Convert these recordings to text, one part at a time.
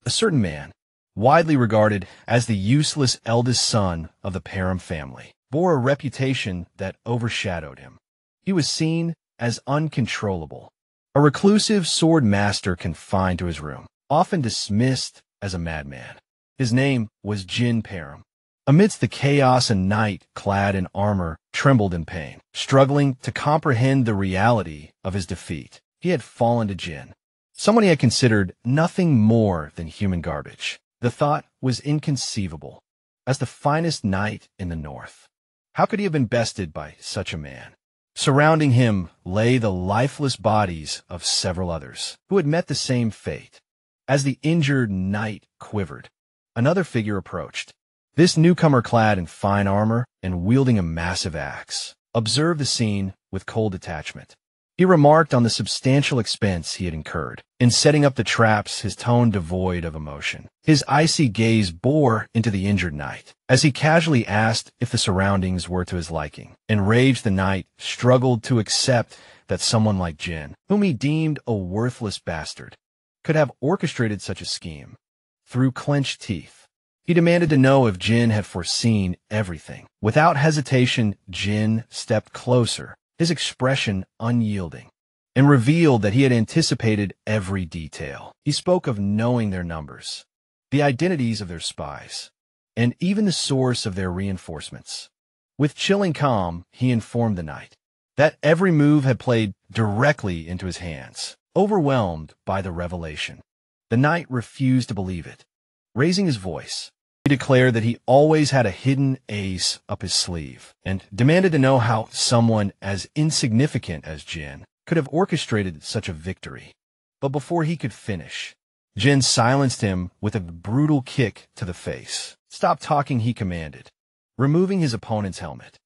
A certain man, widely regarded as the useless eldest son of the Param family, bore a reputation that overshadowed him. He was seen as uncontrollable, a reclusive sword master confined to his room, often dismissed as a madman. His name was Jin Param. Amidst the chaos, a knight clad in armor trembled in pain, struggling to comprehend the reality of his defeat. He had fallen to Jin, someone he had considered nothing more than human garbage. The thought was inconceivable. As the finest knight in the north, how could he have been bested by such a man? Surrounding him lay the lifeless bodies of several others who had met the same fate. As the injured knight quivered, another figure approached. This newcomer, clad in fine armor and wielding a massive axe, observed the scene with cold detachment. He remarked on the substantial expense he had incurred in setting up the traps, his tone devoid of emotion. His icy gaze bore into the injured knight as he casually asked if the surroundings were to his liking. Enraged, the knight struggled to accept that someone like Jin, whom he deemed a worthless bastard, could have orchestrated such a scheme. Through clenched teeth, he demanded to know if Jin had foreseen everything. Without hesitation, Jin stepped closer, his expression unyielding, and revealed that he had anticipated every detail. He spoke of knowing their numbers, the identities of their spies, and even the source of their reinforcements. With chilling calm, he informed the knight that every move had played directly into his hands. Overwhelmed by the revelation, the knight refused to believe it. Raising his voice, he declared that he always had a hidden ace up his sleeve and demanded to know how someone as insignificant as Jin could have orchestrated such a victory. But before he could finish, Jin silenced him with a brutal kick to the face. "Stop talking," he commanded. Removing his opponent's helmet,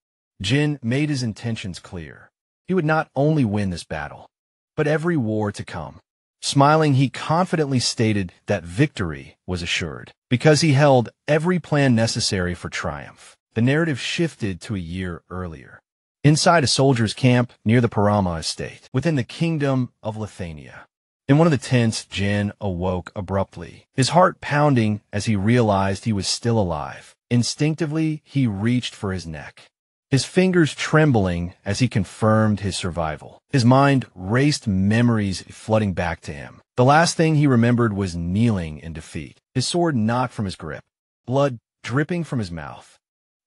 Jin made his intentions clear. He would not only win this battle, but every war to come. Smiling, he confidently stated that victory was assured, because he held every plan necessary for triumph. The narrative shifted to a year earlier. Inside a soldier's camp near the Parama estate, within the kingdom of Lithuania. In one of the tents, Jin awoke abruptly, his heart pounding as he realized he was still alive. Instinctively, he reached for his neck, his fingers trembling as he confirmed his survival. His mind raced, memories flooding back to him. The last thing he remembered was kneeling in defeat, his sword knocked from his grip, blood dripping from his mouth.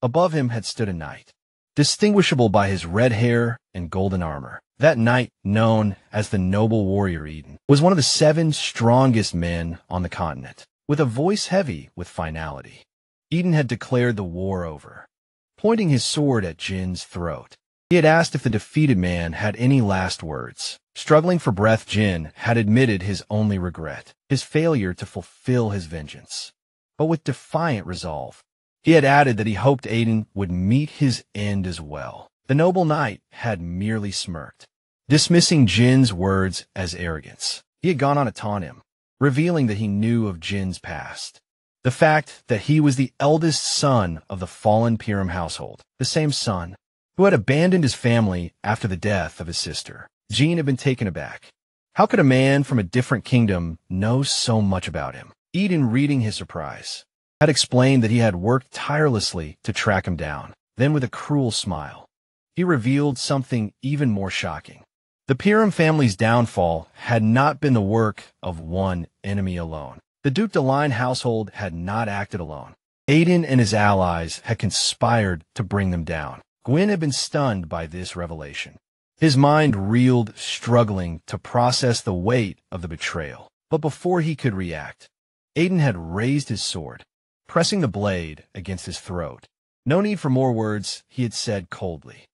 Above him had stood a knight, distinguishable by his red hair and golden armor. That knight, known as the noble warrior Eden, was one of the 7 strongest men on the continent. With a voice heavy with finality, Eden had declared the war over. Pointing his sword at Jin's throat, he had asked if the defeated man had any last words. Struggling for breath, Jin had admitted his only regret, his failure to fulfill his vengeance. But with defiant resolve, he had added that he hoped Aiden would meet his end as well. The noble knight had merely smirked, dismissing Jin's words as arrogance. He had gone on to taunt him, revealing that he knew of Jin's past. The fact that he was the eldest son of the fallen Piram household, the same son who had abandoned his family after the death of his sister. Jin had been taken aback. How could a man from a different kingdom know so much about him? Eden, reading his surprise, had explained that he had worked tirelessly to track him down. Then, with a cruel smile, he revealed something even more shocking. The Piram family's downfall had not been the work of one enemy alone. The Duc de Line household had not acted alone. Aiden and his allies had conspired to bring them down. Gwyn had been stunned by this revelation. His mind reeled, struggling to process the weight of the betrayal. But before he could react, Aiden had raised his sword, pressing the blade against his throat. No need for more words, he had said coldly.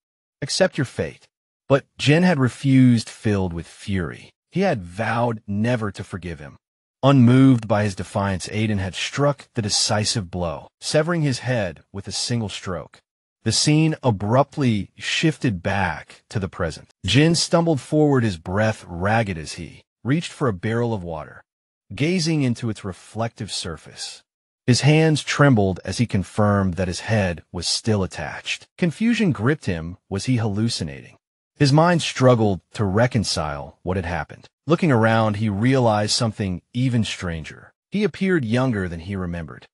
"Accept your fate." But Jin had refused, filled with fury. He had vowed never to forgive him. Unmoved by his defiance, Aiden had struck the decisive blow, severing his head with a single stroke. The scene abruptly shifted back to the present. Jin stumbled forward, his breath ragged as he reached for a barrel of water, gazing into its reflective surface. His hands trembled as he confirmed that his head was still attached. Confusion gripped him. Was he hallucinating? His mind struggled to reconcile what had happened. Looking around, he realized something even stranger. He appeared younger than he remembered.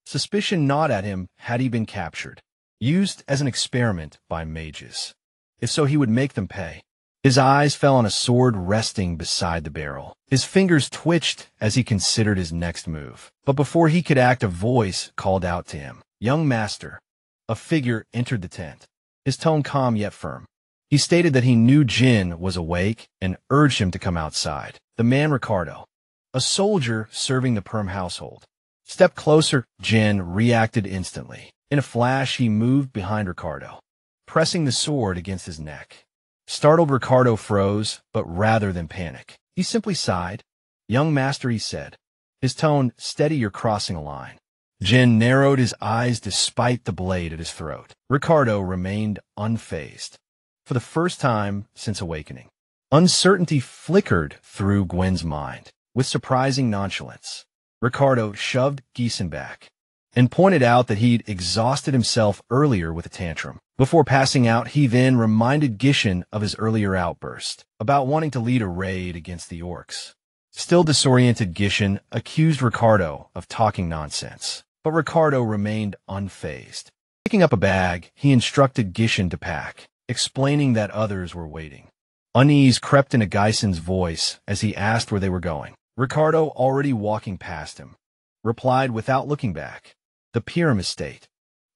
Suspicion gnawed at him had he been captured, used as an experiment by mages. If so, he would make them pay. His eyes fell on a sword resting beside the barrel. His fingers twitched as he considered his next move. But before he could act, a voice called out to him, "Young master." A figure entered the tent, his tone calm yet firm. He stated that he knew Jin was awake and urged him to come outside. The man, Ricardo, a soldier serving the Perm household, stepped closer. Jin reacted instantly. In a flash, he moved behind Ricardo, pressing the sword against his neck. Startled, Ricardo froze, but rather than panic, he simply sighed. "Young master," he said, his tone steady. "You're crossing a line." Jin narrowed his eyes despite the blade at his throat. Ricardo remained unfazed. For the first time since awakening, uncertainty flickered through Gwen's mind. With surprising nonchalance, Ricardo shoved Gieson back and pointed out that he'd exhausted himself earlier with a tantrum. Before passing out, he then reminded Gishin of his earlier outburst about wanting to lead a raid against the orcs. Still disoriented, Gishin accused Ricardo of talking nonsense, but Ricardo remained unfazed. Picking up a bag, he instructed Gishin to pack, explaining that others were waiting. Unease crept into Gison's voice as he asked where they were going. Ricardo, already walking past him, replied without looking back, "The Pyram estate."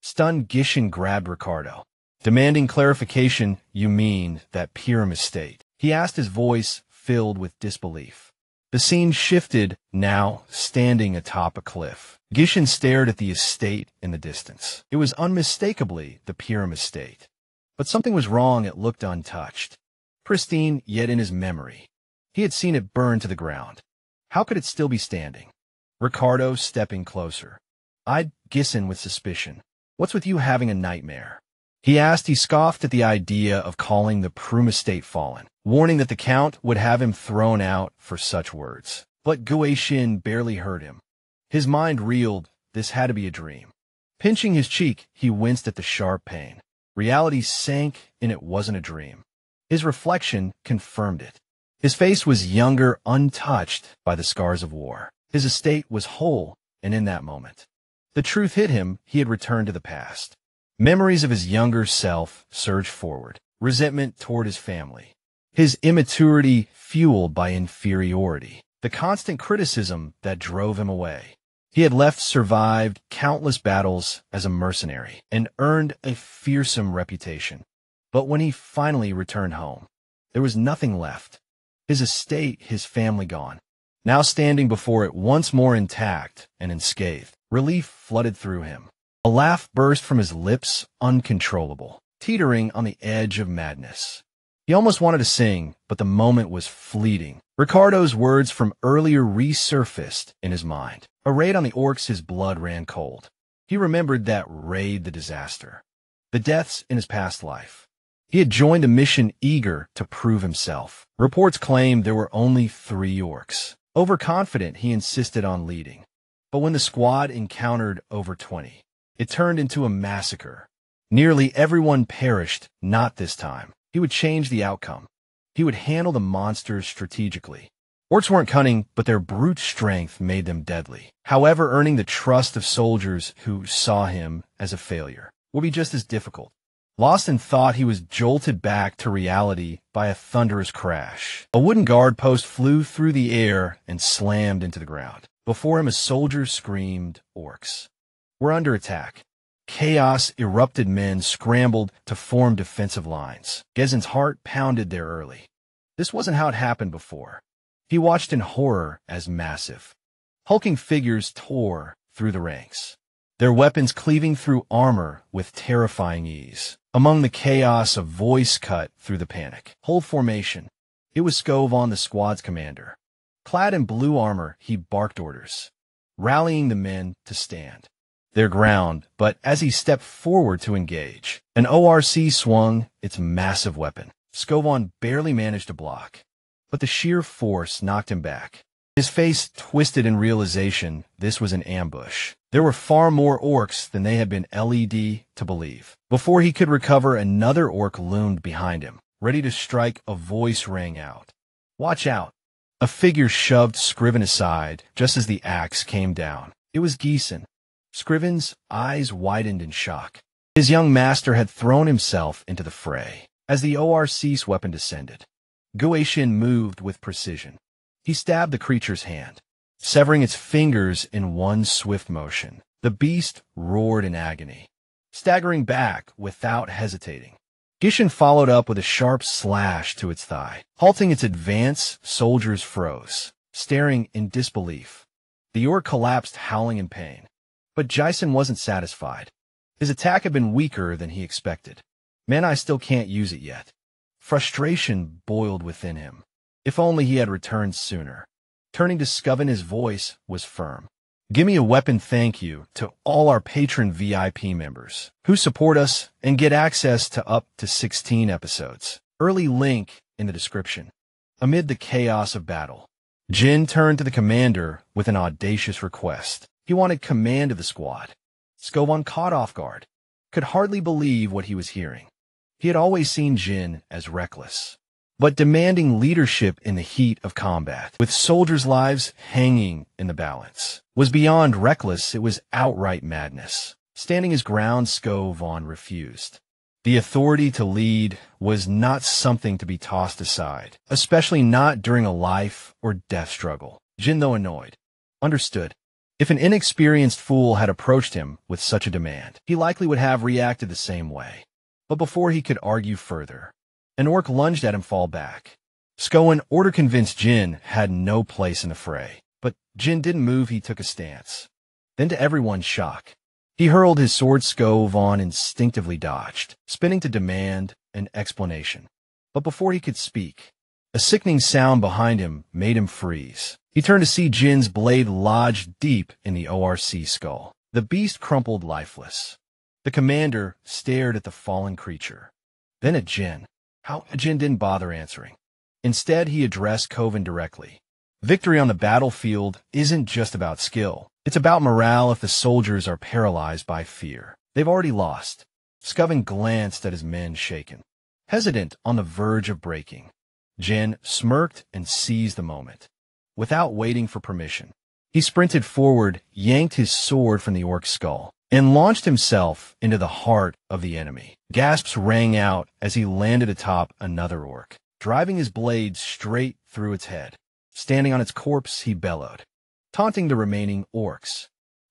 Stunned, Gishin grabbed Ricardo, demanding clarification. "You mean that Pyram estate?" he asked, his voice filled with disbelief. The scene shifted, now standing atop a cliff. Gishin stared at the estate in the distance. It was unmistakably the Pyram estate. But something was wrong. It looked untouched, pristine, yet in his memory he had seen it burn to the ground. How could it still be standing? Ricardo, stepping closer, eyed Gishin with suspicion. "What's with you having a nightmare?" he asked. He scoffed at the idea of calling the Pyram estate fallen, warning that the Count would have him thrown out for such words. But Guaishin barely heard him. His mind reeled. This had to be a dream. Pinching his cheek, he winced at the sharp pain. Reality sank, and it wasn't a dream. His reflection confirmed it. His face was younger, untouched by the scars of war. His estate was whole, and in that moment, the truth hit him. He had returned to the past. Memories of his younger self surged forward, resentment toward his family, his immaturity fueled by inferiority, the constant criticism that drove him away. He had survived countless battles as a mercenary and earned a fearsome reputation. But when he finally returned home, there was nothing left. His estate, his family gone. Now standing before it once more intact and unscathed, relief flooded through him. A laugh burst from his lips, uncontrollable, teetering on the edge of madness. He almost wanted to sing, but the moment was fleeting. Ricardo's words from earlier resurfaced in his mind. A raid on the orcs, his blood ran cold. He remembered that raid, the disaster, the deaths in his past life. He had joined a mission eager to prove himself. Reports claimed there were only 3 orcs. Overconfident, he insisted on leading. But when the squad encountered over 20, it turned into a massacre. Nearly everyone perished. Not this time. He would change the outcome. He would handle the monsters strategically. Orcs weren't cunning, but their brute strength made them deadly. However, earning the trust of soldiers who saw him as a failure would be just as difficult. Lost in thought, he was jolted back to reality by a thunderous crash. A wooden guard post flew through the air and slammed into the ground. Before him, a soldier screamed, "Orcs! We're under attack." Chaos erupted. Men scrambled to form defensive lines. Gezin's heart pounded there early. This wasn't how it happened before. He watched in horror as massive, hulking figures tore through the ranks, their weapons cleaving through armor with terrifying ease. Among the chaos, a voice cut through the panic. "Hold formation." It was Skovon, the squad's commander. Clad in blue armor, he barked orders, rallying the men to stand their ground. But as he stepped forward to engage, an ORC swung its massive weapon. Skovon barely managed to block, but the sheer force knocked him back. His face twisted in realization this was an ambush. There were far more orcs than they had been led to believe. Before he could recover, another orc loomed behind him, ready to strike. A voice rang out, "Watch out! A figure shoved Scriven aside just as the axe came down. It was Geeson. Scriven's eyes widened in shock. His young master had thrown himself into the fray. As the ORC's weapon descended, Guaishin moved with precision. He stabbed the creature's hand, severing its fingers in one swift motion. The beast roared in agony, staggering back without hesitating. Gishin followed up with a sharp slash to its thigh. Halting its advance, soldiers froze, staring in disbelief. The orc collapsed, howling in pain. But Jason wasn't satisfied. His attack had been weaker than he expected. Man, I still can't use it yet. Frustration boiled within him. If only he had returned sooner. Turning to Scoven, his voice was firm. Give me a weapon, thank you to all our patron VIP members who support us and get access to up to 16 episodes. Early link in the description. Amid the chaos of battle, Jin turned to the commander with an audacious request. He wanted command of the squad. Scoven, caught off guard, could hardly believe what he was hearing. He had always seen Jin as reckless, but demanding leadership in the heat of combat, with soldiers' lives hanging in the balance, was beyond reckless. It was outright madness. Standing his ground, Scoven refused. The authority to lead was not something to be tossed aside, especially not during a life or death struggle. Jin, though annoyed, understood. If an inexperienced fool had approached him with such a demand, he likely would have reacted the same way. But before he could argue further, an orc lunged at him. Fall back. Scoven, order convinced Jin had no place in the fray. But Jin didn't move. He took a stance. Then, to everyone's shock, he hurled his sword. Scoven instinctively dodged, spinning to demand an explanation. But before he could speak, a sickening sound behind him made him freeze. He turned to see Jin's blade lodged deep in the ORC skull. The beast crumpled lifeless. The commander stared at the fallen creature, then at Jin. Jin didn't bother answering. Instead, he addressed Scoven directly. Victory on the battlefield isn't just about skill. It's about morale. If the soldiers are paralyzed by fear, they've already lost. Scoven glanced at his men, shaken, hesitant, on the verge of breaking. Jin smirked and seized the moment. Without waiting for permission, he sprinted forward, yanked his sword from the orc's skull, and launched himself into the heart of the enemy. Gasps rang out as he landed atop another orc, driving his blade straight through its head. Standing on its corpse, he bellowed, taunting the remaining orcs,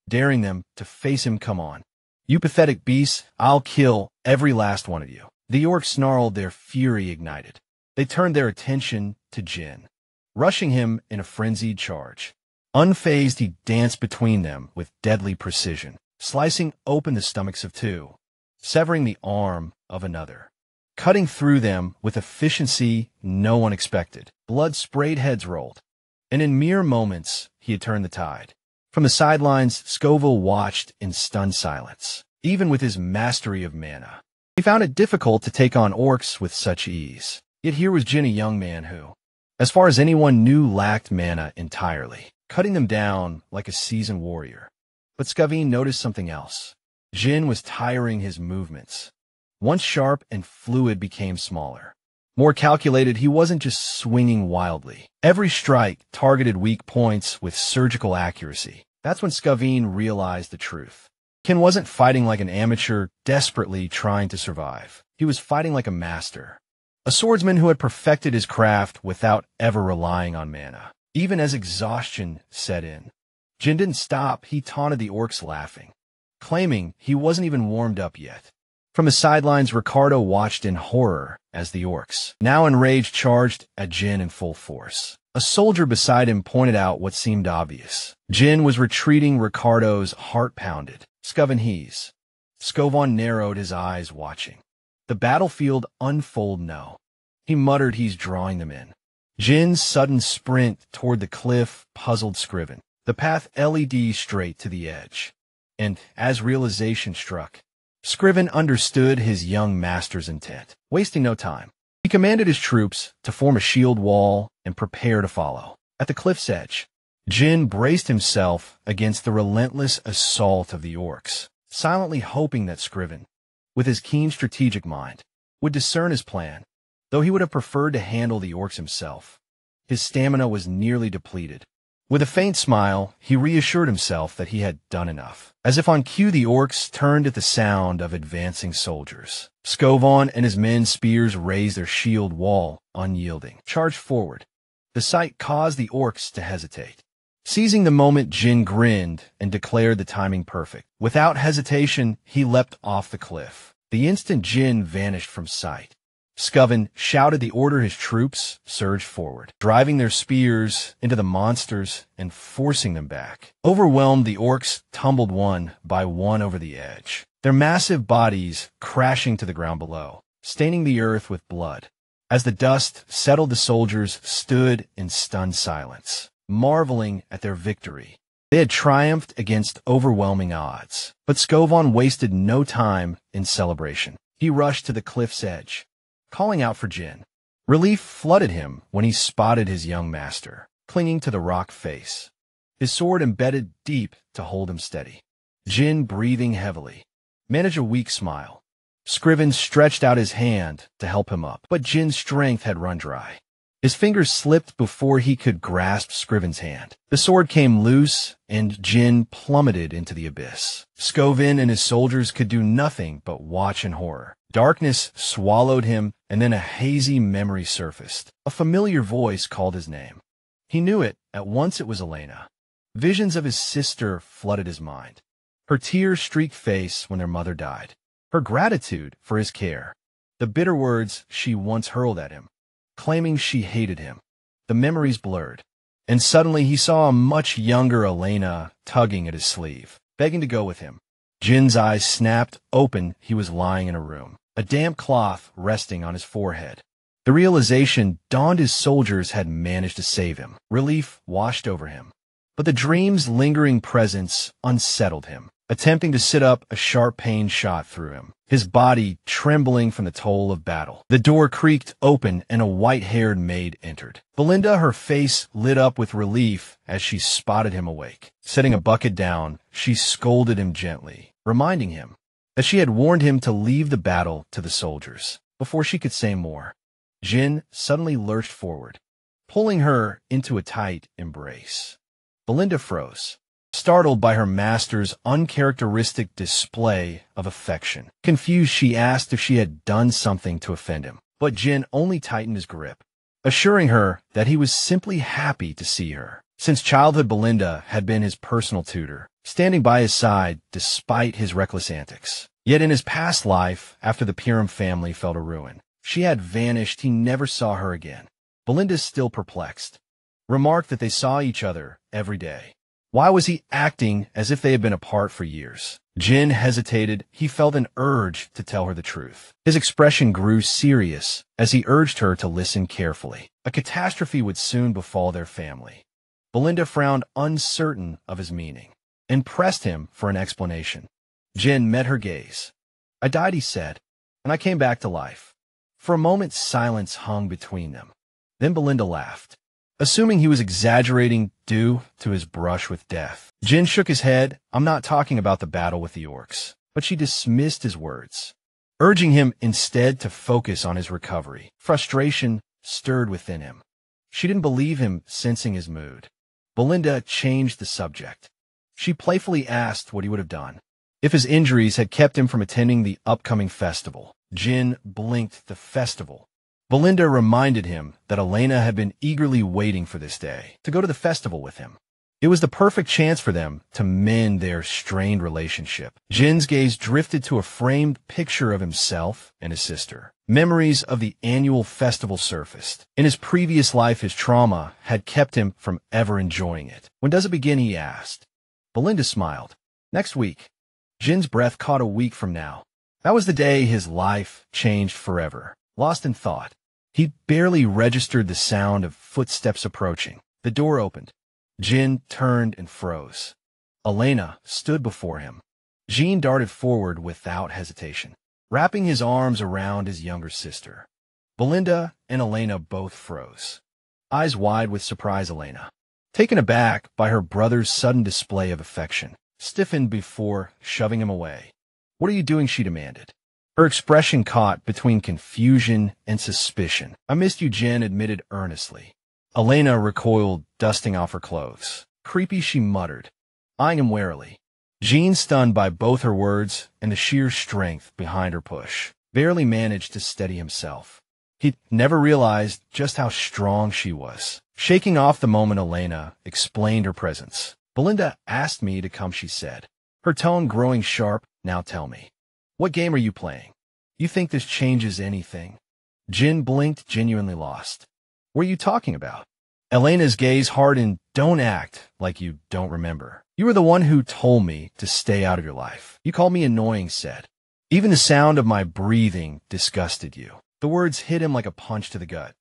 daring them to face him. Come on, you pathetic beasts, I'll kill every last one of you. The orcs snarled, their fury ignited. They turned their attention to Jin, rushing him in a frenzied charge. Unfazed, he danced between them with deadly precision, slicing open the stomachs of two, severing the arm of another, cutting through them with efficiency no one expected. Blood-sprayed heads rolled, and in mere moments he had turned the tide. From the sidelines, Scoven watched in stunned silence. Even with his mastery of mana, he found it difficult to take on orcs with such ease. Yet here was Jin, a young man who, as far as anyone knew, lacked mana entirely, cutting them down like a seasoned warrior. But Scoven noticed something else. Jin was tiring his movements. Once sharp and fluid, became smaller, more calculated. He wasn't just swinging wildly. Every strike targeted weak points with surgical accuracy. That's when Scoven realized the truth. Ken wasn't fighting like an amateur, desperately trying to survive. He was fighting like a master. A swordsman who had perfected his craft without ever relying on mana, even as exhaustion set in. Jin didn't stop. He taunted the orcs, laughing, claiming he wasn't even warmed up yet. From the sidelines, Ricardo watched in horror as the orcs, now enraged, charged at Jin in full force. A soldier beside him pointed out what seemed obvious. Jin was retreating. Ricardo's heart pounded. Scoven, he's. Scoven narrowed his eyes, watching the battlefield unfold. No, he muttered, he's drawing them in. Jin's sudden sprint toward the cliff puzzled Scriven. The path led straight to the edge. And as realization struck, Scriven understood his young master's intent. Wasting no time, he commanded his troops to form a shield wall and prepare to follow. At the cliff's edge, Jin braced himself against the relentless assault of the orcs, silently hoping that Scriven, with his keen strategic mind, would discern his plan. Though he would have preferred to handle the orcs himself, His stamina was nearly depleted. With a faint smile, he reassured himself that he had done enough. As if on cue, the orcs turned at the sound of advancing soldiers. Scovon and his men's spears raised their shield wall, unyielding, charged forward. The sight caused the orcs to hesitate. Seizing the moment, Jin grinned and declared the timing perfect. Without hesitation, he leapt off the cliff. The instant Jin vanished from sight, Scovon shouted the order. His troops surged forward, driving their spears into the monsters and forcing them back. Overwhelmed, the orcs tumbled one by one over the edge, their massive bodies crashing to the ground below, staining the earth with blood. As the dust settled, the soldiers stood in stunned silence, marveling at their victory. They had triumphed against overwhelming odds. But Scovon wasted no time in celebration. He rushed to the cliff's edge, calling out for Jin. Relief flooded him when he spotted his young master, clinging to the rock face, his sword embedded deep to hold him steady. Jin, breathing heavily, managed a weak smile. Scriven stretched out his hand to help him up, but Jin's strength had run dry. His fingers slipped before he could grasp Scriven's hand. The sword came loose, and Jin plummeted into the abyss. Scovon and his soldiers could do nothing but watch in horror. Darkness swallowed him, and then a hazy memory surfaced. A familiar voice called his name. He knew it. At once it was Elena. Visions of his sister flooded his mind. Her tear-streaked face when their mother died. Her gratitude for his care. The bitter words she once hurled at him, claiming she hated him. The memories blurred, and suddenly he saw a much younger Elena tugging at his sleeve, begging to go with him. Jin's eyes snapped open. He was lying in a room, a damp cloth resting on his forehead. The realization dawned. His soldiers had managed to save him. Relief washed over him, but the dream's lingering presence unsettled him. Attempting to sit up, a sharp pain shot through him, his body trembling from the toll of battle. The door creaked open, and a white-haired maid entered. Belinda, her face lit up with relief as she spotted him awake. Setting a bucket down, she scolded him gently, reminding him that she had warned him to leave the battle to the soldiers. Before she could say more, Jin suddenly lurched forward, pulling her into a tight embrace. Belinda froze, startled by her master's uncharacteristic display of affection. Confused, she asked if she had done something to offend him, but Jin only tightened his grip, assuring her that he was simply happy to see her. Since childhood, Belinda had been his personal tutor, standing by his side despite his reckless antics. Yet in his past life, after the Piram family fell to ruin, she had vanished. He never saw her again. Belinda, still perplexed, remarked that they saw each other every day. Why was he acting as if they had been apart for years? Jin hesitated. He felt an urge to tell her the truth. His expression grew serious as he urged her to listen carefully. A catastrophe would soon befall their family. Belinda frowned, uncertain of his meaning, and pressed him for an explanation. Jin met her gaze. "I died," he said, "and I came back to life." For a moment, silence hung between them. Then Belinda laughed, assuming he was exaggerating due to his brush with death. Jin shook his head. "I'm not talking about the battle with the orcs." But she dismissed his words, urging him instead to focus on his recovery. Frustration stirred within him. She didn't believe him, sensing his mood. Belinda changed the subject. She playfully asked what he would have done if his injuries had kept him from attending the upcoming festival. Jin blinked. The festival. Belinda reminded him that Elena had been eagerly waiting for this day, to go to the festival with him. It was the perfect chance for them to mend their strained relationship. Jin's gaze drifted to a framed picture of himself and his sister. Memories of the annual festival surfaced. In his previous life, his trauma had kept him from ever enjoying it. "When does it begin?" he asked. Belinda smiled. "Next week." Jin's breath caught. "A week from now." That was the day his life changed forever. Lost in thought, he barely registered the sound of footsteps approaching. The door opened. Jin turned and froze. Elena stood before him. Jin darted forward without hesitation, wrapping his arms around his younger sister. Belinda and Elena both froze, eyes wide with surprise. Elena, taken aback by her brother's sudden display of affection, stiffened before shoving him away. "What are you doing?" she demanded. Her expression caught between confusion and suspicion. "I missed you," Jin admitted earnestly. Elena recoiled, dusting off her clothes. Creepy, she muttered, eyeing him warily. Jean, stunned by both her words and the sheer strength behind her push, barely managed to steady himself. He'd never realized just how strong she was. Shaking off the moment, Elena explained her presence. Belinda asked me to come, she said, her tone growing sharp. Now tell me, what game are you playing? You think this changes anything? Jin blinked, genuinely lost. What are you talking about? Elena's gaze hardened. Don't act like you don't remember. You were the one who told me to stay out of your life. You called me annoying, said. Even the sound of my breathing disgusted you. The words hit him like a punch to the gut.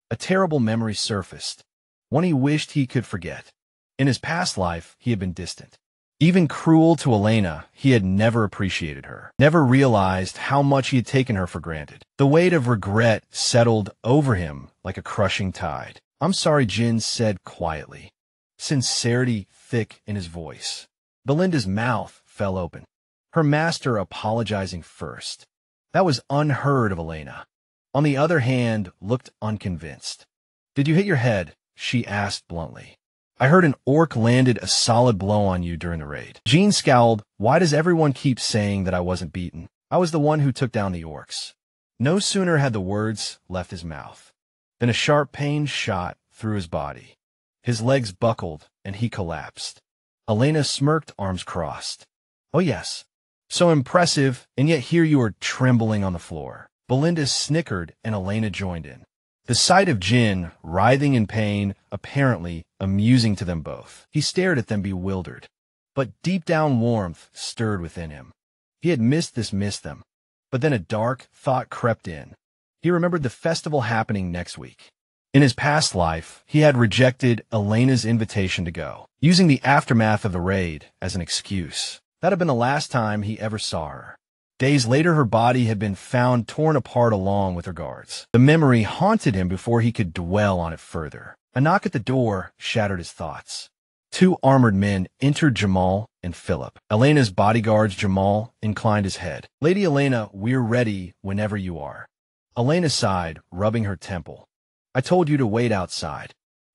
A terrible memory surfaced, one he wished he could forget. In his past life, he had been distant. Even cruel to Elena, he had never appreciated her, never realized how much he had taken her for granted. The weight of regret settled over him like a crushing tide. I'm sorry, Jin said quietly, sincerity thick in his voice. Belinda's mouth fell open, her master apologizing first. That was unheard of. Elena, on the other hand, looked unconvinced. Did you hit your head? She asked bluntly. I heard an orc landed a solid blow on you during the raid. Jean scowled. Why does everyone keep saying that I wasn't beaten? I was the one who took down the orcs. No sooner had the words left his mouth than a sharp pain shot through his body. His legs buckled and he collapsed. Elena smirked, arms crossed. Oh yes, so impressive, and yet here you are trembling on the floor. Belinda snickered and Elena joined in. The sight of Jin writhing in pain, apparently amusing to them both. He stared at them bewildered, but deep down warmth stirred within him. He had missed them, but then a dark thought crept in. He remembered the festival happening next week. In his past life, he had rejected Elena's invitation to go, using the aftermath of the raid as an excuse. That had been the last time he ever saw her. Days later, her body had been found torn apart along with her guards. The memory haunted him before he could dwell on it further. A knock at the door shattered his thoughts. Two armored men entered, Jamal and Philip. Elena's bodyguards. Jamal inclined his head. Lady Elena, we're ready whenever you are. Elena sighed, rubbing her temple. I told you to wait outside.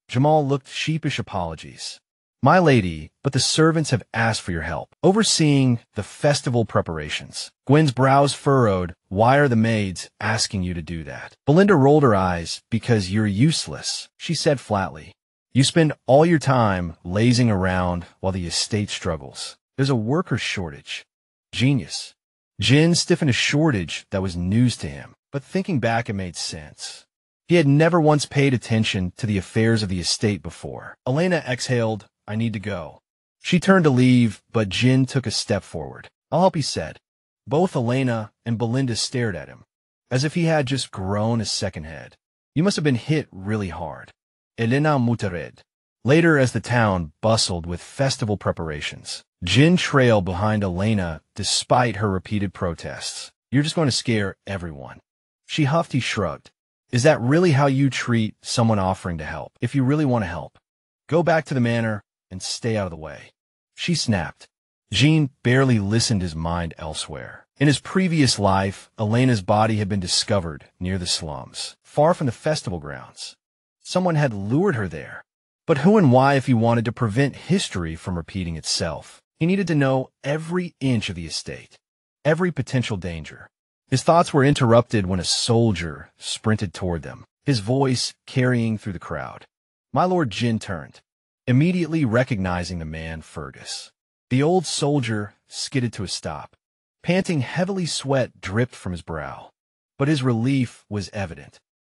Jamal looked sheepish. Apologies, my lady, but the servants have asked for your help, overseeing the festival preparations. Gwen's brows furrowed. Why are the maids asking you to do that? Belinda rolled her eyes. Because you're useless, she said flatly. You spend all your time lazing around while the estate struggles. There's a worker shortage. Genius. Jin stiffened. A shortage that was news to him, but thinking back, it made sense. He had never once paid attention to the affairs of the estate before. Elena exhaled. I need to go. She turned to leave, but Jin took a step forward. I'll help, he said. Both Elena and Belinda stared at him, as if he had just grown a second head. You must have been hit really hard. Elena muttered. Later, as the town bustled with festival preparations, Jin trailed behind Elena despite her repeated protests. You're just going to scare everyone. She huffed. He shrugged. Is that really how you treat someone offering to help? If you really want to help, go back to the manor and stay out of the way. She snapped. Jean barely listened, his mind elsewhere. In his previous life, Elena's body had been discovered near the slums, far from the festival grounds. Someone had lured her there. But who and why if he wanted to prevent history from repeating itself? He needed to know every inch of the estate, every potential danger. His thoughts were interrupted when a soldier sprinted toward them, his voice carrying through the crowd. My lord. Jin turned, immediately recognizing the man, Fergus. The old soldier skidded to a stop. Panting heavily, sweat dripped from his brow, but his relief was evident.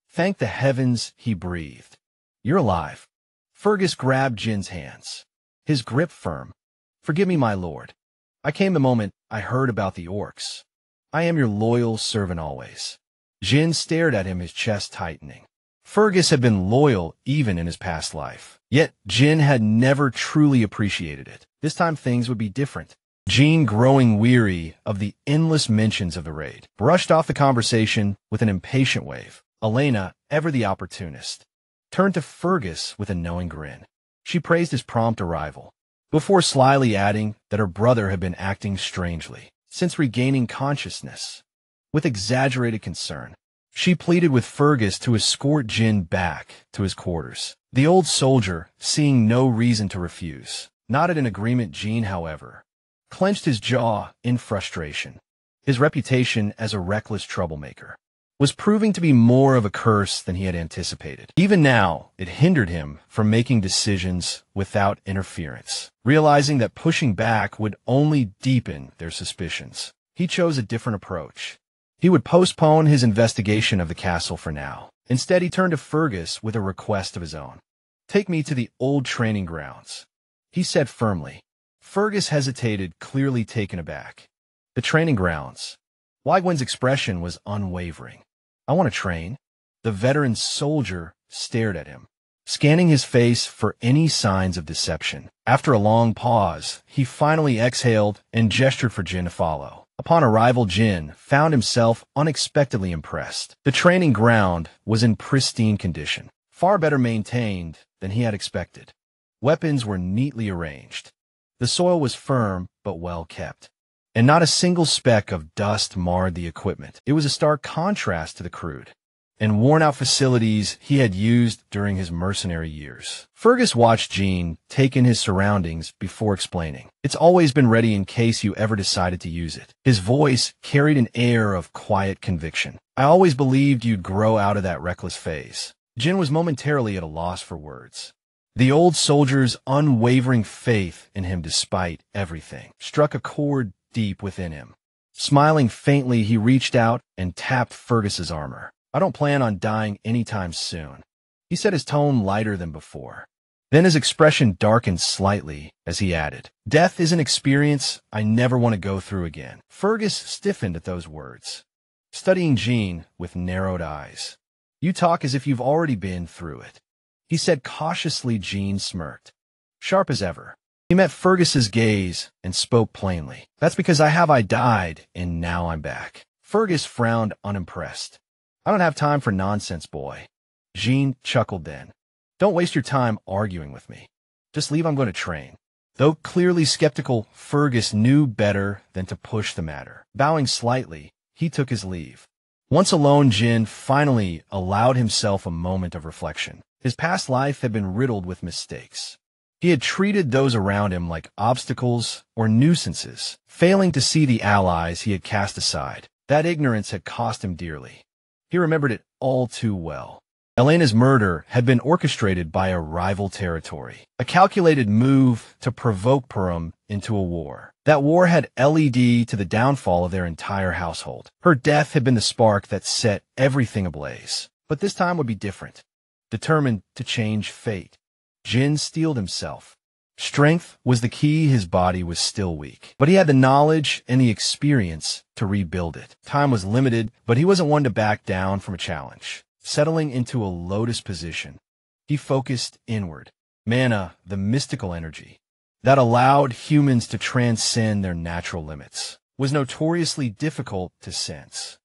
Thank the heavens, he breathed. You're alive. Fergus grabbed Jin's hands, his grip firm. Forgive me, my lord. I came the moment I heard about the orcs. I am your loyal servant always. Jin stared at him, his chest tightening. Fergus had been loyal even in his past life, yet Jin had never truly appreciated it. This time things would be different. Jean, growing weary of the endless mentions of the raid, brushed off the conversation with an impatient wave. Elena, ever the opportunist, turned to Fergus with a knowing grin. She praised his prompt arrival, before slyly adding that her brother had been acting strangely since regaining consciousness. With exaggerated concern, she pleaded with Fergus to escort Jin back to his quarters. The old soldier, seeing no reason to refuse, nodded in agreement. Jin, however, clenched his jaw in frustration. His reputation as a reckless troublemaker was proving to be more of a curse than he had anticipated. Even now, it hindered him from making decisions without interference. Realizing that pushing back would only deepen their suspicions, he chose a different approach. He would postpone his investigation of the castle for now. Instead, he turned to Fergus with a request of his own. "Take me to the old training grounds," he said firmly. Fergus hesitated, clearly taken aback. "The training grounds?" Wygwen's expression was unwavering. "I want to train." The veteran soldier stared at him, scanning his face for any signs of deception. After a long pause, he finally exhaled and gestured for Jin to follow. Upon arrival, Jin found himself unexpectedly impressed. The training ground was in pristine condition, far better maintained than he had expected. Weapons were neatly arranged. The soil was firm but well kept, and not a single speck of dust marred the equipment. It was a stark contrast to the crude and worn-out facilities he had used during his mercenary years. Fergus watched Jin take in his surroundings before explaining. "It's always been ready in case you ever decided to use it." His voice carried an air of quiet conviction. "I always believed you'd grow out of that reckless phase." Jin was momentarily at a loss for words. The old soldier's unwavering faith in him despite everything struck a chord deep within him. Smiling faintly, he reached out and tapped Fergus's armor. "I don't plan on dying anytime soon," he said, his tone lighter than before. Then his expression darkened slightly as he added, "Death is an experience I never want to go through again." Fergus stiffened at those words, studying Jin with narrowed eyes. "You talk as if you've already been through it," he said cautiously. Jin smirked, sharp as ever. He met Fergus's gaze and spoke plainly. "That's because I died, and now I'm back." Fergus frowned, unimpressed. "I don't have time for nonsense, boy." Jin chuckled then. "Don't waste your time arguing with me. Just leave. I'm going to train." Though clearly skeptical, Fergus knew better than to push the matter. Bowing slightly, he took his leave. Once alone, Jin finally allowed himself a moment of reflection. His past life had been riddled with mistakes. He had treated those around him like obstacles or nuisances, failing to see the allies he had cast aside. That ignorance had cost him dearly. He remembered it all too well. Elena's murder had been orchestrated by a rival territory, a calculated move to provoke Purim into a war. That war had led to the downfall of their entire household. Her death had been the spark that set everything ablaze. But this time would be different. Determined to change fate, Jin steeled himself. Strength was the key. His body was still weak, but he had the knowledge and the experience to rebuild it. Time was limited, but he wasn't one to back down from a challenge. Settling into a lotus position, he focused inward. Mana, the mystical energy that allowed humans to transcend their natural limits, was notoriously difficult to sense,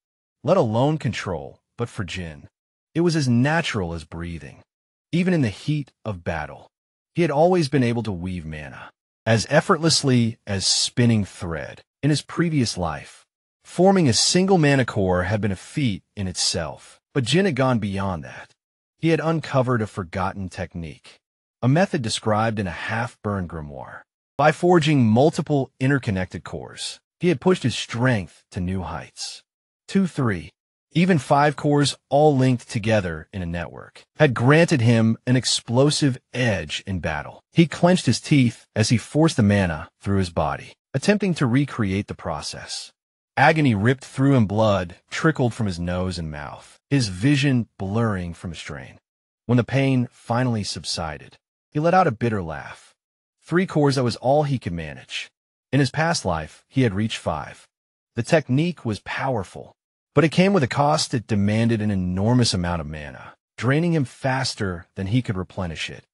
let alone control. But for Jin, it was as natural as breathing. Even in the heat of battle, he had always been able to weave mana as effortlessly as spinning thread. In his previous life, forming a single mana core had been a feat in itself. But Jin had gone beyond that. He had uncovered a forgotten technique, a method described in a half-burned grimoire. By forging multiple interconnected cores, he had pushed his strength to new heights. 2, 3, even 5 cores, all linked together in a network, had granted him an explosive edge in battle. He clenched his teeth as he forced the mana through his body, attempting to recreate the process. Agony ripped through him, blood trickled from his nose and mouth, his vision blurring from strain. When the pain finally subsided, he let out a bitter laugh. 3 cores, that was all he could manage. In his past life, he had reached 5. The technique was powerful, but it came with a cost. It demanded an enormous amount of mana, draining him faster than he could replenish it.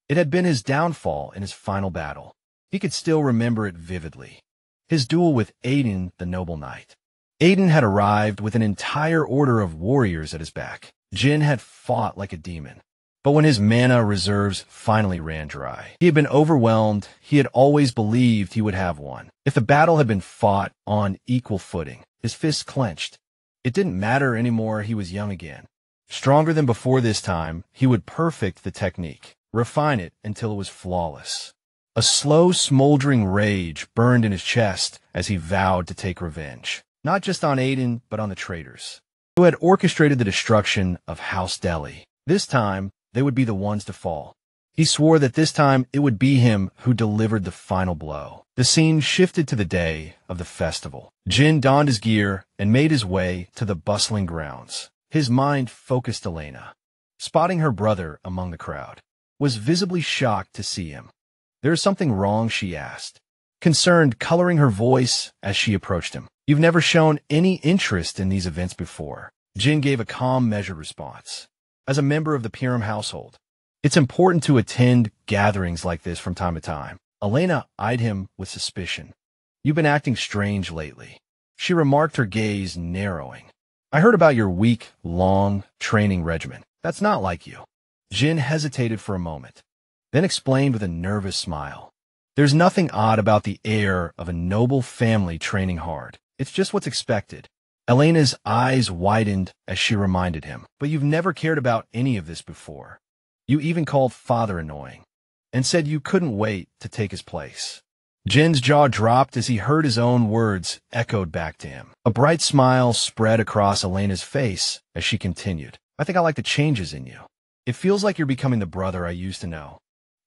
It had been his downfall in his final battle. He could still remember it vividly. His duel with Aiden, the noble knight. Aiden had arrived with an entire order of warriors at his back. Jin had fought like a demon. But when his mana reserves finally ran dry, he had been overwhelmed. He had always believed he would have won. If the battle had been fought on equal footing, his fists clenched. It didn't matter anymore. He was young again, Stronger than before this time, he would perfect the technique, refine it until it was flawless. A slow, smoldering rage burned in his chest as he vowed to take revenge, not just on Aiden, but on the traitors who had orchestrated the destruction of House Delhi. This time, they would be the ones to fall. He swore that this time it would be him who delivered the final blow. The scene shifted to the day of the festival. Jin donned his gear and made his way to the bustling grounds. His mind focused Elena. Spotting her brother among the crowd, was visibly shocked to see him. "There is something wrong?" she asked, concerned coloring her voice as she approached him. "You've never shown any interest in these events before." Jin gave a calm, measured response. "As a member of the Piram household, it's important to attend gatherings like this from time to time." Elena eyed him with suspicion. "You've been acting strange lately," she remarked, her gaze narrowing. "I heard about your week-long training regimen. That's not like you." Jin hesitated for a moment, then explained with a nervous smile. "There's nothing odd about the air of a noble family training hard. It's just what's expected." Elena's eyes widened as she reminded him. "But you've never cared about any of this before. You even called father annoying, and said you couldn't wait to take his place." Jin's jaw dropped as he heard his own words echoed back to him. A bright smile spread across Elena's face as she continued. "I think I like the changes in you. It feels like you're becoming the brother I used to know."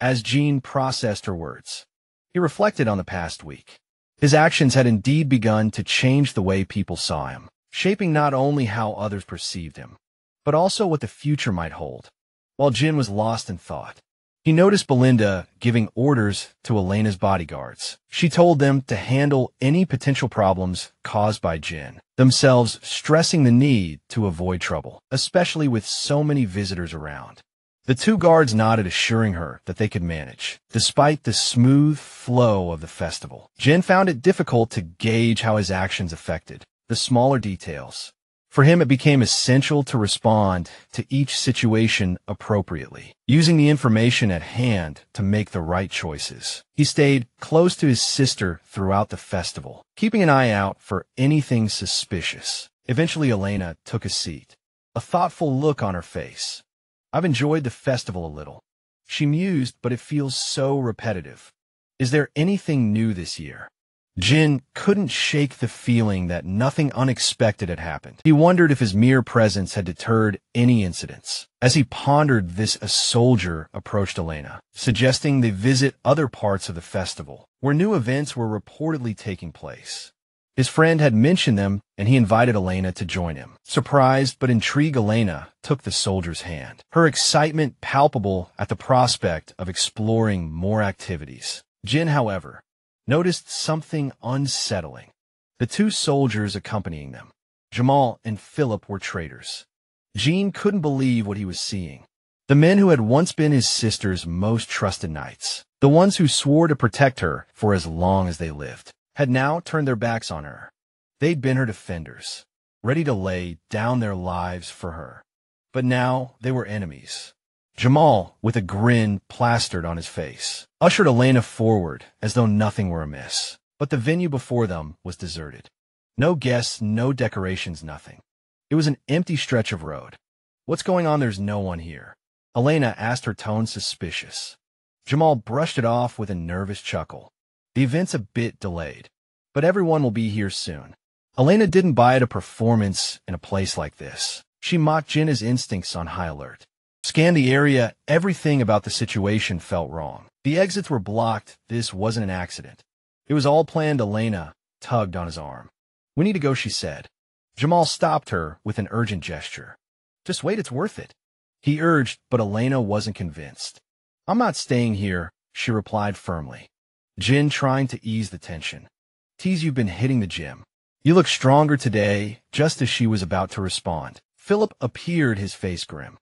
As Jin processed her words, he reflected on the past week. His actions had indeed begun to change the way people saw him, shaping not only how others perceived him, but also what the future might hold. While Jin was lost in thought, he noticed Belinda giving orders to Elena's bodyguards. She told them to handle any potential problems caused by Jin, themselves stressing the need to avoid trouble, especially with so many visitors around. The two guards nodded, assuring her that they could manage, despite the smooth flow of the festival. Jin found it difficult to gauge how his actions affected the smaller details. For him, it became essential to respond to each situation appropriately, using the information at hand to make the right choices. He stayed close to his sister throughout the festival, keeping an eye out for anything suspicious. Eventually, Elena took a seat, a thoughtful look on her face. "I've enjoyed the festival a little," she mused, "but it feels so repetitive. Is there anything new this year?" Jin couldn't shake the feeling that nothing unexpected had happened. He wondered if his mere presence had deterred any incidents. As he pondered this, a soldier approached Elena, suggesting they visit other parts of the festival, where new events were reportedly taking place. His friend had mentioned them, and he invited Elena to join him. Surprised but intrigued, Elena took the soldier's hand, her excitement palpable at the prospect of exploring more activities. Jin, however, noticed something unsettling. The two soldiers accompanying them, Jamal and Philip, were traitors. Jin couldn't believe what he was seeing. The men who had once been his sister's most trusted knights, the ones who swore to protect her for as long as they lived, had now turned their backs on her. They'd been her defenders, ready to lay down their lives for her. But now they were enemies. Jamal, with a grin plastered on his face, ushered Elena forward as though nothing were amiss. But the venue before them was deserted. No guests, no decorations, nothing. It was an empty stretch of road. "What's going on? There's no one here," Elena asked, her tone suspicious. Jamal brushed it off with a nervous chuckle. "The event's a bit delayed, but everyone will be here soon." Elena didn't buy it, a performance in a place like this. She mocked Jin's instincts on high alert. Scanned the area, everything about the situation felt wrong. The exits were blocked. This wasn't an accident. It was all planned. Elena tugged on his arm. "We need to go," she said. Jamal stopped her with an urgent gesture. "Just wait, it's worth it," he urged, but Elena wasn't convinced. "I'm not staying here," she replied firmly. Jin trying to ease the tension. "Tease, you've been hitting the gym. You look stronger today," just as she was about to respond. Philip appeared, his face grim.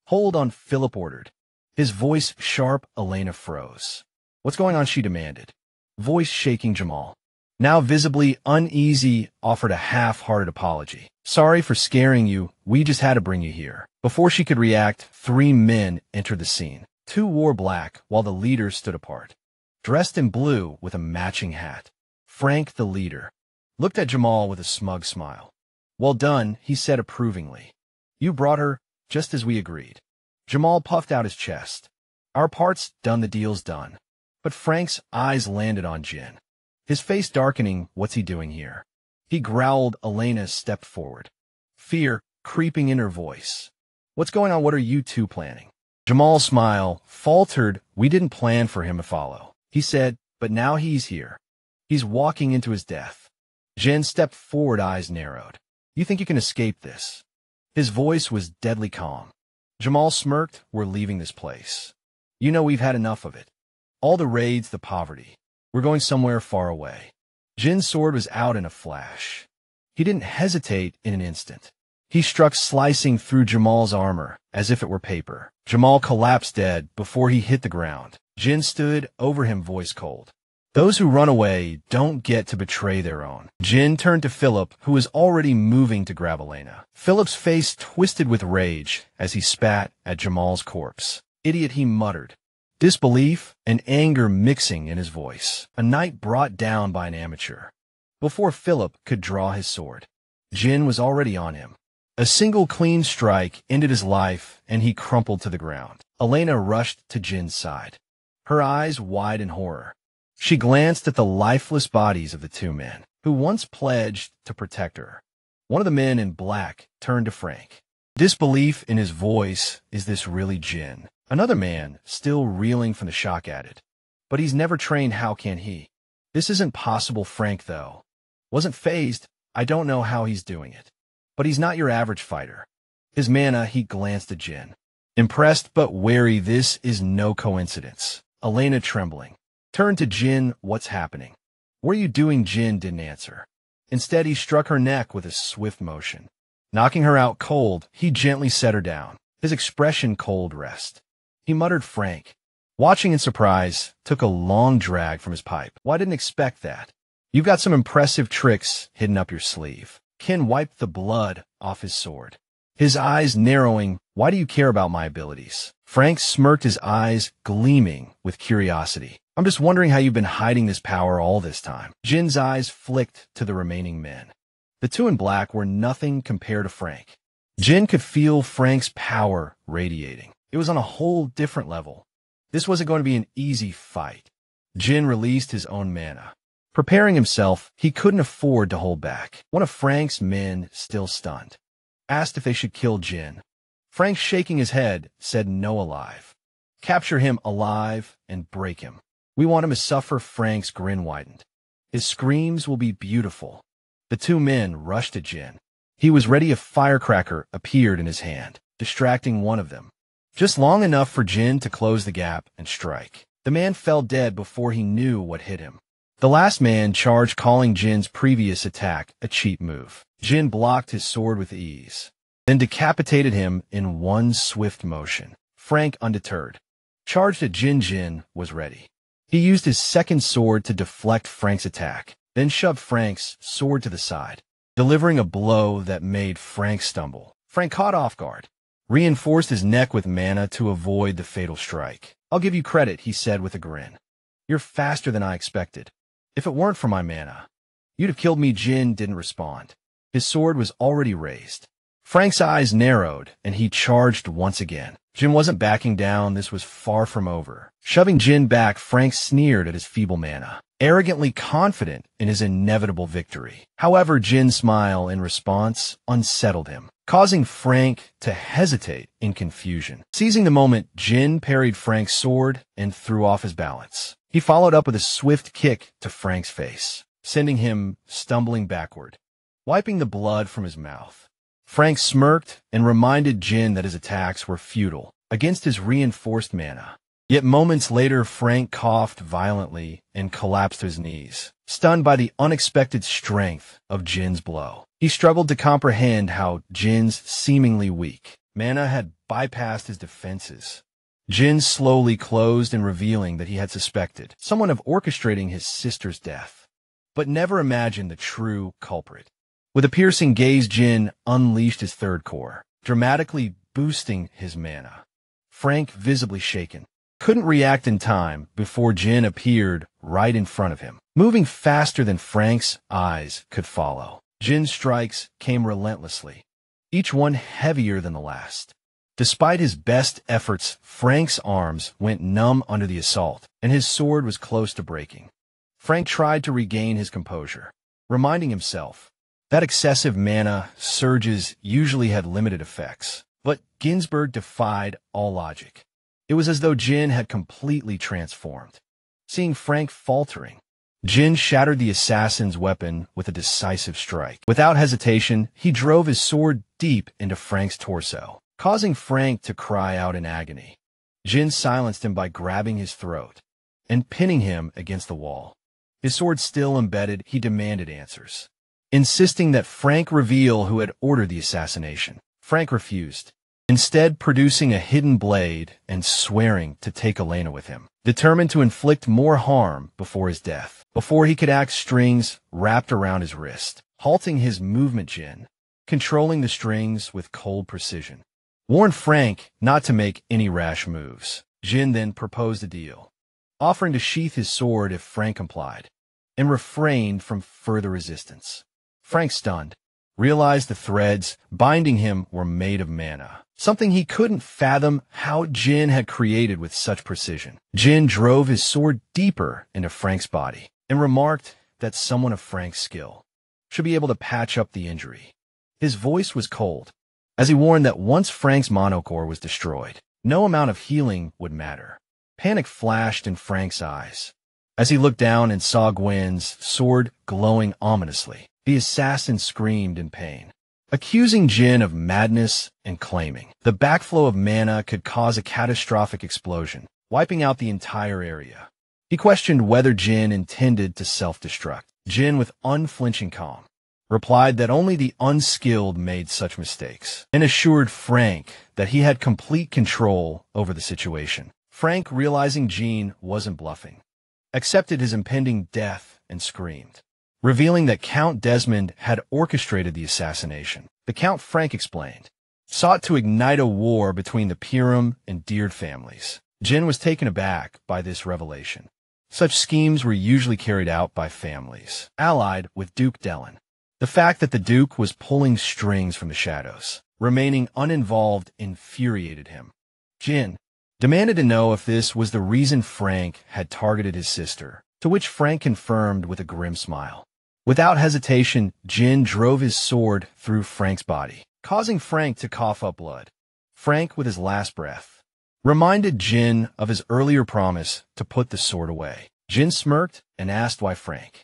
"Hold on," Philip ordered. His voice sharp. Elena froze. "What's going on?" she demanded, voice shaking. Jamal, now visibly uneasy, offered a half-hearted apology. "Sorry for scaring you. We just had to bring you here." Before she could react, 3 men entered the scene. 2 wore black, while the leader stood apart, dressed in blue with a matching hat. Frank, the leader, looked at Jamal with a smug smile. "Well done," he said approvingly. "You brought her. just as we agreed. Jamal puffed out his chest. Our part's done, the deal's done. But Frank's eyes landed on Jin. His face darkening. What's he doing here? He growled. Elena stepped forward, fear creeping in her voice. What's going on? What are you two planning? Jamal's smile faltered. We didn't plan for him to follow, he said, but now he's here. He's walking into his death. Jin stepped forward, eyes narrowed. You think you can escape this? His voice was deadly calm. Jamal smirked. We're leaving this place. You know we've had enough of it. All the raids, the poverty. We're going somewhere far away. Jin's sword was out in a flash. He didn't hesitate in an instant. He struck, slicing through Jamal's armor as if it were paper. Jamal collapsed dead before he hit the ground. Jin stood over him, voice cold. Those who run away don't get to betray their own. Jin turned to Philip, who was already moving to grab Elena. Philip's face twisted with rage as he spat at Jamal's corpse. Idiot, he muttered, disbelief and anger mixing in his voice. A knight brought down by an amateur. Before Philip could draw his sword, Jin was already on him. A single clean strike ended his life, and he crumpled to the ground. Elena rushed to Jin's side, her eyes wide in horror. She glanced at the lifeless bodies of the two men who once pledged to protect her. One of the men in black turned to Frank, disbelief in his voice. Is this really Jin? Another man, still reeling from the shock, added, but he's never trained. How can he? This isn't possible. Frank, though, wasn't fazed. I don't know how he's doing it, but he's not your average fighter. His mana, he glanced at Jin, impressed but wary. This is no coincidence. Elena, trembling, turned to Jin. What's happening? What are you doing? Jin didn't answer. Instead, he struck her neck with a swift motion. Knocking her out cold, he gently set her down, his expression cold rest. He muttered. Frank, watching in surprise, took a long drag from his pipe. Well, I didn't expect that. You've got some impressive tricks hidden up your sleeve. Ken wiped the blood off his sword, his eyes narrowing. Why do you care about my abilities? Frank smirked, his eyes gleaming with curiosity. I'm just wondering how you've been hiding this power all this time. Jin's eyes flicked to the remaining men. The two in black were nothing compared to Frank. Jin could feel Frank's power radiating. It was on a whole different level. This wasn't going to be an easy fight. Jin released his own mana. Preparing himself, he couldn't afford to hold back. One of Frank's men, still stunned, asked if they should kill Jin. Frank, shaking his head, said no, alive. Capture him alive and break him. We want him to suffer. Frank's grin widened. His screams will be beautiful. The two men rushed at Jin. He was ready. A firecracker appeared in his hand, distracting one of them, just long enough for Jin to close the gap and strike. The man fell dead before he knew what hit him. The last man charged, calling Jin's previous attack a cheap move. Jin blocked his sword with ease, then decapitated him in one swift motion. Frank, undeterred, charged at Jin. Jin was ready. He used his second sword to deflect Frank's attack, then shoved Frank's sword to the side, delivering a blow that made Frank stumble. Frank, caught off guard, reinforced his neck with mana to avoid the fatal strike. I'll give you credit, he said with a grin. You're faster than I expected. If it weren't for my mana, you'd have killed me. Jin didn't respond. His sword was already raised. Frank's eyes narrowed, and he charged once again. Jin wasn't backing down. This was far from over. Shoving Jin back, Frank sneered at his feeble mana, arrogantly confident in his inevitable victory. However, Jin's smile in response unsettled him, causing Frank to hesitate in confusion. Seizing the moment, Jin parried Frank's sword and threw off his balance. He followed up with a swift kick to Frank's face, sending him stumbling backward, wiping the blood from his mouth. Frank smirked and reminded Jin that his attacks were futile against his reinforced mana. Yet moments later, Frank coughed violently and collapsed to his knees, stunned by the unexpected strength of Jin's blow. He struggled to comprehend how Jin's seemingly weak mana had bypassed his defenses. Jin slowly closed, and revealing that he had suspected someone of orchestrating his sister's death, but never imagined the true culprit. With a piercing gaze, Jin unleashed his third core, dramatically boosting his mana. Frank, visibly shaken, couldn't react in time before Jin appeared right in front of him, moving faster than Frank's eyes could follow. Jin's strikes came relentlessly, each one heavier than the last. Despite his best efforts, Frank's arms went numb under the assault, and his sword was close to breaking. Frank tried to regain his composure, reminding himself that excessive mana surges usually had limited effects. But Ginsberg defied all logic. It was as though Jin had completely transformed. Seeing Frank faltering, Jin shattered the assassin's weapon with a decisive strike. Without hesitation, he drove his sword deep into Frank's torso, causing Frank to cry out in agony. Jin silenced him by grabbing his throat and pinning him against the wall. His sword still embedded, he demanded answers, insisting that Frank reveal who had ordered the assassination. Frank refused, instead producing a hidden blade and swearing to take Elena with him, determined to inflict more harm before his death. Before he could act, strings wrapped around his wrist, halting his movement. Jin, controlling the strings with cold precision, warned Frank not to make any rash moves. Jin then proposed a deal, offering to sheath his sword if Frank complied, and refrained from further resistance. Frank, stunned, realized the threads binding him were made of mana, something he couldn't fathom how Jin had created with such precision. Jin drove his sword deeper into Frank's body and remarked that someone of Frank's skill should be able to patch up the injury. His voice was cold, as he warned that once Frank's monocore was destroyed, no amount of healing would matter. Panic flashed in Frank's eyes as he looked down and saw Gwen's sword glowing ominously. The assassin screamed in pain, accusing Jin of madness and claiming the backflow of mana could cause a catastrophic explosion, wiping out the entire area. He questioned whether Jin intended to self-destruct. Jin, with unflinching calm, replied that only the unskilled made such mistakes, and assured Frank that he had complete control over the situation. Frank, realizing Jin wasn't bluffing, accepted his impending death and screamed, revealing that Count Desmond had orchestrated the assassination. The Count, Frank explained, sought to ignite a war between the Piram and Deard families. Jin was taken aback by this revelation. Such schemes were usually carried out by families allied with Duke Dellen. The fact that the Duke was pulling strings from the shadows, remaining uninvolved, infuriated him. Jin demanded to know if this was the reason Frank had targeted his sister, to which Frank confirmed with a grim smile. Without hesitation, Jin drove his sword through Frank's body, causing Frank to cough up blood. Frank, with his last breath, reminded Jin of his earlier promise to put the sword away. Jin smirked and asked why Frank,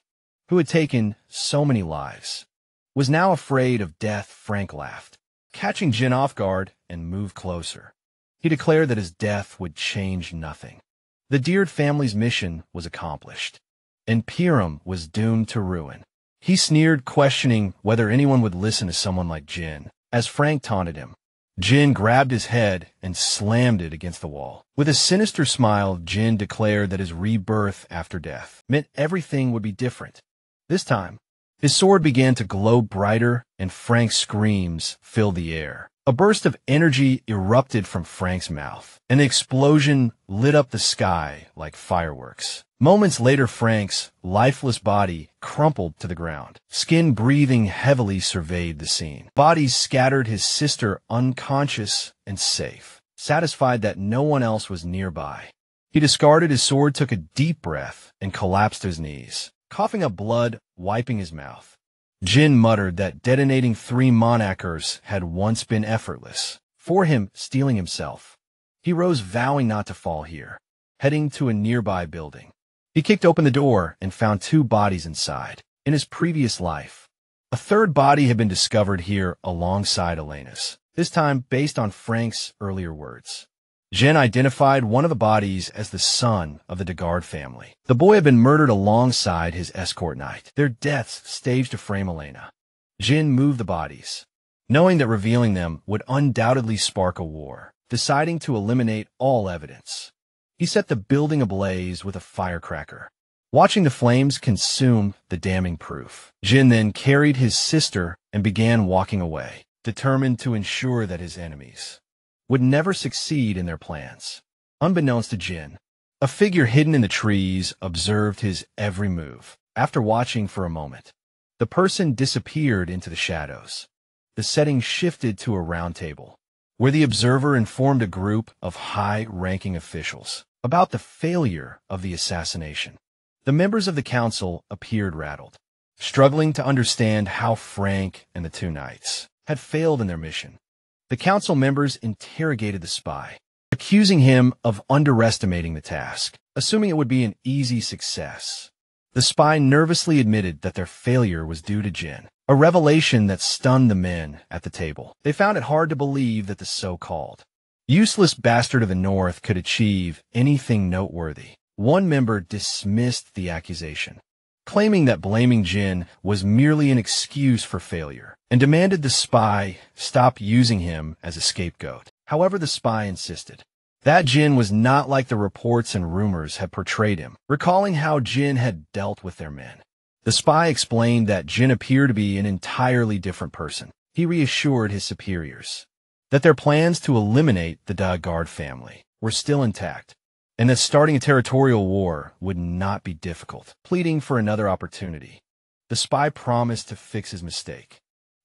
who had taken so many lives, was now afraid of death. Frank laughed, catching Jin off guard, and moved closer. He declared that his death would change nothing. The Deard family's mission was accomplished, and Piram was doomed to ruin. He sneered, questioning whether anyone would listen to someone like Jin, as Frank taunted him. Jin grabbed his head and slammed it against the wall. With a sinister smile, Jin declared that his rebirth after death meant everything would be different. This time, his sword began to glow brighter, and Frank's screams filled the air. A burst of energy erupted from Frank's mouth, and the explosion lit up the sky like fireworks. Moments later, Frank's lifeless body crumpled to the ground. Skin breathing heavily surveyed the scene. Bodies scattered, his sister unconscious and safe, satisfied that no one else was nearby. He discarded his sword, took a deep breath, and collapsed to his knees, coughing up blood, wiping his mouth. Jin muttered that detonating 3 monacers had once been effortless. For him, stealing himself. He rose, vowing not to fall here, heading to a nearby building. He kicked open the door and found 2 bodies inside. In his previous life, a third body had been discovered here alongside Elena's, this time based on Frank's earlier words. Jin identified one of the bodies as the son of the Degard family. The boy had been murdered alongside his escort knight, their deaths staged to frame Elena. Jin moved the bodies, knowing that revealing them would undoubtedly spark a war. Deciding to eliminate all evidence, he set the building ablaze with a firecracker, watching the flames consume the damning proof. Jin then carried his sister and began walking away, determined to ensure that his enemies would never succeed in their plans. Unbeknownst to Jin, a figure hidden in the trees observed his every move. After watching for a moment, the person disappeared into the shadows. The setting shifted to a round table, where the observer informed a group of high-ranking officials about the failure of the assassination. The members of the council appeared rattled, struggling to understand how Frank and the two knights had failed in their mission. The council members interrogated the spy, accusing him of underestimating the task, assuming it would be an easy success. The spy nervously admitted that their failure was due to Jin, a revelation that stunned the men at the table. They found it hard to believe that the so-called useless bastard of the North could achieve anything noteworthy. One member dismissed the accusation, claiming that blaming Jin was merely an excuse for failure, and demanded the spy stop using him as a scapegoat. However, the spy insisted that Jin was not like the reports and rumors had portrayed him, recalling how Jin had dealt with their men. The spy explained that Jin appeared to be an entirely different person. He reassured his superiors that their plans to eliminate the Dagard family were still intact, and that starting a territorial war would not be difficult, pleading for another opportunity. The spy promised to fix his mistake.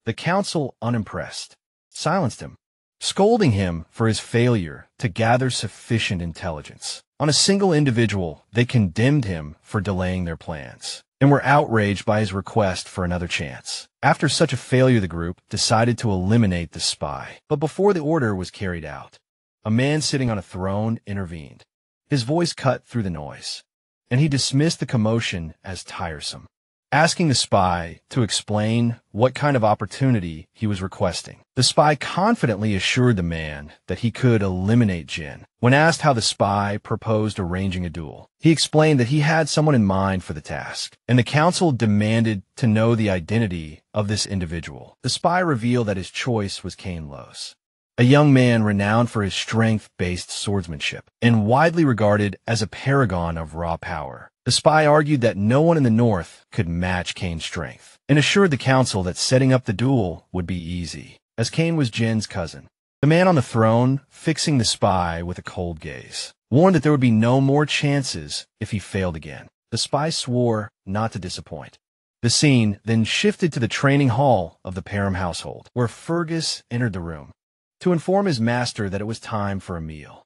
The council, unimpressed, silenced him, scolding him for his failure to gather sufficient intelligence. On a single individual, they condemned him for delaying their plans, and were outraged by his request for another chance. After such a failure, the group decided to eliminate the spy. But before the order was carried out, a man sitting on a throne intervened. His voice cut through the noise, and he dismissed the commotion as tiresome, asking the spy to explain what kind of opportunity he was requesting. The spy confidently assured the man that he could eliminate Jin. When asked how the spy proposed arranging a duel, he explained that he had someone in mind for the task, and the council demanded to know the identity of this individual. The spy revealed that his choice was Cain Los, a young man renowned for his strength-based swordsmanship and widely regarded as a paragon of raw power. The spy argued that no one in the North could match Cain's strength, and assured the council that setting up the duel would be easy, as Cain was Jin's cousin. The man on the throne, fixing the spy with a cold gaze, warned that there would be no more chances if he failed again. The spy swore not to disappoint. The scene then shifted to the training hall of the Parham household, where Fergus entered the room to inform his master that it was time for a meal.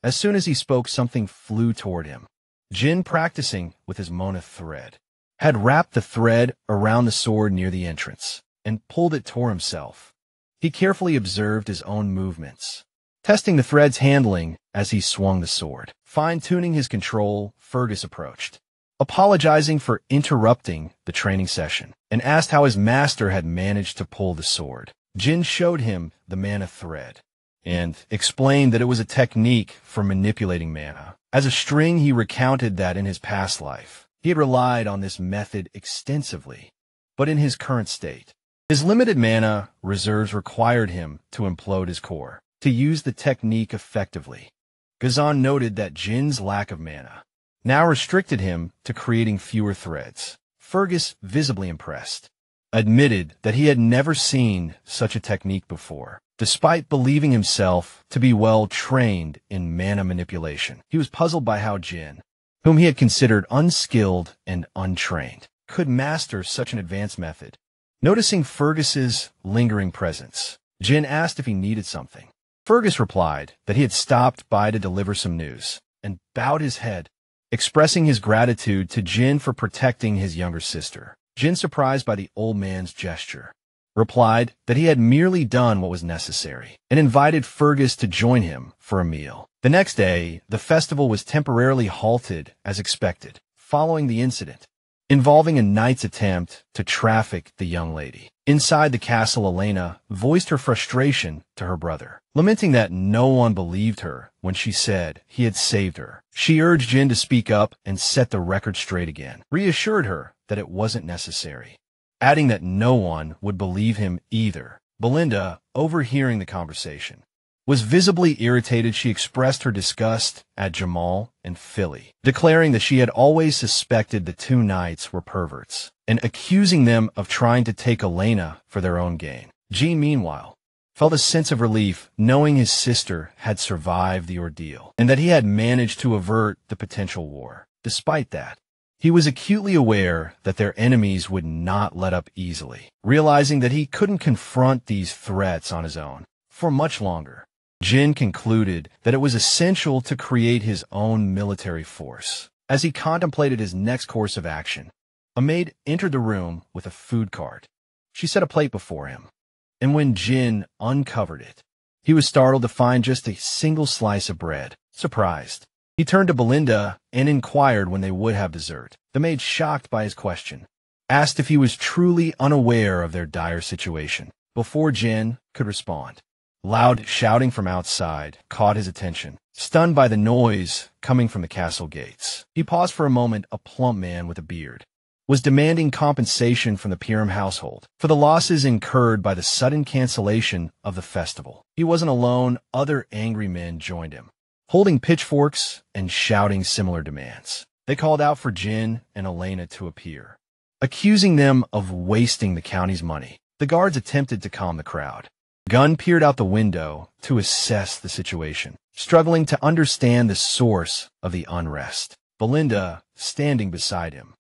As soon as he spoke, something flew toward him. Jin, practicing with his moneth thread, had wrapped the thread around the sword near the entrance and pulled it toward himself. He carefully observed his own movements, testing the thread's handling as he swung the sword. Fine-tuning his control, Fergus approached, apologizing for interrupting the training session, and asked how his master had managed to pull the sword. Jin showed him the mana thread and explained that it was a technique for manipulating mana. As a string, he recounted that in his past life, he had relied on this method extensively, but in his current state, his limited mana reserves required him to implode his core to use the technique effectively. Ghazan noted that Jin's lack of mana now restricted him to creating fewer threads. Fergus, visibly impressed, admitted that he had never seen such a technique before. Despite believing himself to be well trained in mana manipulation, he was puzzled by how Jin, whom he had considered unskilled and untrained, could master such an advanced method. Noticing Fergus's lingering presence, Jin asked if he needed something. Fergus replied that he had stopped by to deliver some news, and bowed his head, expressing his gratitude to Jin for protecting his younger sister. Jin, surprised by the old man's gesture, replied that he had merely done what was necessary, and invited Fergus to join him for a meal. The next day, the festival was temporarily halted as expected, following the incident involving a knight's attempt to traffic the young lady. Inside the castle, Elena voiced her frustration to her brother, lamenting that no one believed her when she said he had saved her. She urged Jin to speak up and set the record straight again, reassured her that it wasn't necessary, adding that no one would believe him either. Belinda, overhearing the conversation, was visibly irritated. She expressed her disgust at Jamal and Philly, declaring that she had always suspected the two knights were perverts, and accusing them of trying to take Elena for their own gain. Jean, meanwhile, felt a sense of relief knowing his sister had survived the ordeal, and that he had managed to avert the potential war. Despite that, he was acutely aware that their enemies would not let up easily, realizing that he couldn't confront these threats on his own for much longer. Jin concluded that it was essential to create his own military force. As he contemplated his next course of action, a maid entered the room with a food cart. She set a plate before him, and when Jin uncovered it, he was startled to find just a single slice of bread. Surprised, he turned to Belinda and inquired when they would have dessert. The maid, shocked by his question, asked if he was truly unaware of their dire situation. Before Jin could respond, loud shouting from outside caught his attention. Stunned by the noise coming from the castle gates, he paused for a moment. A plump man with a beard was demanding compensation from the Piram household for the losses incurred by the sudden cancellation of the festival. He wasn't alone. Other angry men joined him, holding pitchforks and shouting similar demands. They called out for Jin and Elena to appear, accusing them of wasting the county's money. The guards attempted to calm the crowd. Gunn peered out the window to assess the situation, struggling to understand the source of the unrest. Belinda, standing beside him,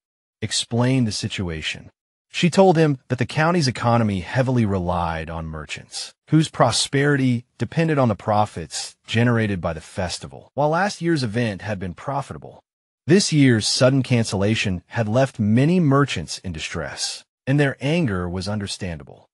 explained the situation. She told him that the county's economy heavily relied on merchants, whose prosperity depended on the profits generated by the festival. While last year's event had been profitable, this year's sudden cancellation had left many merchants in distress, and their anger was understandable.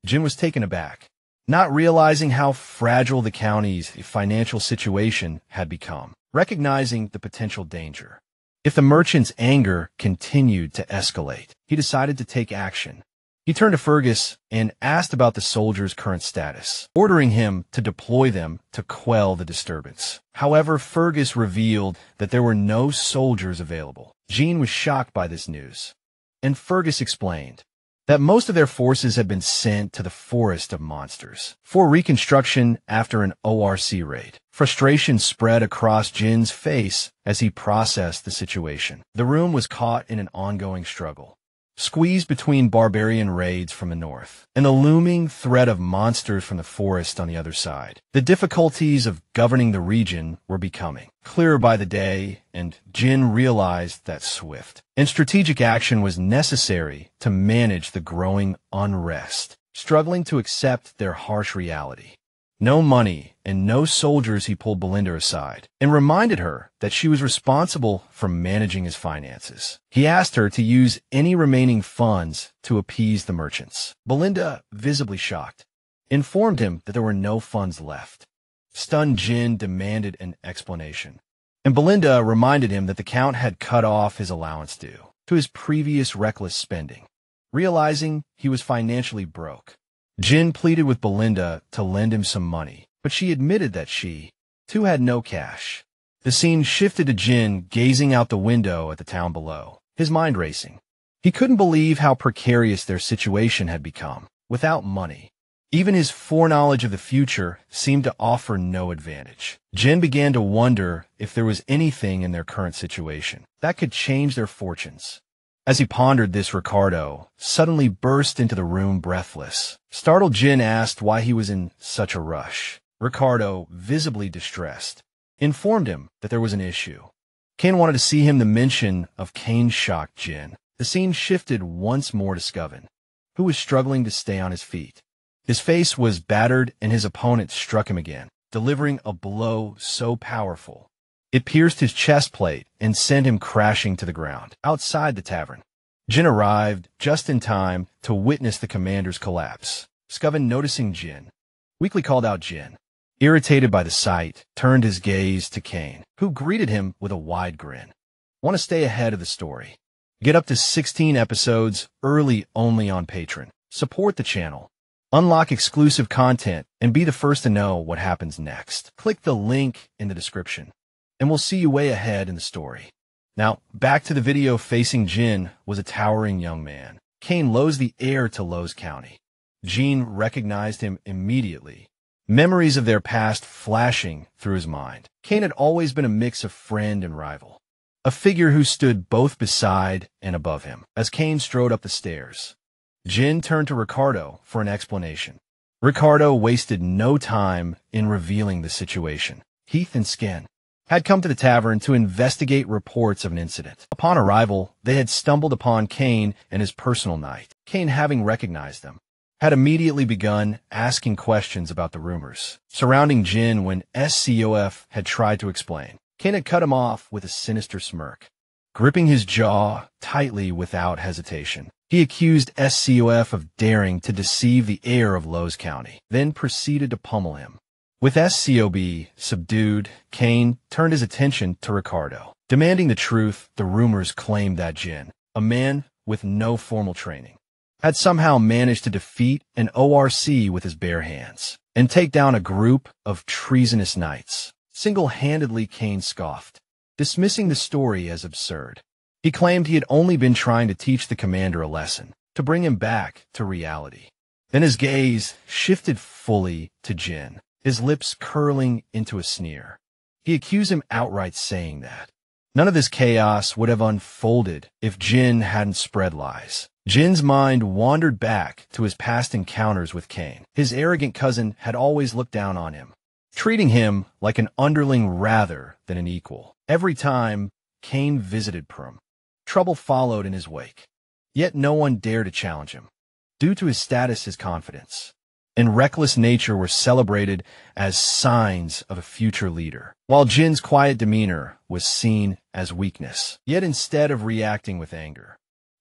Jin was taken aback, not realizing how fragile the county's financial situation had become. Recognizing the potential danger, if the merchant's anger continued to escalate, he decided to take action. He turned to Fergus and asked about the soldiers' current status, ordering him to deploy them to quell the disturbance. However, Fergus revealed that there were no soldiers available. Jean was shocked by this news, and Fergus explained that most of their forces had been sent to the Forest of Monsters for reconstruction after an ORC raid. Frustration spread across Jin's face as he processed the situation. The room was caught in an ongoing struggle, squeezed between barbarian raids from the north and the looming threat of monsters from the forest on the other side. The difficulties of governing the region were becoming clearer by the day, and Jin realized that swift and strategic action was necessary to manage the growing unrest. Struggling to accept their harsh reality, no money and no soldiers, he pulled Belinda aside and reminded her that she was responsible for managing his finances. He asked her to use any remaining funds to appease the merchants. Belinda, visibly shocked, informed him that there were no funds left. Stunned, Jin demanded an explanation, and Belinda reminded him that the Count had cut off his allowance due to his previous reckless spending. Realizing he was financially broke, Jin pleaded with Belinda to lend him some money, but she admitted that she, too, had no cash. The scene shifted to Jin gazing out the window at the town below, his mind racing. He couldn't believe how precarious their situation had become. Without money, even his foreknowledge of the future seemed to offer no advantage. Jin began to wonder if there was anything in their current situation that could change their fortunes. As he pondered this, Ricardo suddenly burst into the room breathless. Startled, Jin asked why he was in such a rush. Ricardo, visibly distressed, informed him that there was an issue. Kane wanted to see him. The mention of Kane shocked Jin. The scene shifted once more to Scoven, who was struggling to stay on his feet. His face was battered, and his opponent struck him again, delivering a blow so powerful it pierced his chest plate and sent him crashing to the ground. Outside the tavern, Jin arrived just in time to witness the commander's collapse. Scoven, noticing Jin, weakly called out Jin. Irritated by the sight, turned his gaze to Kane, who greeted him with a wide grin. Want to stay ahead of the story? Get up to 16 episodes early only on Patreon. Support the channel, unlock exclusive content, and be the first to know what happens next. Click the link in the description, and we'll see you way ahead in the story. Now, back to the video. Facing Jin was a towering young man. Kane Lowe's, the heir to Lowe's County. Jean recognized him immediately, memories of their past flashing through his mind. Kane had always been a mix of friend and rival, a figure who stood both beside and above him. As Kane strode up the stairs, Jin turned to Ricardo for an explanation. Ricardo wasted no time in revealing the situation. Heath and Skin had come to the tavern to investigate reports of an incident. Upon arrival, they had stumbled upon Kane and his personal knight. Kane, having recognized them, had immediately begun asking questions about the rumors surrounding Jin when SCOF had tried to explain. Kane had cut him off with a sinister smirk, gripping his jaw tightly without hesitation. He accused SCOF of daring to deceive the heir of Lowe's County, then proceeded to pummel him. With SCOB subdued, Kane turned his attention to Ricardo. Demanding the truth, the rumors claimed that Jin, a man with no formal training, had somehow managed to defeat an ORC with his bare hands and take down a group of treasonous knights. Single-handedly, Kane scoffed, dismissing the story as absurd. He claimed he had only been trying to teach the commander a lesson, to bring him back to reality. Then his gaze shifted fully to Jin, his lips curling into a sneer. He accused him outright, saying that none of this chaos would have unfolded if Jin hadn't spread lies. Jin's mind wandered back to his past encounters with Kane. His arrogant cousin had always looked down on him, treating him like an underling rather than an equal. Every time Kane visited Prum, trouble followed in his wake. Yet no one dared to challenge him, due to his status, his confidence, and reckless nature were celebrated as signs of a future leader, while Jin's quiet demeanor was seen as weakness. Yet instead of reacting with anger,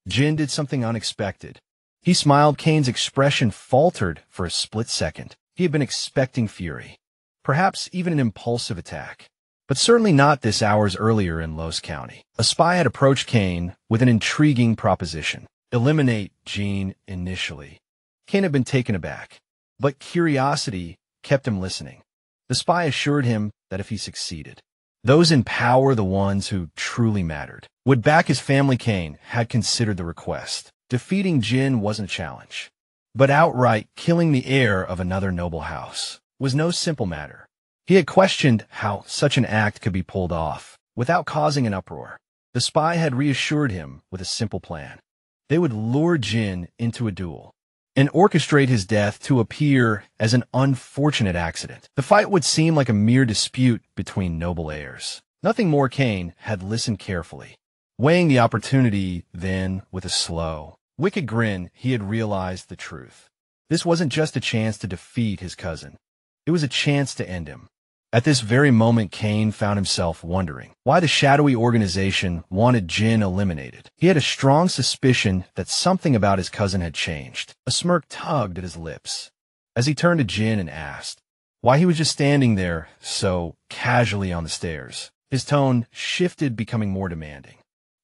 Jin did something unexpected. He smiled. Kane's expression faltered for a split second. He had been expecting fury, perhaps even an impulsive attack, but certainly not this hours earlier in Lowe's County. A spy had approached Kane with an intriguing proposition. Eliminate Jin initially. Kane had been taken aback, but curiosity kept him listening. The spy assured him that if he succeeded, those in power, the ones who truly mattered, would back his family. Kane had considered the request. Defeating Jin wasn't a challenge, but outright killing the heir of another noble house was no simple matter. He had questioned how such an act could be pulled off without causing an uproar. The spy had reassured him with a simple plan. They would lure Jin into a duel and orchestrate his death to appear as an unfortunate accident. The fight would seem like a mere dispute between noble heirs. Nothing more. Kane had listened carefully, weighing the opportunity. Then, with a slow, wicked grin, he had realized the truth. This wasn't just a chance to defeat his cousin. It was a chance to end him. At this very moment, Kane found himself wondering why the shadowy organization wanted Jin eliminated. He had a strong suspicion that something about his cousin had changed. A smirk tugged at his lips as he turned to Jin and asked why he was just standing there so casually on the stairs. His tone shifted, becoming more demanding.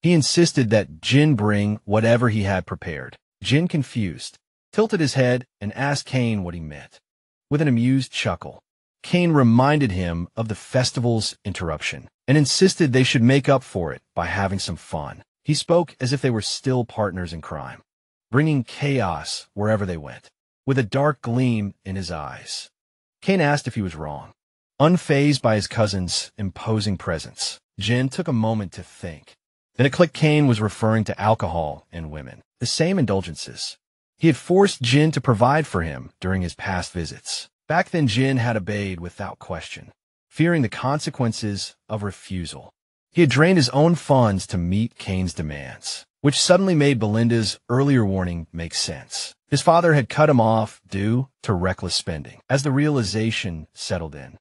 He insisted that Jin bring whatever he had prepared. Jin, confused, tilted his head and asked Kane what he meant. With an amused chuckle, Kane reminded him of the festival's interruption and insisted they should make up for it by having some fun. He spoke as if they were still partners in crime, bringing chaos wherever they went. With a dark gleam in his eyes, Kane asked if he was wrong. Unfazed by his cousin's imposing presence, Jin took a moment to think. Then it clicked. Kane was referring to alcohol and women, the same indulgences he had forced Jin to provide for him during his past visits. Back then, Jin had obeyed without question, fearing the consequences of refusal. He had drained his own funds to meet Kane's demands, which suddenly made Belinda's earlier warning make sense. His father had cut him off due to reckless spending. As the realization settled in,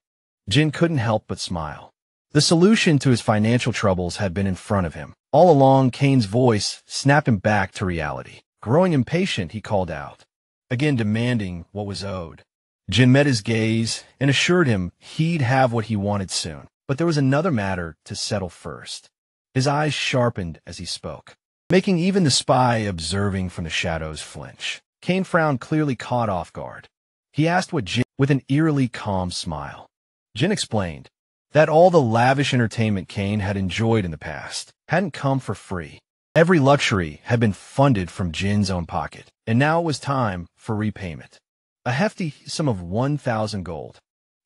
Jin couldn't help but smile. The solution to his financial troubles had been in front of him. All along, Kane's voice snapped him back to reality. Growing impatient, he called out, again demanding what was owed. Jin met his gaze and assured him he'd have what he wanted soon. But there was another matter to settle first. His eyes sharpened as he spoke, making even the spy observing from the shadows flinch. Kane frowned, clearly caught off guard. He asked what Jin, with an eerily calm smile. Jin explained that all the lavish entertainment Kane had enjoyed in the past hadn't come for free. Every luxury had been funded from Jin's own pocket, and now it was time for repayment. A hefty sum of 1,000 gold.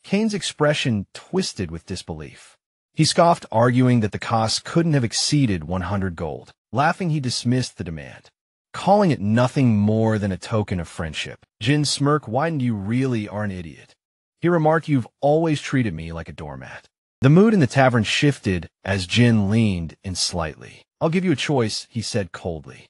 Kane's expression twisted with disbelief. He scoffed, arguing that the cost couldn't have exceeded 100 gold. Laughing, he dismissed the demand, calling it nothing more than a token of friendship. Jin's smirk widened. You really are an idiot. He remarked, you've always treated me like a doormat. The mood in the tavern shifted as Jin leaned in slightly. I'll give you a choice, he said coldly.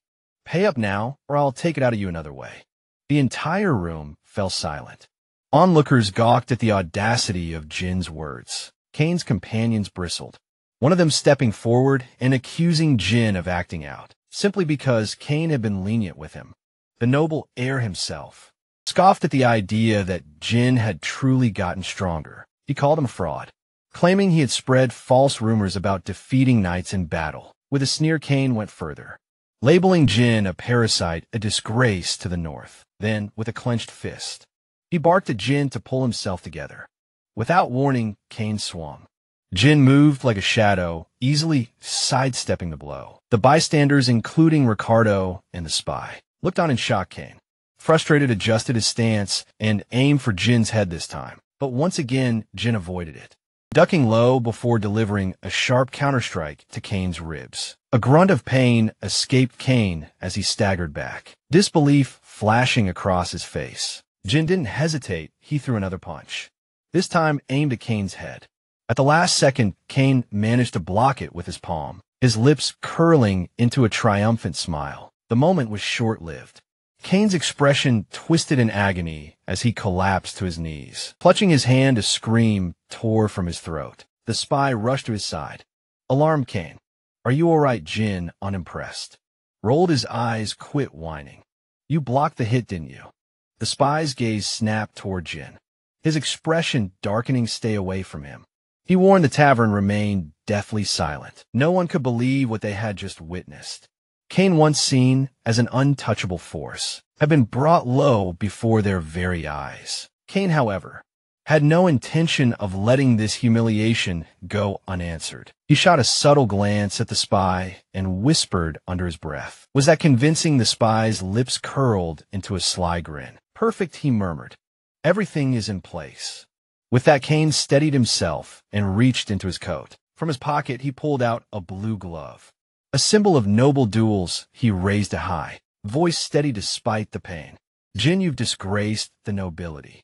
Pay up now, or I'll take it out of you another way. The entire room fell silent. Onlookers gawked at the audacity of Jin's words. Kane's companions bristled, one of them stepping forward and accusing Jin of acting out, simply because Kane had been lenient with him. The noble heir himself scoffed at the idea that Jin had truly gotten stronger. He called him a fraud, claiming he had spread false rumors about defeating knights in battle. With a sneer, Kane went further, labeling Jin a parasite, a disgrace to the north. Then, with a clenched fist, he barked at Jin to pull himself together. Without warning, Kane swung. Jin moved like a shadow, easily sidestepping the blow. The bystanders, including Ricardo and the spy, looked on in shock. Kane, frustrated, adjusted his stance and aimed for Jin's head this time. But once again, Jin avoided it, ducking low before delivering a sharp counterstrike to Kane's ribs. A grunt of pain escaped Kane as he staggered back, disbelief flashing across his face. Jin didn't hesitate. He threw another punch, this time aimed at Kane's head. At the last second, Kane managed to block it with his palm, his lips curling into a triumphant smile. The moment was short-lived. Kane's expression twisted in agony as he collapsed to his knees. Clutching his hand, a scream tore from his throat. The spy rushed to his side. Alarmed, Kane, "Are you all right?" Jin, unimpressed, rolled his eyes. "Quit whining. You blocked the hit, didn't you?" The spy's gaze snapped toward Jin, his expression darkening. "Stay away from him." He warned. The tavern remained deathly silent. No one could believe what they had just witnessed. Kane, once seen as an untouchable force, had been brought low before their very eyes. Kane, however, had no intention of letting this humiliation go unanswered. He shot a subtle glance at the spy and whispered under his breath. Was that convincing? The spy's lips curled into a sly grin. "Perfect," he murmured. "Everything is in place." With that, Kane steadied himself and reached into his coat. From his pocket, he pulled out a blue glove. A symbol of noble duels, he raised it high, voice steady despite the pain. "Jin, you've disgraced the nobility.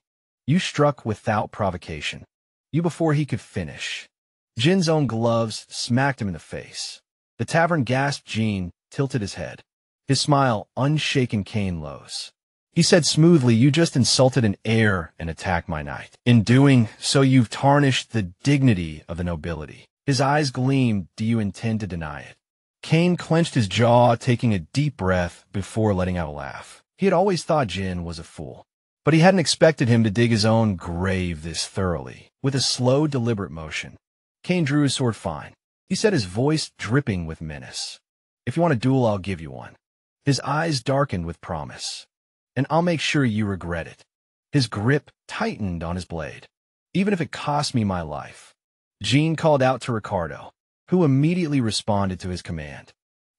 You struck without provocation." You before he could finish, Jin's own gloves smacked him in the face. The tavern gasped. Jin tilted his head, his smile unshaken. "Kane Lowe's," he said smoothly, "you just insulted an heir and attacked my knight. In doing so, you've tarnished the dignity of the nobility." His eyes gleamed. "Do you intend to deny it?" Kane clenched his jaw, taking a deep breath before letting out a laugh. He had always thought Jin was a fool, but he hadn't expected him to dig his own grave this thoroughly. With a slow, deliberate motion, Kane drew his sword. "Fine," he said, his voice dripping with menace. "If you want a duel, I'll give you one." His eyes darkened with promise. "And I'll make sure you regret it." His grip tightened on his blade. "Even if it cost me my life." Jin called out to Ricardo, who immediately responded to his command.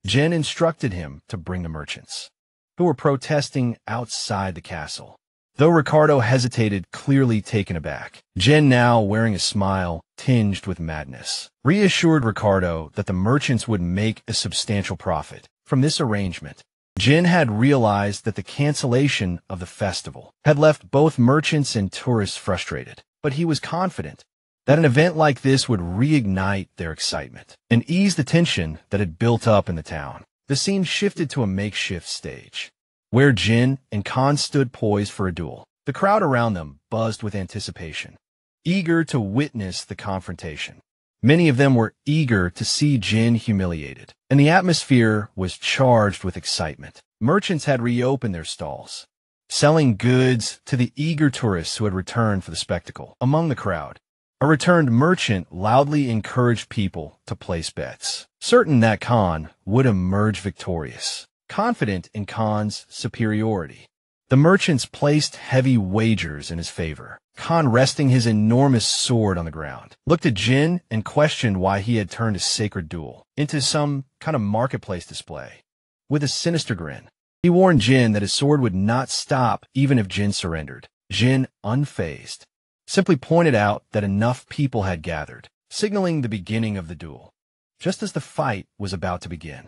Jin instructed him to bring the merchants, who were protesting outside the castle. Though Ricardo hesitated, clearly taken aback, Jin, now wearing a smile tinged with madness, reassured Ricardo that the merchants would make a substantial profit from this arrangement. Jin had realized that the cancellation of the festival had left both merchants and tourists frustrated, but he was confident that an event like this would reignite their excitement and ease the tension that had built up in the town. The scene shifted to a makeshift stage, where Jin and Khan stood poised for a duel. The crowd around them buzzed with anticipation, eager to witness the confrontation. Many of them were eager to see Jin humiliated, and the atmosphere was charged with excitement. Merchants had reopened their stalls, selling goods to the eager tourists who had returned for the spectacle. Among the crowd, a returned merchant loudly encouraged people to place bets, certain that Khan would emerge victorious. Confident in Khan's superiority, the merchants placed heavy wagers in his favor. Khan, resting his enormous sword on the ground, looked at Jin and questioned why he had turned a sacred duel into some kind of marketplace display. With a sinister grin, he warned Jin that his sword would not stop even if Jin surrendered. Jin, unfazed, simply pointed out that enough people had gathered, signaling the beginning of the duel. Just as the fight was about to begin,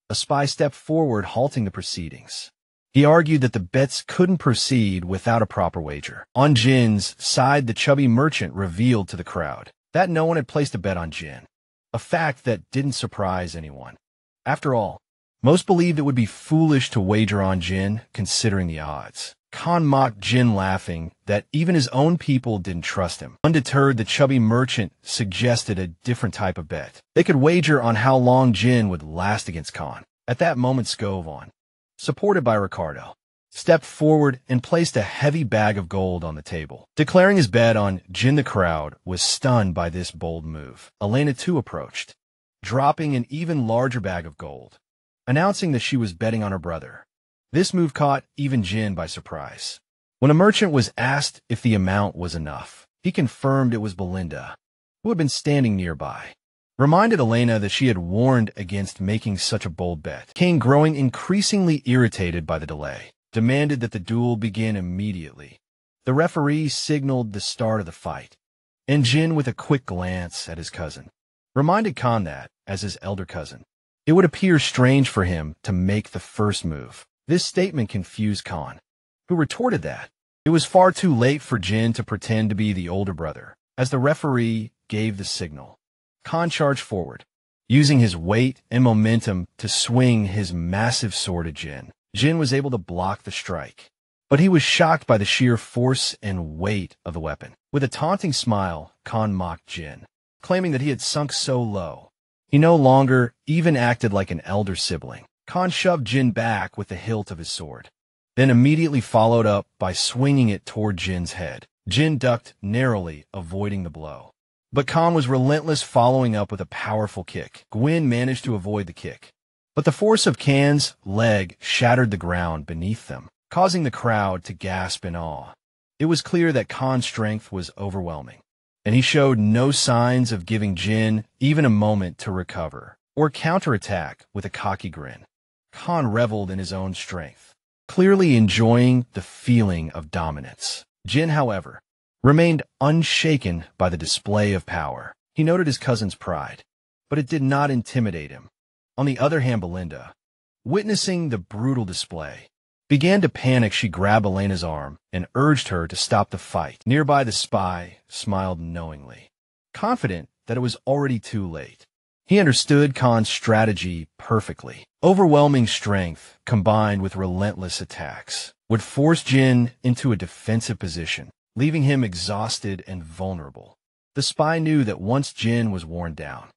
a spy stepped forward, halting the proceedings. He argued that the bets couldn't proceed without a proper wager. On Jin's side, the chubby merchant revealed to the crowd that no one had placed a bet on Jin, a fact that didn't surprise anyone. After all, most believed it would be foolish to wager on Jin, considering the odds. Khan mocked Jin, laughing that even his own people didn't trust him. Undeterred, the chubby merchant suggested a different type of bet. They could wager on how long Jin would last against Khan. At that moment, Scovan, supported by Ricardo, stepped forward and placed a heavy bag of gold on the table. Declaring his bet on Jin, the crowd was stunned by this bold move. Elena too approached, dropping an even larger bag of gold, announcing that she was betting on her brother. This move caught even Jin by surprise. When a merchant was asked if the amount was enough, he confirmed it was Belinda, who had been standing nearby. Reminded Elena that she had warned against making such a bold bet. Kane, growing increasingly irritated by the delay, demanded that the duel begin immediately. The referee signaled the start of the fight, and Jin, with a quick glance at his cousin, reminded Khan that, as his elder cousin, it would appear strange for him to make the first move. This statement confused Khan, who retorted that it was far too late for Jin to pretend to be the older brother. As the referee gave the signal, Khan charged forward, using his weight and momentum to swing his massive sword at Jin. Jin was able to block the strike, but he was shocked by the sheer force and weight of the weapon. With a taunting smile, Khan mocked Jin, claiming that he had sunk so low he no longer even acted like an elder sibling. Khan shoved Jin back with the hilt of his sword, then immediately followed up by swinging it toward Jin's head. Jin ducked narrowly, avoiding the blow, but Khan was relentless, following up with a powerful kick. Gwyn managed to avoid the kick, but the force of Khan's leg shattered the ground beneath them, causing the crowd to gasp in awe. It was clear that Khan's strength was overwhelming, and he showed no signs of giving Jin even a moment to recover or counterattack. With a cocky grin, Khan reveled in his own strength, clearly enjoying the feeling of dominance. Jin, however, remained unshaken by the display of power. He noted his cousin's pride, but it did not intimidate him. On the other hand, Belinda, witnessing the brutal display, began to panic. She grabbed Elena's arm and urged her to stop the fight. Nearby, the spy smiled knowingly, confident that it was already too late. He understood Khan's strategy perfectly. Overwhelming strength, combined with relentless attacks, would force Jin into a defensive position, leaving him exhausted and vulnerable. The spy knew that once Jin was worn down,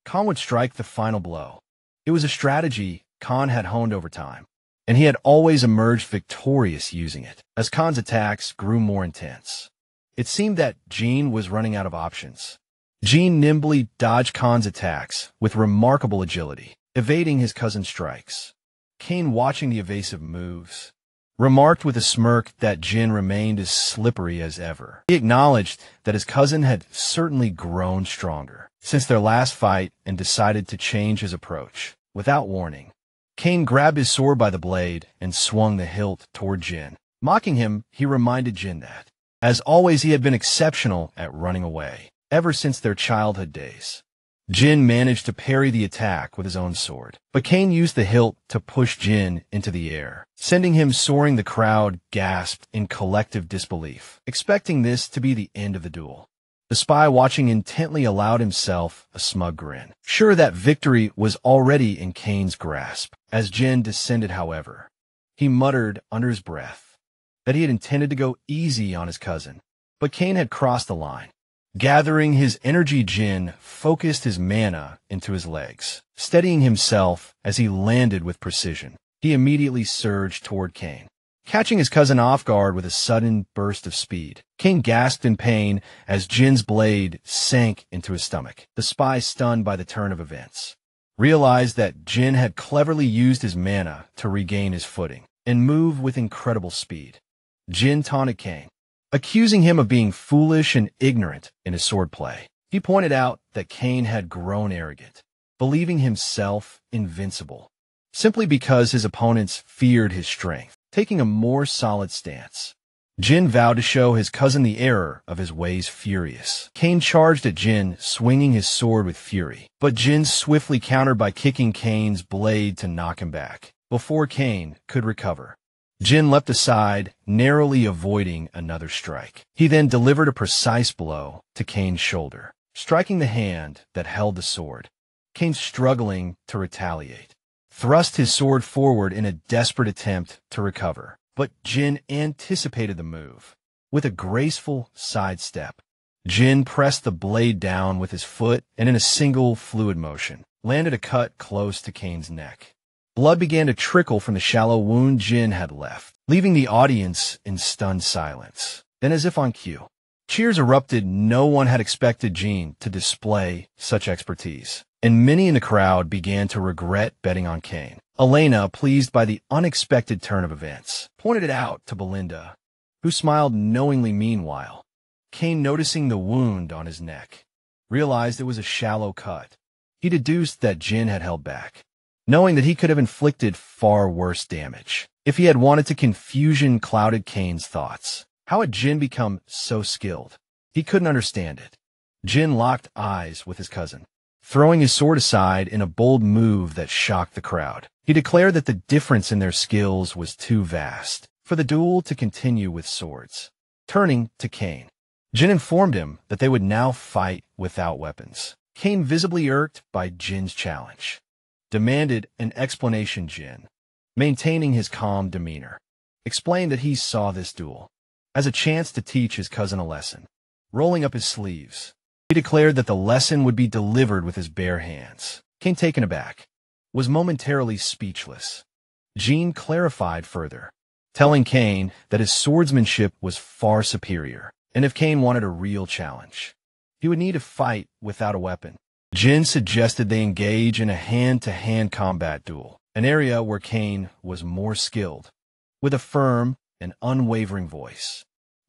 Khan would strike the final blow. It was a strategy Khan had honed over time, and he had always emerged victorious using it. As Khan's attacks grew more intense, it seemed that Jin was running out of options. Jin nimbly dodged Khan's attacks with remarkable agility, evading his cousin's strikes. Kane, watching the evasive moves, remarked with a smirk that Jin remained as slippery as ever. He acknowledged that his cousin had certainly grown stronger since their last fight and decided to change his approach. Without warning, Kane grabbed his sword by the blade and swung the hilt toward Jin. Mocking him, he reminded Jin that, as always, he had been exceptional at running away ever since their childhood days. Jin managed to parry the attack with his own sword, but Kane used the hilt to push Jin into the air, sending him soaring. The crowd gasped in collective disbelief, expecting this to be the end of the duel. The spy, watching intently, allowed himself a smug grin, sure that victory was already in Kane's grasp. As Jin descended, however, he muttered under his breath that he had intended to go easy on his cousin, but Kane had crossed the line. Gathering his energy, Jin focused his mana into his legs, steadying himself as he landed with precision. He immediately surged toward Kane, catching his cousin off guard with a sudden burst of speed. Kane gasped in pain as Jin's blade sank into his stomach. The spy, stunned by the turn of events, realized that Jin had cleverly used his mana to regain his footing and move with incredible speed. Jin taunted Kane, accusing him of being foolish and ignorant in his swordplay. He pointed out that Kane had grown arrogant, believing himself invincible, simply because his opponents feared his strength. Taking a more solid stance, Jin vowed to show his cousin the error of his ways. Furious, Kane charged at Jin, swinging his sword with fury, but Jin swiftly countered by kicking Kane's blade to knock him back. Before Kane could recover, Jin leapt aside, narrowly avoiding another strike. He then delivered a precise blow to Kane's shoulder, striking the hand that held the sword. Kane, struggling to retaliate, thrust his sword forward in a desperate attempt to recover. But Jin anticipated the move. With a graceful sidestep, Jin pressed the blade down with his foot and in a single fluid motion, landed a cut close to Kane's neck. Blood began to trickle from the shallow wound Jin had left, leaving the audience in stunned silence. Then, as if on cue, cheers erupted. No one had expected Jin to display such expertise, and many in the crowd began to regret betting on Kane. Elena, pleased by the unexpected turn of events, pointed it out to Belinda, who smiled knowingly. Meanwhile, Kane, noticing the wound on his neck, realized it was a shallow cut. He deduced that Jin had held back, knowing that he could have inflicted far worse damage if he had wanted to. Confusion clouded Kane's thoughts. How had Jin become so skilled? He couldn't understand it. Jin locked eyes with his cousin, throwing his sword aside in a bold move that shocked the crowd. He declared that the difference in their skills was too vast for the duel to continue with swords. Turning to Kane, Jin informed him that they would now fight without weapons. Kane, visibly irked by Jin's challenge, demanded an explanation. Jin, maintaining his calm demeanor, explained that he saw this duel as a chance to teach his cousin a lesson. Rolling up his sleeves, he declared that the lesson would be delivered with his bare hands. Kane, taken aback, was momentarily speechless. Jin clarified further, telling Kane that his swordsmanship was far superior, and if Kane wanted a real challenge, he would need to fight without a weapon. Jin suggested they engage in a hand-to-hand combat duel, an area where Kane was more skilled. With a firm and unwavering voice,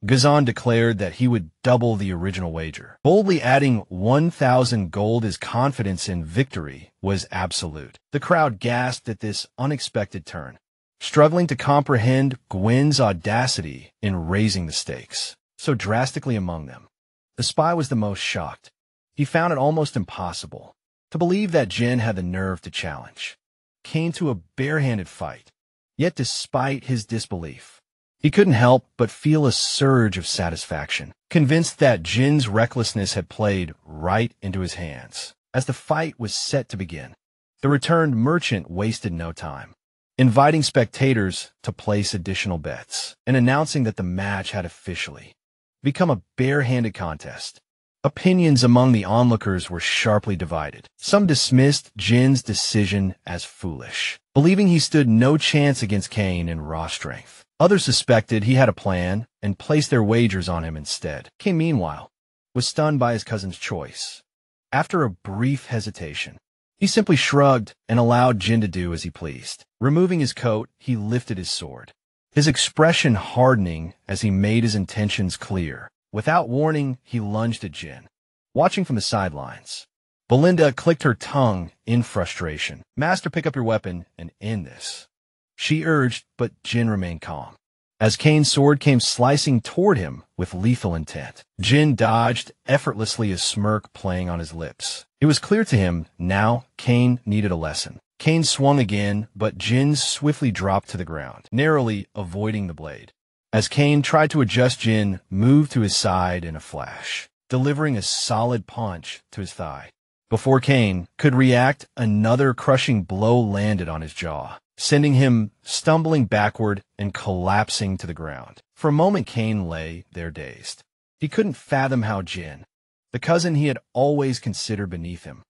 Gazan declared that he would double the original wager, boldly adding 1,000 gold. His confidence in victory was absolute. The crowd gasped at this unexpected turn, struggling to comprehend Gwen's audacity in raising the stakes so drastically among them. The spy was the most shocked. He found it almost impossible to believe that Jin had the nerve to challenge Kane to a barehanded fight. Yet despite his disbelief, he couldn't help but feel a surge of satisfaction, convinced that Jin's recklessness had played right into his hands. As the fight was set to begin, the returned merchant wasted no time, inviting spectators to place additional bets and announcing that the match had officially become a bare-handed contest. Opinions among the onlookers were sharply divided. Some dismissed Jin's decision as foolish, believing he stood no chance against Kane in raw strength. Others suspected he had a plan and placed their wagers on him instead. Kane, meanwhile, was stunned by his cousin's choice. After a brief hesitation, he simply shrugged and allowed Jin to do as he pleased. Removing his coat, he lifted his sword, his expression hardening as he made his intentions clear. Without warning, he lunged at Jin. Watching from the sidelines, Belinda clicked her tongue in frustration. "Master, pick up your weapon and end this," she urged, but Jin remained calm. As Kane's sword came slicing toward him with lethal intent, Jin dodged effortlessly, a smirk playing on his lips. It was clear to him now Kane needed a lesson. Kane swung again, but Jin swiftly dropped to the ground, narrowly avoiding the blade. As Kane tried to adjust, Jin moved to his side in a flash, delivering a solid punch to his thigh. Before Kane could react, another crushing blow landed on his jaw, sending him stumbling backward and collapsing to the ground. For a moment, Kane lay there dazed. He couldn't fathom how Jin, the cousin he had always considered beneath him,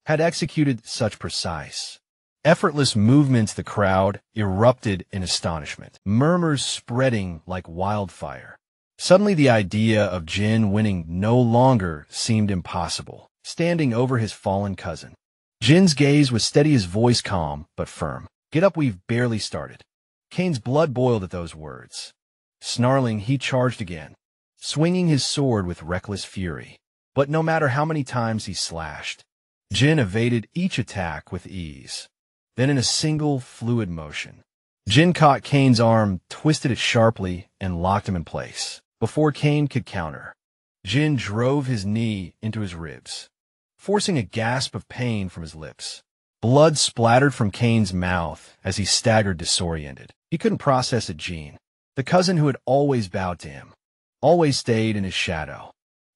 had executed such precise, effortless movements. The crowd erupted in astonishment, murmurs spreading like wildfire. Suddenly, the idea of Jin winning no longer seemed impossible. Standing over his fallen cousin, Jin's gaze was steady, his voice calm but firm. "Get up, we've barely started." Kane's blood boiled at those words. Snarling, he charged again, swinging his sword with reckless fury. But no matter how many times he slashed, Jin evaded each attack with ease. Then, in a single fluid motion, Jin caught Kane's arm, twisted it sharply, and locked him in place. Before Kane could counter, Jin drove his knee into his ribs, forcing a gasp of pain from his lips. Blood splattered from Kane's mouth as he staggered, disoriented. He couldn't process it. Jin, the cousin who had always bowed to him, always stayed in his shadow,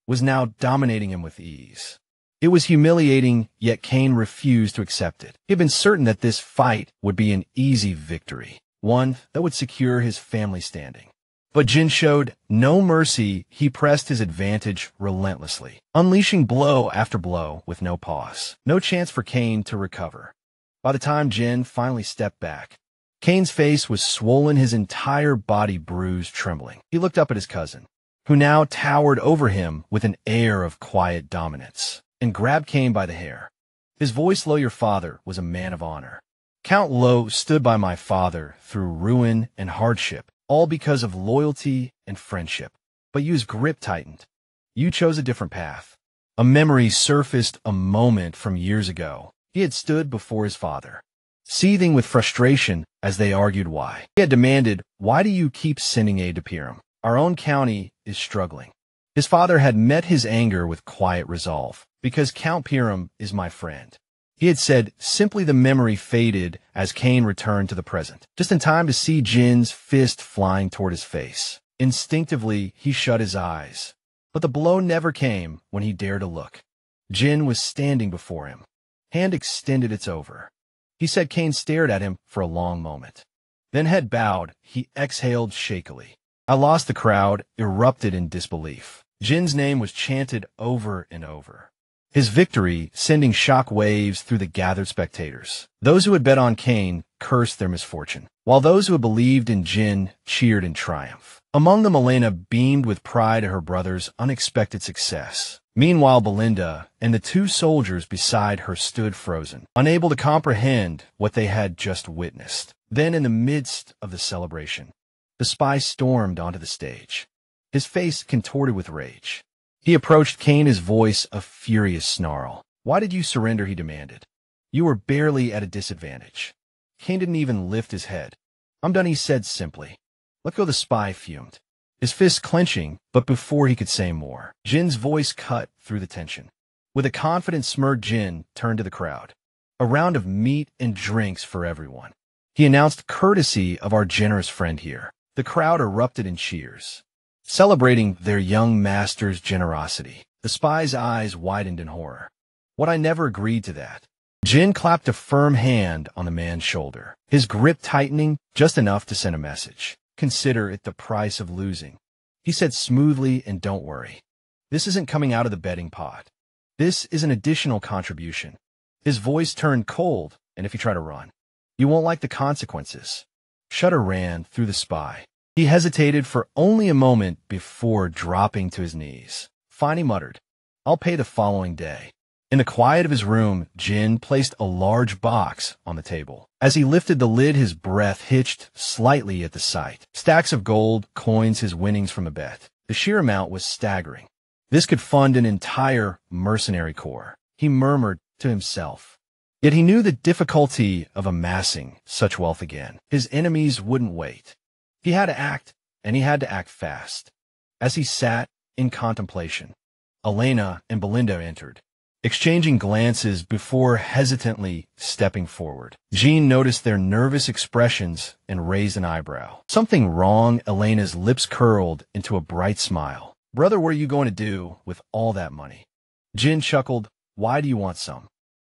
was now dominating him with ease. It was humiliating, yet Kane refused to accept it. He had been certain that this fight would be an easy victory. one that would secure his family standing. But Jin showed no mercy. He pressed his advantage relentlessly, unleashing blow after blow with no pause. No chance for Cain to recover. By the time Jin finally stepped back, Cain's face was swollen, his entire body bruised, trembling. He looked up at his cousin, who now towered over him with an air of quiet dominance, and grabbed Cain by the hair. His voice low, "Your father was a man of honor. Count Lo stood by my father through ruin and hardship, all because of loyalty and friendship. But you's grip tightened. You chose a different path." A memory surfaced a moment from years ago. He had stood before his father, seething with frustration as they argued why. He had demanded, "Why do you keep sending aid to Piram? Our own county is struggling." His father had met his anger with quiet resolve. "Because Count Piram is my friend," he had said. Simply, the memory faded as Cain returned to the present, just in time to see Jin's fist flying toward his face. Instinctively, he shut his eyes, but the blow never came when he dared to look. Jin was standing before him, hand extended. "It's over," he said. Cain stared at him for a long moment. Then, head bowed, he exhaled shakily. "I lost." The crowd erupted in disbelief. Jin's name was chanted over and over, his victory sending shock waves through the gathered spectators. Those who had bet on Cain cursed their misfortune, while those who had believed in Jin cheered in triumph. Among them, Elena beamed with pride at her brother's unexpected success. Meanwhile, Belinda and the two soldiers beside her stood frozen, unable to comprehend what they had just witnessed. Then, in the midst of the celebration, the spy stormed onto the stage, his face contorted with rage. He approached Cain, his voice a furious snarl. "Why did you surrender?" he demanded. "You were barely at a disadvantage." Cain didn't even lift his head. "I'm done," he said simply. "Let go." The spy fumed, his fists clenching, but before he could say more, Jin's voice cut through the tension. With a confident smirk, Jin turned to the crowd. "A round of meat and drinks for everyone," he announced, "courtesy of our generous friend here." The crowd erupted in cheers, celebrating their young master's generosity. The spy's eyes widened in horror. "What? I never agreed to that." Jin clapped a firm hand on the man's shoulder, his grip tightening just enough to send a message. "Consider it the price of losing," he said smoothly, "and don't worry. This isn't coming out of the betting pot. This is an additional contribution." His voice turned cold. "And if you try to run, you won't like the consequences." Shudder ran through the spy. He hesitated for only a moment before dropping to his knees. Fine, he muttered. "I'll pay the following day." In the quiet of his room, Jin placed a large box on the table. As he lifted the lid, his breath hitched slightly at the sight. Stacks of gold coins, his winnings from a bet. The sheer amount was staggering. This could fund an entire mercenary corps, he murmured to himself. Yet he knew the difficulty of amassing such wealth again. His enemies wouldn't wait. He had to act, and he had to act fast. As he sat in contemplation, Elena and Belinda entered, exchanging glances before hesitantly stepping forward. Jean noticed their nervous expressions and raised an eyebrow. "Something wrong?" Elena's lips curled into a bright smile. "Brother, what are you going to do with all that money?" Jin chuckled. "Why do you want some?"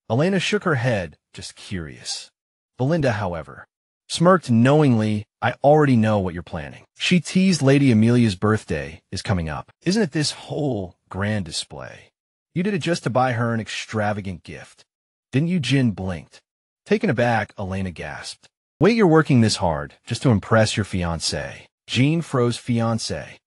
Elena shook her head, just curious. Belinda, however, smirked knowingly. "I already know what you're planning." She teased. "Lady Amelia's birthday is coming up. Isn't it this whole grand display? You did it just to buy her an extravagant gift, didn't you?" Jin blinked. Taken aback, Elena gasped. "Wait, you're working this hard just to impress your fiancé?" Jean froze. "Fiancé?"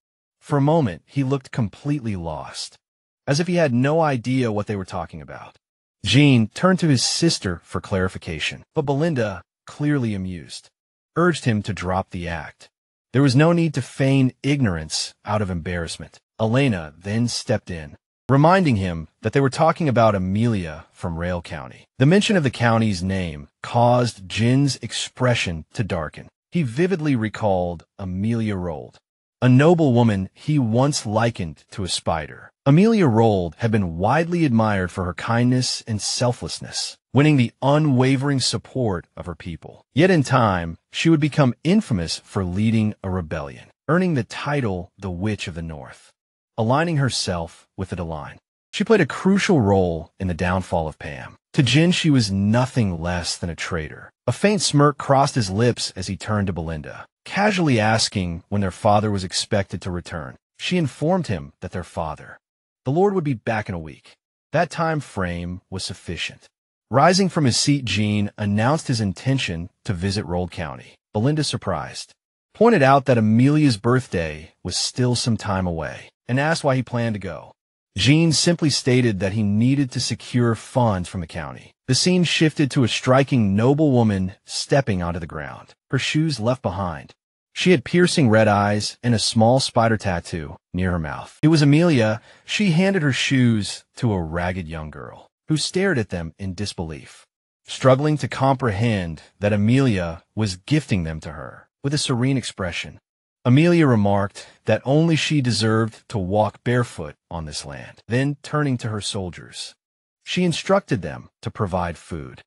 For a moment, he looked completely lost, as if he had no idea what they were talking about. Jean turned to his sister for clarification, but Belinda, clearly amused, urged him to drop the act. There was no need to feign ignorance out of embarrassment. Elena then stepped in, reminding him that they were talking about Amelia from Rail County. The mention of the county's name caused Jin's expression to darken. He vividly recalled Amelia Rold, a noble woman he once likened to a spider. Amelia Rold had been widely admired for her kindness and selflessness, winning the unwavering support of her people. Yet in time, she would become infamous for leading a rebellion, earning the title the Witch of the North, aligning herself with the line. She played a crucial role in the downfall of Pam. To Jin, she was nothing less than a traitor. A faint smirk crossed his lips as he turned to Belinda, casually asking when their father was expected to return. She informed him that their father, the Lord, would be back in a week. That time frame was sufficient. Rising from his seat, Jean announced his intention to visit Rold County. Belinda, surprised, pointed out that Amelia's birthday was still some time away and asked why he planned to go. Jean simply stated that he needed to secure funds from the county. The scene shifted to a striking noblewoman stepping onto the ground, her shoes left behind. She had piercing red eyes and a small spider tattoo near her mouth. It was Amelia. She handed her shoes to a ragged young girl, who stared at them in disbelief, struggling to comprehend that Amelia was gifting them to her. With a serene expression, Amelia remarked that only she deserved to walk barefoot on this land. Then, turning to her soldiers, she instructed them to provide food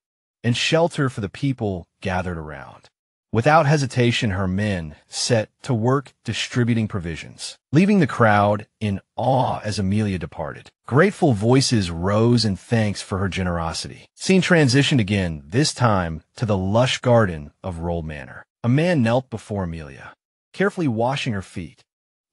and shelter for the people gathered around. Without hesitation, her men set to work distributing provisions, leaving the crowd in awe as Amelia departed. Grateful voices rose in thanks for her generosity. Scene transitioned again, this time to the lush garden of Rold Manor. A man knelt before Amelia, carefully washing her feet.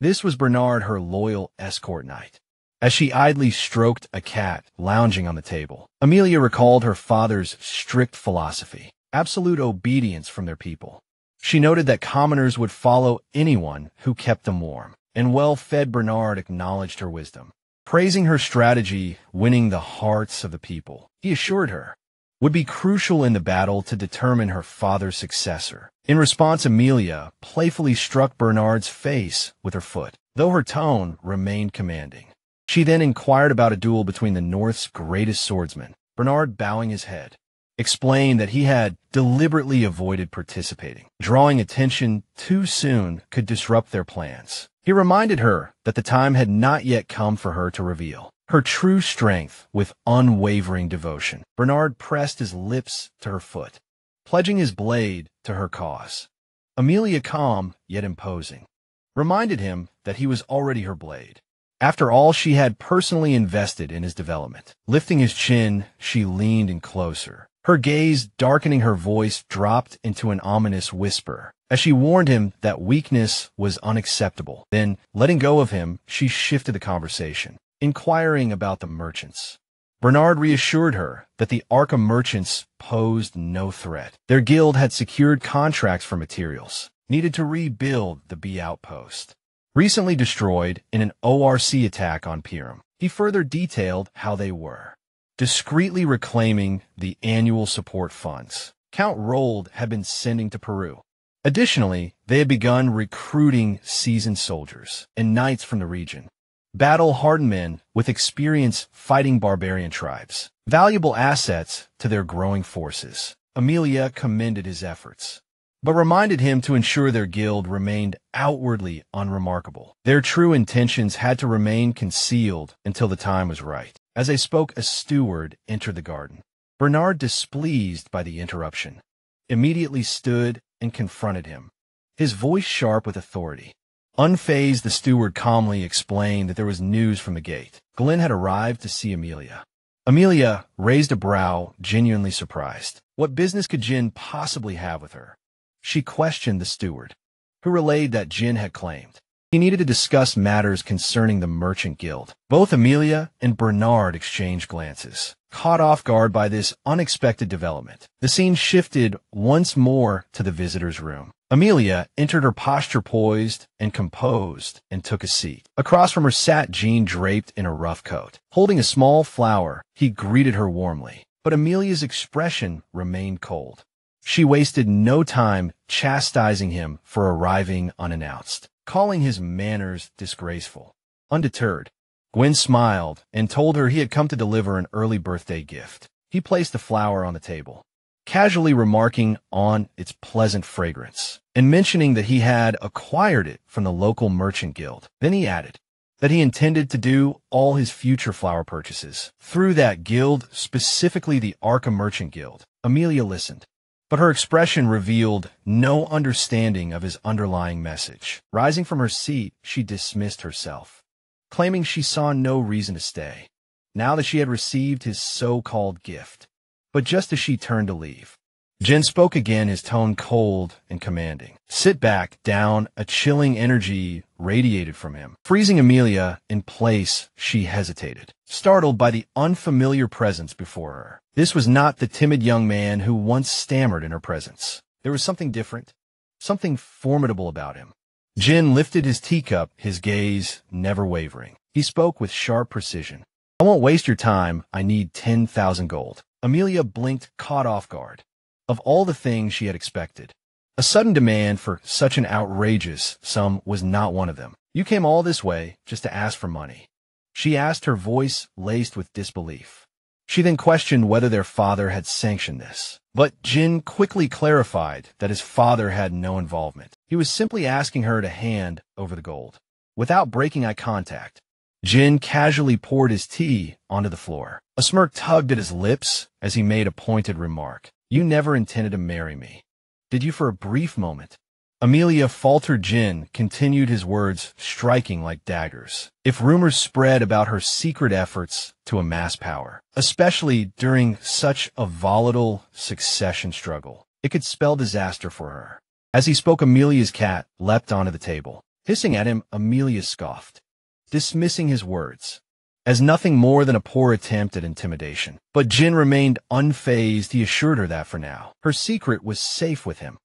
This was Bernard, her loyal escort knight. As she idly stroked a cat lounging on the table, Amelia recalled her father's strict philosophy: absolute obedience from their people. She noted that commoners would follow anyone who kept them warm, and well-fed Bernard acknowledged her wisdom, praising her strategy, winning the hearts of the people. He assured her would be crucial in the battle to determine her father's successor. In response, Amelia playfully struck Bernard's face with her foot, though her tone remained commanding. She then inquired about a duel between the North's greatest swordsmen. Bernard, bowing his head, explained that he had deliberately avoided participating. Drawing attention too soon could disrupt their plans. He reminded her that the time had not yet come for her to reveal her true strength with unwavering devotion. Bernard pressed his lips to her foot, pledging his blade to her cause. Amelia, calm yet imposing, reminded him that he was already her blade. After all, she had personally invested in his development. Lifting his chin, she leaned in closer. Her gaze, darkening her voice, dropped into an ominous whisper as she warned him that weakness was unacceptable. Then, letting go of him, she shifted the conversation, inquiring about the merchants. Bernard reassured her that the Arkham merchants posed no threat. Their guild had secured contracts for materials needed to rebuild the B outpost, recently destroyed in an ORC attack on Pyram. He further detailed how they were discreetly reclaiming the annual support funds Count Rold had been sending to Peru. Additionally, they had begun recruiting seasoned soldiers and knights from the region, battle-hardened men with experience fighting barbarian tribes, valuable assets to their growing forces. Amelia commended his efforts, but reminded him to ensure their guild remained outwardly unremarkable. Their true intentions had to remain concealed until the time was right. As they spoke, a steward entered the garden. Bernard, displeased by the interruption, immediately stood and confronted him, his voice sharp with authority. Unfazed, the steward calmly explained that there was news from the gate. Glenn had arrived to see Amelia. Amelia raised a brow, genuinely surprised. What business could Jin possibly have with her? She questioned the steward, who relayed that Jin had claimed he needed to discuss matters concerning the merchant guild. Both Amelia and Bernard exchanged glances, caught off guard by this unexpected development. The scene shifted once more to the visitor's room. Amelia entered, her posture poised and composed, and took a seat. Across from her sat Jean, draped in a rough coat. Holding a small flower, he greeted her warmly, but Amelia's expression remained cold. She wasted no time chastising him for arriving unannounced, calling his manners disgraceful. Undeterred, Gwen smiled and told her he had come to deliver an early birthday gift. He placed the flower on the table, casually remarking on its pleasant fragrance, and mentioning that he had acquired it from the local merchant guild. Then he added that he intended to do all his future flower purchases through that guild, specifically the Arkham Merchant Guild. Amelia listened, but her expression revealed no understanding of his underlying message. Rising from her seat, she dismissed herself, claiming she saw no reason to stay. now that she had received his so-called gift. But just as she turned to leave, Jin spoke again, his tone cold and commanding. "Sit back, down." A chilling energy radiated from him. Freezing Amelia in place, she hesitated, startled by the unfamiliar presence before her. This was not the timid young man who once stammered in her presence. There was something different, something formidable about him. Jin lifted his teacup, his gaze never wavering. He spoke with sharp precision. "I won't waste your time. I need 10,000 gold." Amelia blinked, caught off guard. Of all the things she had expected, a sudden demand for such an outrageous sum was not one of them. "You came all this way just to ask for money?" she asked, her voice laced with disbelief. She then questioned whether their father had sanctioned this. But Jin quickly clarified that his father had no involvement. He was simply asking her to hand over the gold. Without breaking eye contact, Jin casually poured his tea onto the floor. A smirk tugged at his lips as he made a pointed remark. "You never intended to marry me, did you, for a brief moment?" Amelia faltered. Jin continued, his words striking like daggers. If rumors spread about her secret efforts to amass power, especially during such a volatile succession struggle, it could spell disaster for her. As he spoke, Amelia's cat leapt onto the table. Hissing at him, Amelia scoffed, dismissing his words as nothing more than a poor attempt at intimidation. But Jin remained unfazed. He assured her that for now, her secret was safe with him.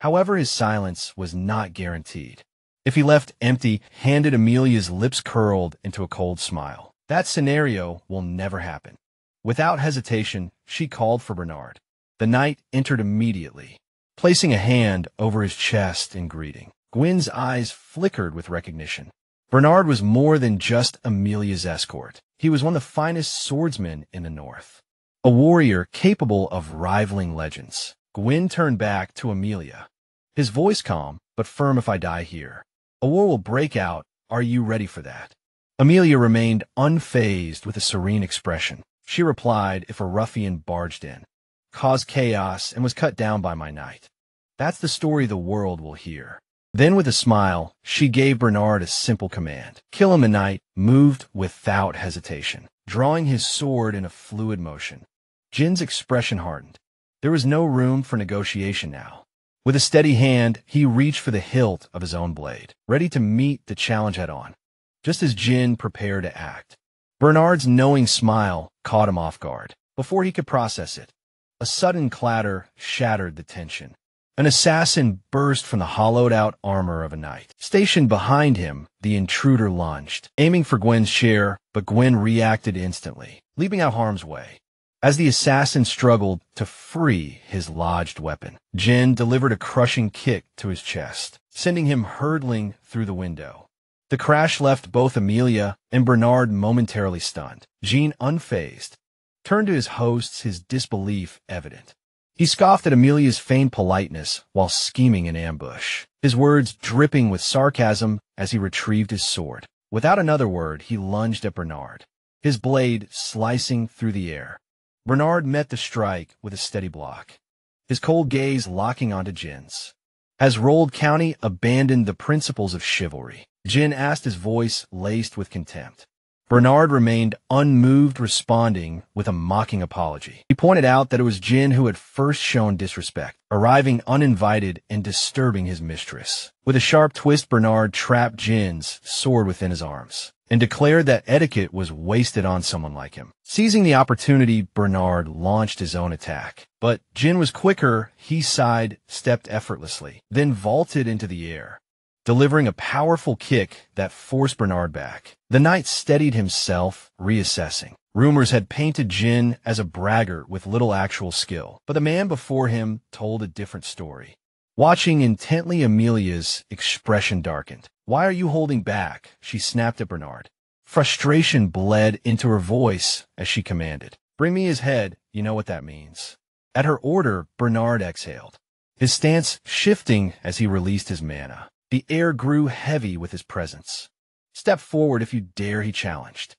However, his silence was not guaranteed. If he left empty-handed, Amelia's lips curled into a cold smile. "That scenario will never happen." Without hesitation, she called for Bernard. The knight entered immediately, placing a hand over his chest in greeting. Gwyn's eyes flickered with recognition. Bernard was more than just Amelia's escort. He was one of the finest swordsmen in the north, a warrior capable of rivaling legends. Gwyn turned back to Amelia, his voice calm but firm. "If I die here, a war will break out. Are you ready for that?" Amelia remained unfazed with a serene expression. She replied, "If a ruffian barged in, caused chaos, and was cut down by my knight, that's the story the world will hear." Then with a smile, she gave Bernard a simple command. "Kill him." The knight moved without hesitation, drawing his sword in a fluid motion. Jin's expression hardened. There was no room for negotiation now. With a steady hand, he reached for the hilt of his own blade, ready to meet the challenge head-on. Just as Jin prepared to act, Bernard's knowing smile caught him off guard. Before he could process it, a sudden clatter shattered the tension. An assassin burst from the hollowed-out armor of a knight. Stationed behind him, the intruder lunged, aiming for Gwen's chair, but Gwen reacted instantly, leaping out harm's way. As the assassin struggled to free his lodged weapon, Jin delivered a crushing kick to his chest, sending him hurtling through the window. The crash left both Amelia and Bernard momentarily stunned. Jean, unfazed, turned to his hosts, his disbelief evident. He scoffed at Amelia's feigned politeness while scheming in ambush, his words dripping with sarcasm as he retrieved his sword. Without another word, he lunged at Bernard, his blade slicing through the air. Bernard met the strike with a steady block, his cold gaze locking onto Jin's. Has Rold County abandoned the principles of chivalry? Jin asked, his voice laced with contempt. Bernard remained unmoved, responding with a mocking apology. He pointed out that it was Jin who had first shown disrespect, arriving uninvited and disturbing his mistress. With a sharp twist, Bernard trapped Jin's sword within his arms and declared that etiquette was wasted on someone like him. Seizing the opportunity, Bernard launched his own attack. But Jin was quicker. He stepped effortlessly, then vaulted into the air, delivering a powerful kick that forced Bernard back. The knight steadied himself, reassessing. Rumors had painted Jin as a braggart with little actual skill, but the man before him told a different story. Watching intently, Amelia's expression darkened. "Why are you holding back?" she snapped at Bernard. Frustration bled into her voice as she commanded, "Bring me his head. You know what that means." At her order, Bernard exhaled, his stance shifting as he released his mana. The air grew heavy with his presence. "Step forward if you dare," he challenged.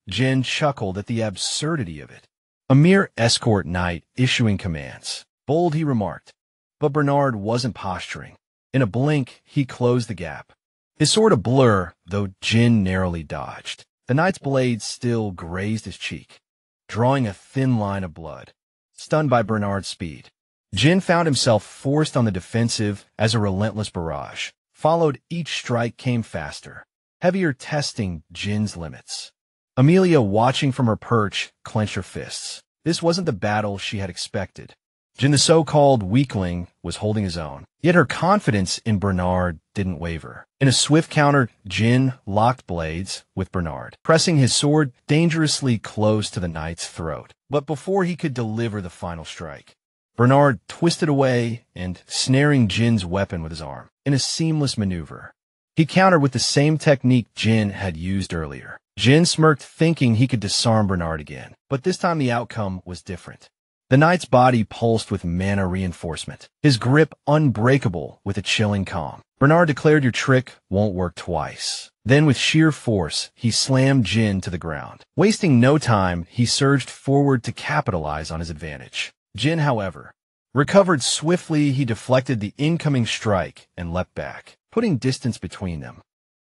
Jin chuckled at the absurdity of it. A mere escort knight issuing commands. Bold, he remarked. But Bernard wasn't posturing. In a blink, he closed the gap, his sword a blur, though Jin narrowly dodged. The knight's blade still grazed his cheek, drawing a thin line of blood. Stunned by Bernard's speed, Jin found himself forced on the defensive as a relentless barrage followed. Each strike came faster, heavier, testing Jin's limits. Amelia, watching from her perch, clenched her fists. This wasn't the battle she had expected. Jin, the so-called weakling, was holding his own, yet her confidence in Bernard didn't waver. In a swift counter, Jin locked blades with Bernard, pressing his sword dangerously close to the knight's throat. But before he could deliver the final strike, Bernard twisted away and snaring Jin's weapon with his arm. In a seamless maneuver, he countered with the same technique Jin had used earlier. Jin smirked, thinking he could disarm Bernard again, but this time the outcome was different. The knight's body pulsed with mana reinforcement, his grip unbreakable with a chilling calm. Bernard declared, "Your trick won't work twice." Then with sheer force, he slammed Jin to the ground. Wasting no time, he surged forward to capitalize on his advantage. Jin, however, recovered swiftly. He deflected the incoming strike and leapt back, putting distance between them.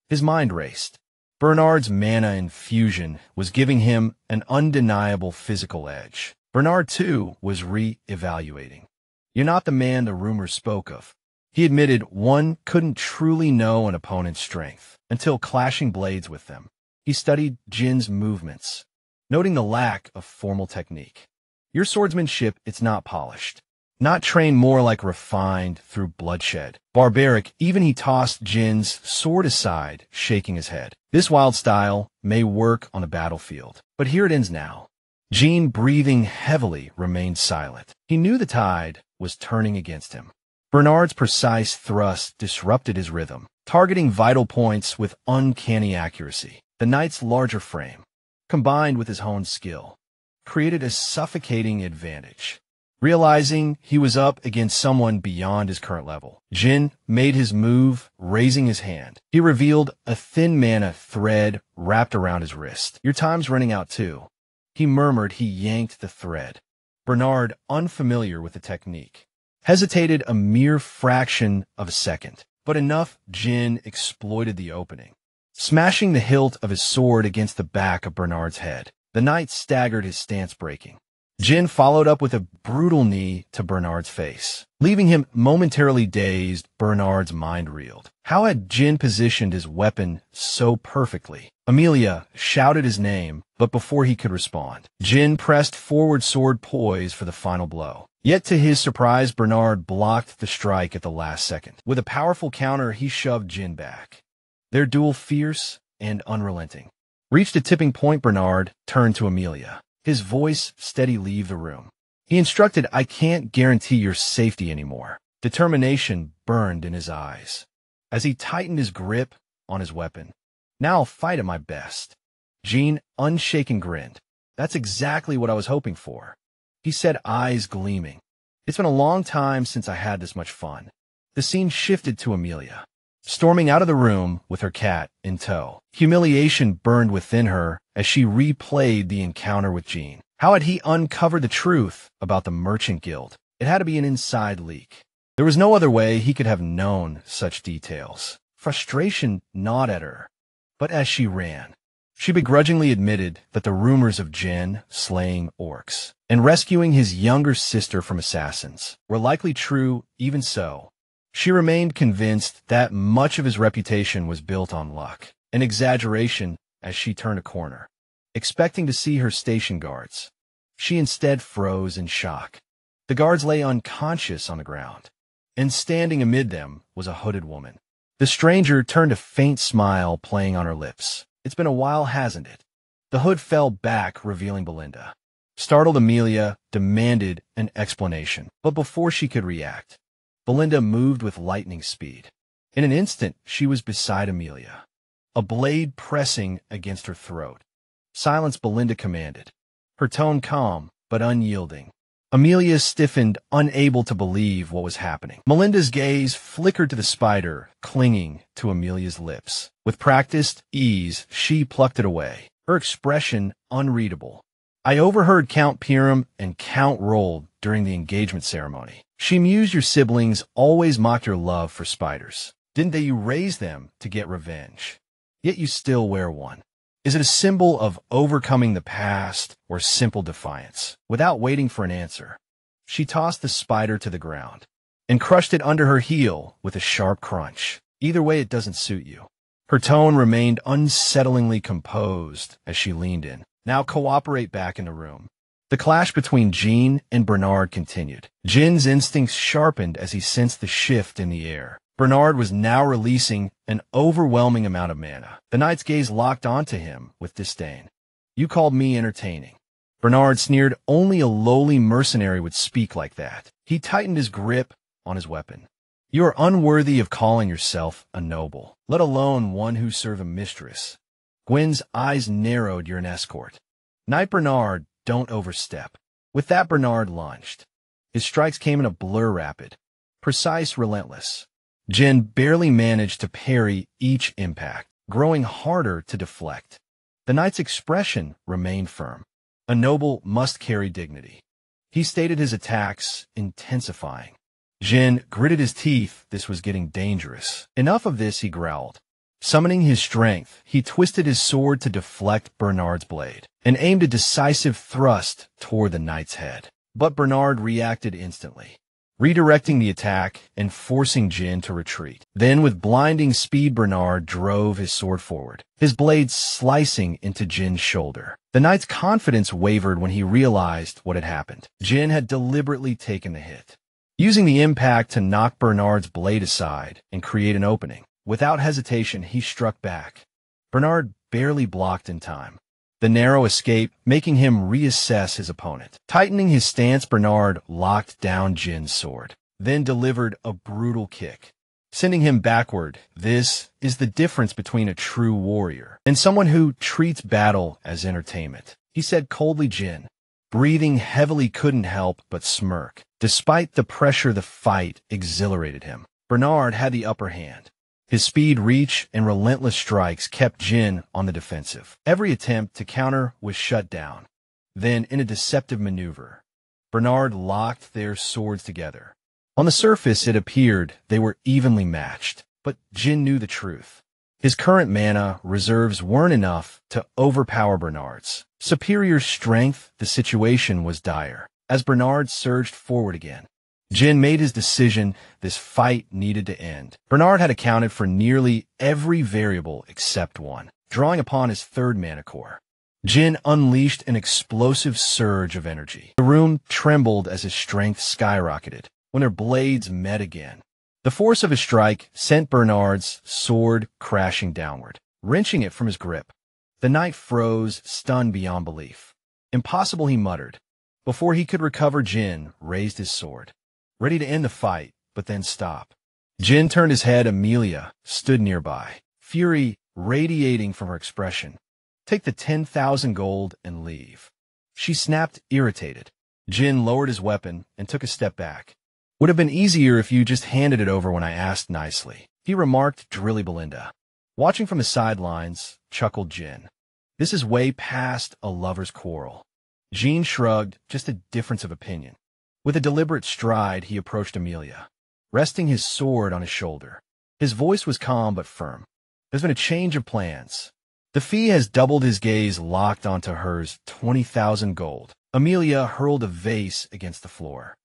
His mind raced. Bernard's mana infusion was giving him an undeniable physical edge. Bernard, too, was re-evaluating. "You're not the man the rumors spoke of." He admitted one couldn't truly know an opponent's strength until clashing blades with them. He studied Jin's movements, noting the lack of formal technique. "Your swordsmanship, it's not polished, not trained, more like refined through bloodshed. Barbaric." Even he tossed Jin's sword aside, shaking his head. "This wild style may work on a battlefield, but here it ends now." Jin, breathing heavily, remained silent. He knew the tide was turning against him. Bernard's precise thrust disrupted his rhythm, targeting vital points with uncanny accuracy. The knight's larger frame, combined with his honed skill, created a suffocating advantage. Realizing he was up against someone beyond his current level, Jin made his move, raising his hand. He revealed a thin mana thread wrapped around his wrist. "Your time's running out too," he murmured. He yanked the thread. Bernard, unfamiliar with the technique, hesitated a mere fraction of a second, but enough. Jin exploited the opening, smashing the hilt of his sword against the back of Bernard's head. The knight staggered, his stance breaking. Jin followed up with a brutal knee to Bernard's face, leaving him momentarily dazed. Bernard's mind reeled. How had Jin positioned his weapon so perfectly? Amelia shouted his name, but before he could respond, Jin pressed forward, sword poised for the final blow. Yet to his surprise, Bernard blocked the strike at the last second. With a powerful counter, he shoved Jin back. Their duel, fierce and unrelenting, reached a tipping point. Bernard turned to Amelia, his voice steady. "Leave the room." He instructed. "I can't guarantee your safety anymore." Determination burned in his eyes as he tightened his grip on his weapon. "Now I'll fight at my best." Jin, unshaken, grinned. "That's exactly what I was hoping for," he said, eyes gleaming. "It's been a long time since I had this much fun." The scene shifted to Amelia, storming out of the room with her cat in tow. Humiliation burned within her as she replayed the encounter with Jin. How had he uncovered the truth about the Merchant Guild? It had to be an inside leak. There was no other way he could have known such details. Frustration gnawed at her, but as she ran, she begrudgingly admitted that the rumors of Jin slaying orcs and rescuing his younger sister from assassins were likely true. Even so, she remained convinced that much of his reputation was built on luck, an exaggeration. As she turned a corner, expecting to see her station guards, she instead froze in shock. The guards lay unconscious on the ground, and standing amid them was a hooded woman. The stranger turned, a faint smile playing on her lips. "It's been a while, hasn't it?" The hood fell back, revealing Belinda. Startled, Amelia demanded an explanation, but before she could react, Belinda moved with lightning speed. In an instant, she was beside Amelia, a blade pressing against her throat. "Silence," Belinda commanded, her tone calm but unyielding. Amelia stiffened, unable to believe what was happening. Melinda's gaze flickered to the spider clinging to Amelia's lips. With practiced ease, she plucked it away, her expression unreadable. "I overheard Count Piram and Count rolled during the engagement ceremony. She mused, your siblings always mocked your love for spiders. Didn't they? You raised them to get revenge. Yet you still wear one." Is it a symbol of overcoming the past or simple defiance? Without waiting for an answer, she tossed the spider to the ground and crushed it under her heel with a sharp crunch. Either way, it doesn't suit you. Her tone remained unsettlingly composed as she leaned in. Now cooperate back in the room. The clash between Jean and Bernard continued. Jin's instincts sharpened as he sensed the shift in the air. Bernard was now releasing an overwhelming amount of mana. The knight's gaze locked onto him with disdain. You called me entertaining. Bernard sneered. Only a lowly mercenary would speak like that. He tightened his grip on his weapon. You are unworthy of calling yourself a noble, let alone one who serve a mistress. Gwen's eyes narrowed. You're an escort. Knight Bernard, don't overstep. With that, Bernard lunged. His strikes came in a blur, rapid, precise, relentless. Jin barely managed to parry each impact, growing harder to deflect. The knight's expression remained firm. A noble must carry dignity. He stated his attacks, intensifying. Jin gritted his teeth. This was getting dangerous. Enough of this, he growled. Summoning his strength, he twisted his sword to deflect Bernard's blade and aimed a decisive thrust toward the knight's head. But Bernard reacted instantly, redirecting the attack and forcing Jin to retreat. Then, with blinding speed, Bernard drove his sword forward, his blade slicing into Jin's shoulder. The knight's confidence wavered when he realized what had happened. Jin had deliberately taken the hit, using the impact to knock Bernard's blade aside and create an opening. Without hesitation, he struck back. Bernard barely blocked in time. The narrow escape, making him reassess his opponent. Tightening his stance, Bernard locked down Jin's sword, then delivered a brutal kick, sending him backward. This is the difference between a true warrior and someone who treats battle as entertainment, he said coldly. Jin, breathing heavily, couldn't help but smirk. Despite the pressure, the fight exhilarated him. Bernard had the upper hand. His speed, reach, and relentless strikes kept Jin on the defensive. Every attempt to counter was shut down. Then, in a deceptive maneuver, Bernard locked their swords together. On the surface, it appeared they were evenly matched, but Jin knew the truth. His current mana reserves weren't enough to overpower Bernard's superior strength. The situation was dire. As Bernard surged forward again, Jin made his decision. This fight needed to end. Bernard had accounted for nearly every variable except one. Drawing upon his third mana core, Jin unleashed an explosive surge of energy. The room trembled as his strength skyrocketed when their blades met again. The force of his strike sent Bernard's sword crashing downward, wrenching it from his grip. The knight froze, stunned beyond belief. Impossible, he muttered. Before he could recover, Jin raised his sword, ready to end the fight, but then stop. Jin turned his head. Amelia stood nearby, fury radiating from her expression. Take the 10,000 gold and leave, she snapped, irritated. Jin lowered his weapon and took a step back. Would have been easier if you just handed it over when I asked nicely, he remarked, drilly. Belinda, watching from the sidelines, chuckled Jin. This is way past a lover's quarrel. Jean shrugged, just a difference of opinion. With a deliberate stride, he approached Amelia, resting his sword on his shoulder. His voice was calm but firm. There's been a change of plans. The fee has doubled. His gaze locked onto hers. 20,000 gold. Amelia hurled a vase against the floor,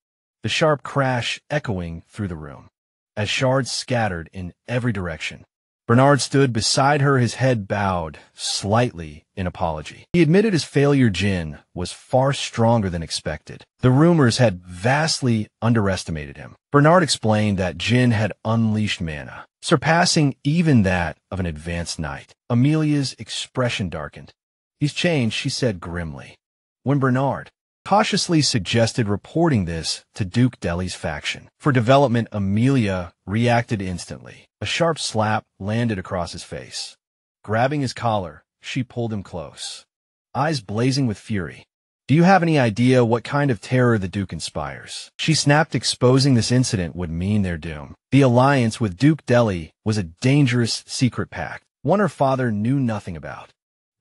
the sharp crash echoing through the room as shards scattered in every direction. Bernard stood beside her, his head bowed slightly in apology. He admitted his failure. Jin was far stronger than expected. The rumors had vastly underestimated him. Bernard explained that Jin had unleashed mana, surpassing even that of an advanced knight. Amelia's expression darkened. He's changed, she said grimly. When Bernard cautiously suggested reporting this to Duke Deli's faction for development, Amelia reacted instantly. A sharp slap landed across his face. Grabbing his collar, she pulled him close, eyes blazing with fury. Do you have any idea what kind of terror the Duke inspires? She snapped. Exposing this incident would mean their doom. The alliance with Duke Deli was a dangerous secret pact, one her father knew nothing about.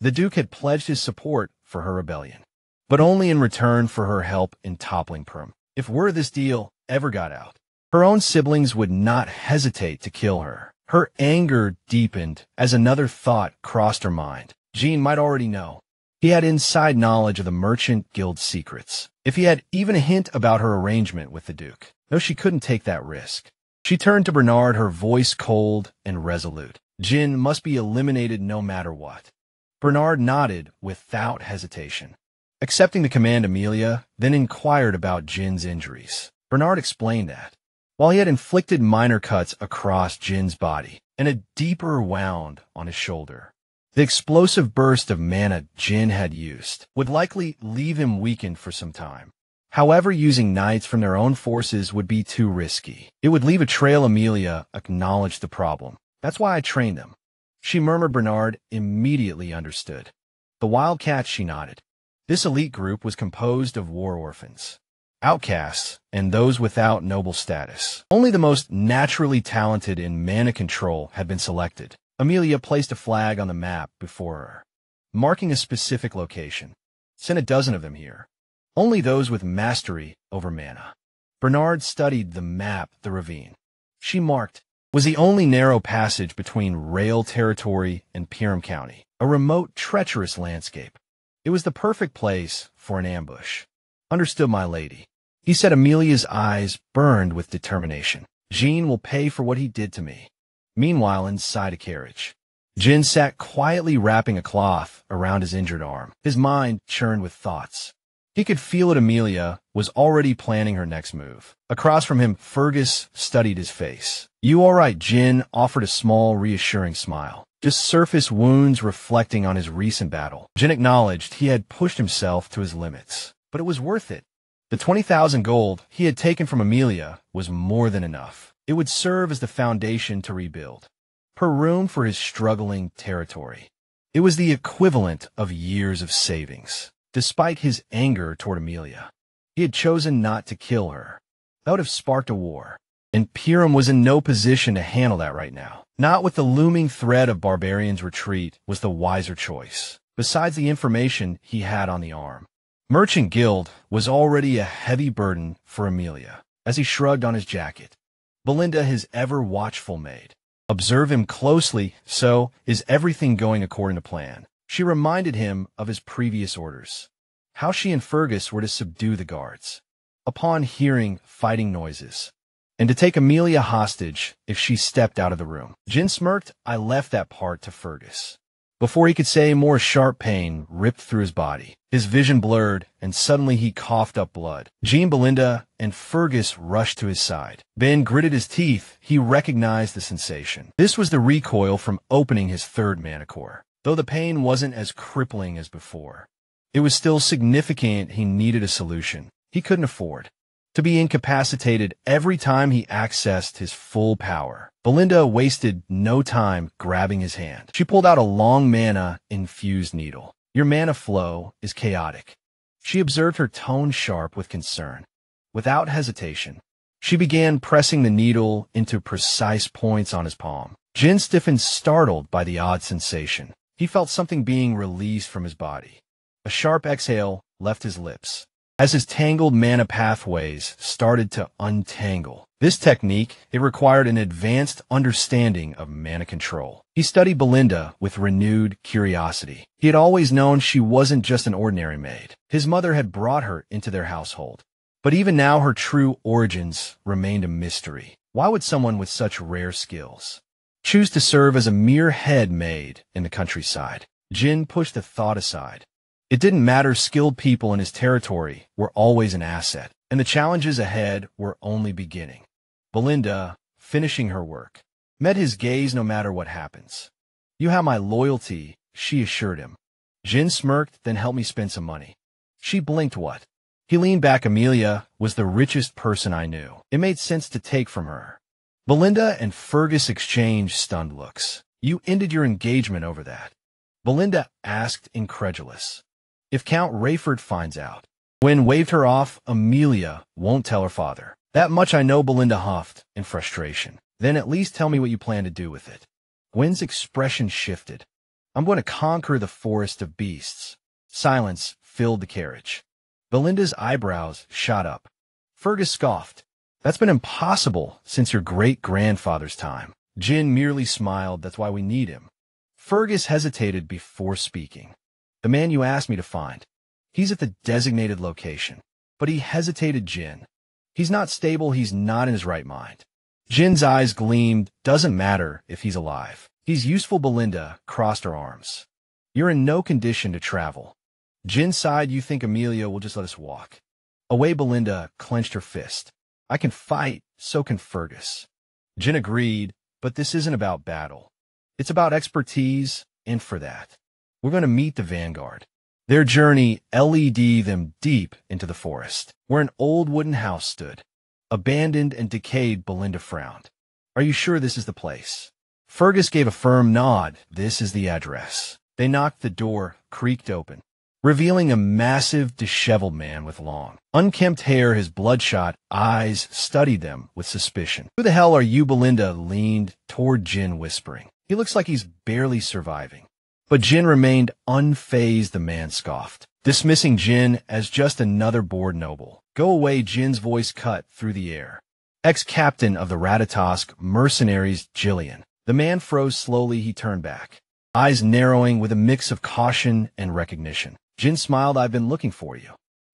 The Duke had pledged his support for her rebellion, but only in return for her help in toppling Perm. If word of this deal ever got out, her own siblings would not hesitate to kill her. Her anger deepened as another thought crossed her mind. Jean might already know. He had inside knowledge of the Merchant Guild's secrets. If he had even a hint about her arrangement with the Duke. No, she couldn't take that risk. She turned to Bernard, her voice cold and resolute. Jin must be eliminated no matter what. Bernard nodded without hesitation. Accepting the command, Amelia then inquired about Jin's injuries. Bernard explained that, while he had inflicted minor cuts across Jin's body and a deeper wound on his shoulder, the explosive burst of mana Jin had used would likely leave him weakened for some time. However, using knights from their own forces would be too risky. It would leave a trail. Amelia acknowledged the problem. That's why I trained them. She murmured. Bernard immediately understood. The Wildcats, she nodded. This elite group was composed of war orphans, outcasts, and those without noble status. Only the most naturally talented in mana control had been selected. Amelia placed a flag on the map before her, marking a specific location. Sent a dozen of them here. Only those with mastery over mana. Bernard studied the map. The ravine she marked was the only narrow passage between Rail territory and Pyram County, a remote, treacherous landscape. It was the perfect place for an ambush. Understood, my lady. He said. Amelia's eyes burned with determination. Jean will pay for what he did to me. Meanwhile, inside a carriage, Jin sat quietly, wrapping a cloth around his injured arm. His mind churned with thoughts. He could feel it. Amelia was already planning her next move. Across from him, Fergus studied his face. You all right? Jin offered a small, reassuring smile. Just surface wounds reflecting on his recent battle. Jin acknowledged he had pushed himself to his limits, but it was worth it. The 20,000 gold he had taken from Amelia was more than enough. It would serve as the foundation to rebuild her room for his struggling territory. It was the equivalent of years of savings. Despite his anger toward Amelia, he had chosen not to kill her. That would have sparked a war, and Pyram was in no position to handle that right now. Not with the looming threat of Barbarian's retreat was the wiser choice, besides the information he had on the arm. Merchant Guild was already a heavy burden for Amelia, as he shrugged on his jacket. Belinda, his ever-watchful maid. Observe him closely. So, is everything going according to plan? She reminded him of his previous orders, how she and Fergus were to subdue the guards upon hearing fighting noises, and to take Amelia hostage if she stepped out of the room. Jin smirked. I left that part to Fergus. Before he could say more, sharp pain ripped through his body. His vision blurred, and suddenly he coughed up blood. Jean, Belinda, and Fergus rushed to his side. Ben gritted his teeth. He recognized the sensation. This was the recoil from opening his third mana core. Though the pain wasn't as crippling as before, it was still significant. He needed a solution. He couldn't afford to be incapacitated every time he accessed his full power. Belinda wasted no time grabbing his hand. She pulled out a long mana-infused needle. Your mana flow is chaotic. She observed, her tone sharp with concern. Without hesitation, she began pressing the needle into precise points on his palm. Jin stiffened, startled by the odd sensation. He felt something being released from his body. A sharp exhale left his lips as his tangled mana pathways started to untangle. This technique, it required an advanced understanding of mana control. He studied Belinda with renewed curiosity. He had always known she wasn't just an ordinary maid. His mother had brought her into their household. But even now, her true origins remained a mystery. Why would someone with such rare skills choose to serve as a mere head maid in the countryside? Jin pushed the thought aside. It didn't matter. Skilled people in his territory were always an asset, and the challenges ahead were only beginning. Belinda, finishing her work, met his gaze. No matter what happens, you have my loyalty, she assured him. Jin smirked. Then help me spend some money. She blinked. What? He leaned back. Amelia was the richest person I knew. It made sense to take from her. Belinda and Fergus exchanged stunned looks. You ended your engagement over that? Belinda asked, incredulous. If Count Rayford finds out. Gwen waved her off. Amelia won't tell her father. That much I know, Belinda huffed in frustration. Then at least tell me what you plan to do with it. Gwen's expression shifted. I'm going to conquer the forest of beasts. Silence filled the carriage. Belinda's eyebrows shot up. Fergus scoffed. That's been impossible since your great-grandfather's time. Jin merely smiled. That's why we need him. Fergus hesitated before speaking. The man you asked me to find. He's at the designated location. But he hesitated Jin. He's not stable, he's not in his right mind. Jin's eyes gleamed. Doesn't matter if he's alive. He's useful. Belinda crossed her arms. You're in no condition to travel. Jin sighed. You think Amelia will just let us walk? Away. Belinda clenched her fist. I can fight, so can Fergus. Jin agreed, but this isn't about battle. It's about expertise, and for that, we're going to meet the vanguard. Their journey led them deep into the forest, where an old wooden house stood. Abandoned and decayed. Belinda frowned. Are you sure this is the place? Fergus gave a firm nod. This is the address. They knocked. The door creaked open, revealing a massive, disheveled man with long, unkempt hair. His bloodshot eyes studied them with suspicion. Who the hell are you? Belinda leaned toward Jin, whispering. He looks like he's barely surviving. But Jin remained unfazed. The man scoffed, dismissing Jin as just another bored noble. Go away. Jin's voice cut through the air. Ex-captain of the Ratatosk mercenaries, Jillian. The man froze slowly. He turned back, eyes narrowing with a mix of caution and recognition. Jin smiled. I've been looking for you.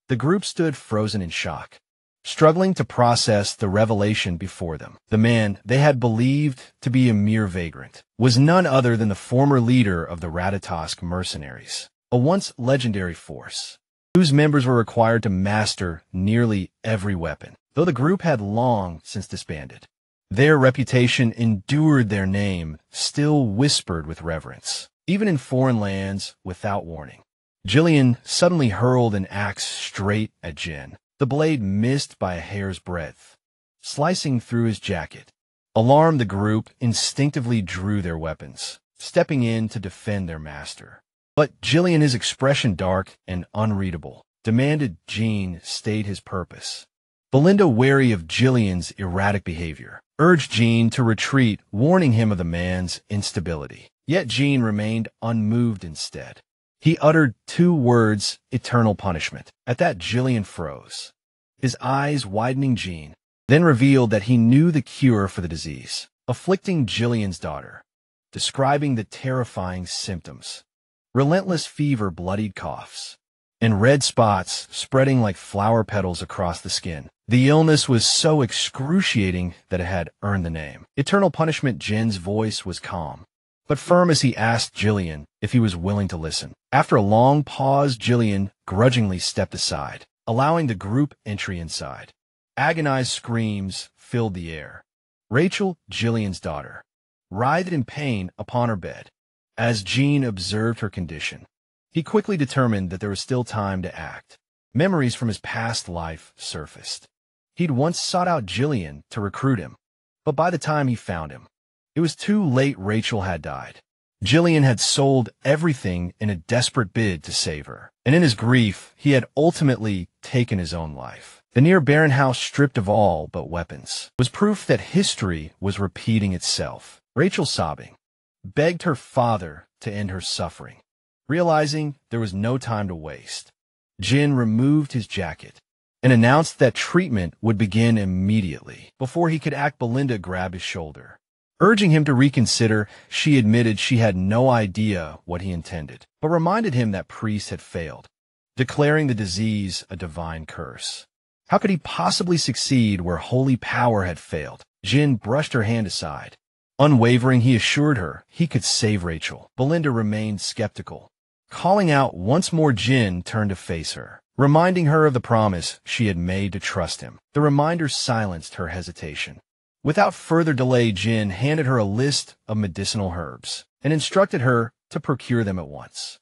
The group stood frozen in shock, struggling to process the revelation before them. The man they had believed to be a mere vagrant was none other than the former leader of the Ratatosk mercenaries, a once legendary force, whose members were required to master nearly every weapon. Though the group had long since disbanded, their reputation endured. Their name still whispered with reverence, even in foreign lands. Without warning, Jillian suddenly hurled an axe straight at Jin. The blade missed by a hair's breadth, slicing through his jacket. Alarmed, the group instinctively drew their weapons, stepping in to defend their master. But Jillian, his expression dark and unreadable, demanded Jin state his purpose. Belinda, wary of Jillian's erratic behavior, urged Jin to retreat, warning him of the man's instability. Yet Jin remained unmoved instead. He uttered two words, eternal punishment. At that, Jillian froze, his eyes widening. Jin then revealed that he knew the cure for the disease afflicting Jillian's daughter, describing the terrifying symptoms: relentless fever, bloodied coughs, and red spots spreading like flower petals across the skin. The illness was so excruciating that it had earned the name eternal punishment. Jin's voice was calm, but firm as he asked Jillian if he was willing to listen. After a long pause, Jillian grudgingly stepped aside, allowing the group entry inside. Agonized screams filled the air. Rachel, Jillian's daughter, writhed in pain upon her bed. As Jin observed her condition, he quickly determined that there was still time to act. Memories from his past life surfaced. He'd once sought out Jillian to recruit him, but by the time he found him, it was too late. Rachel had died. Jillian had sold everything in a desperate bid to save her, and in his grief, he had ultimately taken his own life. The near barren house, stripped of all but weapons, was proof that history was repeating itself. Rachel, sobbing, begged her father to end her suffering. Realizing there was no time to waste, Jin removed his jacket and announced that treatment would begin immediately. Before he could act, Belinda grabbed his shoulder, urging him to reconsider. She admitted she had no idea what he intended, but reminded him that priests had failed, declaring the disease a divine curse. How could he possibly succeed where holy power had failed? Jin brushed her hand aside. Unwavering, he assured her he could save Rachel. Belinda remained skeptical. Calling out once more, Jin turned to face her, reminding her of the promise she had made to trust him. The reminder silenced her hesitation. Without further delay, Jin handed her a list of medicinal herbs and instructed her to procure them at once,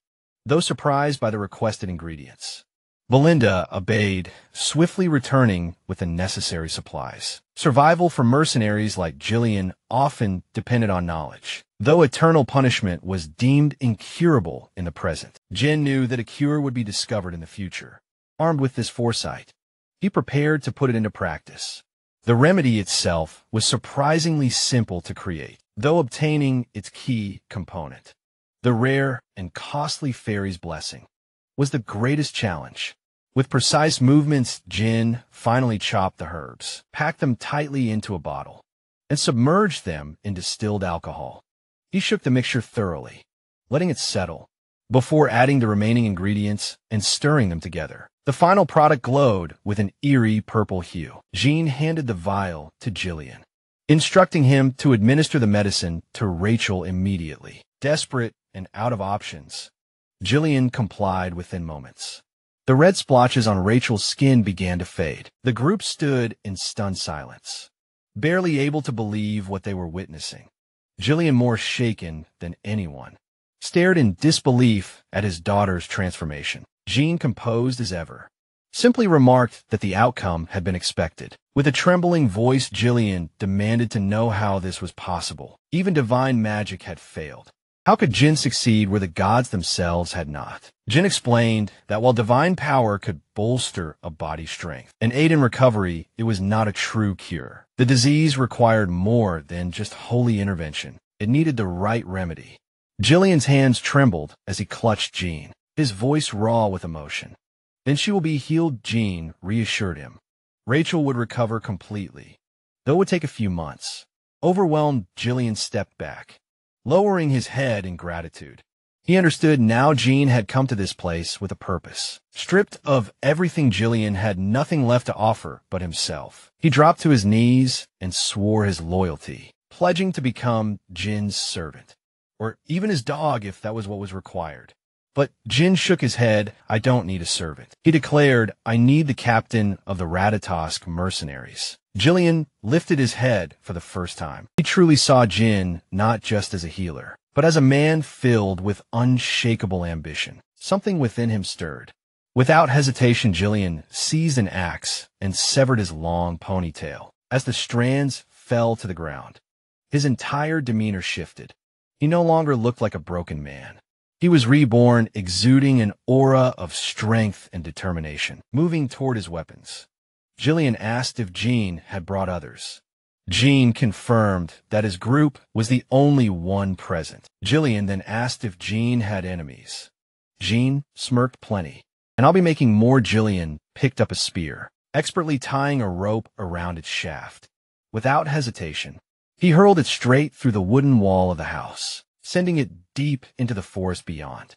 though surprised by the requested ingredients. Belinda obeyed, swiftly returning with the necessary supplies. Survival for mercenaries like Jillian often depended on knowledge. Though eternal punishment was deemed incurable in the present, Jin knew that a cure would be discovered in the future. Armed with this foresight, he prepared to put it into practice. The remedy itself was surprisingly simple to create, though obtaining its key component, the rare and costly fairy's blessing, was the greatest challenge. With precise movements, Jin finally chopped the herbs, packed them tightly into a bottle, and submerged them in distilled alcohol. He shook the mixture thoroughly, letting it settle, before adding the remaining ingredients and stirring them together. The final product glowed with an eerie purple hue. Jean handed the vial to Jillian, instructing him to administer the medicine to Rachel immediately. Desperate and out of options, Jillian complied within moments. The red splotches on Rachel's skin began to fade. The group stood in stunned silence, barely able to believe what they were witnessing. Jillian, more shaken than anyone, stared in disbelief at his daughter's transformation. Jean, composed as ever, simply remarked that the outcome had been expected. With a trembling voice, Jillian demanded to know how this was possible. Even divine magic had failed. How could Jin succeed where the gods themselves had not? Jin explained that while divine power could bolster a body's strength and aid in recovery, it was not a true cure. The disease required more than just holy intervention. It needed the right remedy. Jillian's hands trembled as he clutched Jean, his voice raw with emotion. Then she will be healed, Jean reassured him. Rachel would recover completely, though it would take a few months. Overwhelmed, Jillian stepped back, lowering his head in gratitude. He understood now Jean had come to this place with a purpose. Stripped of everything, Jillian had nothing left to offer but himself. He dropped to his knees and swore his loyalty, pledging to become Jin's servant, or even his dog if that was what was required. But Jin shook his head. I don't need a servant. He declared, I need the captain of the Ratatosk mercenaries. Jillian lifted his head for the first time. He truly saw Jin not just as a healer, but as a man filled with unshakable ambition. Something within him stirred. Without hesitation, Jillian seized an axe and severed his long ponytail. As the strands fell to the ground, his entire demeanor shifted. He no longer looked like a broken man. He was reborn, exuding an aura of strength and determination. Moving toward his weapons, Jillian asked if Jean had brought others. Jean confirmed that his group was the only one present. Jillian then asked if Jean had enemies. Jean smirked, plenty. And I'll be making more. Jillian picked up a spear, expertly tying a rope around its shaft. Without hesitation, he hurled it straight through the wooden wall of the house, sending it deep into the forest beyond.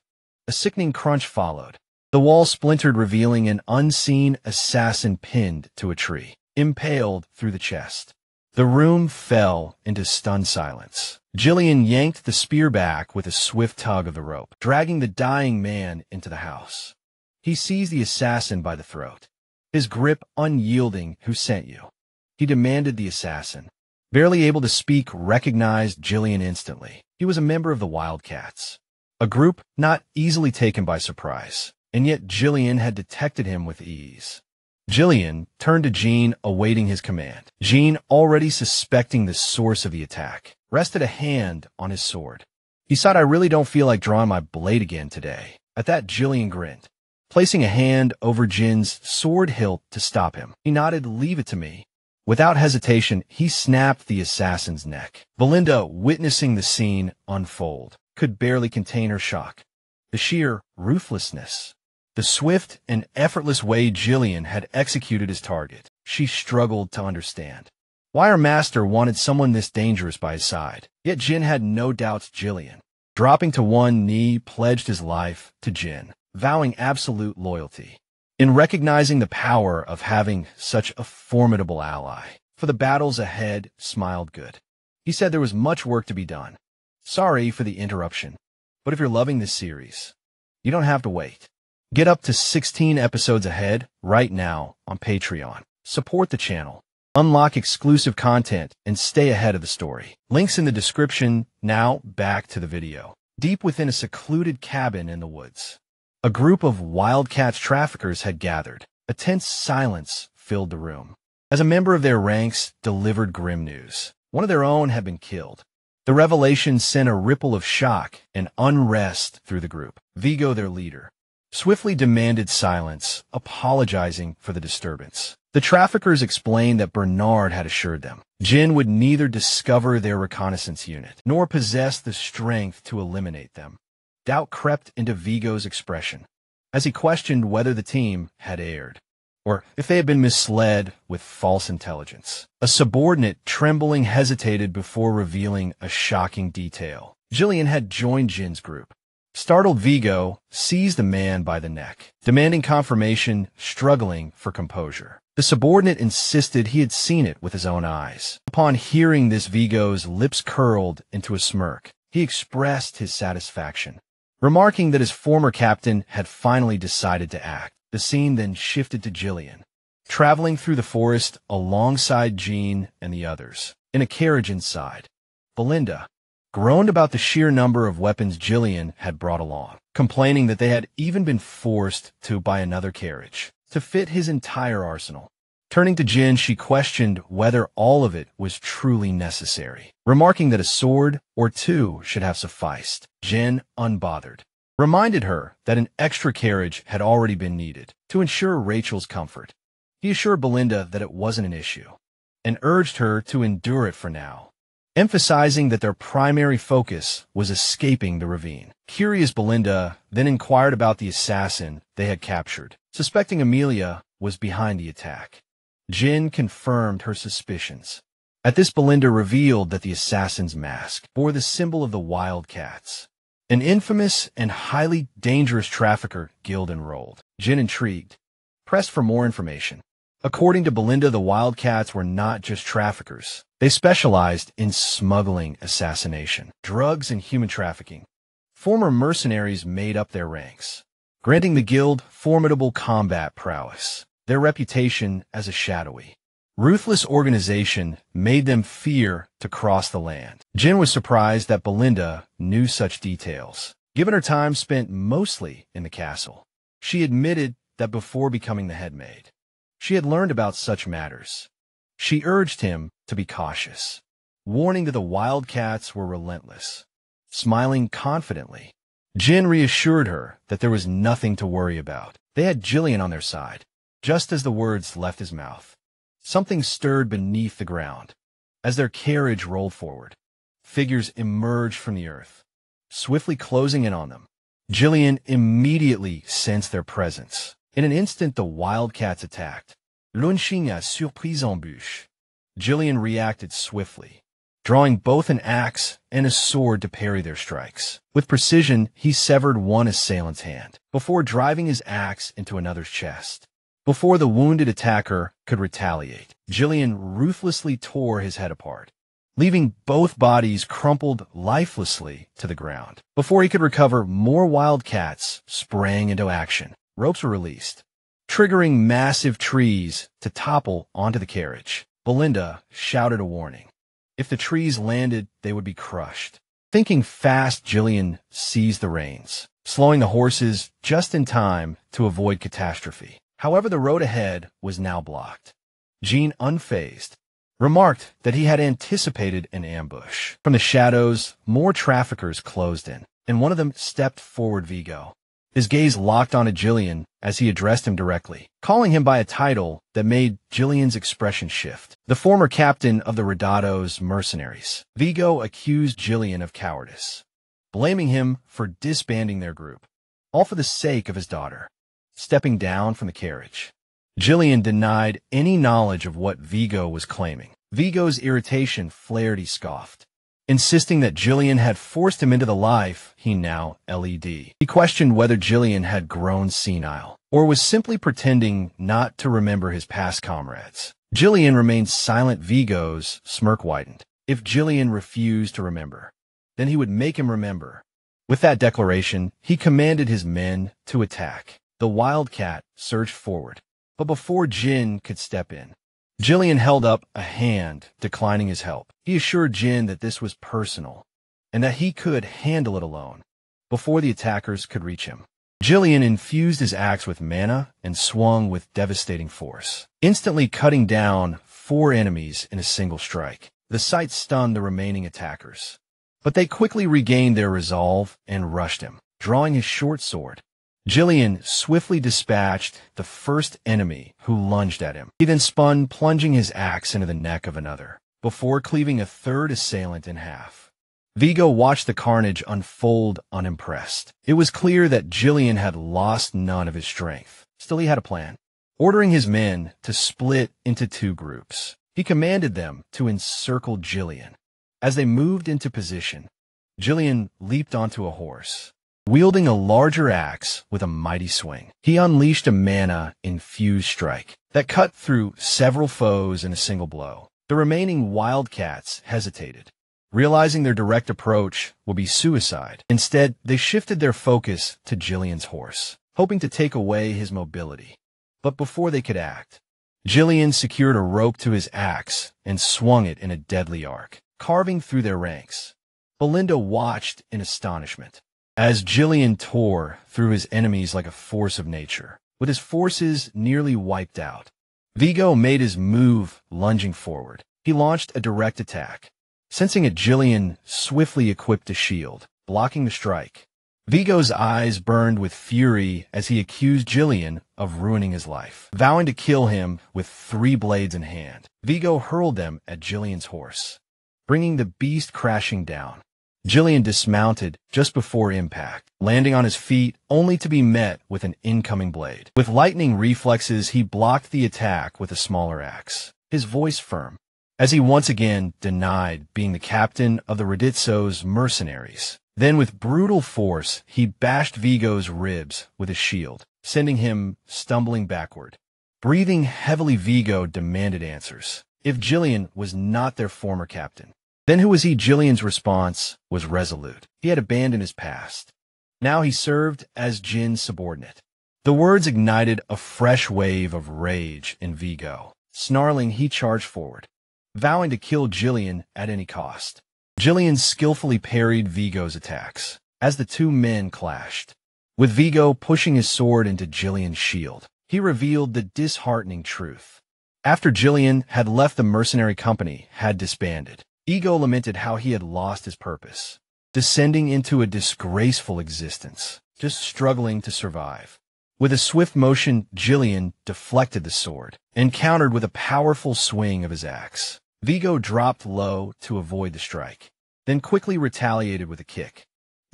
A sickening crunch followed. The wall splintered, revealing an unseen assassin pinned to a tree, impaled through the chest. The room fell into stunned silence. Jillian yanked the spear back with a swift tug of the rope, dragging the dying man into the house. He seized the assassin by the throat, his grip unyielding. Who sent you? He demanded. The assassin, barely able to speak, recognized Jillian instantly. He was a member of the Wildcats, a group not easily taken by surprise, and yet Jillian had detected him with ease. Jillian turned to Jean, awaiting his command. Jean, already suspecting the source of the attack, rested a hand on his sword. He sighed, I really don't feel like drawing my blade again today. At that, Jillian grinned, placing a hand over Jin's sword hilt to stop him. He nodded, leave it to me. Without hesitation, he snapped the assassin's neck. Belinda, witnessing the scene unfold, could barely contain her shock. The sheer ruthlessness, the swift and effortless way Jillian had executed his target, she struggled to understand. Why her master wanted someone this dangerous by his side. Yet Jin had no doubts. Jillian, dropping to one knee, pledged his life to Jin, vowing absolute loyalty. In recognizing the power of having such a formidable ally, for the battles ahead, smiled good. He said there was much work to be done. Sorry for the interruption, but if you're loving this series, you don't have to wait. Get up to 16 episodes ahead right now on Patreon. Support the channel, unlock exclusive content, and stay ahead of the story. Links in the description. Now back to the video. Deep within a secluded cabin in the woods, a group of Wildcats traffickers had gathered. A tense silence filled the room, as a member of their ranks delivered grim news. One of their own had been killed. The revelation sent a ripple of shock and unrest through the group. Vigo, their leader, swiftly demanded silence, apologizing for the disturbance. The traffickers explained that Bernard had assured them Jin would neither discover their reconnaissance unit nor possess the strength to eliminate them. Doubt crept into Vigo's expression as he questioned whether the team had erred, or if they had been misled with false intelligence. A subordinate, trembling, hesitated before revealing a shocking detail. Jillian had joined Jin's group, Startled Vigo seized the man by the neck, demanding confirmation, struggling for composure. The subordinate insisted he had seen it with his own eyes. Upon hearing this, Vigo's lips curled into a smirk. He expressed his satisfaction, remarking that his former captain had finally decided to act. The scene then shifted to Jillian, traveling through the forest alongside Jean and the others. In a carriage inside, Belinda groaned about the sheer number of weapons Jillian had brought along, complaining that they had even been forced to buy another carriage to fit his entire arsenal. Turning to Jin, she questioned whether all of it was truly necessary, remarking that a sword or two should have sufficed. Jin, unbothered, reminded her that an extra carriage had already been needed to ensure Rachel's comfort. He assured Belinda that it wasn't an issue and urged her to endure it for now, emphasizing that their primary focus was escaping the ravine. Curious, Belinda then inquired about the assassin they had captured, suspecting Amelia was behind the attack. Jin confirmed her suspicions. At this, Belinda revealed that the assassin's mask bore the symbol of the Wildcats, an infamous and highly dangerous trafficker guild enrolled. Jin, intrigued, pressed for more information. According to Belinda, the Wildcats were not just traffickers. They specialized in smuggling, assassination, drugs, and human trafficking. Former mercenaries made up their ranks, granting the guild formidable combat prowess. Their reputation as a shadowy, ruthless organization made them fear to cross the land. Jin was surprised that Belinda knew such details, given her time spent mostly in the castle. She admitted that before becoming the head maid, she had learned about such matters. She urged him to be cautious, warning that the Wildcats were relentless. Smiling confidently, Jin reassured her that there was nothing to worry about. They had Jillian on their side. Just as the words left his mouth, something stirred beneath the ground. As their carriage rolled forward, figures emerged from the earth, swiftly closing in on them. Jillian immediately sensed their presence. In an instant, the Wildcats attacked, launching a surprise embûche. Jillian reacted swiftly, drawing both an axe and a sword to parry their strikes. With precision, he severed one assailant's hand before driving his axe into another's chest. Before the wounded attacker could retaliate, Jillian ruthlessly tore his head apart, leaving both bodies crumpled lifelessly to the ground. Before he could recover, more Wildcats sprang into action. Ropes were released, triggering massive trees to topple onto the carriage. Belinda shouted a warning. If the trees landed, they would be crushed. Thinking fast, Jillian seized the reins, slowing the horses just in time to avoid catastrophe. However, the road ahead was now blocked. Jean, unfazed, remarked that he had anticipated an ambush. From the shadows, more traffickers closed in, and one of them stepped forward. Vigo, his gaze locked onto Jillian as he addressed him directly, calling him by a title that made Jillian's expression shift. The former captain of the Redado's mercenaries. Vigo accused Jillian of cowardice, blaming him for disbanding their group, all for the sake of his daughter. Stepping down from the carriage, Jillian denied any knowledge of what Vigo was claiming. Vigo's irritation flared. He scoffed, insisting that Jillian had forced him into the life he now led. He questioned whether Jillian had grown senile, or was simply pretending not to remember his past comrades. Jillian remained silent. Vigo's smirk widened. If Jillian refused to remember, then he would make him remember. With that declaration, he commanded his men to attack. The Wildcat surged forward, but before Jin could step in, Jillian held up a hand, declining his help. He assured Jin that this was personal, and that he could handle it alone, before the attackers could reach him. Jillian infused his axe with mana and swung with devastating force, instantly cutting down 4 enemies in a single strike. The sight stunned the remaining attackers, but they quickly regained their resolve and rushed him. Drawing his short sword, Jillian swiftly dispatched the first enemy who lunged at him. He then spun, plunging his axe into the neck of another, before cleaving a third assailant in half. Vigo watched the carnage unfold unimpressed. It was clear that Jillian had lost none of his strength. Still, he had a plan. Ordering his men to split into 2 groups, he commanded them to encircle Jillian. As they moved into position, Jillian leaped onto a horse, wielding a larger axe with a mighty swing. He unleashed a mana-infused strike that cut through several foes in a single blow. The remaining wildcats hesitated, realizing their direct approach would be suicide. Instead, they shifted their focus to Jillian's horse, hoping to take away his mobility. But before they could act, Jillian secured a rope to his axe and swung it in a deadly arc, carving through their ranks. Belinda watched in astonishment as Jillian tore through his enemies like a force of nature. With his forces nearly wiped out, Vigo made his move, lunging forward. He launched a direct attack. Sensing it, Jillian swiftly equipped a shield, blocking the strike. Vigo's eyes burned with fury as he accused Jillian of ruining his life. Vowing to kill him with 3 blades in hand, Vigo hurled them at Jillian's horse, bringing the beast crashing down. Jillian dismounted just before impact, landing on his feet only to be met with an incoming blade. With lightning reflexes, he blocked the attack with a smaller axe, his voice firm, as he once again denied being the captain of the Regressed mercenaries. Then with brutal force, he bashed Vigo's ribs with his shield, sending him stumbling backward. Breathing heavily, Vigo demanded answers. If Jillian was not their former captain, then who was he? Jillian's response was resolute. He had abandoned his past. Now he served as Jin's subordinate. The words ignited a fresh wave of rage in Vigo. Snarling, he charged forward, vowing to kill Jillian at any cost. Jillian skillfully parried Vigo's attacks as the 2 men clashed. With Vigo pushing his sword into Jillian's shield, he revealed the disheartening truth. After Jillian had left, the mercenary company had disbanded. Vigo lamented how he had lost his purpose, descending into a disgraceful existence, just struggling to survive. With a swift motion, Jillian deflected the sword and countered with a powerful swing of his axe. Vigo dropped low to avoid the strike, then quickly retaliated with a kick.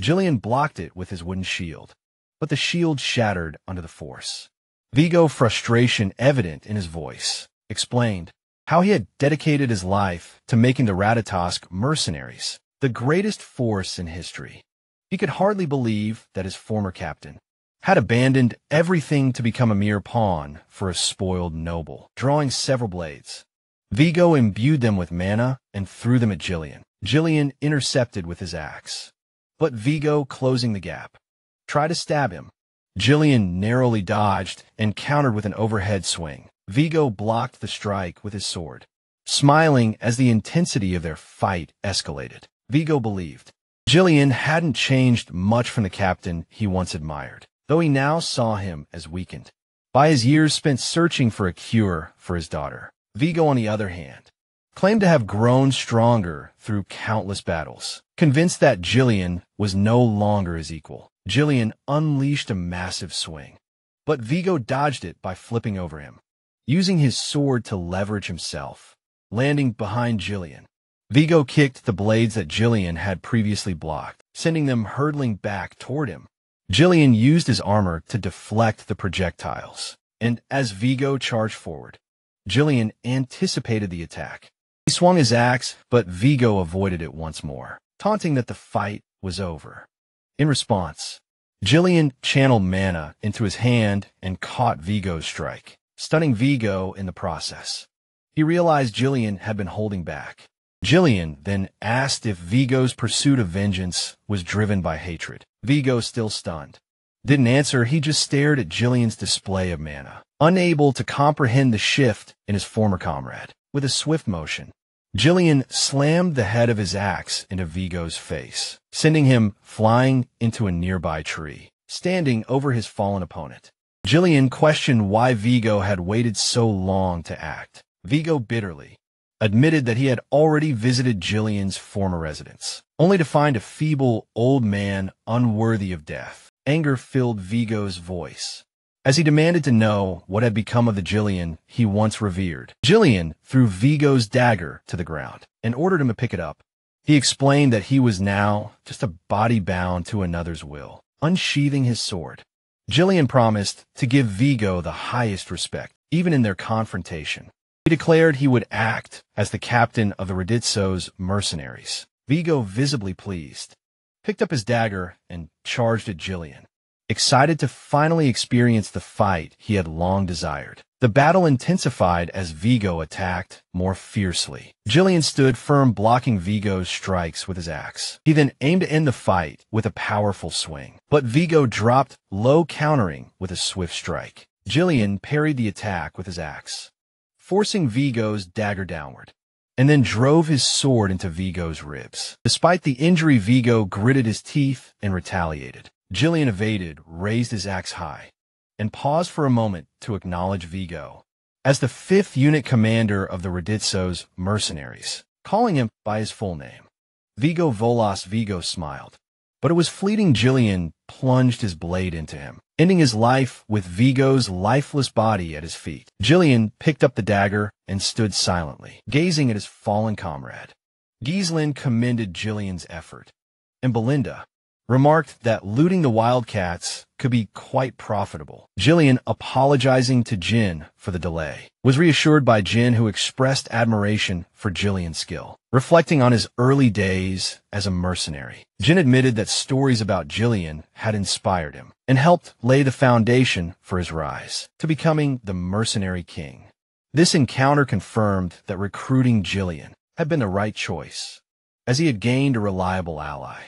Jillian blocked it with his wooden shield, but the shield shattered under the force. Vigo, frustration evident in his voice, explained how he had dedicated his life to making the Ratatosk mercenaries the greatest force in history. He could hardly believe that his former captain had abandoned everything to become a mere pawn for a spoiled noble. Drawing several blades, Vigo imbued them with mana and threw them at Jillian. Jillian intercepted with his axe, but Vigo, closing the gap, tried to stab him. Jillian narrowly dodged and countered with an overhead swing. Vigo blocked the strike with his sword, smiling as the intensity of their fight escalated. Vigo believed Jillian hadn't changed much from the captain he once admired, though he now saw him as weakened by his years spent searching for a cure for his daughter. Vigo, on the other hand, claimed to have grown stronger through countless battles. Convinced that Jillian was no longer his equal, Jillian unleashed a massive swing, but Vigo dodged it by flipping over him, using his sword to leverage himself. Landing behind Jillian, Vigo kicked the blades that Jillian had previously blocked, sending them hurtling back toward him. Jillian used his armor to deflect the projectiles, and as Vigo charged forward, Jillian anticipated the attack. He swung his axe, but Vigo avoided it once more, taunting that the fight was over. In response, Jillian channeled mana into his hand and caught Vigo's strike, stunning Vigo in the process. He realized Jillian had been holding back. Jillian then asked if Vigo's pursuit of vengeance was driven by hatred. Vigo, still stunned, didn't answer. He just stared at Jillian's display of mana, unable to comprehend the shift in his former comrade. With a swift motion, Jillian slammed the head of his axe into Vigo's face, sending him flying into a nearby tree. Standing over his fallen opponent, Jillian questioned why Vigo had waited so long to act. Vigo bitterly admitted that he had already visited Jillian's former residence, only to find a feeble old man unworthy of death. Anger filled Vigo's voice as he demanded to know what had become of the Jillian he once revered. Jillian threw Vigo's dagger to the ground and ordered him to pick it up. He explained that he was now just a body bound to another's will. Unsheathing his sword, Jillian promised to give Vigo the highest respect, even in their confrontation. He declared he would act as the captain of the Regressed mercenaries. Vigo, visibly pleased, picked up his dagger and charged at Jillian, excited to finally experience the fight he had long desired. The battle intensified as Vigo attacked more fiercely. Jillian stood firm, blocking Vigo's strikes with his axe. He then aimed to end the fight with a powerful swing, but Vigo dropped low, countering with a swift strike. Jillian parried the attack with his axe, forcing Vigo's dagger downward, and then drove his sword into Vigo's ribs. Despite the injury, Vigo gritted his teeth and retaliated. Jillian evaded, raised his axe high, and paused for a moment to acknowledge Vigo as the 5th unit commander of the Regressed mercenaries, calling him by his full name. Vigo Volas. Vigo smiled, but it was fleeting. Jillian plunged his blade into him, ending his life with Vigo's lifeless body at his feet. Jillian picked up the dagger and stood silently, gazing at his fallen comrade. Giselin commended Jillian's effort, and Belinda remarked that looting the wildcats could be quite profitable. Jillian, apologizing to Jin for the delay, was reassured by Jin, who expressed admiration for Jillian's skill. Reflecting on his early days as a mercenary, Jin admitted that stories about Jillian had inspired him and helped lay the foundation for his rise to becoming the mercenary king. This encounter confirmed that recruiting Jillian had been the right choice, as he had gained a reliable ally.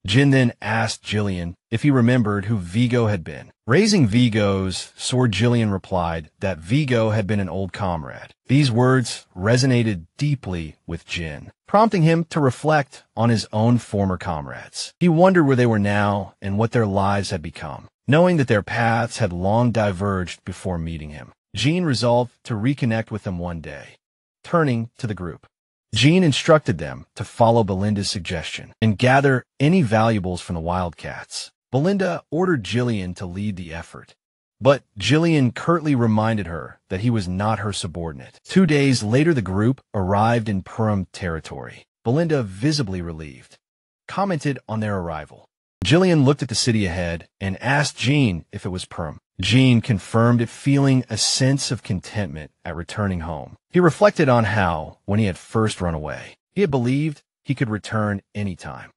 Jin then asked Jillian if he remembered who Vigo had been. Raising Vigo's sword, Jillian replied that Vigo had been an old comrade. These words resonated deeply with Jin, prompting him to reflect on his own former comrades. He wondered where they were now and what their lives had become, knowing that their paths had long diverged before meeting him. Jin resolved to reconnect with them one day. Turning to the group, Jin instructed them to follow Belinda's suggestion and gather any valuables from the wildcats. Belinda ordered Jillian to lead the effort, but Jillian curtly reminded her that he was not her subordinate. 2 days later, the group arrived in Purim territory. Belinda, visibly relieved, commented on their arrival. Jillian looked at the city ahead and asked Jin if it was Purim. Jin confirmed it, feeling a sense of contentment at returning home. He reflected on how, when he had first run away, he had believed he could return any time.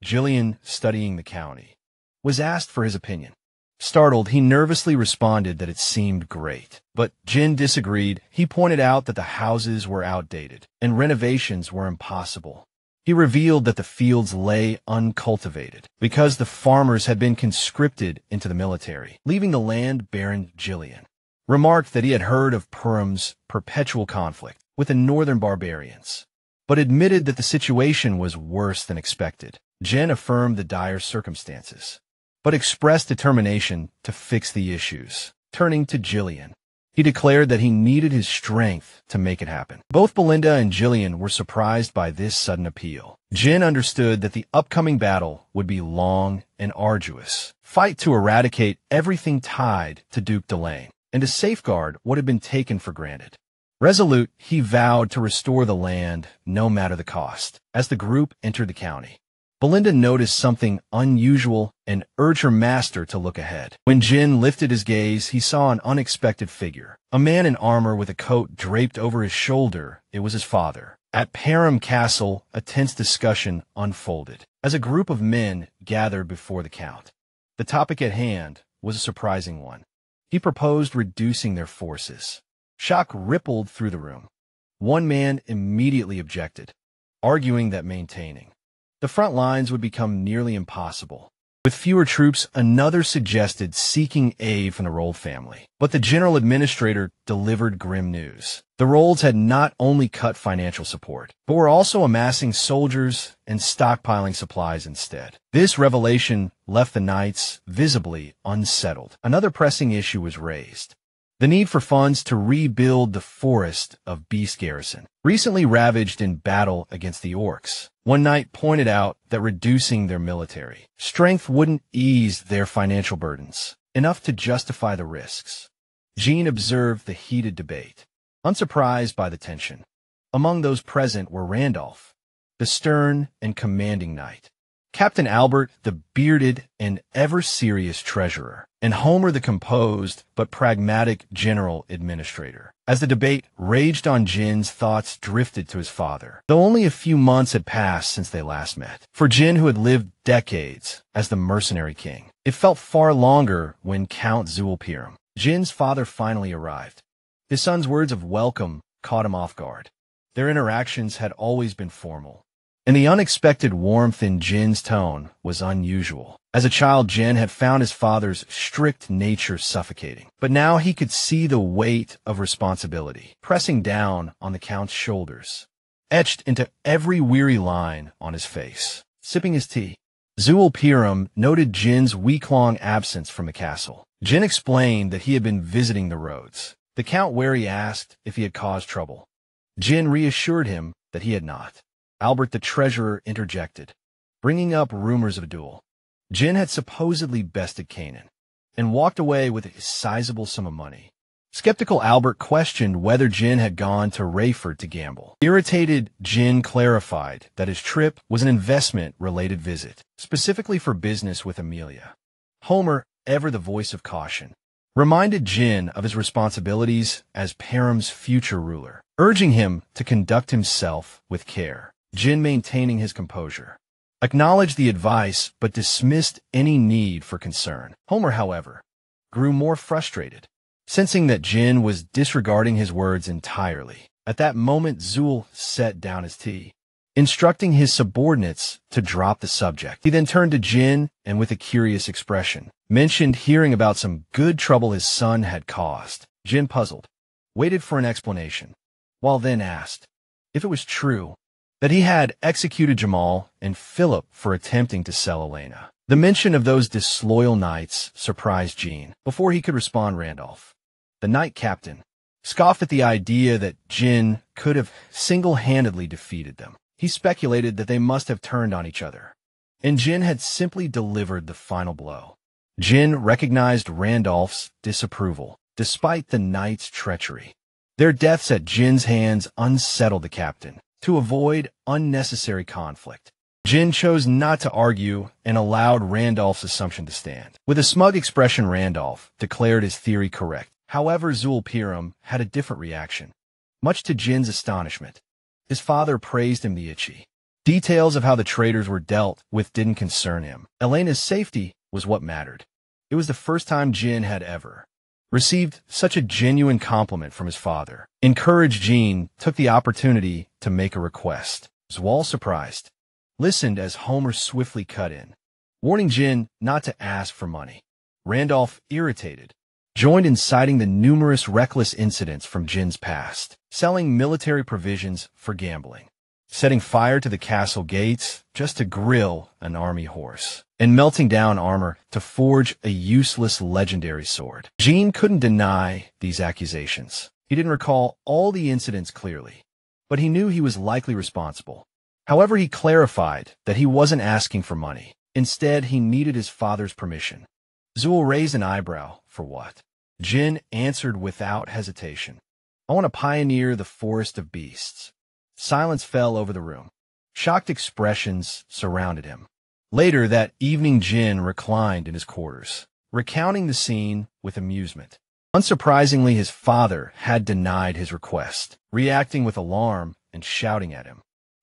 Jillian, studying the county, was asked for his opinion. Startled, he nervously responded that it seemed great. But Jin disagreed. He pointed out that the houses were outdated and renovations were impossible. He revealed that the fields lay uncultivated because the farmers had been conscripted into the military, leaving the land barren. Jillian remarked that he had heard of Purim's perpetual conflict with the northern barbarians, but admitted that the situation was worse than expected. Jin affirmed the dire circumstances, but expressed determination to fix the issues. Turning to Jillian, he declared that he needed his strength to make it happen. Both Belinda and Jillian were surprised by this sudden appeal. Jin understood that the upcoming battle would be long and arduous. Fight to eradicate everything tied to Duke Delane and to safeguard what had been taken for granted. Resolute, he vowed to restore the land no matter the cost. As the group entered the county, Belinda noticed something unusual and urged her master to look ahead. When Jin lifted his gaze, he saw an unexpected figure. A man in armor with a coat draped over his shoulder. It was his father. At Param Castle, a tense discussion unfolded as a group of men gathered before the count. The topic at hand was a surprising one. He proposed reducing their forces. Shock rippled through the room. One man immediately objected, arguing that maintaining the front lines would become nearly impossible. With fewer troops, another suggested seeking aid from the Rold family. But the general administrator delivered grim news. The Rolds had not only cut financial support, but were also amassing soldiers and stockpiling supplies instead. This revelation left the knights visibly unsettled. Another pressing issue was raised: the need for funds to rebuild the forest of Beast Garrison, recently ravaged in battle against the orcs. One knight pointed out that reducing their military strength wouldn't ease their financial burdens enough to justify the risks. Jean observed the heated debate, unsurprised by the tension. Among those present were Randolph, the stern and commanding knight, Captain Albert, the bearded and ever-serious treasurer, and Homer, the composed but pragmatic general administrator. As the debate raged on, Jin's thoughts drifted to his father, though only a few months had passed since they last met. For Jin, who had lived decades as the mercenary king, it felt far longer when Count Zulpiram, Jin's father, finally arrived. His son's words of welcome caught him off guard. Their interactions had always been formal, and the unexpected warmth in Jin's tone was unusual. As a child, Jin had found his father's strict nature suffocating, but now he could see the weight of responsibility pressing down on the Count's shoulders, etched into every weary line on his face. Sipping his tea, Zulpiram noted Jin's week-long absence from the castle. Jin explained that he had been visiting the roads. The Count wary asked if he had caused trouble. Jin reassured him that he had not. Albert, the treasurer, interjected, bringing up rumors of a duel. Jin had supposedly bested Kanan and walked away with a sizable sum of money. Skeptical Albert questioned whether Jin had gone to Rayford to gamble. Irritated, Jin clarified that his trip was an investment-related visit, specifically for business with Amelia. Homer, ever the voice of caution, reminded Jin of his responsibilities as Param's future ruler, urging him to conduct himself with care. Jin, maintaining his composure, acknowledged the advice but dismissed any need for concern. Homer, however, grew more frustrated, sensing that Jin was disregarding his words entirely. At that moment, Zul set down his tea, instructing his subordinates to drop the subject. He then turned to Jin and, with a curious expression, mentioned hearing about some good trouble his son had caused. Jin, puzzled, waited for an explanation, while then asked if it was true that he had executed Jamal and Philip for attempting to sell Elena. The mention of those disloyal knights surprised Jin. Before he could respond, Randolph, the knight captain, scoffed at the idea that Jin could have single-handedly defeated them. He speculated that they must have turned on each other, and Jin had simply delivered the final blow. Jin recognized Randolph's disapproval, despite the knight's treachery. Their deaths at Jin's hands unsettled the captain. To avoid unnecessary conflict, Jin chose not to argue and allowed Randolph's assumption to stand. With a smug expression, Randolph declared his theory correct. However, Zulpiram had a different reaction. Much to Jin's astonishment, his father praised him the itchy. Details of how the traitors were dealt with didn't concern him. Elena's safety was what mattered. It was the first time Jin had ever received such a genuine compliment from his father. Encouraged, Jin took the opportunity to make a request. Zwal, surprised, listened as Homer swiftly cut in, warning Jin not to ask for money. Randolph, irritated, joined in citing the numerous reckless incidents from Jin's past, selling military provisions for gambling, setting fire to the castle gates just to grill an army horse, and melting down armor to forge a useless legendary sword. Jin couldn't deny these accusations. He didn't recall all the incidents clearly, but he knew he was likely responsible. However, he clarified that he wasn't asking for money. Instead, he needed his father's permission. Zul raised an eyebrow. For what? Jin answered without hesitation, I want to pioneer the forest of beasts. Silence fell over the room. Shocked expressions surrounded him. Later that evening, Jin reclined in his quarters, recounting the scene with amusement. Unsurprisingly, his father had denied his request, reacting with alarm and shouting at him.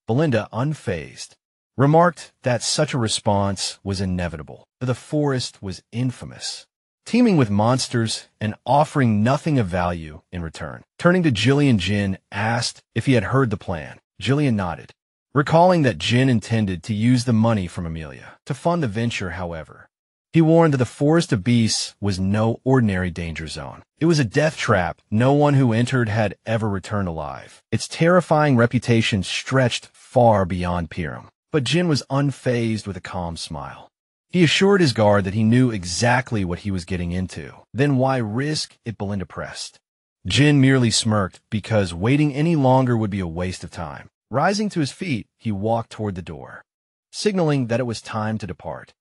Belinda, unfazed, remarked that such a response was inevitable. The forest was infamous, teeming with monsters and offering nothing of value in return. Turning to Jillian, Jin asked if he had heard the plan. Jillian nodded, recalling that Jin intended to use the money from Amelia to fund the venture. However, he warned that the Forest of Beasts was no ordinary danger zone. It was a death trap no one who entered had ever returned alive. Its terrifying reputation stretched far beyond Piram. But Jin was unfazed with a calm smile. He assured his guard that he knew exactly what he was getting into. Then why risk it? Belinda pressed. Jin merely smirked because waiting any longer would be a waste of time. Rising to his feet, he walked toward the door, signaling that it was time to depart.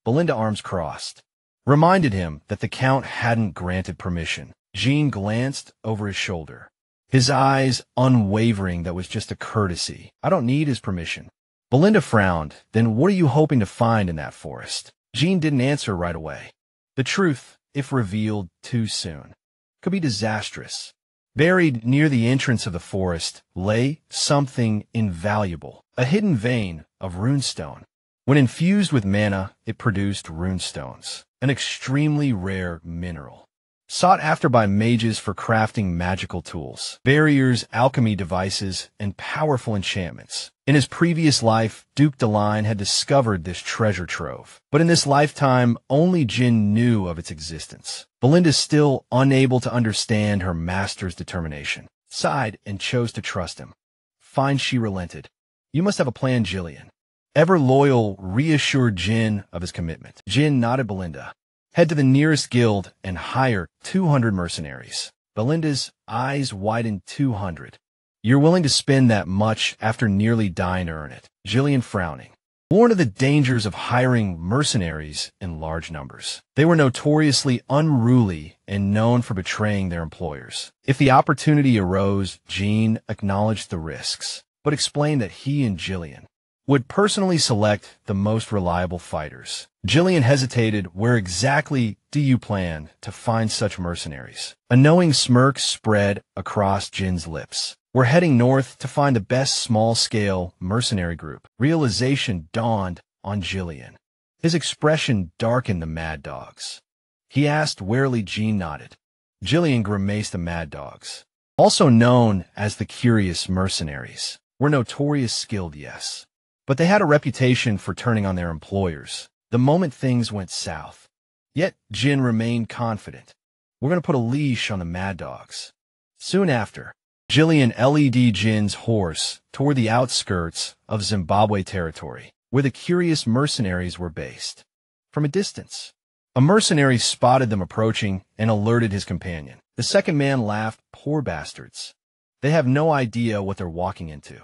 Belinda, arms crossed, reminded him that the Count hadn't granted permission. Jin glanced over his shoulder, his eyes unwavering that was just a courtesy. I don't need his permission. Belinda frowned. Then what are you hoping to find in that forest? Jean didn't answer right away. The truth, if revealed too soon, could be disastrous. Buried near the entrance of the forest lay something invaluable, a hidden vein of runestone. When infused with mana, it produced runestones, an extremely rare mineral. Sought after by mages for crafting magical tools, barriers, alchemy devices, and powerful enchantments. In his previous life, Duke Deline had discovered this treasure trove, but in this lifetime, only Jin knew of its existence. Belinda, still unable to understand her master's determination, sighed and chose to trust him. Fine, she relented. You must have a plan, Jillian. Ever loyal, reassured Jin of his commitment. Jin nodded. Belinda. Head to the nearest guild and hire 200 mercenaries. Belinda's eyes widened. 200. You're willing to spend that much after nearly dying to earn it. Jillian frowning. Warned of the dangers of hiring mercenaries in large numbers. They were notoriously unruly and known for betraying their employers. If the opportunity arose, Jean acknowledged the risks, but explained that he and Jillian would personally select the most reliable fighters. Jillian hesitated. Where exactly do you plan to find such mercenaries? A knowing smirk spread across Jin's lips. We're heading north to find the best small-scale mercenary group. Realization dawned on Jillian. His expression darkened. The Mad Dogs. He asked warily. Jean nodded. Jillian grimaced. The Mad Dogs, also known as the Curious Mercenaries, were notorious skilled, yes, but they had a reputation for turning on their employers the moment things went south. Yet Jin remained confident. We're going to put a leash on the Mad Dogs. Soon after, Jillian led Jin's horse toward the outskirts of Zimbabwe territory, where the Curious Mercenaries were based. From a distance, a mercenary spotted them approaching and alerted his companion. The second man laughed. Poor bastards. They have no idea what they're walking into.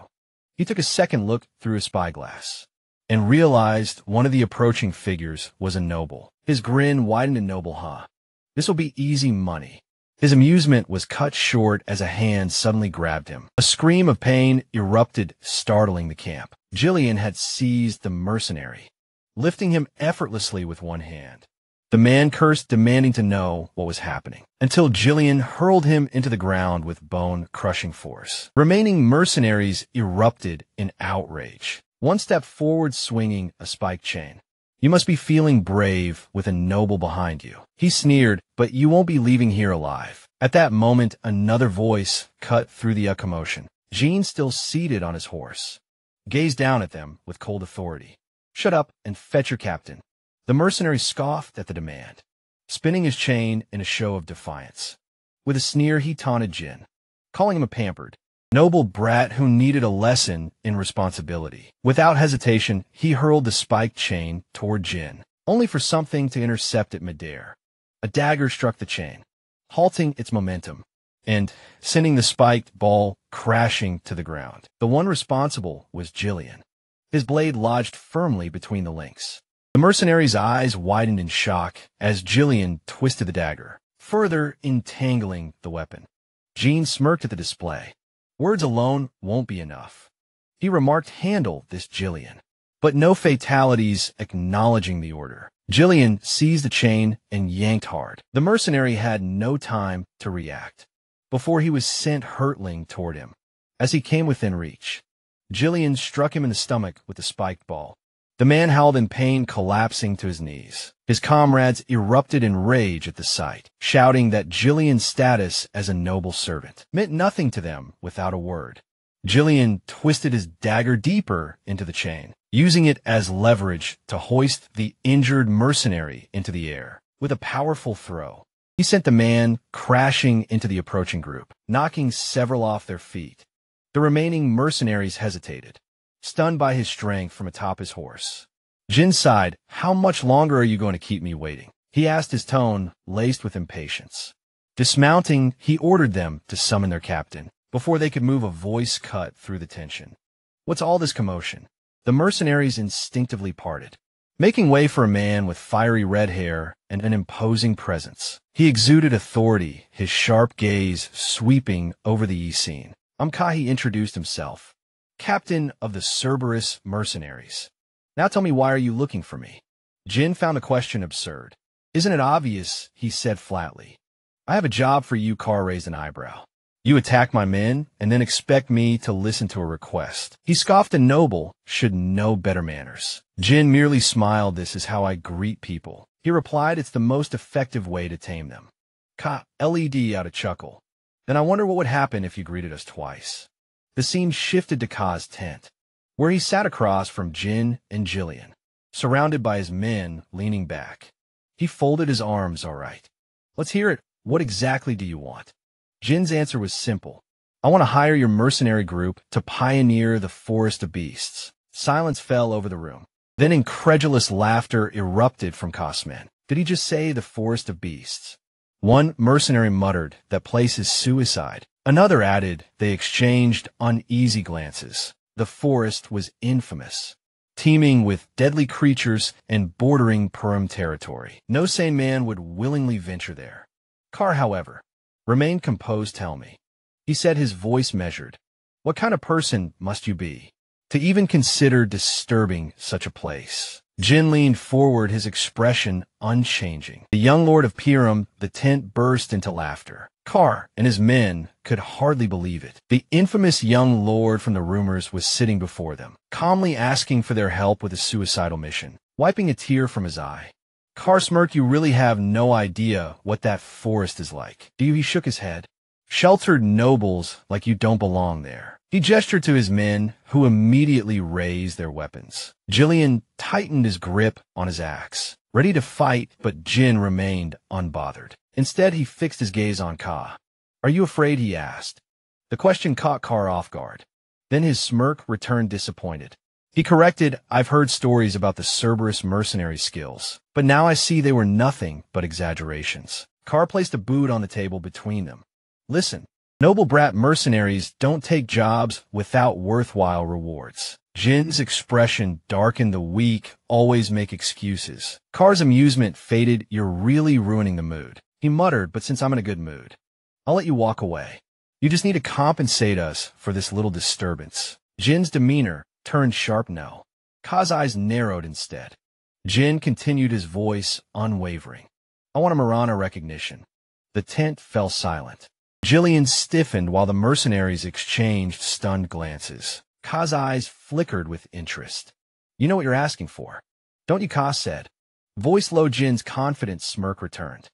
He took a second look through his spyglass and realized one of the approaching figures was a noble. His grin widened. A noble, huh? This will be easy money. His amusement was cut short as a hand suddenly grabbed him. A scream of pain erupted, startling the camp. Jillian had seized the mercenary, lifting him effortlessly with one hand. The man cursed, demanding to know what was happening, until Jillian hurled him into the ground with bone-crushing force. Remaining mercenaries erupted in outrage. One stepped forward, swinging a spiked chain. You must be feeling brave with a noble behind you. He sneered, but you won't be leaving here alive. At that moment, another voice cut through the commotion. Jean, still seated on his horse, gazed down at them with cold authority. Shut up and fetch your captain. The mercenary scoffed at the demand, spinning his chain in a show of defiance. With a sneer, he taunted Jin, calling him a pampered, noble brat who needed a lesson in responsibility. Without hesitation, he hurled the spiked chain toward Jin, only for something to intercept it midair. A dagger struck the chain, halting its momentum, and sending the spiked ball crashing to the ground. The one responsible was Jillian. His blade lodged firmly between the links. The mercenary's eyes widened in shock as Jillian twisted the dagger, further entangling the weapon. Jean smirked at the display. Words alone won't be enough. He remarked, handle this, Jillian. But no fatalities, acknowledging the order. Jillian seized the chain and yanked hard. The mercenary had no time to react before he was sent hurtling toward him. As he came within reach, Jillian struck him in the stomach with the spiked ball. The man howled in pain, collapsing to his knees. His comrades erupted in rage at the sight, shouting that Jillian's status as a noble servant meant nothing to them without a word. Jillian twisted his dagger deeper into the chain, using it as leverage to hoist the injured mercenary into the air. With a powerful throw, he sent the man crashing into the approaching group, knocking several off their feet. The remaining mercenaries hesitated, stunned by his strength from atop his horse. Jin sighed. How much longer are you going to keep me waiting? He asked, his tone laced with impatience. Dismounting, he ordered them to summon their captain. Before they could move, a voice cut through the tension. What's all this commotion? The mercenaries instinctively parted, making way for a man with fiery red hair and an imposing presence. He exuded authority, his sharp gaze sweeping over the scene. Kahi introduced himself. captain of the Cerberus mercenaries. Now tell me, why are you looking for me? Jin found the question absurd. Isn't it obvious, he said flatly. I have a job for you. Carr raised an eyebrow. You attack my men and then expect me to listen to a request. He scoffed. A noble should know better manners. Jin merely smiled. This is how I greet people. He replied, it's the most effective way to tame them. Ka led out a chuckle. Then I wonder what would happen if you greeted us twice. The scene shifted to Ka's tent, where he sat across from Jin and Jillian, surrounded by his men leaning back. He folded his arms. All right. Let's hear it. What exactly do you want? Jin's answer was simple. I want to hire your mercenary group to pioneer the forest of beasts. Silence fell over the room. Then incredulous laughter erupted from Ka's men. Did he just say the forest of beasts? One mercenary muttered, that place is suicide. Another added. They exchanged uneasy glances. The forest was infamous, teeming with deadly creatures and bordering Purim territory. No sane man would willingly venture there. Carr, however, remained composed. Tell me, he said, his voice measured. What kind of person must you be to even consider disturbing such a place? Jin leaned forward, his expression unchanging. The young lord of Purim. The tent burst into laughter. Carr and his men could hardly believe it. The infamous young lord from the rumors was sitting before them, calmly asking for their help with a suicidal mission. Wiping a tear from his eye, Carr smirked. You really have no idea what that forest is like, do you? He shook his head. Sheltered nobles like you don't belong there. He gestured to his men, who immediately raised their weapons. Jillian tightened his grip on his axe, ready to fight, but Jin remained unbothered. Instead, he fixed his gaze on Ka. Are you afraid? He asked. The question caught Carr off guard. Then his smirk returned disappointed. He corrected, I've heard stories about the Cerberus mercenary skills, but now I see they were nothing but exaggerations. Carr placed a boot on the table between them. Listen, noble brat mercenaries don't take jobs without worthwhile rewards. Jin's expression darkened. The weak always make excuses. Carr's amusement faded. You're really ruining the mood, he muttered, but since I'm in a good mood, I'll let you walk away. You just need to compensate us for this little disturbance. Jin's demeanor turned sharp. No. Ka's eyes narrowed instead. Jin continued, his voice unwavering. I want a Marana recognition. The tent fell silent. Jillian stiffened while the mercenaries exchanged stunned glances. Ka's eyes flickered with interest. You know what you're asking for, don't you? Ka said. Voice low. Jin's confident smirk returned.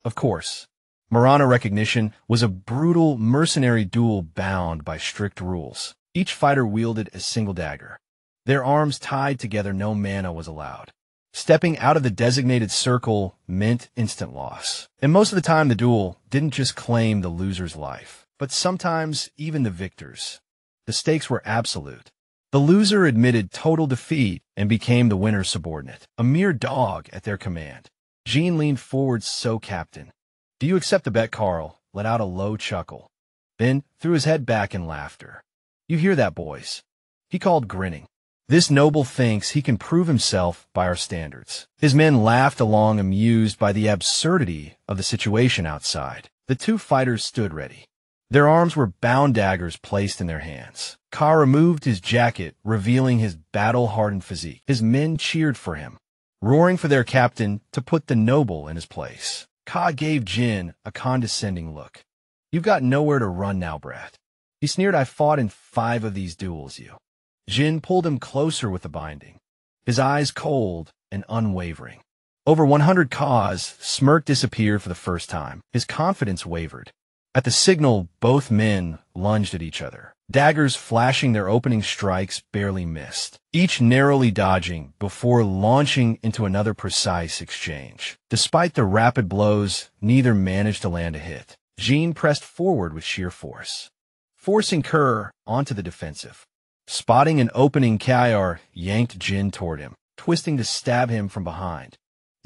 Of course. Marana recognition was a brutal mercenary duel bound by strict rules. Each fighter wielded a single dagger, their arms tied together. No mana was allowed. Stepping out of the designated circle meant instant loss. And most of the time, the duel didn't just claim the loser's life, but sometimes even the victor's. The stakes were absolute. The loser admitted total defeat and became the winner's subordinate, a mere dog at their command. Jean leaned forward. So, Captain, do you accept the bet? Carl let out a low chuckle, then threw his head back in laughter. You hear that, boys? He called, grinning. This noble thinks he can prove himself by our standards. His men laughed along, amused by the absurdity of the situation outside. The two fighters stood ready. Their arms were bound daggers placed in their hands. Ka removed his jacket, revealing his battle-hardened physique. His men cheered for him, roaring for their captain to put the noble in his place. Ka gave Jin a condescending look. You've got nowhere to run now, brat. He sneered. I fought in 5 of these duels, you. Jin pulled him closer with the binding, his eyes cold and unwavering. Over 100. Ka's smirk disappeared for the first time. His confidence wavered. At the signal, both men lunged at each other. Daggers flashing, their opening strikes barely missed, each narrowly dodging before launching into another precise exchange. Despite the rapid blows, neither managed to land a hit. Jean pressed forward with sheer force, forcing Kerr onto the defensive. Spotting an opening, Kayar yanked Jin toward him, twisting to stab him from behind.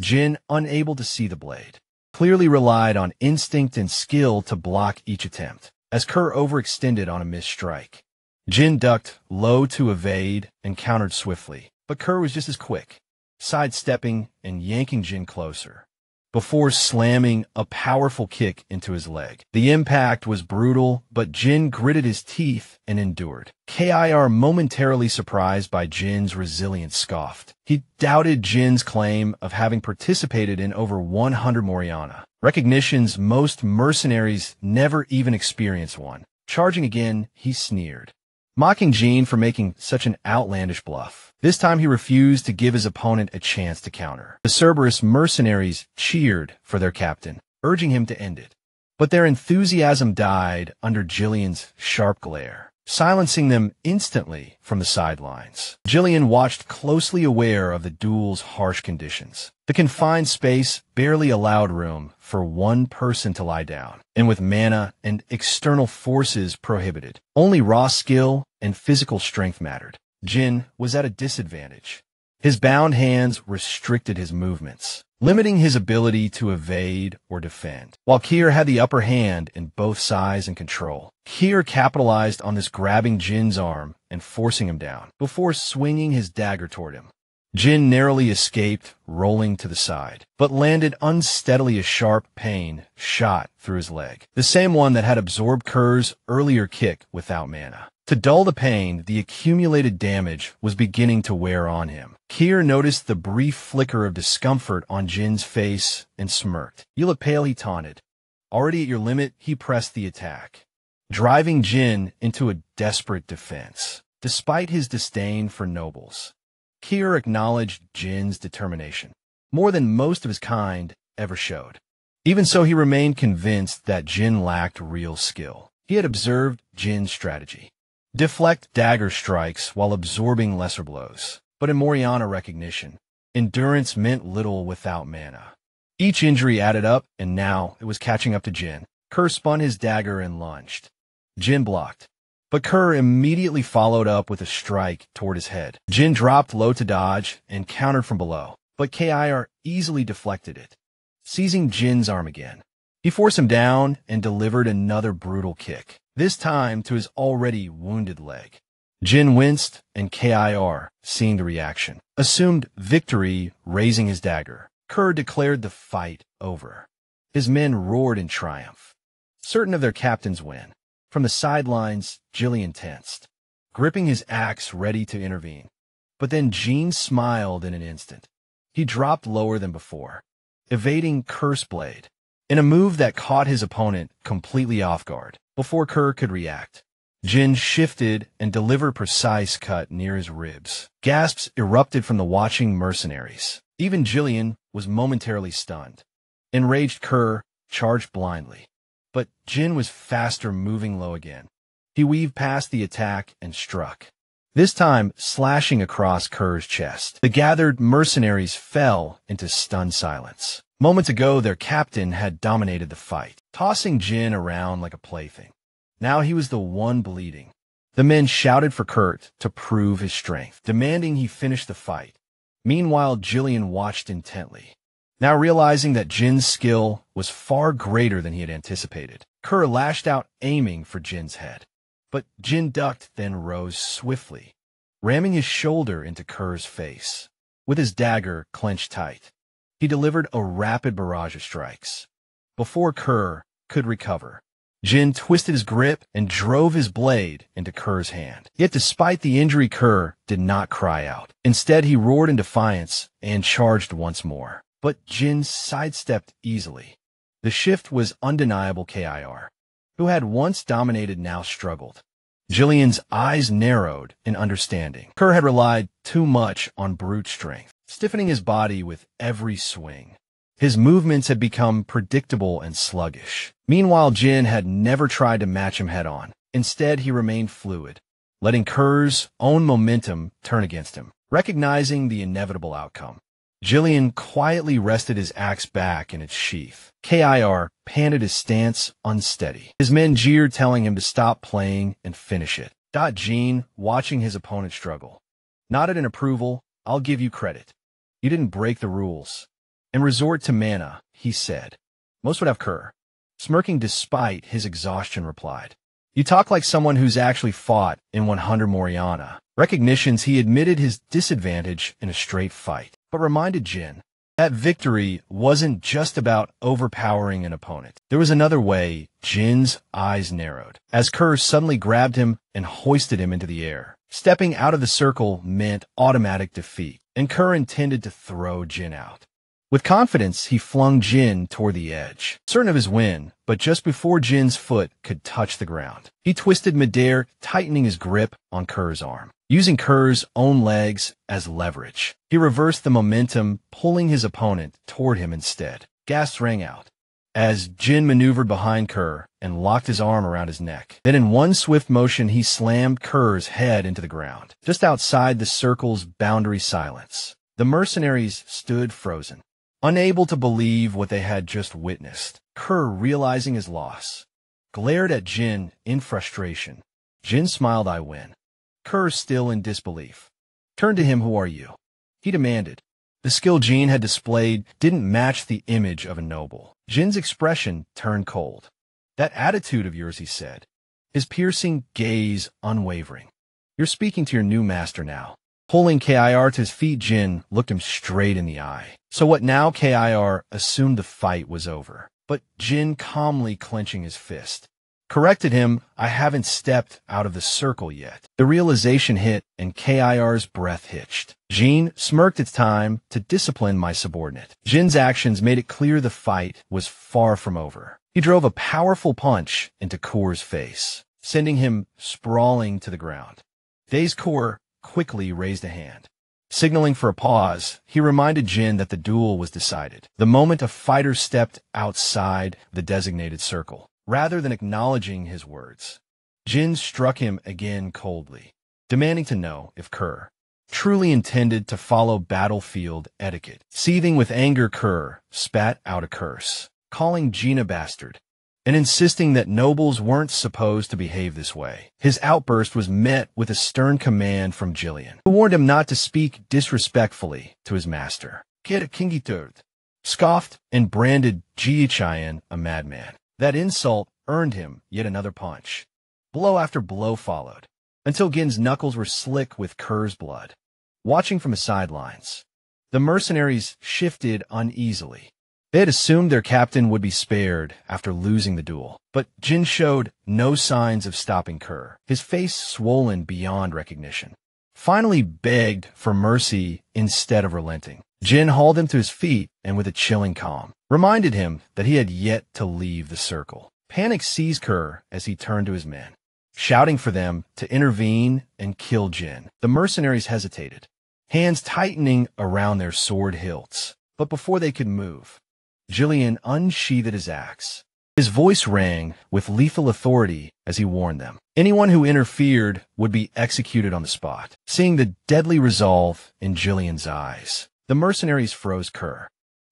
Jin, unable to see the blade, clearly relied on instinct and skill to block each attempt, as Kerr overextended on a missed strike. Jin ducked low to evade and countered swiftly, but Kerr was just as quick, sidestepping and yanking Jin closer. before slamming a powerful kick into his leg. The impact was brutal, but Jin gritted his teeth and endured. Kir, momentarily surprised by Jin's resilience, scoffed. He doubted Jin's claim of having participated in over 100 Moriana recognitions. Most mercenaries never even experience one. Charging again, he sneered, mocking Jin for making such an outlandish bluff. This time he refused to give his opponent a chance to counter. The Cerberus mercenaries cheered for their captain, urging him to end it. But their enthusiasm died under Jillian's sharp glare, silencing them instantly from the sidelines. Jillian watched closely, aware of the duel's harsh conditions. The confined space barely allowed room for one person to lie down, and with mana and external forces prohibited, only raw skill and physical strength mattered. Jin was at a disadvantage. His bound hands restricted his movements, limiting his ability to evade or defend. While Kir had the upper hand in both size and control, Kir capitalized on this, grabbing Jin's arm and forcing him down, before swinging his dagger toward him. Jin narrowly escaped, rolling to the side, but landed unsteadily. A sharp pain shot through his leg, the same one that had absorbed Ker's earlier kick without mana. To dull the pain, the accumulated damage was beginning to wear on him. Kir noticed the brief flicker of discomfort on Jin's face and smirked. "You look pale," he taunted. Already at your limit, he pressed the attack, driving Jin into a desperate defense. Despite his disdain for nobles, Kir acknowledged Jin's determination, more than most of his kind ever showed. Even so, he remained convinced that Jin lacked real skill. He had observed Jin's strategy: deflect dagger strikes while absorbing lesser blows. But in Moriana recognition, endurance meant little without mana. Each injury added up, and now it was catching up to Jin. Kerr spun his dagger and lunged. Jin blocked, but Kerr immediately followed up with a strike toward his head. Jin dropped low to dodge and countered from below, but Kir easily deflected it, seizing Jin's arm again. He forced him down and delivered another brutal kick, this time to his already wounded leg. Jin winced, and Kir, seeing the reaction, assumed victory, raising his dagger. Kerr declared the fight over. His men roared in triumph, certain of their captain's win. From the sidelines, Jillian tensed, gripping his axe ready to intervene. But then Jin smiled in an instant. He dropped lower than before, evading Kerr's blade, in a move that caught his opponent completely off guard. Before Kerr could react, Jin shifted and delivered a precise cut near his ribs. Gasps erupted from the watching mercenaries. Even Jillian was momentarily stunned. Enraged Kerr charged blindly, but Jin was faster, moving low again. He weaved past the attack and struck, this time slashing across Kerr's chest. The gathered mercenaries fell into stunned silence. Moments ago, their captain had dominated the fight, tossing Jin around like a plaything. Now he was the one bleeding. The men shouted for Kurt to prove his strength, demanding he finish the fight. Meanwhile, Jillian watched intently, now realizing that Jin's skill was far greater than he had anticipated. Kerr lashed out, aiming for Jin's head. But Jin ducked, then rose swiftly, ramming his shoulder into Kerr's face. With his dagger clenched tight, he delivered a rapid barrage of strikes. Before Kerr could recover, Jin twisted his grip and drove his blade into Kerr's hand. Yet despite the injury, Kerr did not cry out. Instead, he roared in defiance and charged once more. But Jin sidestepped easily. The shift was undeniable. Kir, who had once dominated, now struggled. Jillian's eyes narrowed in understanding. Kerr had relied too much on brute strength, stiffening his body with every swing. His movements had become predictable and sluggish. Meanwhile, Jin had never tried to match him head-on. Instead, he remained fluid, letting Kerr's own momentum turn against him. Recognizing the inevitable outcome, Jillian quietly rested his axe back in its sheath. Kir panted, his stance unsteady. His men jeered, telling him to stop playing and finish it. Jin, watching his opponent struggle, nodded in approval. "I'll give you credit. You didn't break the rules and resort to mana," he said. "Most would have." Kerr, smirking despite his exhaustion, replied, "You talk like someone who's actually fought in 100 Moriana recognitions." He admitted his disadvantage in a straight fight, but reminded Jin That victory wasn't just about overpowering an opponent. There was another way. Jin's eyes narrowed as Kerr suddenly grabbed him and hoisted him into the air. Stepping out of the circle meant automatic defeat, and Kerr intended to throw Jin out. With confidence, he flung Jin toward the edge, certain of his win, but just before Jin's foot could touch the ground, he twisted midair, tightening his grip on Kerr's arm. Using Kerr's own legs as leverage, he reversed the momentum, pulling his opponent toward him instead. Gasps rang out as Jin maneuvered behind Kerr and locked his arm around his neck. Then in one swift motion, he slammed Kerr's head into the ground, just outside the circle's boundary silence. The mercenaries stood frozen, unable to believe what they had just witnessed. Kerr, realizing his loss, glared at Jin in frustration. Jin smiled. "I win." Kerr, still in disbelief, turned to him. "Who are you?" he demanded. The skill Jin had displayed didn't match the image of a noble. Jin's expression turned cold. "That attitude of yours," he said, his piercing gaze unwavering. "You're speaking to your new master now." Pulling Kir to his feet, Jin looked him straight in the eye. "So what now?" Kir assumed the fight was over, but Jin, calmly clenching his fist, corrected him. "I haven't stepped out of the circle yet." The realization hit, and Kir's breath hitched. Jin smirked. "It's time to discipline my subordinate." Jin's actions made it clear the fight was far from over. He drove a powerful punch into Kerr's face, sending him sprawling to the ground. Dazed Kerr quickly raised a hand. Signaling for a pause, he reminded Jin that the duel was decided the moment a fighter stepped outside the designated circle. Rather than acknowledging his words, Jin struck him again coldly, demanding to know if Kerr truly intended to follow battlefield etiquette. Seething with anger, Kerr spat out a curse, calling Jin a bastard, and insisting that nobles weren't supposed to behave this way. His outburst was met with a stern command from Jillian, who warned him not to speak disrespectfully to his master. Kid Kingiturd scoffed and branded Jichayan a madman. That insult earned him yet another punch. Blow after blow followed, until Gin's knuckles were slick with Kerr's blood. Watching from the sidelines, the mercenaries shifted uneasily. They had assumed their captain would be spared after losing the duel, but Jin showed no signs of stopping Kerr, his face swollen beyond recognition. Finally begged for mercy instead of relenting. Jin hauled him to his feet and, with a chilling calm, reminded him that he had yet to leave the circle. Panic seized Kerr as he turned to his men, shouting for them to intervene and kill Jin. The mercenaries hesitated, hands tightening around their sword hilts. But before they could move, Jillian unsheathed his axe. His voice rang with lethal authority as he warned them. Anyone who interfered would be executed on the spot. Seeing the deadly resolve in Jillian's eyes, the mercenaries froze. Kerr,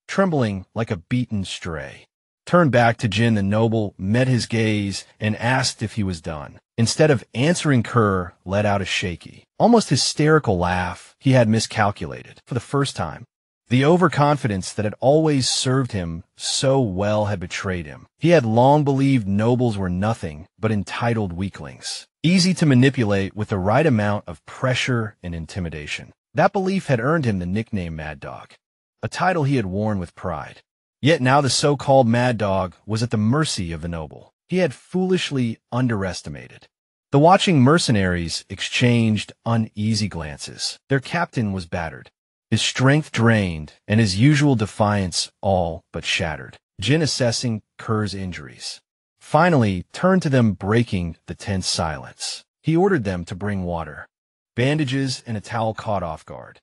trembling like a beaten stray, turned back to Jin. The noble met his gaze and asked if he was done. Instead of answering, Kerr let out a shaky, almost hysterical laugh. He had miscalculated. For the first time, the overconfidence that had always served him so well had betrayed him. He had long believed nobles were nothing but entitled weaklings, easy to manipulate with the right amount of pressure and intimidation. That belief had earned him the nickname Mad Dog, a title he had worn with pride. Yet now the so-called Mad Dog was at the mercy of the noble he had foolishly underestimated. The watching mercenaries exchanged uneasy glances. Their captain was battered, his strength drained, and his usual defiance all but shattered. Jin, assessing Kerr's injuries, finally turned to them, breaking the tense silence. He ordered them to bring water, bandages, and a towel. Caught off guard,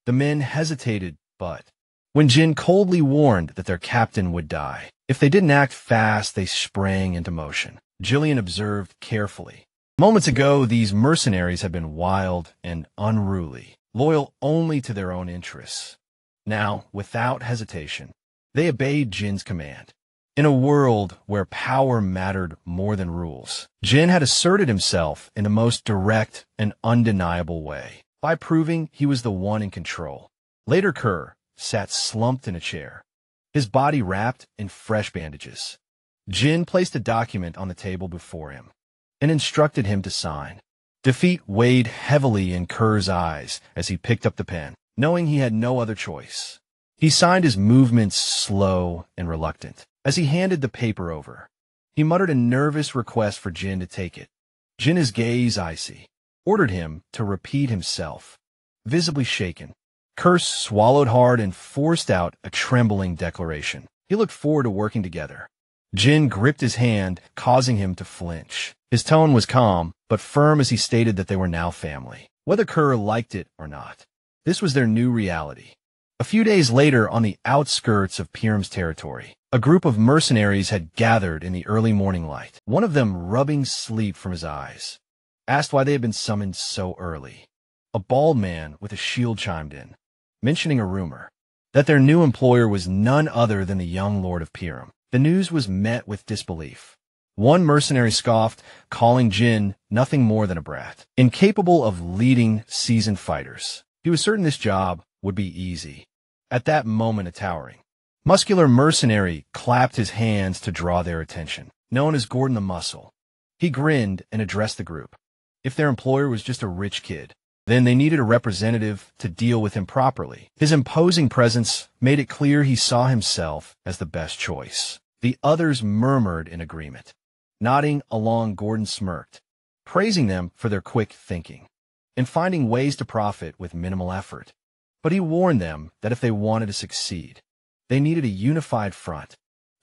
the men hesitated, but when Jin coldly warned that their captain would die if they didn't act fast, they sprang into motion. Jillian observed carefully. Moments ago, these mercenaries had been wild and unruly, loyal only to their own interests. Now, without hesitation, they obeyed Jin's command. In a world where power mattered more than rules, Jin had asserted himself in the most direct and undeniable way, by proving he was the one in control. Later, Kerr sat slumped in a chair, his body wrapped in fresh bandages. Jin placed a document on the table before him and instructed him to sign. Defeat weighed heavily in Kerr's eyes as he picked up the pen, knowing he had no other choice. He signed his movements slow and reluctant. As he handed the paper over, he muttered a nervous request for Jin to take it. Jin, his gaze icy, ordered him to repeat himself, visibly shaken. Curse swallowed hard and forced out a trembling declaration. He looked forward to working together. Jin gripped his hand, causing him to flinch. His tone was calm, but firm as he stated that they were now family, whether Kerr liked it or not. This was their new reality. A few days later, on the outskirts of Pyram's territory, a group of mercenaries had gathered in the early morning light. One of them, rubbing sleep from his eyes, asked why they had been summoned so early. A bald man with a shield chimed in, mentioning a rumor that their new employer was none other than the young lord of Pyram. The news was met with disbelief. One mercenary scoffed, calling Jin nothing more than a brat, incapable of leading seasoned fighters. He was certain this job would be easy. At that moment, a towering, muscular mercenary clapped his hands to draw their attention, known as Gordon the Muscle. He grinned and addressed the group. If their employer was just a rich kid, then they needed a representative to deal with him properly. His imposing presence made it clear he saw himself as the best choice. The others murmured in agreement. Nodding along, Gordon smirked, praising them for their quick thinking and finding ways to profit with minimal effort. But he warned them that if they wanted to succeed, they needed a unified front.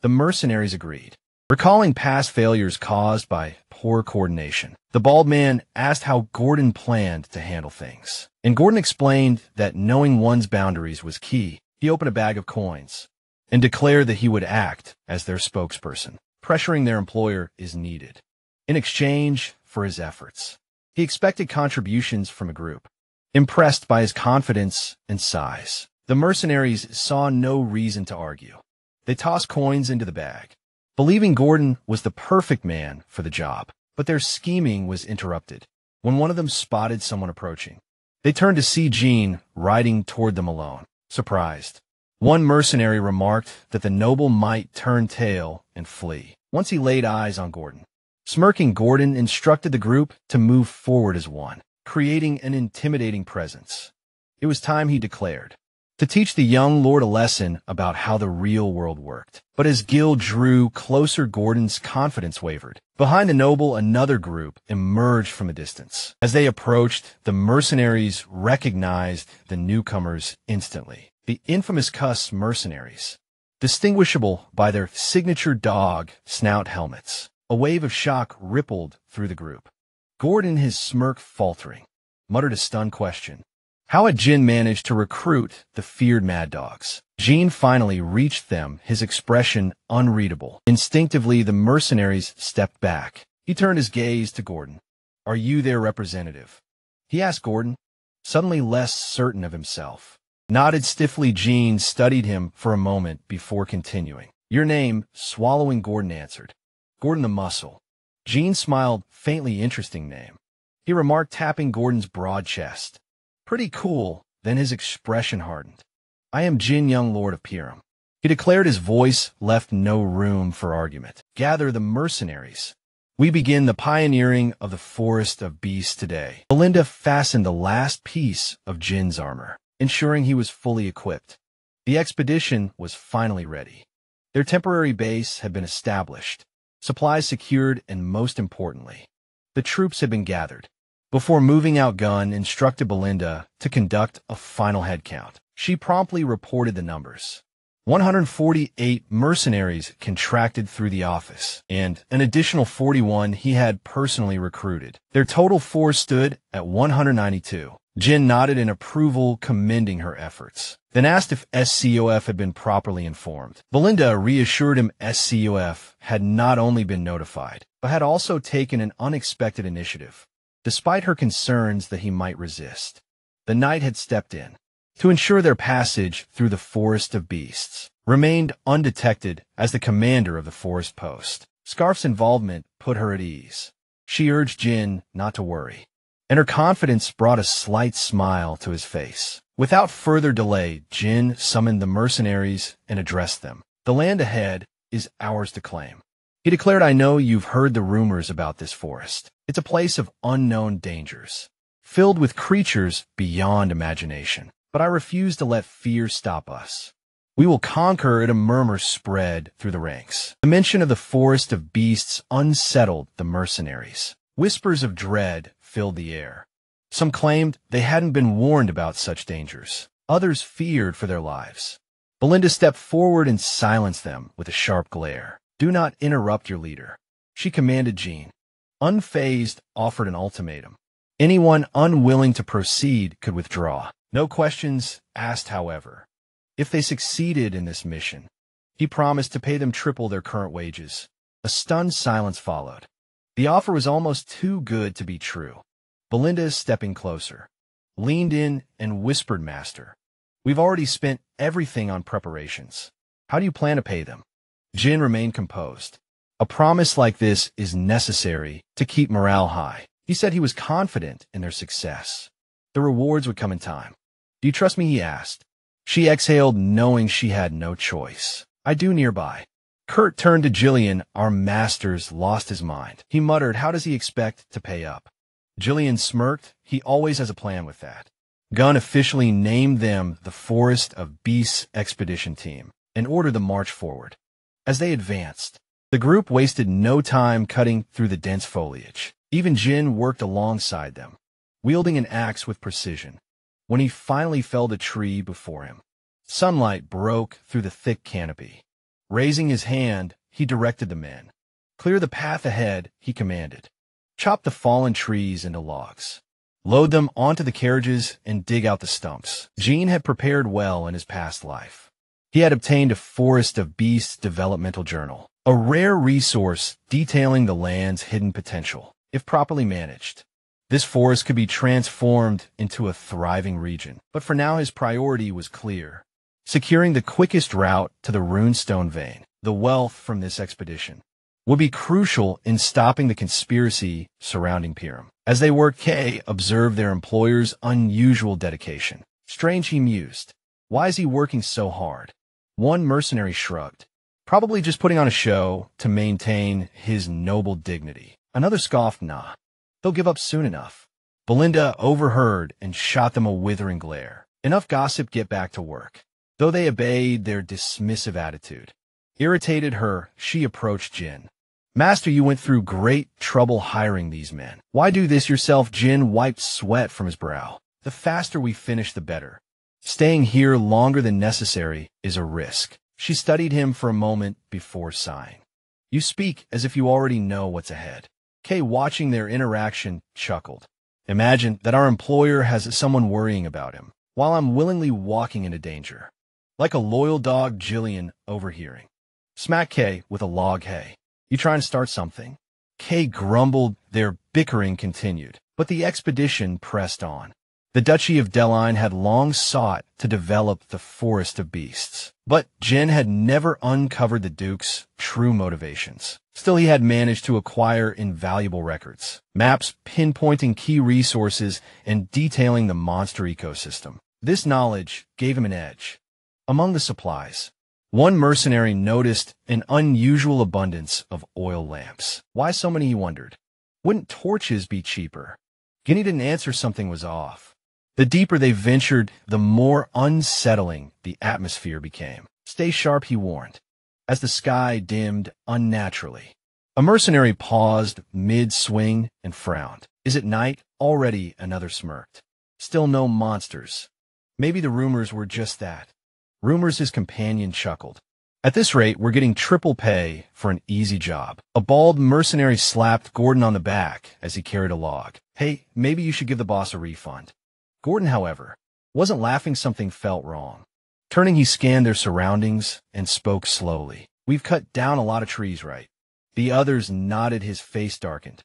The mercenaries agreed, recalling past failures caused by poor coordination. The bald man asked how Gordon planned to handle things, and Gordon explained that knowing one's boundaries was key. He opened a bag of coins and declared that he would act as their spokesperson. Pressuring their employer is needed in exchange for his efforts. He expected contributions from a group. Impressed by his confidence and size, the mercenaries saw no reason to argue. They tossed coins into the bag, believing Gordon was the perfect man for the job. But their scheming was interrupted when one of them spotted someone approaching. They turned to see Jean riding toward them alone, surprised. One mercenary remarked that the noble might turn tail and flee once he laid eyes on Gordon. Smirking, Gordon instructed the group to move forward as one, creating an intimidating presence. It was time, he declared, to teach the young lord a lesson about how the real world worked. But as Gil drew closer, Gordon's confidence wavered. Behind the noble, another group emerged from a distance. As they approached, the mercenaries recognized the newcomers instantly. The infamous Cuss mercenaries, distinguishable by their signature dog snout helmets. A wave of shock rippled through the group. Gordon, his smirk faltering, muttered a stunned question. How had Jin managed to recruit the feared mad dogs? Jean finally reached them, his expression unreadable. Instinctively, the mercenaries stepped back. He turned his gaze to Gordon. Are you their representative? He asked Gordon, suddenly less certain of himself. Nodded stiffly. Jean studied him for a moment before continuing. Your name? Swallowing, Gordon answered. Gordon the Muscle. Jean smiled, faintly. Interesting name, he remarked, tapping Gordon's broad chest. Pretty cool. Then his expression hardened. I am Jin, young lord of Pyram, he declared. His voice left no room for argument. Gather the mercenaries. We begin the pioneering of the Forest of Beasts today. Belinda fastened the last piece of Jin's armor, ensuring he was fully equipped. The expedition was finally ready. Their temporary base had been established, supplies secured, and most importantly, the troops had been gathered. Before moving out, Gunn instructed Belinda to conduct a final head count. She promptly reported the numbers. 148 mercenaries contracted through the office, and an additional 41 he had personally recruited. Their total force stood at 192. Jin nodded in approval, commending her efforts, then asked if SCOF had been properly informed. Belinda reassured him SCOF had not only been notified, but had also taken an unexpected initiative. Despite her concerns that he might resist, the knight had stepped in to ensure their passage through the Forest of Beasts remained undetected as the commander of the forest post. Scarf's involvement put her at ease. She urged Jin not to worry, and her confidence brought a slight smile to his face. Without further delay, Jin summoned the mercenaries and addressed them. The land ahead is ours to claim, he declared. I know you've heard the rumors about this forest. It's a place of unknown dangers, filled with creatures beyond imagination. But I refuse to let fear stop us. "We will conquer," and a murmur spread through the ranks. The mention of the forest of beasts unsettled the mercenaries. Whispers of dread filled the air. Some claimed they hadn't been warned about such dangers. Others feared for their lives. Belinda stepped forward and silenced them with a sharp glare. "Do not interrupt your leader," she commanded Jean. Unfazed, offered an ultimatum. Anyone unwilling to proceed could withdraw. No questions asked, however. If they succeeded in this mission, he promised to pay them triple their current wages. A stunned silence followed. The offer was almost too good to be true. Belinda, stepping closer, leaned in and whispered, "Master, we've already spent everything on preparations. How do you plan to pay them?" Jin remained composed. "A promise like this is necessary to keep morale high." He said he was confident in their success. The rewards would come in time. "Do you trust me?" he asked. She exhaled, knowing she had no choice. "I do." Nearby, Kurt turned to Jillian. "Our master's lost his mind." He muttered, "How does he expect to pay up?" Jillian smirked. "He always has a plan with that." Gunn officially named them the Forest of Beasts Expedition Team and ordered the march forward. As they advanced, the group wasted no time cutting through the dense foliage. Even Jin worked alongside them, wielding an axe with precision. When he finally felled a tree before him, sunlight broke through the thick canopy. Raising his hand, he directed the men. "Clear the path ahead," he commanded. "Chop the fallen trees into logs. Load them onto the carriages and dig out the stumps." Jean had prepared well in his past life. He had obtained a Forest of Beasts developmental journal, a rare resource detailing the land's hidden potential. If properly managed, this forest could be transformed into a thriving region. But for now, his priority was clear: securing the quickest route to the runestone vein. The wealth from this expedition would be crucial in stopping the conspiracy surrounding Pyram. As they worked, Kay observed their employer's unusual dedication. "Strange," he mused. "Why is he working so hard?" One mercenary shrugged. "Probably just putting on a show to maintain his noble dignity." Another scoffed, "Nah, they'll give up soon enough." Belinda overheard and shot them a withering glare. Enough gossip, get back to work. Though they obeyed their dismissive attitude irritated her, she approached Jin. "Master, you went through great trouble hiring these men. Why do this yourself?" Jin wiped sweat from his brow. "The faster we finish, the better. Staying here longer than necessary is a risk." She studied him for a moment before sighing. "You speak as if you already know what's ahead." Kay, watching their interaction, chuckled. "Imagine that our employer has someone worrying about him, while I'm willingly walking into danger. Like a loyal dog." Jillian, overhearing, smacked Kay with a log. "Hey, you trying to start something?" Kay grumbled. Their bickering continued, but the expedition pressed on. The Duchy of Deline had long sought to develop the Forest of Beasts, but Jin had never uncovered the Duke's true motivations. Still, he had managed to acquire invaluable records, maps pinpointing key resources and detailing the monster ecosystem. This knowledge gave him an edge. Among the supplies, one mercenary noticed an unusual abundance of oil lamps. Why so many, he wondered. Wouldn't torches be cheaper? Guinea didn't answer. Something was off. The deeper they ventured, the more unsettling the atmosphere became. "Stay sharp," he warned, as the sky dimmed unnaturally. A mercenary paused mid-swing and frowned. "Is it night?" Already another smirked. "Still no monsters. Maybe the rumors were just that." "Rumors?" his companion chuckled. "At this rate, we're getting triple pay for an easy job." A bald mercenary slapped Gordon on the back as he carried a log. "Hey, maybe you should give the boss a refund." Gordon, however, wasn't laughing. Something felt wrong. Turning, he scanned their surroundings and spoke slowly. "We've cut down a lot of trees, right?" The others nodded. His face darkened.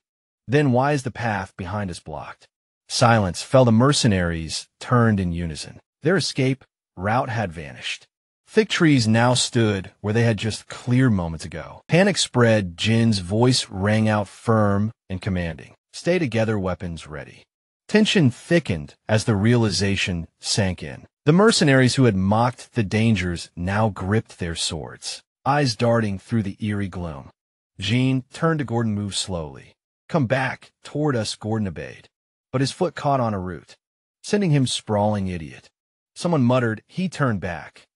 "Then why is the path behind us blocked?" Silence fell. The mercenaries turned in unison. Their escape route had vanished. Thick trees now stood where they had just cleared moments ago. Panic spread. Jin's voice rang out firm and commanding. "Stay together, weapons ready." Tension thickened as the realization sank in. The mercenaries who had mocked the dangers now gripped their swords, eyes darting through the eerie gloom. Jean turned to Gordon. "Move slowly." "Come back toward us." Gordon obeyed, but his foot caught on a root, sending him sprawling. "Idiot." Someone muttered. He turned back.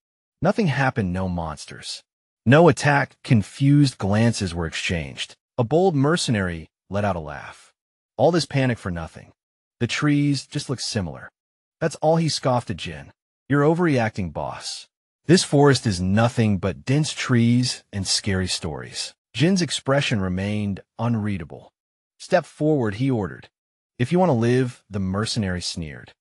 Nothing happened, no monsters. No attack, confused glances were exchanged. A bold mercenary let out a laugh. All this panic for nothing. The trees just look similar. That's all, he scoffed at Jin. You're overreacting, boss. This forest is nothing but dense trees and scary stories. Jin's expression remained unreadable. Step forward, he ordered. If you want to live, the mercenary sneered.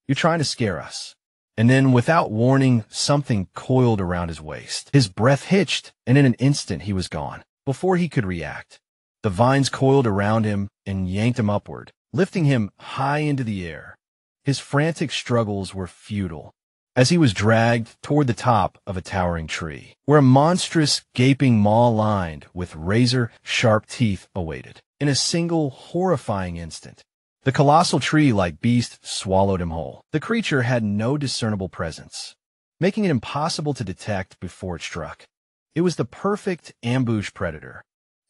You're trying to scare us. And then, without warning, something coiled around his waist. His breath hitched, and in an instant he was gone. Before he could react, the vines coiled around him and yanked him upward, lifting him high into the air. His frantic struggles were futile, as he was dragged toward the top of a towering tree, where a monstrous, gaping maw lined with razor-sharp teeth awaited. In a single, horrifying instant, the colossal tree-like beast swallowed him whole. The creature had no discernible presence, making it impossible to detect before it struck. It was the perfect ambush predator,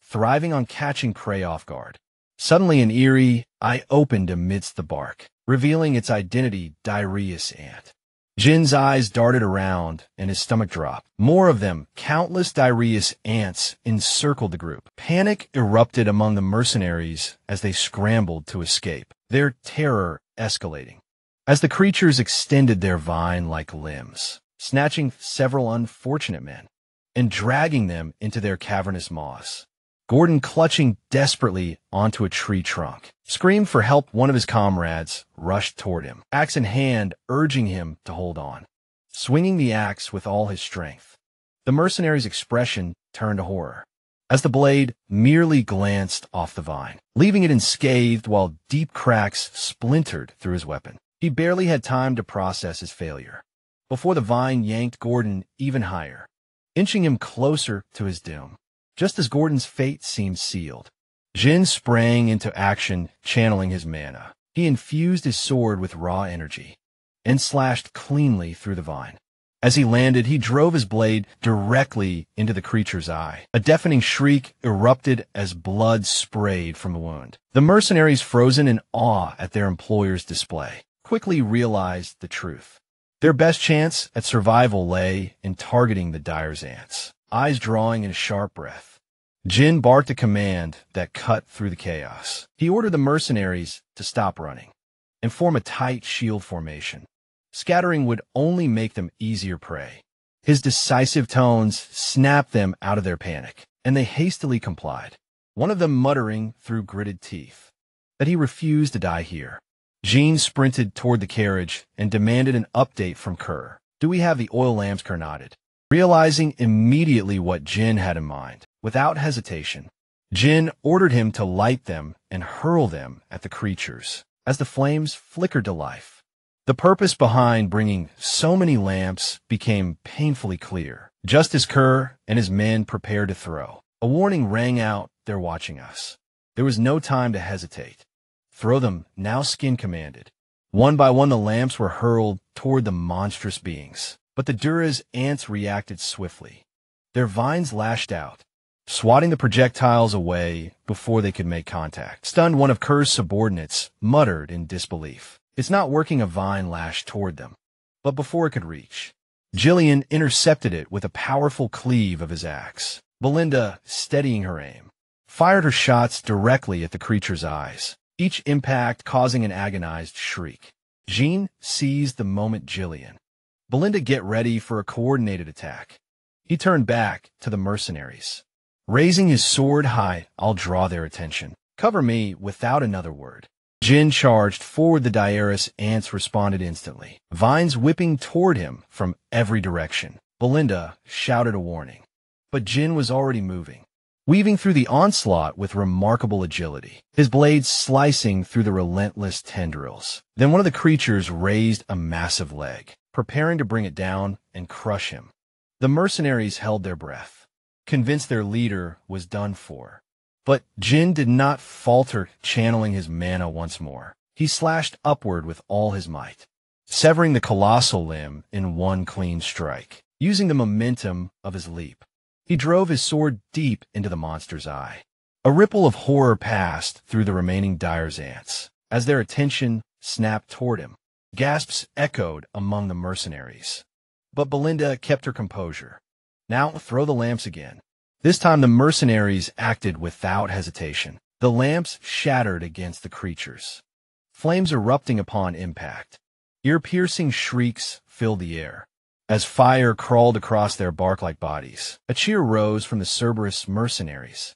thriving on catching prey off guard. Suddenly an eerie eye opened amidst the bark, revealing its identity, diarrheous ant. Jin's eyes darted around, and his stomach dropped. More of them, countless diarrheous ants, encircled the group. Panic erupted among the mercenaries as they scrambled to escape, their terror escalating, as the creatures extended their vine-like limbs, snatching several unfortunate men and dragging them into their cavernous maws. Gordon, clutching desperately onto a tree trunk, screamed for help. One of his comrades rushed toward him, axe in hand, urging him to hold on, swinging the axe with all his strength. The mercenary's expression turned to horror, as the blade merely glanced off the vine, leaving it unscathed while deep cracks splintered through his weapon. He barely had time to process his failure before the vine yanked Gordon even higher, inching him closer to his doom. Just as Gordon's fate seemed sealed, Jin sprang into action, channeling his mana. He infused his sword with raw energy and slashed cleanly through the vine. As he landed, he drove his blade directly into the creature's eye. A deafening shriek erupted as blood sprayed from the wound. The mercenaries, frozen in awe at their employer's display, quickly realized the truth. Their best chance at survival lay in targeting the dyer's ants. Eyes drawing in a sharp breath, Jin barked a command that cut through the chaos. He ordered the mercenaries to stop running and form a tight shield formation. Scattering would only make them easier prey. His decisive tones snapped them out of their panic, and they hastily complied, one of them muttering through gritted teeth that he refused to die here. Jean sprinted toward the carriage and demanded an update from Kerr. "Do we have the oil lamps?" Kerr nodded, realizing immediately what Jin had in mind. Without hesitation, Jin ordered him to light them and hurl them at the creatures as the flames flickered to life. The purpose behind bringing so many lamps became painfully clear, just as Kerr and his men prepared to throw. A warning rang out, "They're watching us." There was no time to hesitate. "Throw them now," Skin commanded. One by one the lamps were hurled toward the monstrous beings. But the Dura's ants reacted swiftly. Their vines lashed out, swatting the projectiles away before they could make contact. Stunned, one of Kerr's subordinates muttered in disbelief. "It's not working." A vine lashed toward them, but before it could reach, Jillian intercepted it with a powerful cleave of his axe. Belinda, steadying her aim, fired her shots directly at the creature's eyes, each impact causing an agonized shriek. Jean seized the moment. "Jillian, Belinda, get ready for a coordinated attack." He turned back to the mercenaries. Raising his sword high, "I'll draw their attention. Cover me." Without another word, Jin charged forward. The Dierus ants responded instantly, vines whipping toward him from every direction. Belinda shouted a warning, but Jin was already moving, weaving through the onslaught with remarkable agility, his blades slicing through the relentless tendrils. Then one of the creatures raised a massive leg, preparing to bring it down and crush him. The mercenaries held their breath, convinced their leader was done for. But Jin did not falter, channeling his mana once more. He slashed upward with all his might, severing the colossal limb in one clean strike. Using the momentum of his leap, he drove his sword deep into the monster's eye. A ripple of horror passed through the remaining dyer's ants as their attention snapped toward him. Gasps echoed among the mercenaries. But Belinda kept her composure. Now throw the lamps again. This time the mercenaries acted without hesitation. The lamps shattered against the creatures, flames erupting upon impact. Ear-piercing shrieks filled the air. As fire crawled across their bark-like bodies, a cheer rose from the Cerberus mercenaries.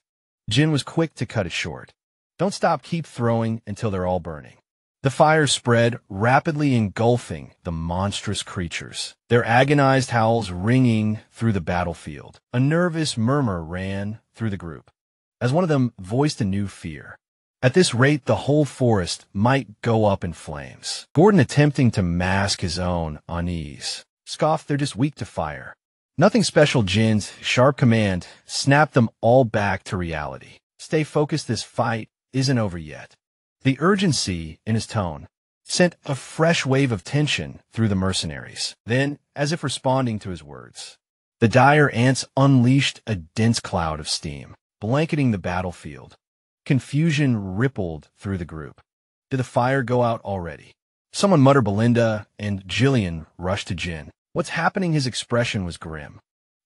Jin was quick to cut it short. Don't stop, keep throwing until they're all burning. The fire spread, rapidly engulfing the monstrous creatures, their agonized howls ringing through the battlefield. A nervous murmur ran through the group, as one of them voiced a new fear. At this rate, the whole forest might go up in flames. Gordon, attempting to mask his own unease, scoffed, they're just weak to fire. Nothing special. Jin's sharp command snapped them all back to reality. Stay focused, this fight isn't over yet. The urgency in his tone sent a fresh wave of tension through the mercenaries. Then, as if responding to his words, the dire ants unleashed a dense cloud of steam, blanketing the battlefield. Confusion rippled through the group. Did the fire go out already? Someone muttered. Belinda and Jillian rushed to Jin. What's happening? His expression was grim.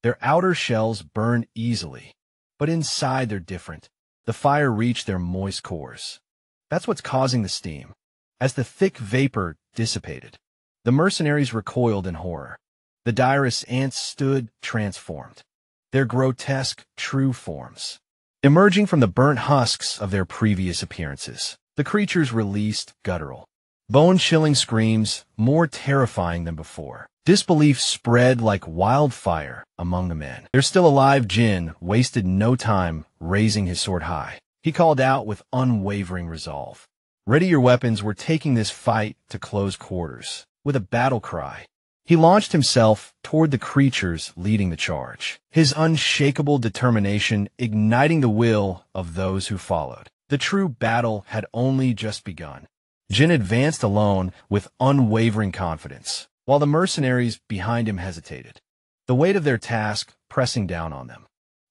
Their outer shells burn easily, but inside they're different. The fire reached their moist cores. That's what's causing the steam. As the thick vapor dissipated, the mercenaries recoiled in horror. The direst ants stood transformed, their grotesque, true forms emerging from the burnt husks of their previous appearances. The creatures released guttural, bone-chilling screams, more terrifying than before. Disbelief spread like wildfire among the men. They're still alive. Jin wasted no time raising his sword high. He called out with unwavering resolve. Ready your weapons, we're taking this fight to close quarters. With a battle cry, he launched himself toward the creatures leading the charge, his unshakable determination igniting the will of those who followed. The true battle had only just begun. Jin advanced alone with unwavering confidence, while the mercenaries behind him hesitated, the weight of their task pressing down on them.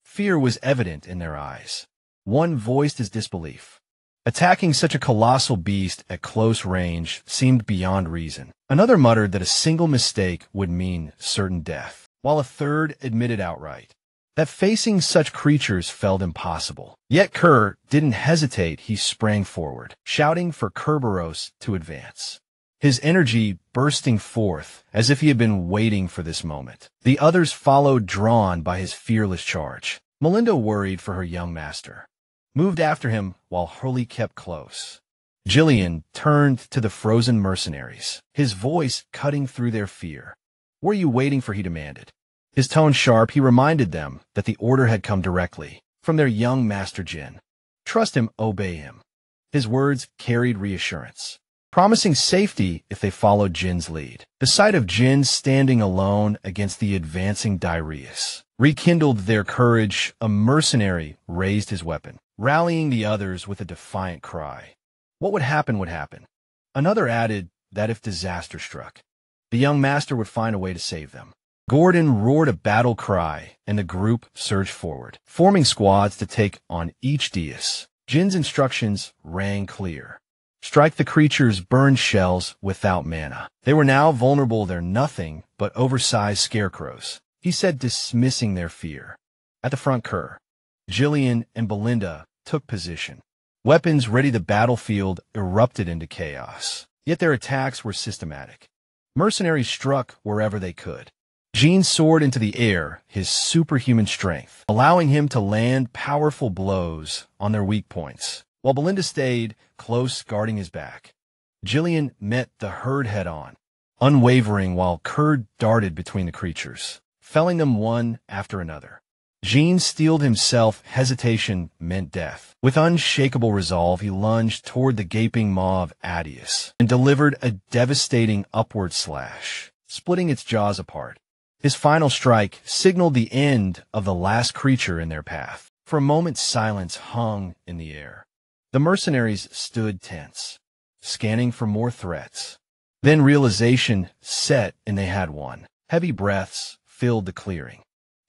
Fear was evident in their eyes. One voiced his disbelief. Attacking such a colossal beast at close range seemed beyond reason. Another muttered that a single mistake would mean certain death, while a third admitted outright that facing such creatures felt impossible. Yet Kerr didn't hesitate. He sprang forward, shouting for Kerberos to advance, his energy bursting forth as if he had been waiting for this moment. The others followed, drawn by his fearless charge. Melinda, worried for her young master, moved after him while Hurley kept close. Jillian turned to the frozen mercenaries, his voice cutting through their fear. What are you waiting for? He demanded. His tone sharp, he reminded them that the order had come directly from their young master Jin. Trust him, obey him. His words carried reassurance, promising safety if they followed Jin's lead. The sight of Jin standing alone against the advancing Darius rekindled their courage. A mercenary raised his weapon, rallying the others with a defiant cry. What would happen would happen. Another added that if disaster struck, the young master would find a way to save them. Gordon roared a battle cry, and the group surged forward, forming squads to take on each dais. Jin's instructions rang clear. Strike the creatures' burned shells without mana. They were now vulnerable. They're nothing but oversized scarecrows, he said, dismissing their fear. At the front, Kerr, Jillian, and Belinda took position. Weapons ready. The battlefield erupted into chaos, yet their attacks were systematic. Mercenaries struck wherever they could. Jean soared into the air, his superhuman strength allowing him to land powerful blows on their weak points, while Belinda stayed close, guarding his back. Jillian met the herd head-on, unwavering, while Kerr darted between the creatures, felling them one after another. Jean steeled himself. Hesitation meant death. With unshakable resolve, he lunged toward the gaping maw of Adius and delivered a devastating upward slash, splitting its jaws apart. His final strike signaled the end of the last creature in their path. For a moment, silence hung in the air. The mercenaries stood tense, scanning for more threats. Then realization set, and they had one. Heavy breaths filled the clearing.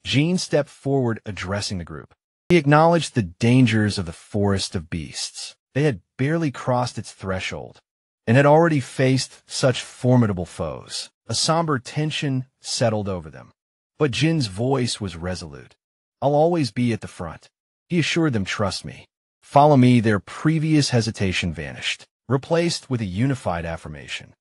Jean stepped forward, addressing the group. He acknowledged the dangers of the forest of beasts. They had barely crossed its threshold, and had already faced such formidable foes. A somber tension settled over them. But Jin's voice was resolute. I'll always be at the front. He assured them, trust me. Follow me. Their previous hesitation vanished, replaced with a unified affirmation.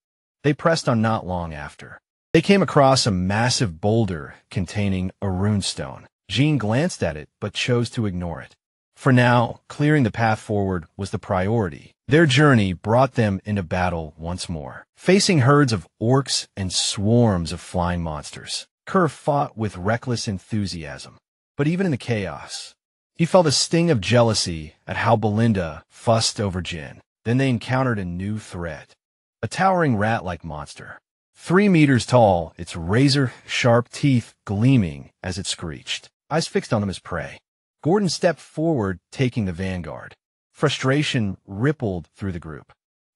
They pressed on not long after. They came across a massive boulder containing a runestone. Jin glanced at it, but chose to ignore it. For now, clearing the path forward was the priority. Their journey brought them into battle once more, facing herds of orcs and swarms of flying monsters. Kerr fought with reckless enthusiasm. But even in the chaos, he felt a sting of jealousy at how Belinda fussed over Jin. Then they encountered a new threat. A towering rat-like monster. 3 meters tall, its razor-sharp teeth gleaming as it screeched. Eyes fixed on them as prey. Gordon stepped forward, taking the vanguard. Frustration rippled through the group.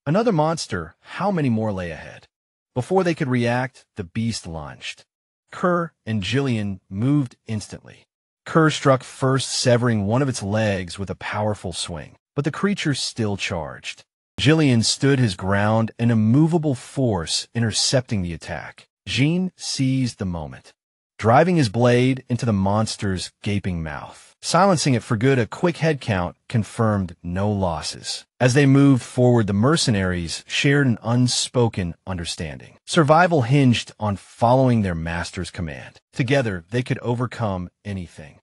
Another monster, how many more lay ahead? Before they could react, the beast lunged. Kerr and Jillian moved instantly. Kerr struck first, severing one of its legs with a powerful swing, but the creature still charged. Jillian stood his ground, an immovable force intercepting the attack. Jean seized the moment, driving his blade into the monster's gaping mouth. Silencing it for good, a quick head count confirmed no losses. As they moved forward, the mercenaries shared an unspoken understanding. Survival hinged on following their master's command. Together, they could overcome anything.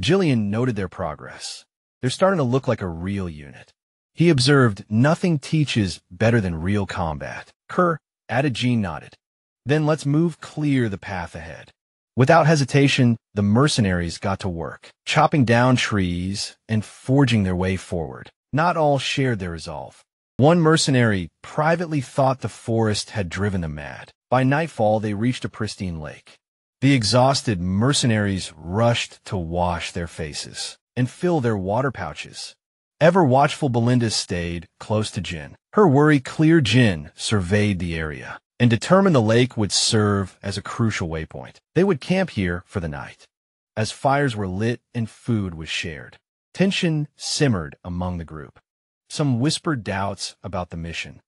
Jillian noted their progress. They're starting to look like a real unit. He observed, nothing teaches better than real combat. Kerr added. Jean nodded. Then let's move clear the path ahead. Without hesitation, the mercenaries got to work, chopping down trees and forging their way forward. Not all shared their resolve. One mercenary privately thought the forest had driven them mad. By nightfall, they reached a pristine lake. The exhausted mercenaries rushed to wash their faces and fill their water pouches. Ever watchful Belinda stayed close to Jin. Her worry-clear Jin surveyed the area and determined the lake would serve as a crucial waypoint. They would camp here for the night. As fires were lit and food was shared, tension simmered among the group. Some whispered doubts about the mission,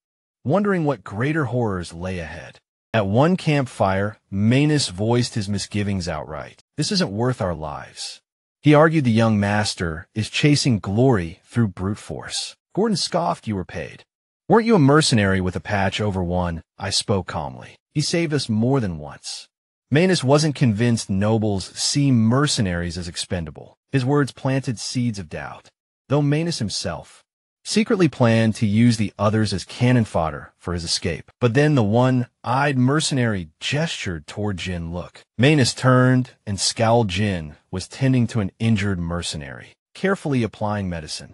wondering what greater horrors lay ahead. At one campfire, Manus voiced his misgivings outright. This isn't worth our lives. He argued the young master is chasing glory through brute force. Gordon scoffed. You were paid. Weren't you a mercenary with a patch over one? I spoke calmly. He saved us more than once. Manus wasn't convinced nobles see mercenaries as expendable. His words planted seeds of doubt, though Manus himself secretly planned to use the others as cannon fodder for his escape. But then the one-eyed mercenary gestured toward Jin. Look. Manus turned and scowled. Jin was tending to an injured mercenary, carefully applying medicine.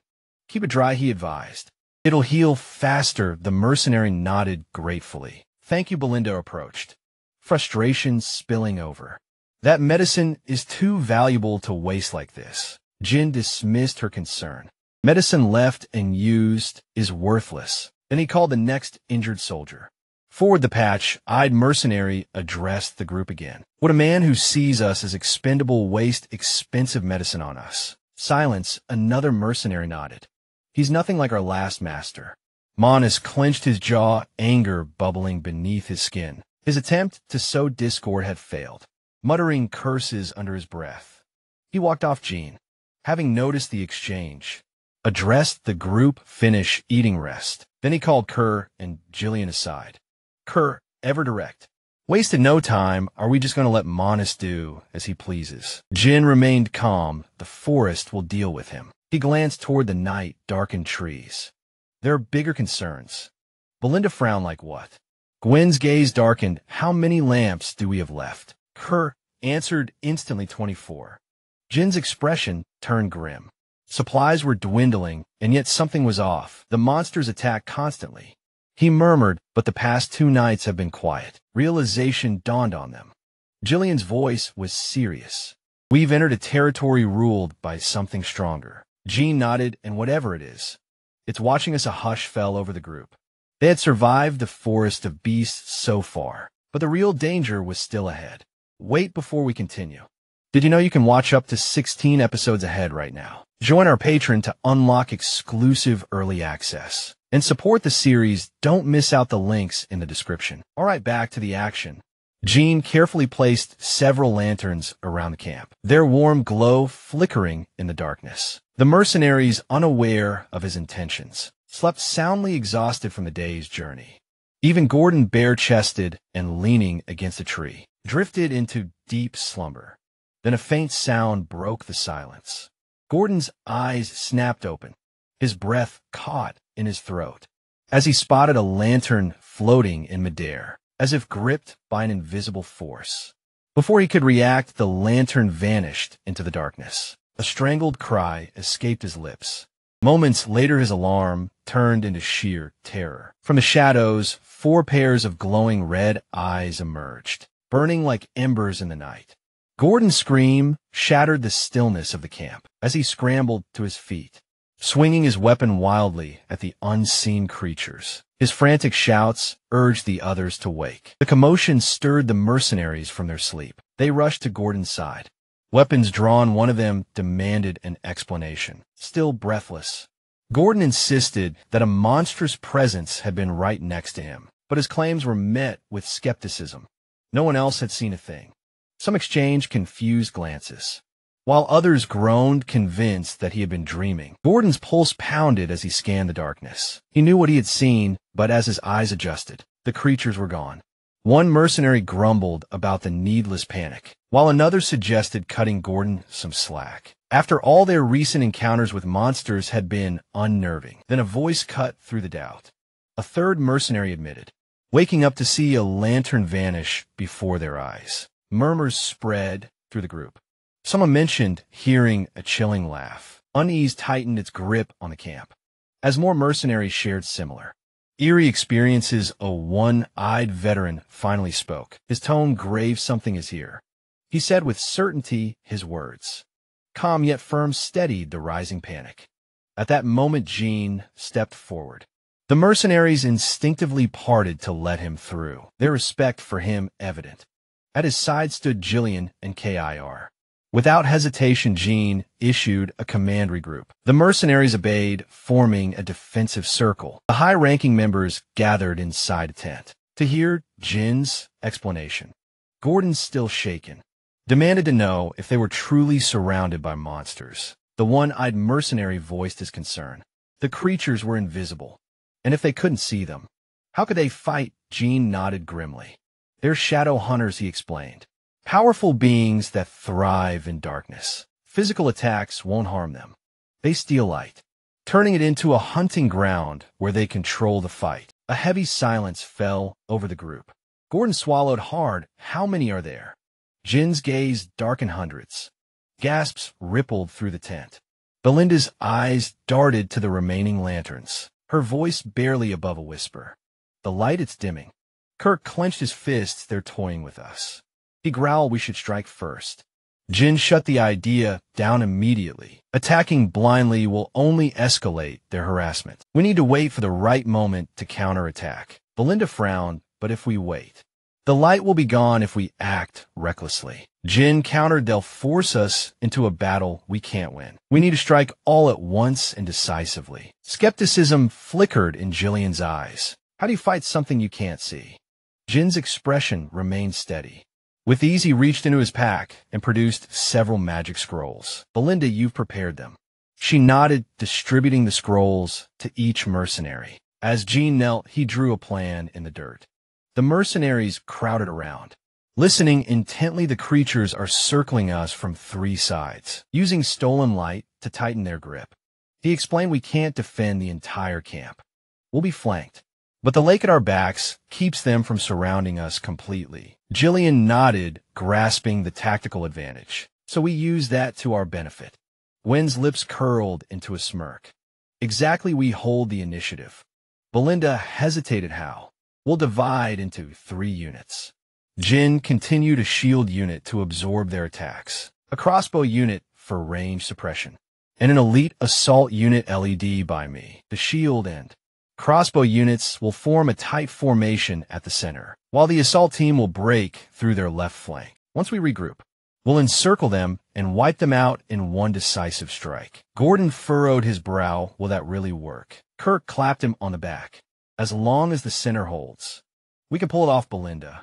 Keep it dry, he advised. It'll heal faster. The mercenary nodded gratefully. Thank you. Belinda approached, frustration spilling over. That medicine is too valuable to waste like this. Jin dismissed her concern. Medicine left and used is worthless. Then he called the next injured soldier. Forward the patch-eyed mercenary addressed the group again. Would a man who sees us as expendable waste expensive medicine on us? Silence. Another mercenary nodded. He's nothing like our last master. Manus clenched his jaw, anger bubbling beneath his skin. His attempt to sow discord had failed. Muttering curses under his breath, he walked off. Jean, having noticed the exchange, addressed the group. Finish eating rest. Then he called Kerr and Jillian aside. Kerr, ever direct. Wasted no time. Are we just going to let Manus do as he pleases? Jin remained calm. The forest will deal with him. He glanced toward the night-darkened trees. There are bigger concerns. Belinda frowned. Like what? Gwen's gaze darkened. How many lamps do we have left? Kerr answered instantly. 24. Jin's expression turned grim. Supplies were dwindling, and yet something was off. The monsters attacked constantly. He murmured, but the past 2 nights have been quiet. Realization dawned on them. Jillian's voice was serious. We've entered a territory ruled by something stronger. Jean nodded, and whatever it is, it's watching us. A hush fell over the group. They had survived the forest of beasts so far, but the real danger was still ahead. Wait before we continue. Did you know you can watch up to 16 episodes ahead right now? Join our Patreon to unlock exclusive early access and support the series. Don't miss out the links in the description. All right, back to the action. Jean carefully placed several lanterns around the camp, their warm glow flickering in the darkness. The mercenaries, unaware of his intentions, slept soundly exhausted from the day's journey. Even Gordon, bare-chested and leaning against a tree, drifted into deep slumber. Then a faint sound broke the silence. Gordon's eyes snapped open, his breath caught in his throat, as he spotted a lantern floating in midair, as if gripped by an invisible force. Before he could react, the lantern vanished into the darkness. A strangled cry escaped his lips. Moments later, his alarm turned into sheer terror. From the shadows, 4 pairs of glowing red eyes emerged, burning like embers in the night. Gordon's scream shattered the stillness of the camp as he scrambled to his feet, swinging his weapon wildly at the unseen creatures. His frantic shouts urged the others to wake. The commotion stirred the mercenaries from their sleep. They rushed to Gordon's side. Weapons drawn, one of them demanded an explanation. Still breathless, Gordon insisted that a monstrous presence had been right next to him, but his claims were met with skepticism. No one else had seen a thing. Some exchanged confused glances, while others groaned, convinced that he had been dreaming. Gordon's pulse pounded as he scanned the darkness. He knew what he had seen, but as his eyes adjusted, the creatures were gone. One mercenary grumbled about the needless panic, while another suggested cutting Gordon some slack. After all their recent encounters with monsters had been unnerving, then a voice cut through the doubt. A third mercenary admitted, waking up to see a lantern vanish before their eyes. Murmurs spread through the group. Someone mentioned hearing a chilling laugh. Unease tightened its grip on the camp, as more mercenaries shared similar eerie experiences. A one-eyed veteran finally spoke. His tone graved something his ear. He said with certainty, his words, calm yet firm, steadied the rising panic. At that moment, Jean stepped forward. The mercenaries instinctively parted to let him through, their respect for him evident. At his side stood Jillian and Kir. Without hesitation, Jean issued a command regroup. The mercenaries obeyed, forming a defensive circle. The high-ranking members gathered inside a tent to hear Jin's explanation. Gordon, still shaken, demanded to know if they were truly surrounded by monsters. The one-eyed mercenary voiced his concern. The creatures were invisible, and if they couldn't see them, how could they fight? Jean nodded grimly. They're shadow hunters, he explained. Powerful beings that thrive in darkness. Physical attacks won't harm them. They steal light, turning it into a hunting ground where they control the fight. A heavy silence fell over the group. Gordon swallowed hard. How many are there? Jin's gaze darkened. Hundreds. Gasps rippled through the tent. Belinda's eyes darted to the remaining lanterns, her voice barely above a whisper. The light, it's dimming. Kirk clenched his fists. They're toying with us. He growled, we should strike first. Jin shut the idea down immediately. Attacking blindly will only escalate their harassment. We need to wait for the right moment to counterattack. Belinda frowned, but if we wait, the light will be gone if we act recklessly. Jin countered, they'll force us into a battle we can't win. We need to strike all at once and decisively. Skepticism flickered in Jillian's eyes. How do you fight something you can't see? Jin's expression remained steady. With ease, he reached into his pack and produced several magic scrolls. Belinda, you've prepared them. She nodded, distributing the scrolls to each mercenary. As Jean knelt, he drew a plan in the dirt. The mercenaries crowded around, listening intently. The creatures are circling us from 3 sides, using stolen light to tighten their grip. He explained, we can't defend the entire camp. We'll be flanked, but the lake at our backs keeps them from surrounding us completely. Jillian nodded, grasping the tactical advantage. So we use that to our benefit. Wen's lips curled into a smirk. Exactly, we hold the initiative. Belinda hesitated. How? We'll divide into 3 units. Jin continued, a shield unit to absorb their attacks, a crossbow unit for range suppression, and an elite assault unit LED by me. The shield and crossbow units will form a tight formation at the center, while the assault team will break through their left flank. Once we regroup, we'll encircle them and wipe them out in one decisive strike. Gordon furrowed his brow. Will that really work? Kirk clapped him on the back. As long as the center holds, we can pull it off, Belinda.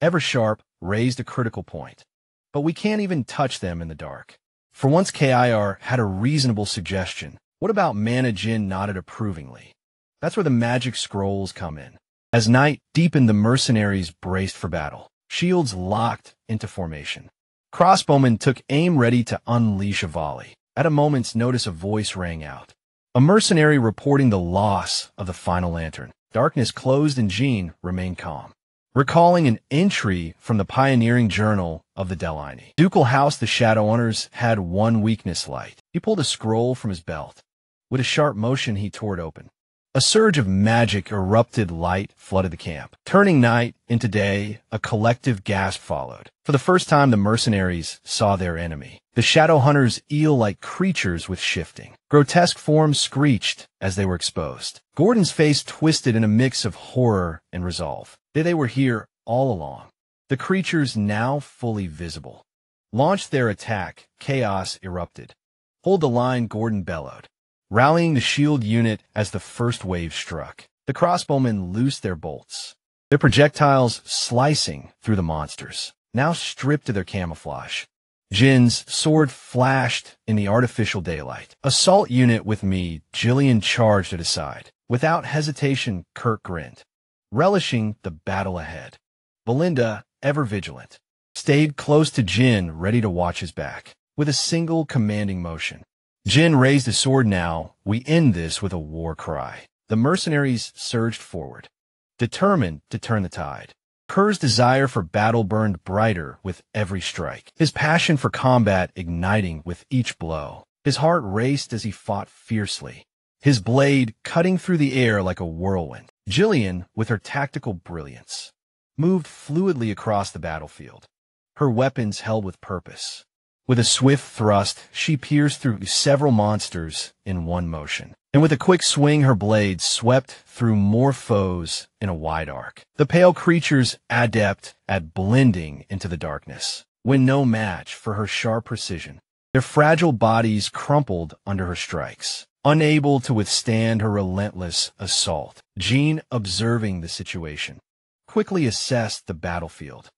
Eversharp raised a critical point. But we can't even touch them in the dark. For once KIR had a reasonable suggestion. What about Mana Jin nodded approvingly. That's where the magic scrolls come in. As night deepened, the mercenaries braced for battle. Shields locked into formation. Crossbowmen took aim, ready to unleash a volley. At a moment's notice, a voice rang out. A mercenary reporting the loss of the final lantern. Darkness closed and Jean remained calm. Recalling an entry from the pioneering journal of the Delini. Ducal House, the Shadowhunters had one weakness: light. He pulled a scroll from his belt. With a sharp motion, he tore it open. A surge of magic erupted. Light flooded the camp. Turning night into day, a collective gasp followed. For the first time, the mercenaries saw their enemy. The Shadowhunters, eel-like creatures with shifting, grotesque forms, screeched as they were exposed. Gordon's face twisted in a mix of horror and resolve. They were here all along. The creatures, now fully visible, launched their attack. Chaos erupted. Hold the line, Gordon bellowed, rallying the shield unit as the first wave struck. The crossbowmen loosed their bolts, their projectiles slicing through the monsters, now stripped of their camouflage. Jin's sword flashed in the artificial daylight. Assault unit with me, Jillian charged at his side. Without hesitation, Kirk grinned, relishing the battle ahead. Belinda, ever vigilant, stayed close to Jin, ready to watch his back. With a single commanding motion, Jin raised his sword. Now, we end this with a war cry. The mercenaries surged forward, determined to turn the tide. Kerr's desire for battle burned brighter with every strike, his passion for combat igniting with each blow. His heart raced as he fought fiercely, his blade cutting through the air like a whirlwind. Jillian, with her tactical brilliance, moved fluidly across the battlefield, her weapons held with purpose. With a swift thrust, she pierced through several monsters in one motion, and with a quick swing, her blade swept through more foes in a wide arc. The pale creatures, adept at blending into the darkness, were no match for her sharp precision. Their fragile bodies crumpled under her strikes, unable to withstand her relentless assault. Jean, observing the situation, quickly assessed the battlefield.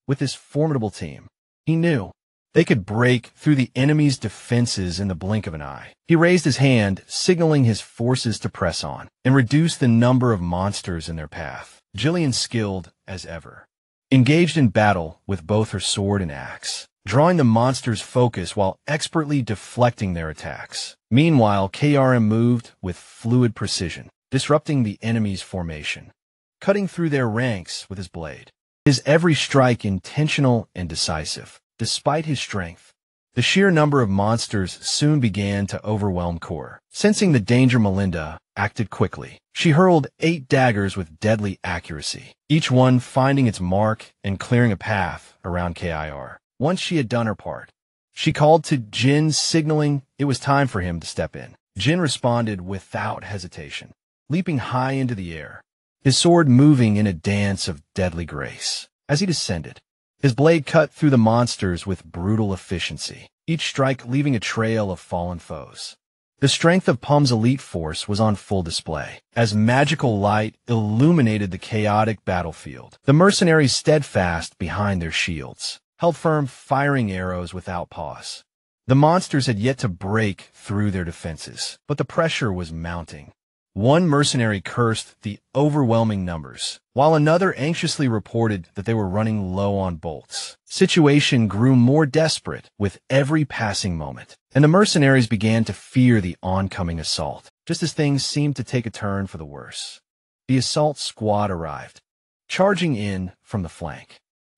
With this formidable team, he knew they could break through the enemy's defenses in the blink of an eye. He raised his hand, signaling his forces to press on and reduce the number of monsters in their path. Jillian, skilled as ever, engaged in battle with both her sword and axe, drawing the monsters' focus while expertly deflecting their attacks. Meanwhile, KRM moved with fluid precision, disrupting the enemy's formation, cutting through their ranks with his blade. His every strike intentional and decisive. Despite his strength, the sheer number of monsters soon began to overwhelm Kor. Sensing the danger, Melinda acted quickly. She hurled 8 daggers with deadly accuracy, each one finding its mark and clearing a path around KIR. Once she had done her part, she called to Jin, signaling it was time for him to step in. Jin responded without hesitation, leaping high into the air, his sword moving in a dance of deadly grace. As he descended, his blade cut through the monsters with brutal efficiency, each strike leaving a trail of fallen foes. The strength of Pum's elite force was on full display, as magical light illuminated the chaotic battlefield. The mercenaries, steadfast behind their shields, held firm, firing arrows without pause. The monsters had yet to break through their defenses, but the pressure was mounting. One mercenary cursed the overwhelming numbers, while another anxiously reported that they were running low on bolts. Situation grew more desperate with every passing moment, and the mercenaries began to fear the oncoming assault, just as things seemed to take a turn for the worse. The assault squad arrived, charging in from the flank.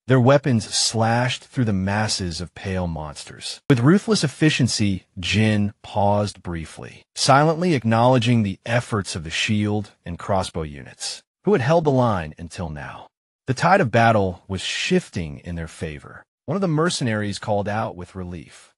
Their weapons slashed through the masses of pale monsters. With ruthless efficiency, Jin paused briefly, silently acknowledging the efforts of the shield and crossbow units, who had held the line until now. The tide of battle was shifting in their favor. One of the mercenaries called out with relief.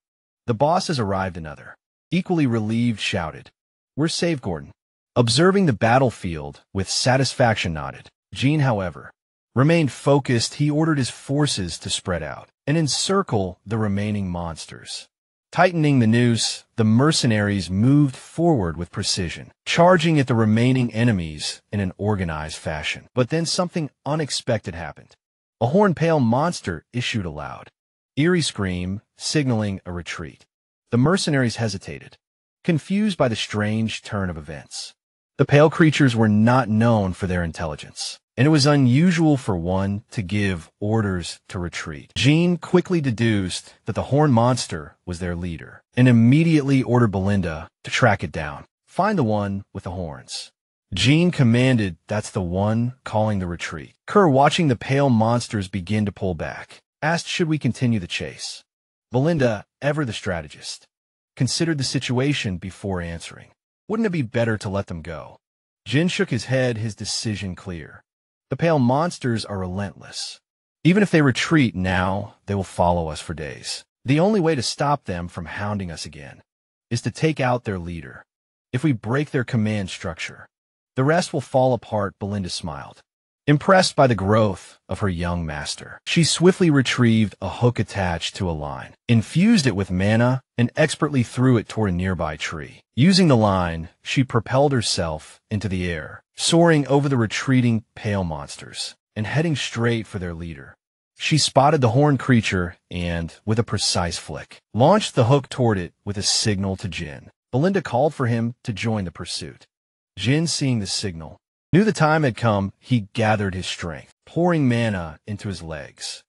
The boss has arrived. Another, equally relieved, shouted, "We're safe, Gordon." Observing the battlefield with satisfaction, nodded. Jean, however, remained focused. He ordered his forces to spread out and encircle the remaining monsters. Tightening the noose, the mercenaries moved forward with precision, charging at the remaining enemies in an organized fashion. But then something unexpected happened. A horned pale monster issued a loud, eerie scream, signaling a retreat. The mercenaries hesitated, confused by the strange turn of events. The pale creatures were not known for their intelligence, and it was unusual for one to give orders to retreat. Jean quickly deduced that the horned monster was their leader, and immediately ordered Belinda to track it down. Find the one with the horns. Jean commanded. That's the one calling the retreat. Kerr, watching the pale monsters begin to pull back, asked should we continue the chase. Belinda, ever the strategist, considered the situation before answering. Wouldn't it be better to let them go? Jin shook his head, his decision clear. The pale monsters are relentless. Even if they retreat now, they will follow us for days. The only way to stop them from hounding us again is to take out their leader. If we break their command structure, the rest will fall apart. Belinda smiled, impressed by the growth of her young master. She swiftly retrieved a hook attached to a line, infused it with mana, and expertly threw it toward a nearby tree. Using the line, she propelled herself into the air, soaring over the retreating pale monsters and heading straight for their leader. She spotted the horned creature and, with a precise flick, launched the hook toward it with a signal to Jin. Belinda called for him to join the pursuit. Jin, seeing the signal, knew the time had come. He gathered his strength, pouring mana into his legs,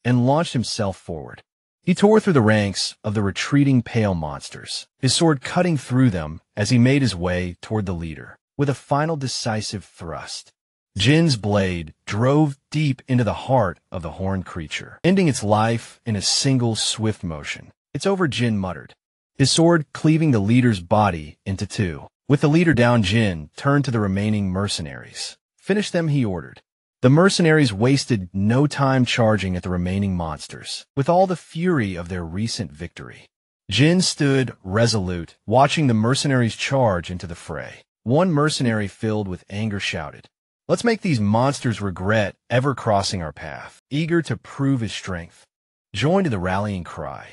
and launched himself forward. He tore through the ranks of the retreating pale monsters, his sword cutting through them as he made his way toward the leader. With a final decisive thrust, Jin's blade drove deep into the heart of the horned creature, ending its life in a single swift motion. "It's over," Jin muttered, his sword cleaving the leader's body into two. With the leader down, Jin turned to the remaining mercenaries. "Finish them," he ordered. The mercenaries wasted no time charging at the remaining monsters, with all the fury of their recent victory. Jin stood resolute, watching the mercenaries charge into the fray. One mercenary, filled with anger, shouted, "Let's make these monsters regret ever crossing our path." Eager to prove his strength, joined in the rallying cry.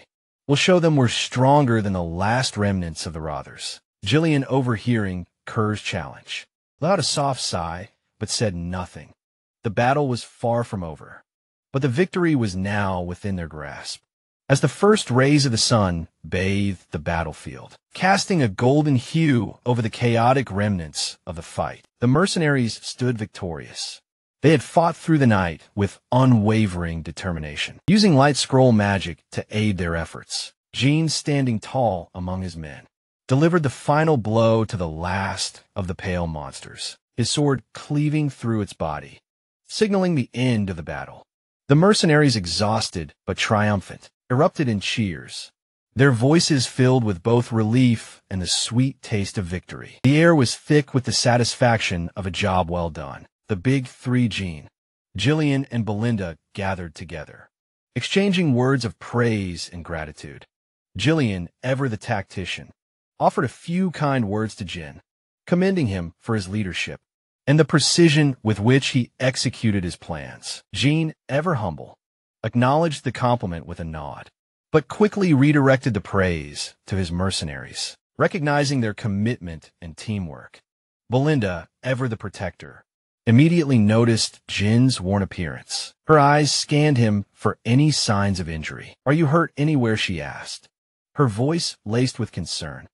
"We'll show them we're stronger than the last remnants of the Rothers." Jillian, overhearing Kerr's challenge, allowed a soft sigh, but said nothing. The battle was far from over, but the victory was now within their grasp. As the first rays of the sun bathed the battlefield, casting a golden hue over the chaotic remnants of the fight, the mercenaries stood victorious. They had fought through the night with unwavering determination, using light scroll magic to aid their efforts. Jean, standing tall among his men, delivered the final blow to the last of the pale monsters, his sword cleaving through its body, signaling the end of the battle. The mercenaries, exhausted but triumphant, erupted in cheers, their voices filled with both relief and the sweet taste of victory. The air was thick with the satisfaction of a job well done. The big three, Jean, Jillian, and Belinda, gathered together, exchanging words of praise and gratitude. Jillian, ever the tactician, offered a few kind words to Jin, commending him for his leadership and the precision with which he executed his plans. Jean, ever humble, acknowledged the compliment with a nod, but quickly redirected the praise to his mercenaries, recognizing their commitment and teamwork. Belinda, ever the protector, immediately noticed Jin's worn appearance. Her eyes scanned him for any signs of injury. "Are you hurt anywhere?" she asked, her voice laced with concern.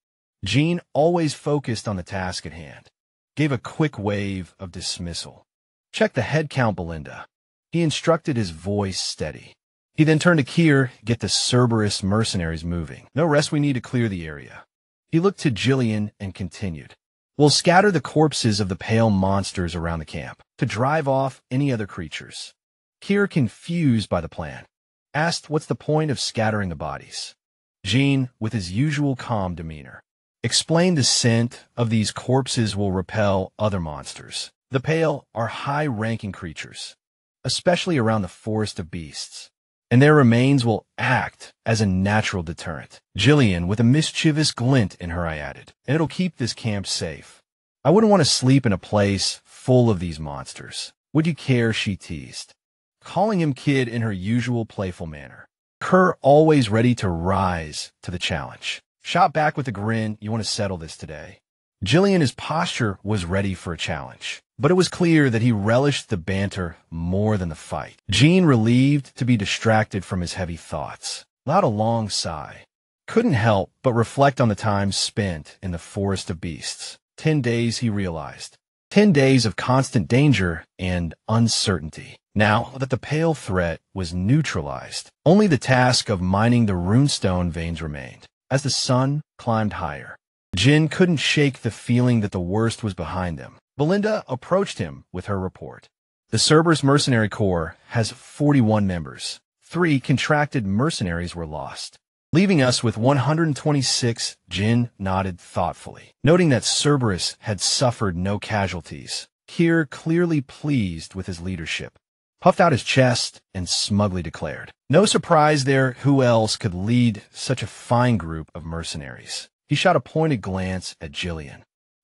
Jean, always focused on the task at hand, gave a quick wave of dismissal. "Check the head count, Belinda," he instructed, his voice steady. He then turned to Kier, "Get the Cerberus mercenaries moving. No rest, we need to clear the area." He looked to Jillian and continued, "We'll scatter the corpses of the pale monsters around the camp to drive off any other creatures." Kier, confused by the plan, asked what's the point of scattering the bodies. Jean, with his usual calm demeanor, explained the scent of these corpses will repel other monsters. The pale are high-ranking creatures, especially around the forest of beasts, and their remains will act as a natural deterrent. Jillian, with a mischievous glint in her eye, added, "And it'll keep this camp safe. I wouldn't want to sleep in a place full of these monsters. Would you care?" she teased, calling him kid in her usual playful manner. Kerr, always ready to rise to the challenge, shot back with a grin, "You want to settle this today?" Jillian, his posture was ready for a challenge, but it was clear that he relished the banter more than the fight. Jean, relieved to be distracted from his heavy thoughts, allowed a long sigh. Couldn't help but reflect on the time spent in the forest of beasts. 10 days, he realized. 10 days of constant danger and uncertainty. Now that the pale threat was neutralized, only the task of mining the runestone veins remained. As the sun climbed higher, Jin couldn't shake the feeling that the worst was behind them. Belinda approached him with her report. The Cerberus Mercenary Corps has 41 members. 3 contracted mercenaries were lost, leaving us with 126. Jin nodded thoughtfully, noting that Cerberus had suffered no casualties. Kier, clearly pleased with his leadership, puffed out his chest and smugly declared, "No surprise there, who else could lead such a fine group of mercenaries?" He shot a pointed glance at Jillian,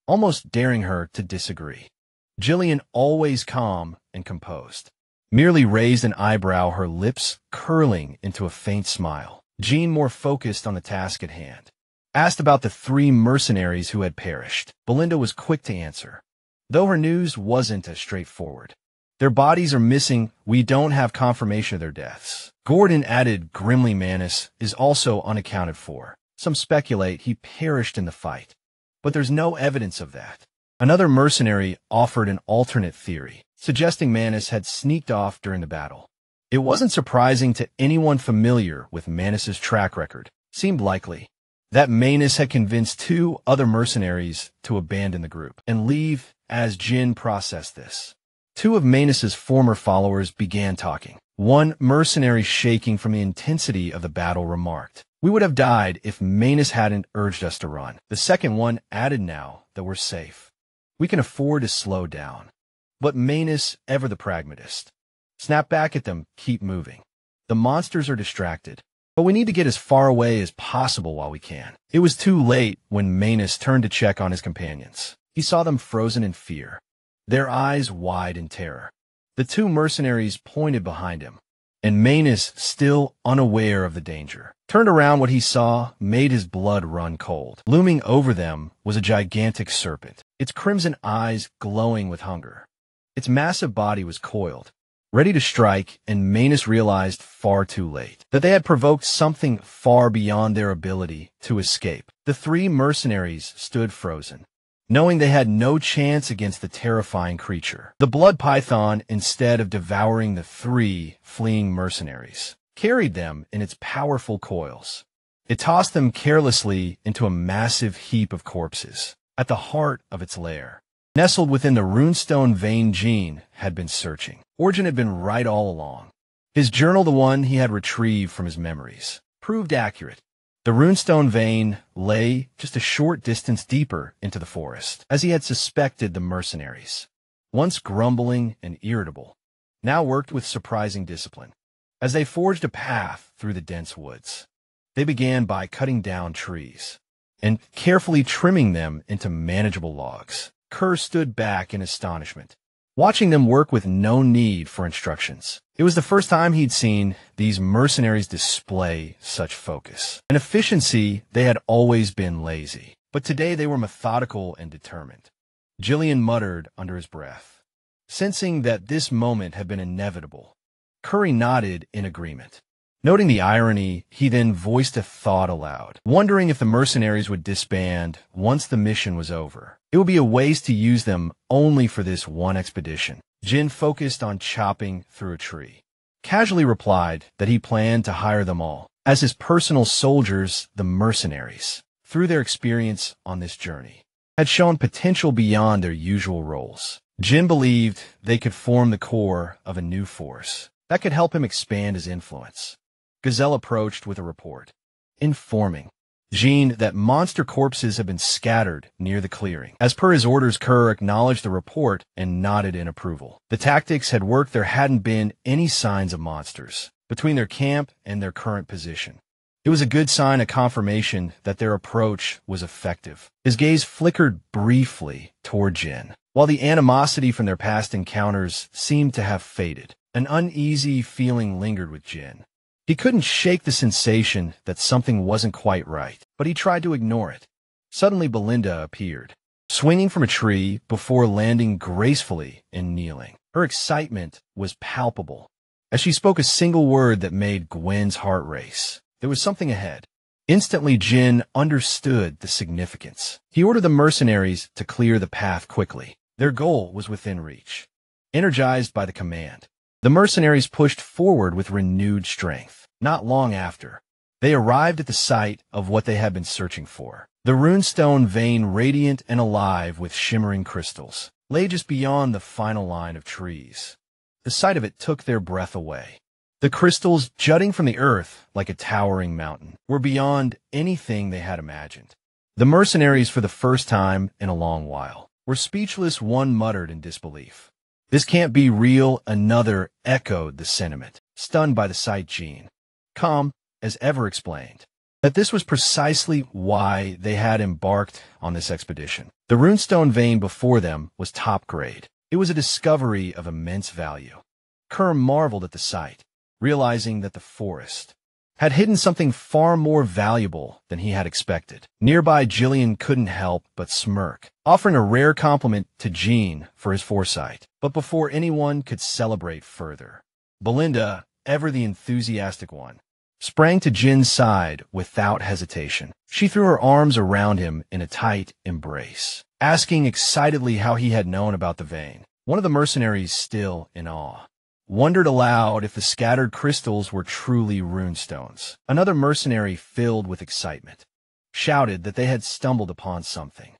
almost daring her to disagree. Jillian, always calm and composed, merely raised an eyebrow, her lips curling into a faint smile. Jean, more focused on the task at hand, asked about the 3 mercenaries who had perished. Belinda was quick to answer, though her news wasn't as straightforward. "Their bodies are missing. We don't have confirmation of their deaths." Gordon added grimly, "Manus is also unaccounted for. Some speculate he perished in the fight, but there's no evidence of that." Another mercenary offered an alternate theory, suggesting Manus had sneaked off during the battle. It wasn't surprising to anyone familiar with Manus's track record. Seemed likely that Manus had convinced 2 other mercenaries to abandon the group and leave. As Jin processed this, 2 of Manus's former followers began talking. One mercenary, shaking from the intensity of the battle, remarked, "We would have died if Manus hadn't urged us to run." The second one added, "Now that we're safe, we can afford to slow down." But Manus, ever the pragmatist, snapped back at them, "Keep moving. The monsters are distracted, but we need to get as far away as possible while we can." It was too late when Manus turned to check on his companions. He saw them frozen in fear, their eyes wide in terror. The 2 mercenaries pointed behind him, and Manus, still unaware of the danger, turned around. What he saw made his blood run cold. Looming over them was a gigantic serpent, its crimson eyes glowing with hunger. Its massive body was coiled, ready to strike, and Manus realized far too late that they had provoked something far beyond their ability to escape. The 3 mercenaries stood frozen, knowing they had no chance against the terrifying creature. The blood python, instead of devouring the 3 fleeing mercenaries, carried them in its powerful coils. It tossed them carelessly into a massive heap of corpses at the heart of its lair. Nestled within the runestone vein, Jean had been searching. Origin had been right all along. His journal, the one he had retrieved from his memories, proved accurate. The runestone vein lay just a short distance deeper into the forest, as he had suspected. The mercenaries, once grumbling and irritable, now worked with surprising discipline. As they forged a path through the dense woods, they began by cutting down trees and carefully trimming them into manageable logs. Kerr stood back in astonishment, watching them work with no need for instructions. It was the first time he'd seen these mercenaries display such focus and efficiency. They had always been lazy, but today they were methodical and determined. Jillian muttered under his breath, sensing that this moment had been inevitable. Curry nodded in agreement. Noting the irony, he then voiced a thought aloud, wondering if the mercenaries would disband once the mission was over. It would be a waste to use them only for this one expedition. Jin, focused on chopping through a tree, casually replied that he planned to hire them all as his personal soldiers. The mercenaries, through their experience on this journey, had shown potential beyond their usual roles. Jin believed they could form the core of a new force that could help him expand his influence. Gazelle approached with a report, informing Jean that monster corpses had been scattered near the clearing. As per his orders, Kerr acknowledged the report and nodded in approval. The tactics had worked. There hadn't been any signs of monsters between their camp and their current position. It was a good sign, a confirmation that their approach was effective. His gaze flickered briefly toward Jin, while the animosity from their past encounters seemed to have faded. An uneasy feeling lingered with Jin. He couldn't shake the sensation that something wasn't quite right, but he tried to ignore it. Suddenly, Belinda appeared, swinging from a tree before landing gracefully and kneeling. Her excitement was palpable as she spoke a single word that made Gwen's heart race. There was something ahead. Instantly, Jin understood the significance. He ordered the mercenaries to clear the path quickly. Their goal was within reach. Energized by the command, the mercenaries pushed forward with renewed strength. Not long after, they arrived at the site of what they had been searching for. The runestone vein, radiant and alive with shimmering crystals, lay just beyond the final line of trees. The sight of it took their breath away. The crystals, jutting from the earth like a towering mountain, were beyond anything they had imagined. The mercenaries, for the first time in a long while, were speechless. One muttered in disbelief. "This can't be real." Another echoed the sentiment, stunned by the sight. Jean, calm as ever, explained that this was precisely why they had embarked on this expedition. The runestone vein before them was top grade. It was a discovery of immense value. Kerr marveled at the sight, realizing that the forest had hidden something far more valuable than he had expected. Nearby, Jillian couldn't help but smirk, offering a rare compliment to Jean for his foresight. But before anyone could celebrate further, Belinda, ever the enthusiastic one, sprang to Jin's side without hesitation. She threw her arms around him in a tight embrace, asking excitedly how he had known about the vein. One of the mercenaries, still in awe, wondered aloud if the scattered crystals were truly runestones. Another mercenary, filled with excitement, shouted that they had stumbled upon something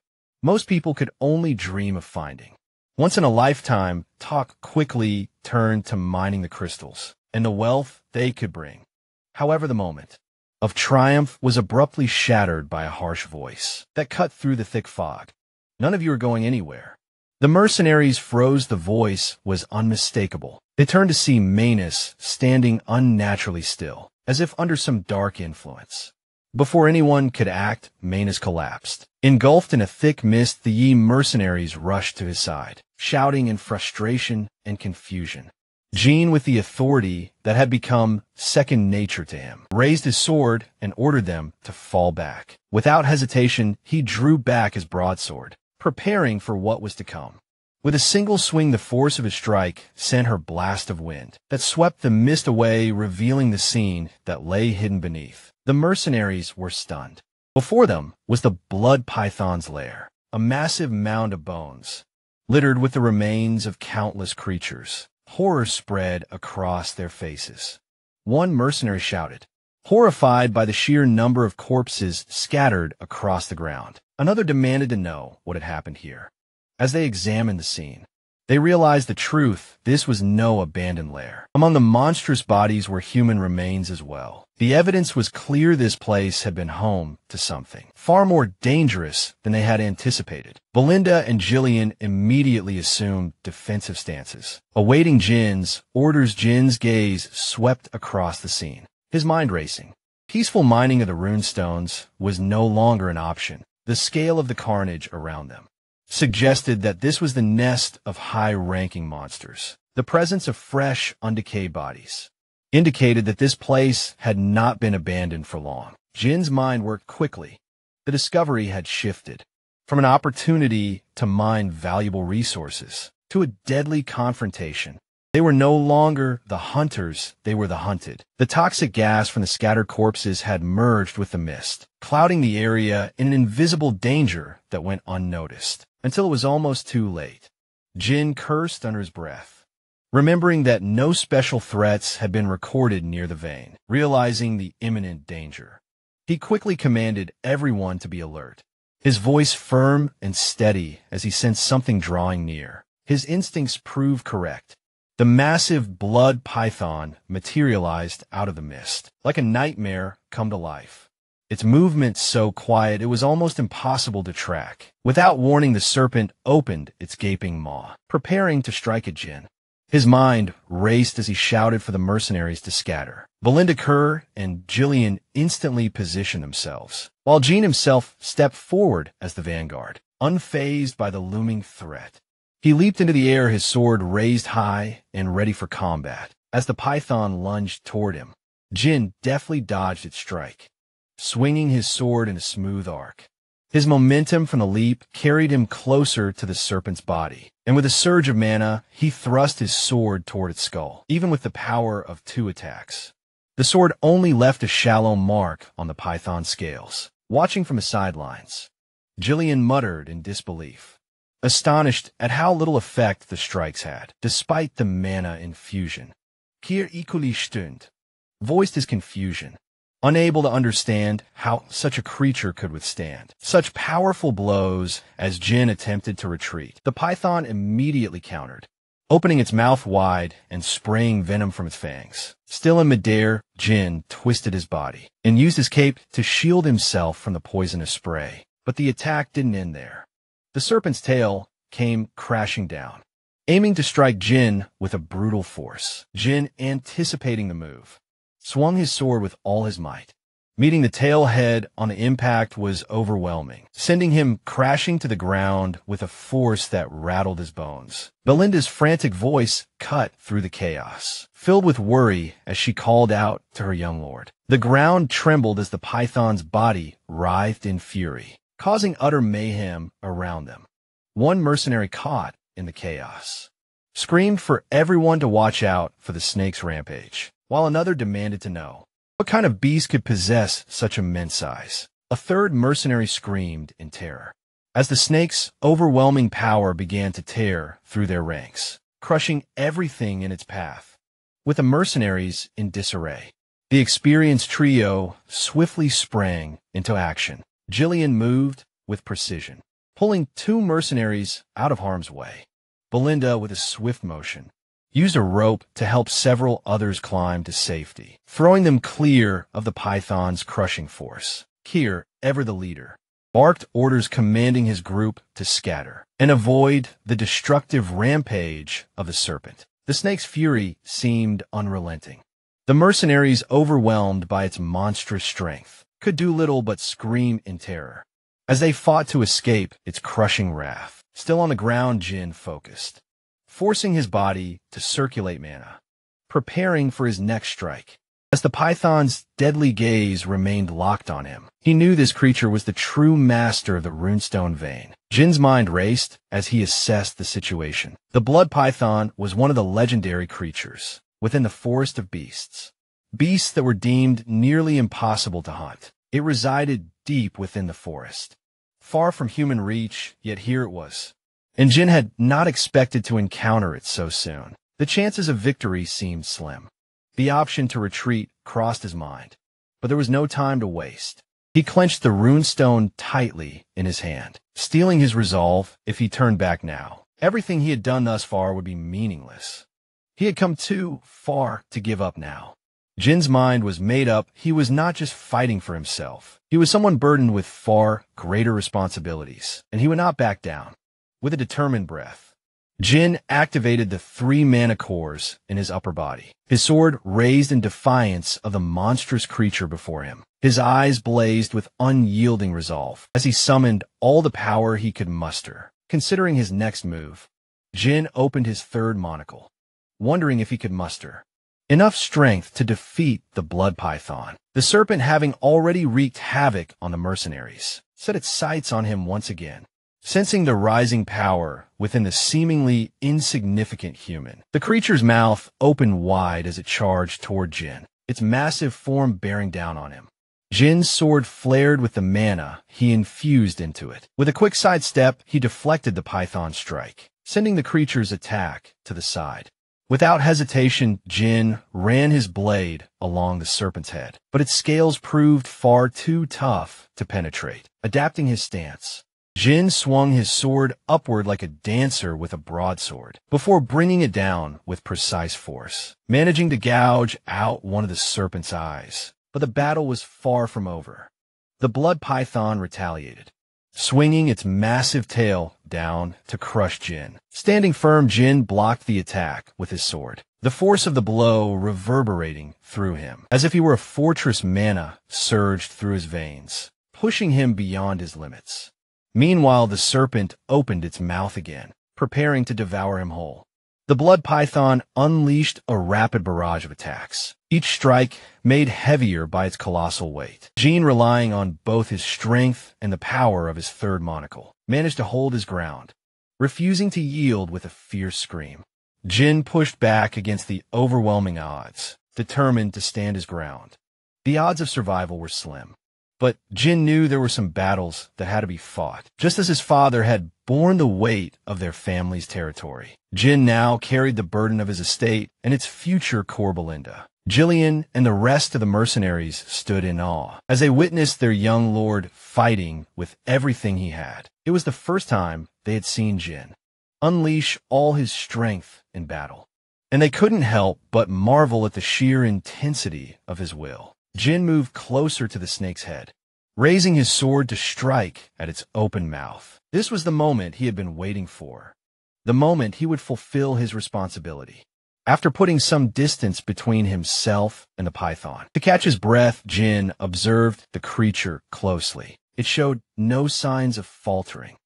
most people could only dream of finding. Once in a lifetime, talk quickly turned to mining the crystals and the wealth they could bring. However, the moment of triumph was abruptly shattered by a harsh voice that cut through the thick fog. "None of you are going anywhere." The mercenaries froze. The voice was unmistakable. They turned to see Manus standing unnaturally still, as if under some dark influence. Before anyone could act, Manus collapsed. Engulfed in a thick mist, the Yi mercenaries rushed to his side, shouting in frustration and confusion. Jean, with the authority that had become second nature to him, raised his sword and ordered them to fall back. Without hesitation, he drew back his broadsword, preparing for what was to come. With a single swing, the force of his strike sent her blast of wind that swept the mist away, revealing the scene that lay hidden beneath. The mercenaries were stunned. Before them was the blood python's lair, a massive mound of bones, littered with the remains of countless creatures. Horror spread across their faces. One mercenary shouted, horrified by the sheer number of corpses scattered across the ground. Another demanded to know what had happened here. As they examined the scene, they realized the truth. This was no abandoned lair. Among the monstrous bodies were human remains as well. The evidence was clear. This place had been home to something far more dangerous than they had anticipated. Belinda and Jillian immediately assumed defensive stances, awaiting Jin's orders. Jin's gaze swept across the scene, his mind racing. Peaceful mining of the runestones was no longer an option. The scale of the carnage around them suggested that this was the nest of high-ranking monsters. The presence of fresh, undecayed bodies indicated that this place had not been abandoned for long. Jin's mind worked quickly. The discovery had shifted from an opportunity to mine valuable resources to a deadly confrontation. They were no longer the hunters, they were the hunted. The toxic gas from the scattered corpses had merged with the mist, clouding the area in an invisible danger that went unnoticed, until it was almost too late. Jin cursed under his breath, remembering that no special threats had been recorded near the vein. Realizing the imminent danger, he quickly commanded everyone to be alert, his voice firm and steady as he sensed something drawing near. His instincts proved correct. The massive blood python materialized out of the mist, like a nightmare come to life. Its movement so quiet it was almost impossible to track. Without warning, the serpent opened its gaping maw, preparing to strike at Jin. His mind raced as he shouted for the mercenaries to scatter. Belinda, Kerr, and Jillian instantly positioned themselves, while Jean himself stepped forward as the vanguard, unfazed by the looming threat. He leaped into the air, his sword raised high and ready for combat. As the python lunged toward him, Jin deftly dodged its strike, swinging his sword in a smooth arc. His momentum from the leap carried him closer to the serpent's body, and with a surge of mana, he thrust his sword toward its skull, even with the power of 2 attacks. The sword only left a shallow mark on the python's scales. Watching from the sidelines, Jillian muttered in disbelief, astonished at how little effect the strikes had, despite the mana infusion. Kier equally stund voiced his confusion, unable to understand how such a creature could withstand such powerful blows. As Jin attempted to retreat, the python immediately countered, opening its mouth wide and spraying venom from its fangs. Still in midair, Jin twisted his body and used his cape to shield himself from the poisonous spray. But the attack didn't end there. The serpent's tail came crashing down, aiming to strike Jin with a brutal force. Jin, anticipating the move, swung his sword with all his might. Meeting the tail head on the impact was overwhelming, sending him crashing to the ground with a force that rattled his bones. Belinda's frantic voice cut through the chaos, filled with worry as she called out to her young lord. The ground trembled as the python's body writhed in fury, causing utter mayhem around them. One mercenary, caught in the chaos, screamed for everyone to watch out for the snake's rampage, while another demanded to know what kind of beast could possess such immense size. A third mercenary screamed in terror as the snake's overwhelming power began to tear through their ranks, crushing everything in its path. With the mercenaries in disarray, the experienced trio swiftly sprang into action. Jillian moved with precision, pulling 2 mercenaries out of harm's way. Belinda, with a swift motion, used a rope to help several others climb to safety, throwing them clear of the python's crushing force. Kier, ever the leader, barked orders commanding his group to scatter and avoid the destructive rampage of the serpent. The snake's fury seemed unrelenting. The mercenaries, overwhelmed by its monstrous strength, could do little but scream in terror as they fought to escape its crushing wrath. Still on the ground, Jin focused, forcing his body to circulate mana, preparing for his next strike. As the python's deadly gaze remained locked on him, he knew this creature was the true master of the runestone vein. Jin's mind raced as he assessed the situation. The blood python was one of the legendary creatures within the forest of beasts, beasts that were deemed nearly impossible to hunt. It resided deep within the forest, far from human reach, yet here it was, and Jin had not expected to encounter it so soon. The chances of victory seemed slim. The option to retreat crossed his mind, but there was no time to waste. He clenched the runestone tightly in his hand, steeling his resolve. If he turned back now, everything he had done thus far would be meaningless. He had come too far to give up now. Jin's mind was made up. He was not just fighting for himself. He was someone burdened with far greater responsibilities, and he would not back down. With a determined breath, Jin activated the 3 mana cores in his upper body, his sword raised in defiance of the monstrous creature before him. His eyes blazed with unyielding resolve as he summoned all the power he could muster. Considering his next move, Jin opened his 3rd monocle, wondering if he could muster enough strength to defeat the blood python. The serpent, having already wreaked havoc on the mercenaries, set its sights on him once again. Sensing the rising power within the seemingly insignificant human, the creature's mouth opened wide as it charged toward Jin, its massive form bearing down on him. Jin's sword flared with the mana he infused into it. With a quick sidestep, he deflected the python's strike, sending the creature's attack to the side. Without hesitation, Jin ran his blade along the serpent's head, but its scales proved far too tough to penetrate. Adapting his stance, Jin swung his sword upward like a dancer with a broadsword, before bringing it down with precise force, managing to gouge out one of the serpent's eyes. But the battle was far from over. The blood python retaliated, swinging its massive tail down to crush Jin. Standing firm, Jin blocked the attack with his sword, the force of the blow reverberating through him. As if he were a fortress, mana surged through his veins, pushing him beyond his limits. Meanwhile, the serpent opened its mouth again, preparing to devour him whole. The blood python unleashed a rapid barrage of attacks, each strike made heavier by its colossal weight. Jin, relying on both his strength and the power of his third monocle, managed to hold his ground, refusing to yield with a fierce scream. Jin pushed back against the overwhelming odds, determined to stand his ground. The odds of survival were slim, but Jin knew there were some battles that had to be fought, just as his father had borne the weight of their family's territory. Jin now carried the burden of his estate and its future core Belinda. Jillian and the rest of the mercenaries stood in awe as they witnessed their young lord fighting with everything he had. It was the first time they had seen Jin unleash all his strength in battle, and they couldn't help but marvel at the sheer intensity of his will. Jin moved closer to the snake's head, raising his sword to strike at its open mouth. This was the moment he had been waiting for, the moment he would fulfill his responsibility. After putting some distance between himself and the python, to catch his breath, Jin observed the creature closely. It showed no signs of faltering.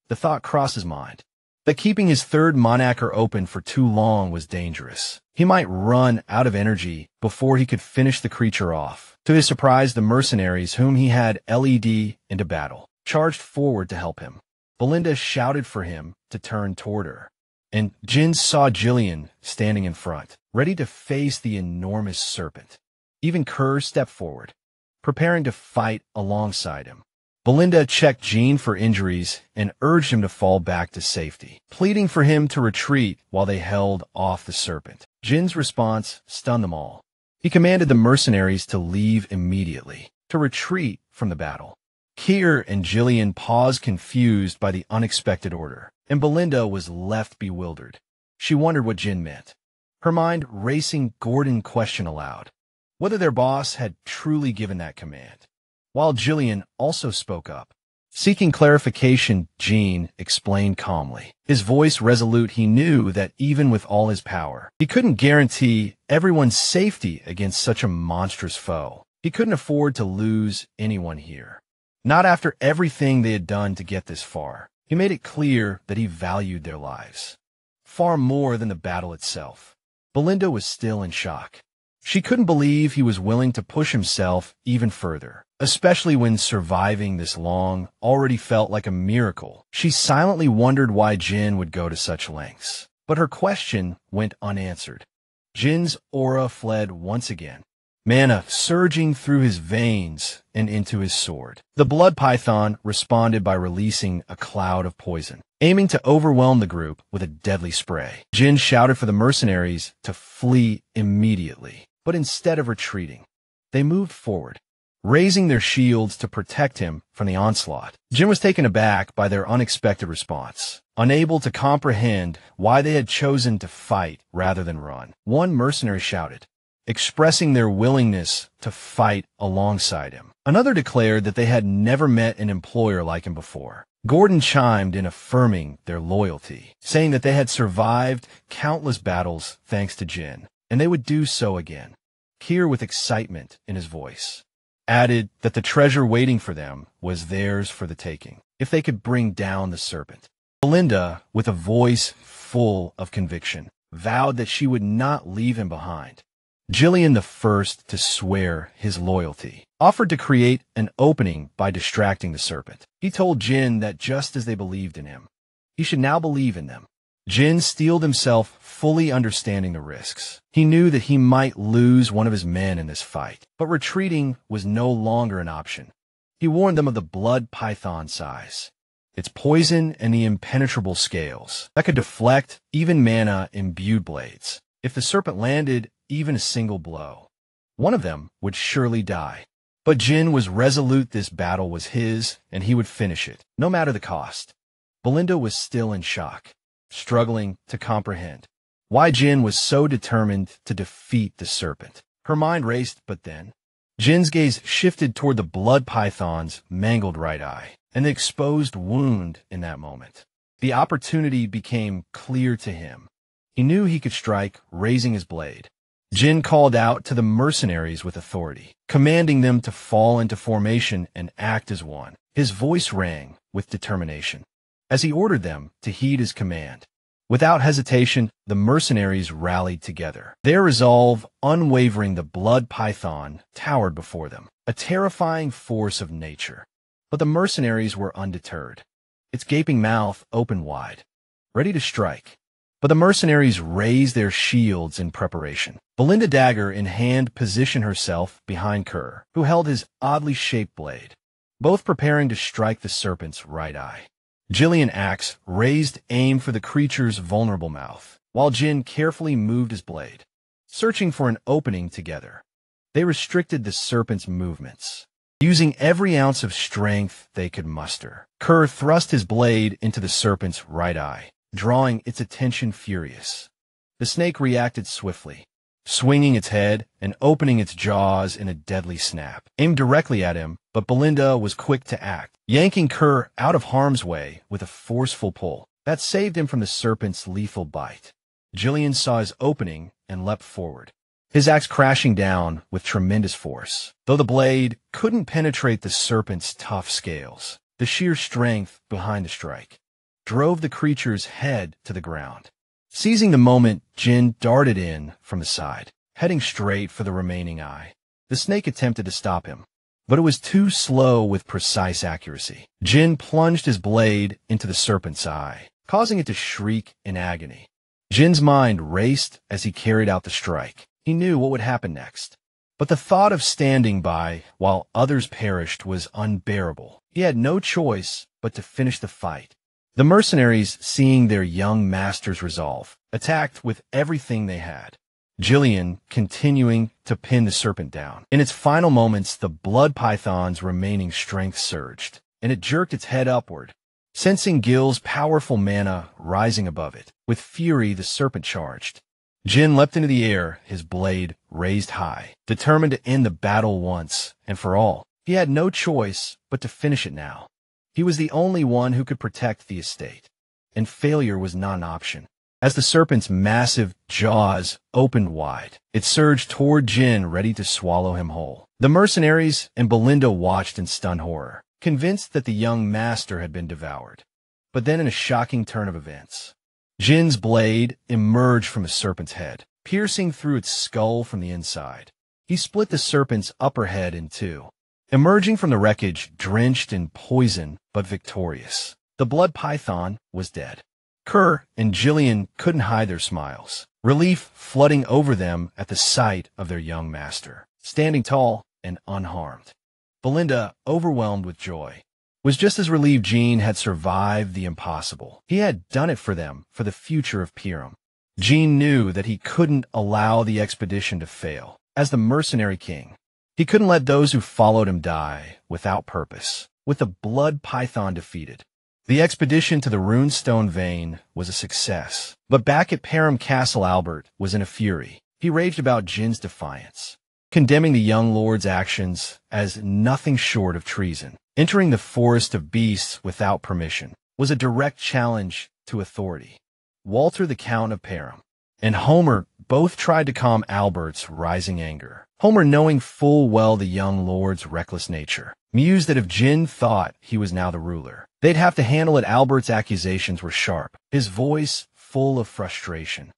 The thought crossed his mind that keeping his third monaker open for too long was dangerous. He might run out of energy before he could finish the creature off. To his surprise, the mercenaries whom he had LED into battle charged forward to help him. Belinda shouted for him to turn toward her, and Jin saw Jillian standing in front, ready to face the enormous serpent. Even Kerr stepped forward, preparing to fight alongside him. Belinda checked Jin for injuries and urged him to fall back to safety, pleading for him to retreat while they held off the serpent. Jin's response stunned them all. He commanded the mercenaries to leave immediately, to retreat from the battle. Keir and Jillian paused, confused by the unexpected order, and Belinda was left bewildered. She wondered what Jin meant. Her mind racing, Gordon questioned aloud whether their boss had truly given that command. While Jillian also spoke up, seeking clarification, Jin explained calmly, his voice resolute. He knew that even with all his power, he couldn't guarantee everyone's safety against such a monstrous foe. He couldn't afford to lose anyone here, not after everything they had done to get this far. He made it clear that he valued their lives far more than the battle itself. Belinda was still in shock. She couldn't believe he was willing to push himself even further, especially when surviving this long already felt like a miracle. She silently wondered why Jin would go to such lengths, but her question went unanswered. Jin's aura fled once again, mana surging through his veins and into his sword. The blood python responded by releasing a cloud of poison, aiming to overwhelm the group with a deadly spray. Jin shouted for the mercenaries to flee immediately, but instead of retreating, they moved forward, raising their shields to protect him from the onslaught. Jin was taken aback by their unexpected response, unable to comprehend why they had chosen to fight rather than run. One mercenary shouted, expressing their willingness to fight alongside him. Another declared that they had never met an employer like him before. Gordon chimed in, affirming their loyalty, saying that they had survived countless battles thanks to Jin, and they would do so again. Keir, with excitement in his voice, added that the treasure waiting for them was theirs for the taking, if they could bring down the serpent. Belinda, with a voice full of conviction, vowed that she would not leave him behind. Jillian, the first to swear his loyalty, offered to create an opening by distracting the serpent. He told Jin that just as they believed in him, he should now believe in them. Jin steeled himself, fully understanding the risks. He knew that he might lose one of his men in this fight, but retreating was no longer an option. He warned them of the blood python size, its poison, and the impenetrable scales that could deflect even mana-imbued blades. If the serpent landed even a single blow, one of them would surely die. But Jin was resolute. This battle was his, and he would finish it, no matter the cost. Belinda was still in shock, struggling to comprehend why Jin was so determined to defeat the serpent. Her mind raced, but then Jin's gaze shifted toward the blood python's mangled right eye, an exposed wound in that moment. The opportunity became clear to him. He knew he could strike, raising his blade. Jin called out to the mercenaries with authority, commanding them to fall into formation and act as one. His voice rang with determination as he ordered them to heed his command. Without hesitation, the mercenaries rallied together. Their resolve, unwavering, the blood python towered before them, a terrifying force of nature. But the mercenaries were undeterred, its gaping mouth open wide, ready to strike. But the mercenaries raised their shields in preparation. Belinda, dagger in hand, positioned herself behind Kerr, who held his oddly shaped blade, both preparing to strike the serpent's right eye. Jillian, axe raised, aimed for the creature's vulnerable mouth, while Jin carefully moved his blade, searching for an opening together. They restricted the serpent's movements, using every ounce of strength they could muster. Kerr thrust his blade into the serpent's right eye, drawing its attention furious. The snake reacted swiftly, swinging its head and opening its jaws in a deadly snap, aimed directly at him, but Belinda was quick to act, yanking Kerr out of harm's way with a forceful pull that saved him from the serpent's lethal bite. Jillian saw his opening and leapt forward, his axe crashing down with tremendous force. Though the blade couldn't penetrate the serpent's tough scales, the sheer strength behind the strike drove the creature's head to the ground. Seizing the moment, Jin darted in from the side, heading straight for the remaining eye. The snake attempted to stop him, but it was too slow with precise accuracy. Jin plunged his blade into the serpent's eye, causing it to shriek in agony. Jin's mind raced as he carried out the strike. He knew what would happen next, but the thought of standing by while others perished was unbearable. He had no choice but to finish the fight. The mercenaries, seeing their young master's resolve, attacked with everything they had, Jillian continuing to pin the serpent down. In its final moments, the blood python's remaining strength surged, and it jerked its head upward, sensing Gil's powerful mana rising above it. With fury, the serpent charged. Jin leapt into the air, his blade raised high, determined to end the battle once and for all. He had no choice but to finish it now. He was the only one who could protect the estate, and failure was not an option. As the serpent's massive jaws opened wide, it surged toward Jin, ready to swallow him whole. The mercenaries and Belinda watched in stunned horror, convinced that the young master had been devoured. But then, in a shocking turn of events, Jin's blade emerged from the serpent's head, piercing through its skull from the inside. He split the serpent's upper head in two, emerging from the wreckage drenched in poison but victorious. The blood python was dead. Kerr and Jillian couldn't hide their smiles, relief flooding over them at the sight of their young master, standing tall and unharmed. Belinda, overwhelmed with joy, was just as relieved Jean had survived the impossible. He had done it for them, for the future of Pyram. Jean knew that he couldn't allow the expedition to fail. As the mercenary king, he couldn't let those who followed him die without purpose. With the blood python defeated, the expedition to the runestone vein was a success. But back at Pyram Castle, Albert was in a fury. He raged about Jin's defiance, condemning the young lord's actions as nothing short of treason. Entering the forest of beasts without permission was a direct challenge to authority. Walter, the Count of Pyram, and Homer both tried to calm Albert's rising anger. Homer, knowing full well the young lord's reckless nature, mused that if Jin thought he was now the ruler, they'd have to handle it. Albert's accusations were sharp, his voice full of frustration.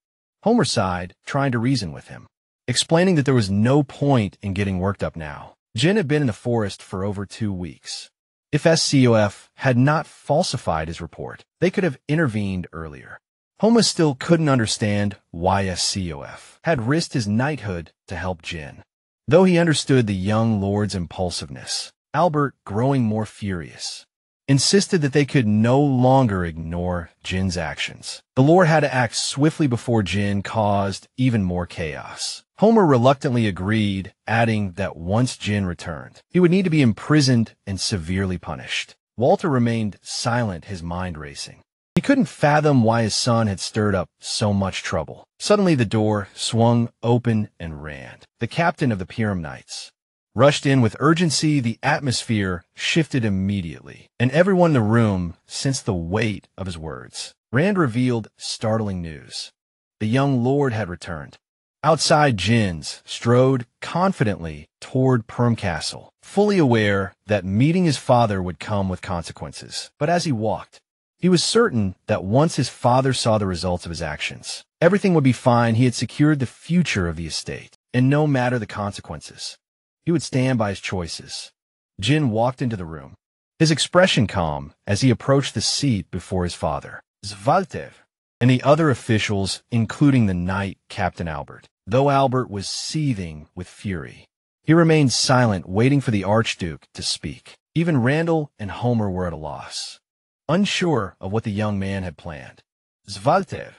Homer sighed, trying to reason with him, explaining that there was no point in getting worked up now. Jin had been in the forest for over 2 weeks. If SCOF had not falsified his report, they could have intervened earlier. Homer still couldn't understand why SCOF had risked his knighthood to help Jin. Though he understood the young lord's impulsiveness, Albert, growing more furious, insisted that they could no longer ignore Jin's actions. The lord had to act swiftly before Jin caused even more chaos. Homer reluctantly agreed, adding that once Jin returned, he would need to be imprisoned and severely punished. Walter remained silent, his mind racing. He couldn't fathom why his son had stirred up so much trouble. Suddenly the door swung open and Rand, the captain of the Pyram Knights, rushed in with urgency. The atmosphere shifted immediately, and everyone in the room sensed the weight of his words. Rand revealed startling news. The young lord had returned. Outside, Jins strode confidently toward Pyram Castle, fully aware that meeting his father would come with consequences. But as he walked, He was certain that once his father saw the results of his actions, everything would be fine. He had secured the future of the estate, and no matter the consequences, he would stand by his choices. Jin walked into the room, his expression calm as he approached the seat before his father, Zvaltev, and the other officials, including the knight Captain Albert. Though Albert was seething with fury, he remained silent, waiting for the Archduke to speak. Even Randall and Homer were at a loss, unsure of what the young man had planned. Zvaltev,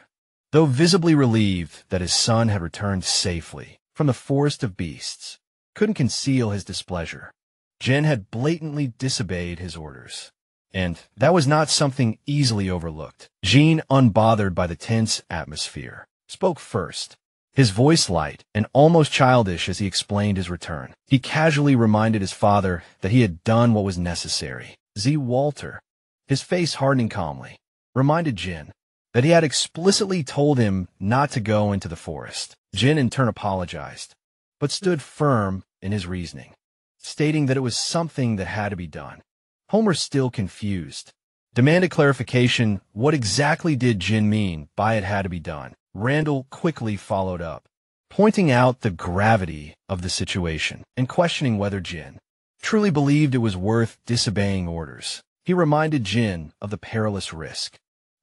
though visibly relieved that his son had returned safely from the forest of beasts, couldn't conceal his displeasure. Jin had blatantly disobeyed his orders, and that was not something easily overlooked. Jin, unbothered by the tense atmosphere, spoke first, his voice light and almost childish as he explained his return. He casually reminded his father that he had done what was necessary. Walter, his face hardening calmly, reminded Jin that he had explicitly told him not to go into the forest. Jin in turn apologized, but stood firm in his reasoning, stating that it was something that had to be done. Homer, still confused, demanded clarification. What exactly did Jin mean by it had to be done? Randall quickly followed up, pointing out the gravity of the situation and questioning whether Jin truly believed it was worth disobeying orders. He reminded Jin of the perilous risk,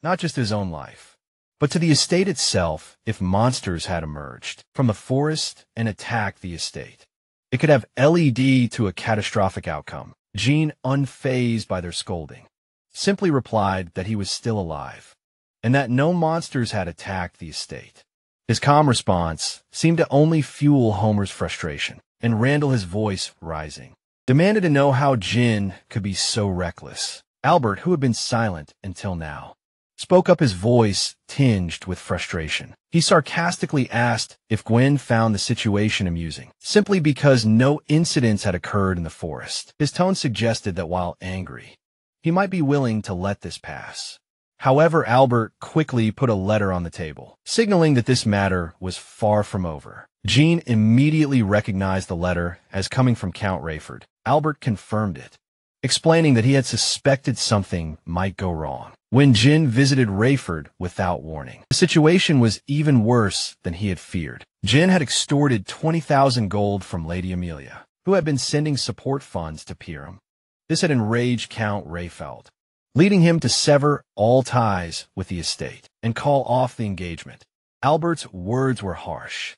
not just his own life, but to the estate itself. If monsters had emerged from the forest and attacked the estate, it could have led to a catastrophic outcome. Jin, unfazed by their scolding, simply replied that he was still alive, and that no monsters had attacked the estate. His calm response seemed to only fuel Homer's frustration, and Randall, his voice rising, demanded to know how Jin could be so reckless. Albert, who had been silent until now, spoke up, his voice tinged with frustration. He sarcastically asked if Gwen found the situation amusing, simply because no incidents had occurred in the forest. His tone suggested that while angry, he might be willing to let this pass. However, Albert quickly put a letter on the table, signaling that this matter was far from over. Jin immediately recognized the letter as coming from Count Rayford. Albert confirmed it, explaining that he had suspected something might go wrong. When Jin visited Rayford without warning, the situation was even worse than he had feared. Jin had extorted 20,000 gold from Lady Amelia, who had been sending support funds to Piram. This had enraged Count Rayfeld, leading him to sever all ties with the estate and call off the engagement. Albert's words were harsh,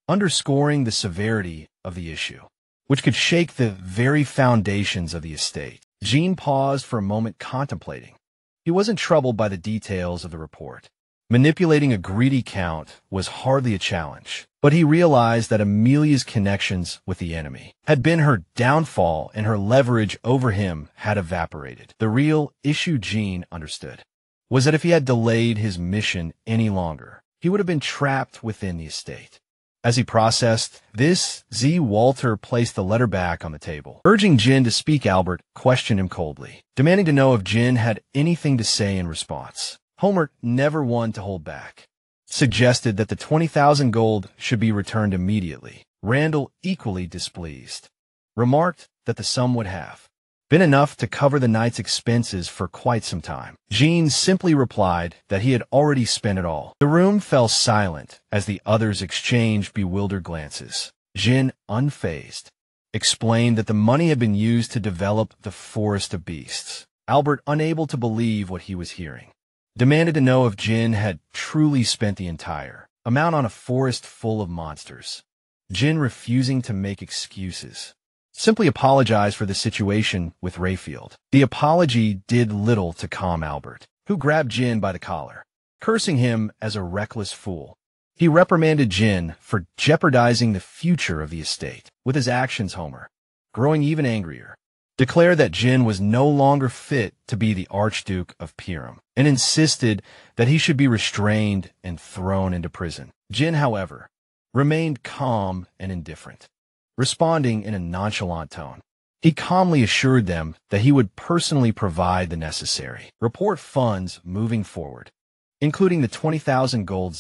underscoring the severity of the issue, which could shake the very foundations of the estate. Jin paused for a moment, contemplating. He wasn't troubled by the details of the report. Manipulating a greedy count was hardly a challenge, but he realized that Amelia's connections with the enemy had been her downfall, and her leverage over him had evaporated. The real issue, Jin understood, was that if he had delayed his mission any longer, he would have been trapped within the estate. As he processed this, Walter placed the letter back on the table. Urging Jin to speak, Albert questioned him coldly, demanding to know if Jin had anything to say in response. Homer, never one to hold back, suggested that the 20,000 gold should be returned immediately. Randall, equally displeased, remarked that the sum would have been enough to cover the knight's expenses for quite some time. Jin simply replied that he had already spent it all. The room fell silent as the others exchanged bewildered glances. Jin, unfazed, explained that the money had been used to develop the forest of beasts. Albert, unable to believe what he was hearing, demanded to know if Jin had truly spent the entire amount on a forest full of monsters. Jin, refusing to make excuses, simply apologized for the situation with Rayfield. The apology did little to calm Albert, who grabbed Jin by the collar, cursing him as a reckless fool. He reprimanded Jin for jeopardizing the future of the estate. With his actions, Homer, growing even angrier, declared that Jin was no longer fit to be the Archduke of Piram, and insisted that he should be restrained and thrown into prison. Jin, however, remained calm and indifferent, responding in a nonchalant tone. He calmly assured them that he would personally provide the necessary report funds moving forward, including the 20,000 gold.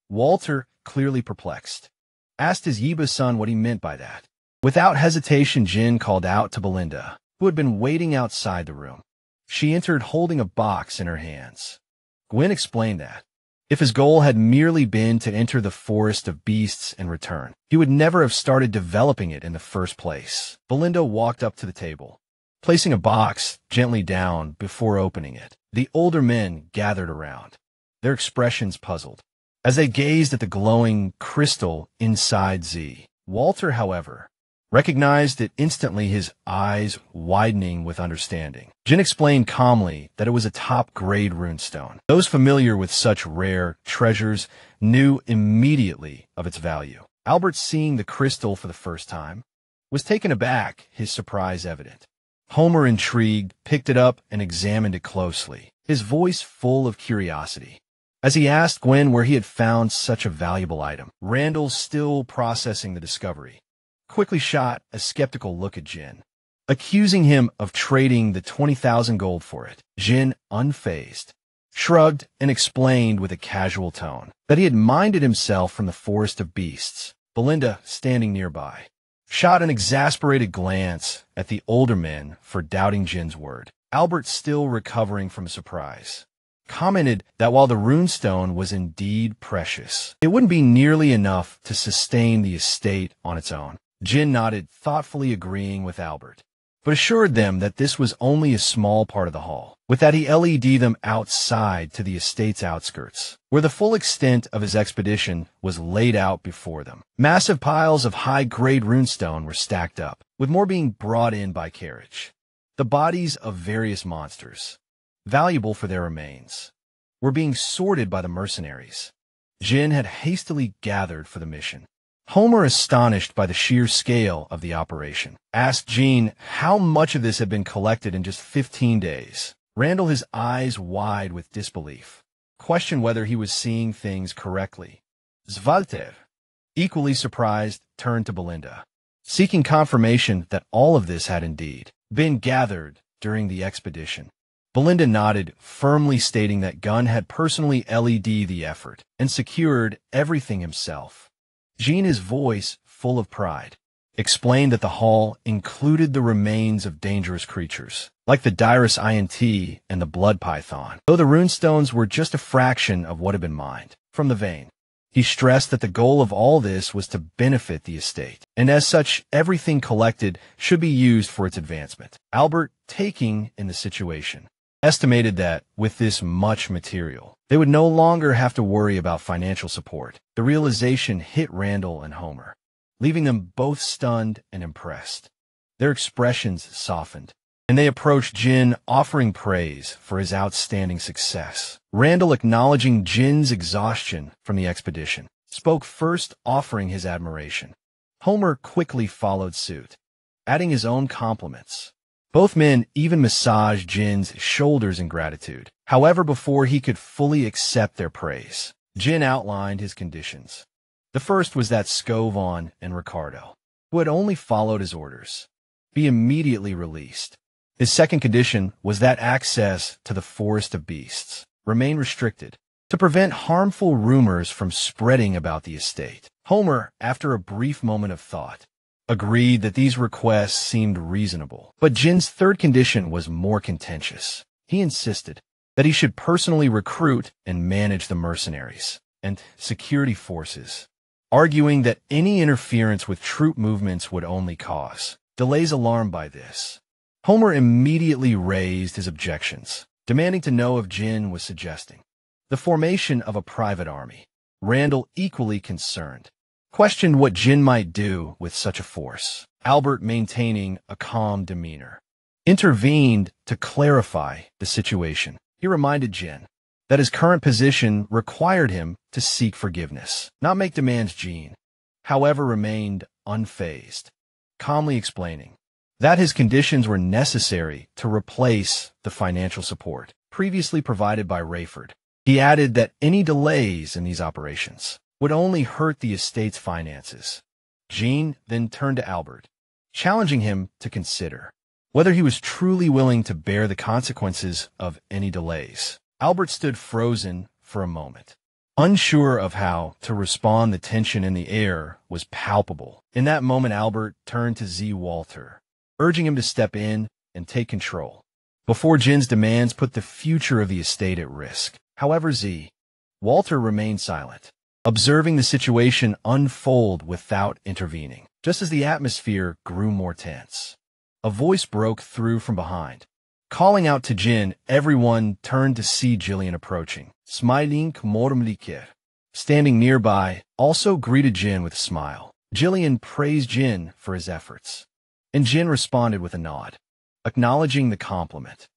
Walter, clearly perplexed, asked his Yiba son what he meant by that. Without hesitation, Jin called out to Belinda, who had been waiting outside the room. She entered holding a box in her hands. Gwen explained that if his goal had merely been to enter the forest of beasts and return, he would never have started developing it in the first place. Belinda walked up to the table, placing a box gently down before opening it. The older men gathered around, their expressions puzzled, as they gazed at the glowing crystal inside Z. Walter, however, recognized it instantly, his eyes widening with understanding. Jin explained calmly that it was a top-grade runestone. Those familiar with such rare treasures knew immediately of its value. Albert, seeing the crystal for the first time, was taken aback, his surprise evident. Homer, intrigued, picked it up and examined it closely, his voice full of curiosity, as he asked Gwen where he had found such a valuable item. Randall, still processing the discovery, quickly shot a skeptical look at Jin, accusing him of trading the 20,000 gold for it. Jin, unfazed, shrugged and explained with a casual tone that he had minded himself from the forest of beasts. Belinda, standing nearby, shot an exasperated glance at the older men for doubting Jin's word. Albert, still recovering from surprise, commented that while the runestone was indeed precious, it wouldn't be nearly enough to sustain the estate on its own. Jin nodded, thoughtfully agreeing with Albert, but assured them that this was only a small part of the haul. With that, he led them outside to the estate's outskirts, where the full extent of his expedition was laid out before them. Massive piles of high-grade runestone were stacked up, with more being brought in by carriage. The bodies of various monsters, valuable for their remains, were being sorted by the mercenaries Jin had hastily gathered for the mission. Homer, astonished by the sheer scale of the operation, asked Jean how much of this had been collected in just 15 days. Randall, his eyes wide with disbelief, questioned whether he was seeing things correctly. Zvaltev, equally surprised, turned to Belinda, seeking confirmation that all of this had indeed been gathered during the expedition. Belinda nodded, firmly stating that Gunn had personally led the effort and secured everything himself. Jean, his voice full of pride, explained that the haul included the remains of dangerous creatures, like the Dirus INT and the blood python, though the runestones were just a fraction of what had been mined from the vein. He stressed that the goal of all this was to benefit the estate, and as such, everything collected should be used for its advancement. Albert, taking in the situation, estimated that, with this much material, they would no longer have to worry about financial support. The realization hit Randall and Homer, leaving them both stunned and impressed. Their expressions softened, and they approached Jin, offering praise for his outstanding success. Randall, acknowledging Jin's exhaustion from the expedition, spoke first, offering his admiration. Homer quickly followed suit, adding his own compliments. Both men even massaged Jin's shoulders in gratitude. However, before he could fully accept their praise, Jin outlined his conditions. The first was that Scovon and Ricardo, who had only followed his orders, be immediately released. His second condition was that access to the forest of beasts remain restricted to prevent harmful rumors from spreading about the estate. Homer, after a brief moment of thought, agreed that these requests seemed reasonable. But Jin's third condition was more contentious. He insisted that he should personally recruit and manage the mercenaries and security forces, arguing that any interference with troop movements would only cause delays. Alarmed by this, Homer immediately raised his objections, demanding to know if Jin was suggesting the formation of a private army. Randall, equally concerned, questioned what Jin might do with such a force. Albert, maintaining a calm demeanor, intervened to clarify the situation. He reminded Jin that his current position required him to seek forgiveness, not make demands. Jin, however, remained unfazed, calmly explaining that his conditions were necessary to replace the financial support previously provided by Rayford. He added that any delays in these operations would only hurt the estate's finances. Jean then turned to Albert, challenging him to consider whether he was truly willing to bear the consequences of any delays. Albert stood frozen for a moment, unsure of how to respond. The tension in the air was palpable. In that moment, Albert turned to Z. Walter, urging him to step in and take control. before Jin's demands put the future of the estate at risk. However, Walter remained silent, observing the situation unfold without intervening. Just as the atmosphere grew more tense, a voice broke through from behind. Calling out to Jin, everyone turned to see Jillian approaching. Smiling Mormliker, standing nearby, also greeted Jin with a smile. Jillian praised Jin for his efforts, and Jin responded with a nod, acknowledging the compliment.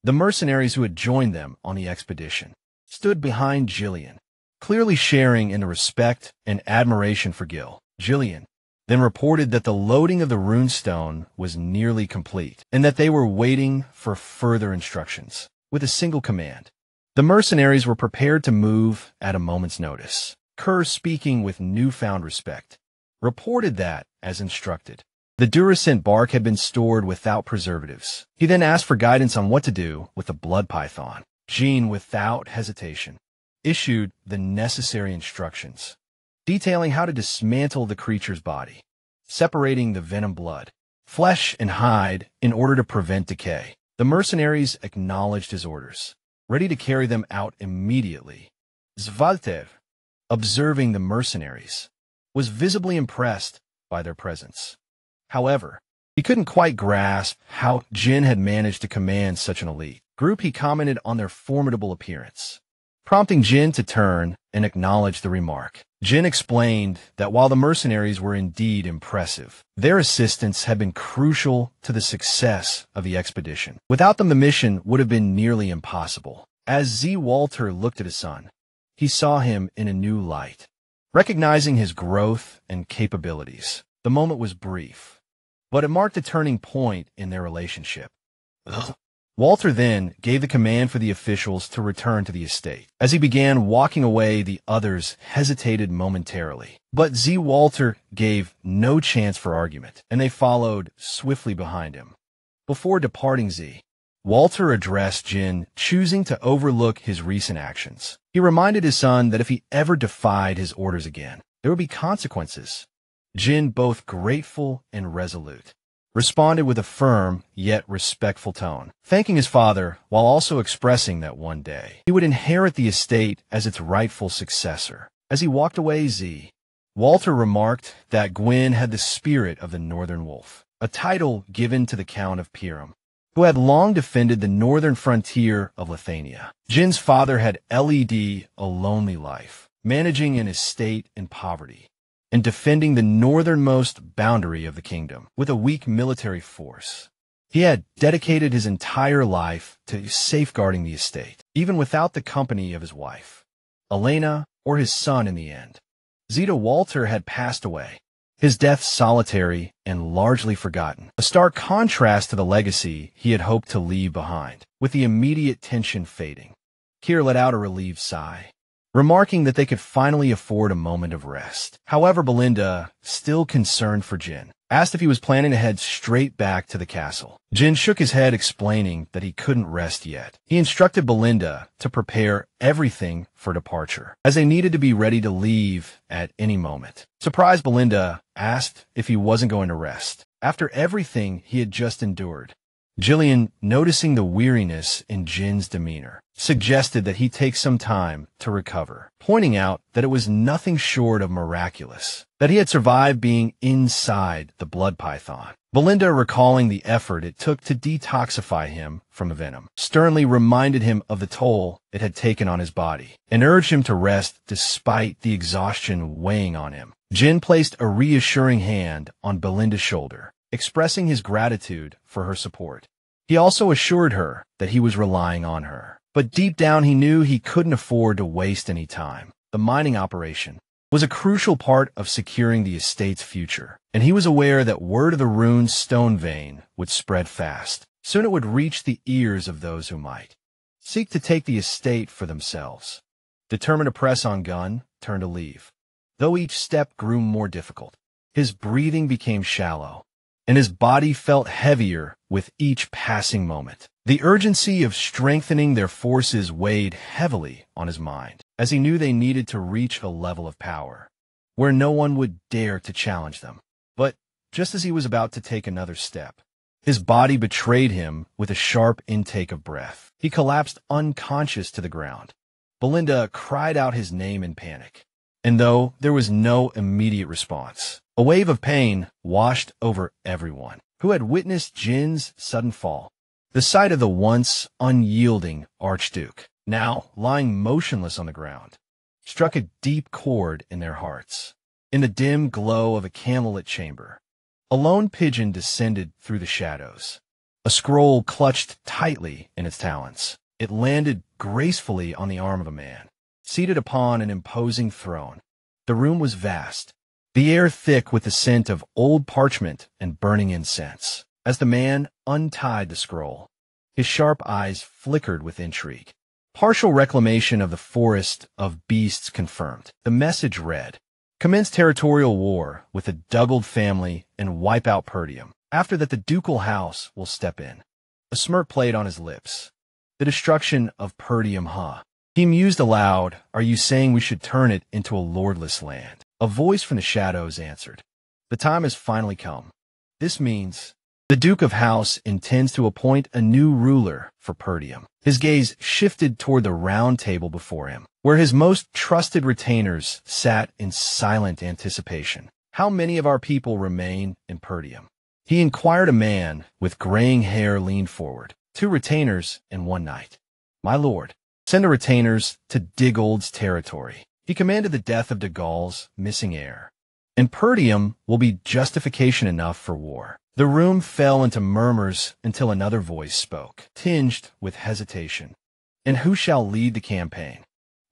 The mercenaries who had joined them on the expedition stood behind Jillian, clearly sharing in the respect and admiration for Gil. Jillian then reported that the loading of the runestone was nearly complete, and that they were waiting for further instructions. With a single command, the mercenaries were prepared to move at a moment's notice. Kerr, speaking with newfound respect, reported that, as instructed, the Duracent bark had been stored without preservatives. He then asked for guidance on what to do with the blood python. Jean, without hesitation, issued the necessary instructions, detailing how to dismantle the creature's body, separating the venom blood, flesh, and hide in order to prevent decay. The mercenaries acknowledged his orders, ready to carry them out immediately. Zvalter, observing the mercenaries, was visibly impressed by their presence. However, he couldn't quite grasp how Jin had managed to command such an elite group. He commented on their formidable appearance, prompting Jin to turn and acknowledge the remark. Jin explained that while the mercenaries were indeed impressive, their assistance had been crucial to the success of the expedition. Without them, the mission would have been nearly impossible. As Walter looked at his son, he saw him in a new light. Recognizing his growth and capabilities, the moment was brief, but it marked a turning point in their relationship. Walter then gave the command for the officials to return to the estate. As he began walking away, the others hesitated momentarily. But Walter gave no chance for argument, and they followed swiftly behind him. Before departing, Walter addressed Jin, choosing to overlook his recent actions. He reminded his son that if he ever defied his orders again, there would be consequences. Jin, both grateful and resolute, responded with a firm yet respectful tone, thanking his father while also expressing that one day he would inherit the estate as its rightful successor. As he walked away, Walter remarked that Gwyn had the spirit of the Northern Wolf, a title given to the Count of Pyram, who had long defended the northern frontier of Lithuania. Jin's father had led a lonely life, managing an estate in poverty and defending the northernmost boundary of the kingdom with a weak military force. He had dedicated his entire life to safeguarding the estate, even without the company of his wife, Elena, or his son in the end. Walter had passed away, his death solitary and largely forgotten, a stark contrast to the legacy he had hoped to leave behind. With the immediate tension fading, Kier let out a relieved sigh, remarking that they could finally afford a moment of rest. However, Belinda, still concerned for Jin, asked if he was planning to head straight back to the castle. Jin shook his head, explaining that he couldn't rest yet. He instructed Belinda to prepare everything for departure, as they needed to be ready to leave at any moment. Surprised, Belinda asked if he wasn't going to rest after everything he had just endured. Jillian, noticing the weariness in Jin's demeanor, suggested that he take some time to recover, pointing out that it was nothing short of miraculous that he had survived being inside the blood python. Belinda, recalling the effort it took to detoxify him from the venom, sternly reminded him of the toll it had taken on his body and urged him to rest despite the exhaustion weighing on him. Jin placed a reassuring hand on Belinda's shoulder, expressing his gratitude for her support. He also assured her that he was relying on her, but deep down he knew he couldn't afford to waste any time. The mining operation was a crucial part of securing the estate's future, and he was aware that word of the rune's stone vein would spread fast. Soon it would reach the ears of those who might seek to take the estate for themselves. Determined to press on, Gunn turned to leave, though each step grew more difficult. His breathing became shallow, and his body felt heavier with each passing moment. The urgency of strengthening their forces weighed heavily on his mind, as he knew they needed to reach a level of power where no one would dare to challenge them. But just as he was about to take another step, His body betrayed him with a sharp intake of breath. He collapsed unconscious to the ground. Belinda cried out his name in panic. And though there was no immediate response, a wave of pain washed over everyone who had witnessed Jin's sudden fall. The sight of the once unyielding Archduke, now lying motionless on the ground, struck a deep chord in their hearts. In the dim glow of a candlelit chamber, a lone pigeon descended through the shadows. A scroll clutched tightly in its talons. It landed gracefully on the arm of a man, seated upon an imposing throne. The room was vast, the air thick with the scent of old parchment and burning incense. As the man untied the scroll, his sharp eyes flickered with intrigue. Partial reclamation of the forest of beasts confirmed. The message read, "Commence territorial war with the Dugald family and wipe out Perdium. After that, the ducal house will step in." A smirk played on his lips. The destruction of Perdium, huh? He mused aloud, "Are you saying we should turn it into a lordless land?" A voice from the shadows answered, "The time has finally come. This means the Duke of House intends to appoint a new ruler for Perdium." His gaze shifted toward the round table before him, where his most trusted retainers sat in silent anticipation. "How many of our people remain in Perdium?" He inquired. A man with graying hair leaned forward. "2 retainers and 1 knight." "My lord, send the retainers to Digold's territory." He commanded the death of Dugald's missing heir, and Perdium will be justification enough for war. The room fell into murmurs until another voice spoke, tinged with hesitation. "And who shall lead the campaign?"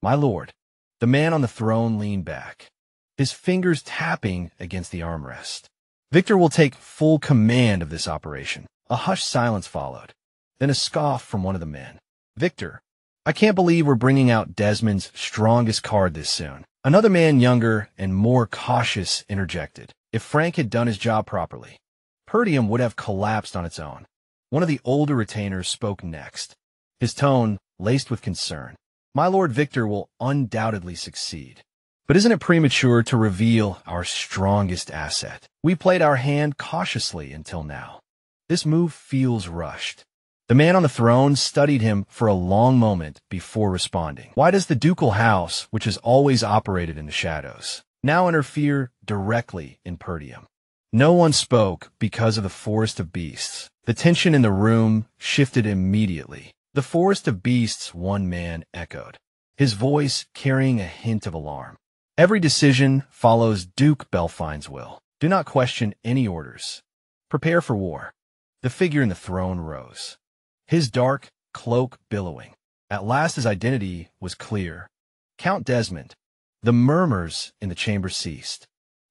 "My lord." The man on the throne leaned back, his fingers tapping against the armrest. "Victor will take full command of this operation." A hushed silence followed, then a scoff from one of the men. "Victor? I can't believe we're bringing out Desmond's strongest card this soon." Another man, younger and more cautious, interjected. "If Frank had done his job properly, Perdium would have collapsed on its own." One of the older retainers spoke next, his tone laced with concern. "My lord, Victor will undoubtedly succeed. But isn't it premature to reveal our strongest asset? We played our hand cautiously until now. This move feels rushed." The man on the throne studied him for a long moment before responding. "Why does the ducal house, which has always operated in the shadows, now interfere directly in Perdium?" No one spoke because of the forest of beasts. The tension in the room shifted immediately. "The forest of beasts," one man echoed, his voice carrying a hint of alarm. "Every decision follows Duke Belfine's will. Do not question any orders. Prepare for war." The figure in the throne rose, his dark cloak billowing. At last his identity was clear. Count Desmond. The murmurs in the chamber ceased.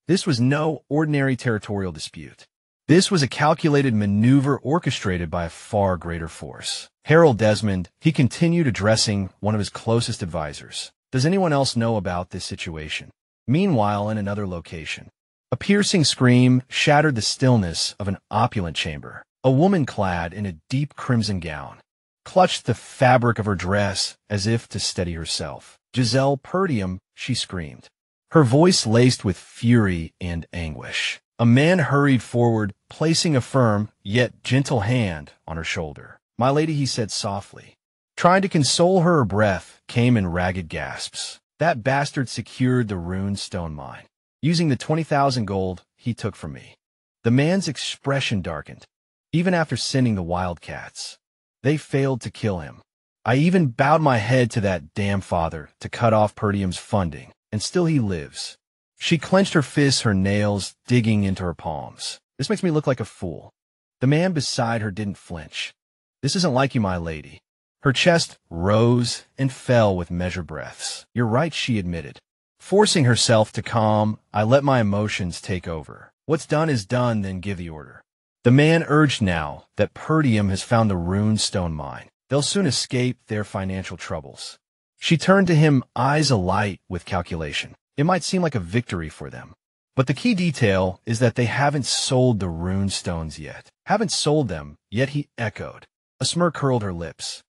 This was no ordinary territorial dispute. This was a calculated maneuver orchestrated by a far greater force. "Harold Desmond," he continued, addressing one of his closest advisors. "Does anyone else know about this situation?" Meanwhile, in another location, a piercing scream shattered the stillness of an opulent chamber. A woman clad in a deep crimson gown clutched the fabric of her dress as if to steady herself. "Giselle Perdium," she screamed, her voice laced with fury and anguish. A man hurried forward, placing a firm yet gentle hand on her shoulder. "My lady," he said softly. Trying to console her, her breath came in ragged gasps. "That bastard secured the rune stone mine, using the 20,000 gold he took from me." The man's expression darkened. "Even after sending the wildcats, they failed to kill him. I even bowed my head to that damn father to cut off Perdium's funding, and still he lives." She clenched her fists, her nails digging into her palms. "This makes me look like a fool." The man beside her didn't flinch. "This isn't like you, my lady." Her chest rose and fell with measured breaths. "You're right," she admitted, forcing herself to calm. "I let my emotions take over. What's done is done, then give the order." The man urged now that Perdium has found the rune stone mine. They'll soon escape their financial troubles. She turned to him, eyes alight with calculation. It might seem like a victory for them, but the key detail is that they haven't sold the rune stones yet. "Haven't sold them yet," he echoed. A smirk curled her lips.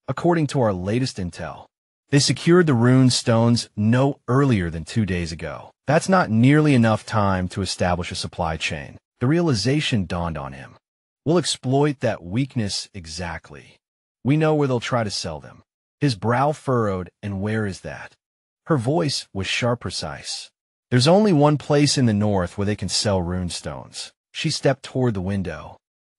"According to our latest intel, they secured the rune stones no earlier than 2 days ago. That's not nearly enough time to establish a supply chain." The realization dawned on him. We'll exploit that weakness exactly. We know where they'll try to sell them. His brow furrowed, and where is that? Her voice was sharp precise. There's only one place in the north where they can sell runestones. She stepped toward the window,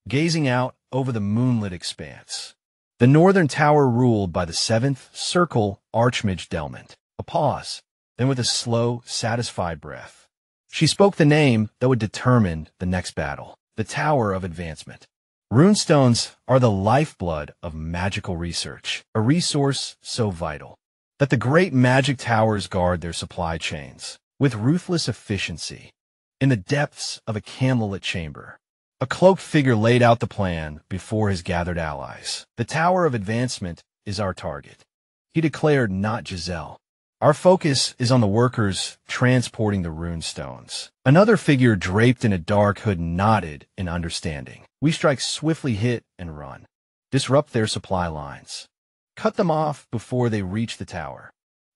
gazing out over the moonlit expanse. The northern tower ruled by the 7th Circle Archmage Delmont. A pause, then with a slow, satisfied breath, she spoke the name that would determine the next battle. The Tower of Advancement. Runestones are the lifeblood of magical research, a resource so vital that the great magic towers guard their supply chains with ruthless efficiency. In the depths of a candlelit chamber, a cloaked figure laid out the plan before his gathered allies. The Tower of Advancement is our target, he declared, not Giselle. Our focus is on the workers transporting the runestones. Another figure draped in a dark hood nodded in understanding. We strike swiftly, hit and run. Disrupt their supply lines. Cut them off before they reach the tower.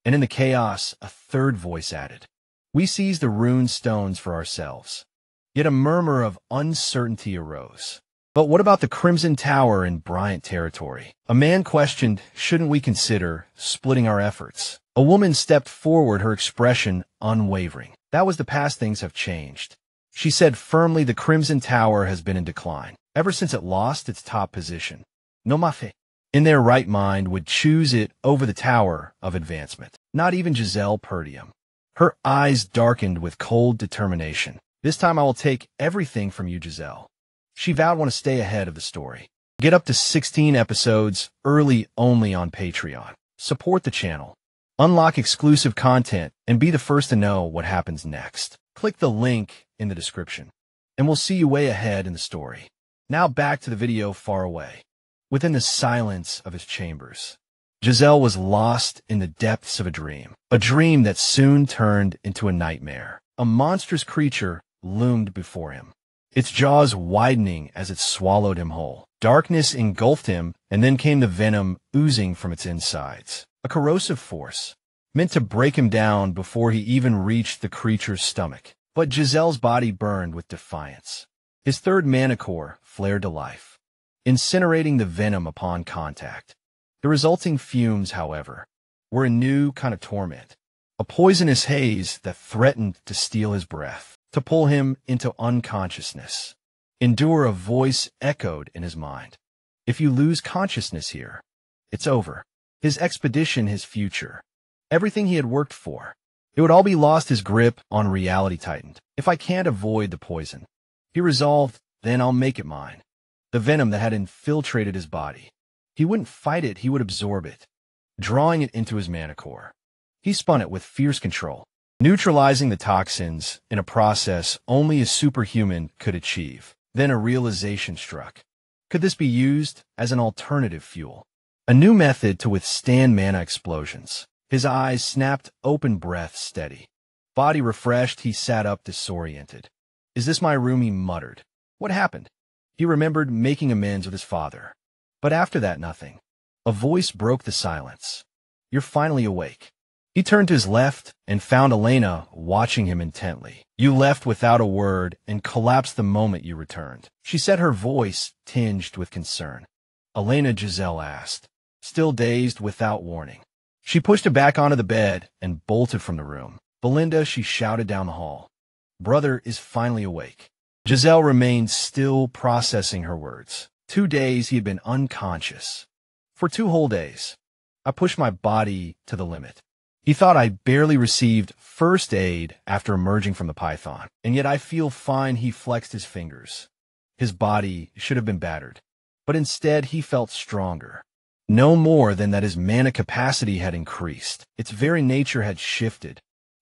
And in the chaos, a third voice added. We seize the rune stones for ourselves. Yet a murmur of uncertainty arose. But what about the Crimson Tower in Bryant territory? A man questioned, shouldn't we consider splitting our efforts? A woman stepped forward, her expression unwavering. That was the past, things have changed. She said firmly, the Crimson Tower has been in decline ever since it lost its top position. No mafe, in their right mind, would choose it over the Tower of Advancement. Not even Giselle Perdium. Her eyes darkened with cold determination. This time I will take everything from you, Giselle. She vowed, want to stay ahead of the story. Get up to 16 episodes early only on Patreon. Support the channel. Unlock exclusive content and be the first to know what happens next. Click the link in the description, and we'll see you way ahead in the story. Now back to the video far away. Within the silence of his chambers, Giselle was lost in the depths of a dream that soon turned into a nightmare. A monstrous creature loomed before him, its jaws widening as it swallowed him whole. Darkness engulfed him, and then came the venom oozing from its insides. A corrosive force, meant to break him down before he even reached the creature's stomach. But Giselle's body burned with defiance. His third mana core flared to life, incinerating the venom upon contact. The resulting fumes, however, were a new kind of torment, a poisonous haze that threatened to steal his breath, to pull him into unconsciousness. Endure, a voice echoed in his mind. If you lose consciousness here, it's over. His expedition, his future, everything he had worked for, it would all be lost. His grip on reality tightened. If I can't avoid the poison, he resolved, then I'll make it mine. The venom that had infiltrated his body. He wouldn't fight it, he would absorb it, drawing it into his mana core. He spun it with fierce control, neutralizing the toxins in a process only a superhuman could achieve. Then a realization struck. Could this be used as an alternative fuel? A new method to withstand mana explosions. His eyes snapped open, breath steady. Body refreshed, he sat up disoriented. Is this my room? He muttered. What happened? He remembered making amends with his father. But after that, nothing. A voice broke the silence. You're finally awake. He turned to his left and found Elena watching him intently. You left without a word and collapsed the moment you returned. She said, her voice tinged with concern. Elena, Giselle asked, still dazed without warning. She pushed him back onto the bed and bolted from the room. Belinda, she shouted down the hall. Brother is finally awake. Giselle remained still, processing her words. 2 days he had been unconscious. For 2 whole days. I pushed my body to the limit. He thought I barely received first aid after emerging from the python. And yet I feel fine. He flexed his fingers. His body should have been battered. But instead he felt stronger. No more than that his mana capacity had increased. Its very nature had shifted.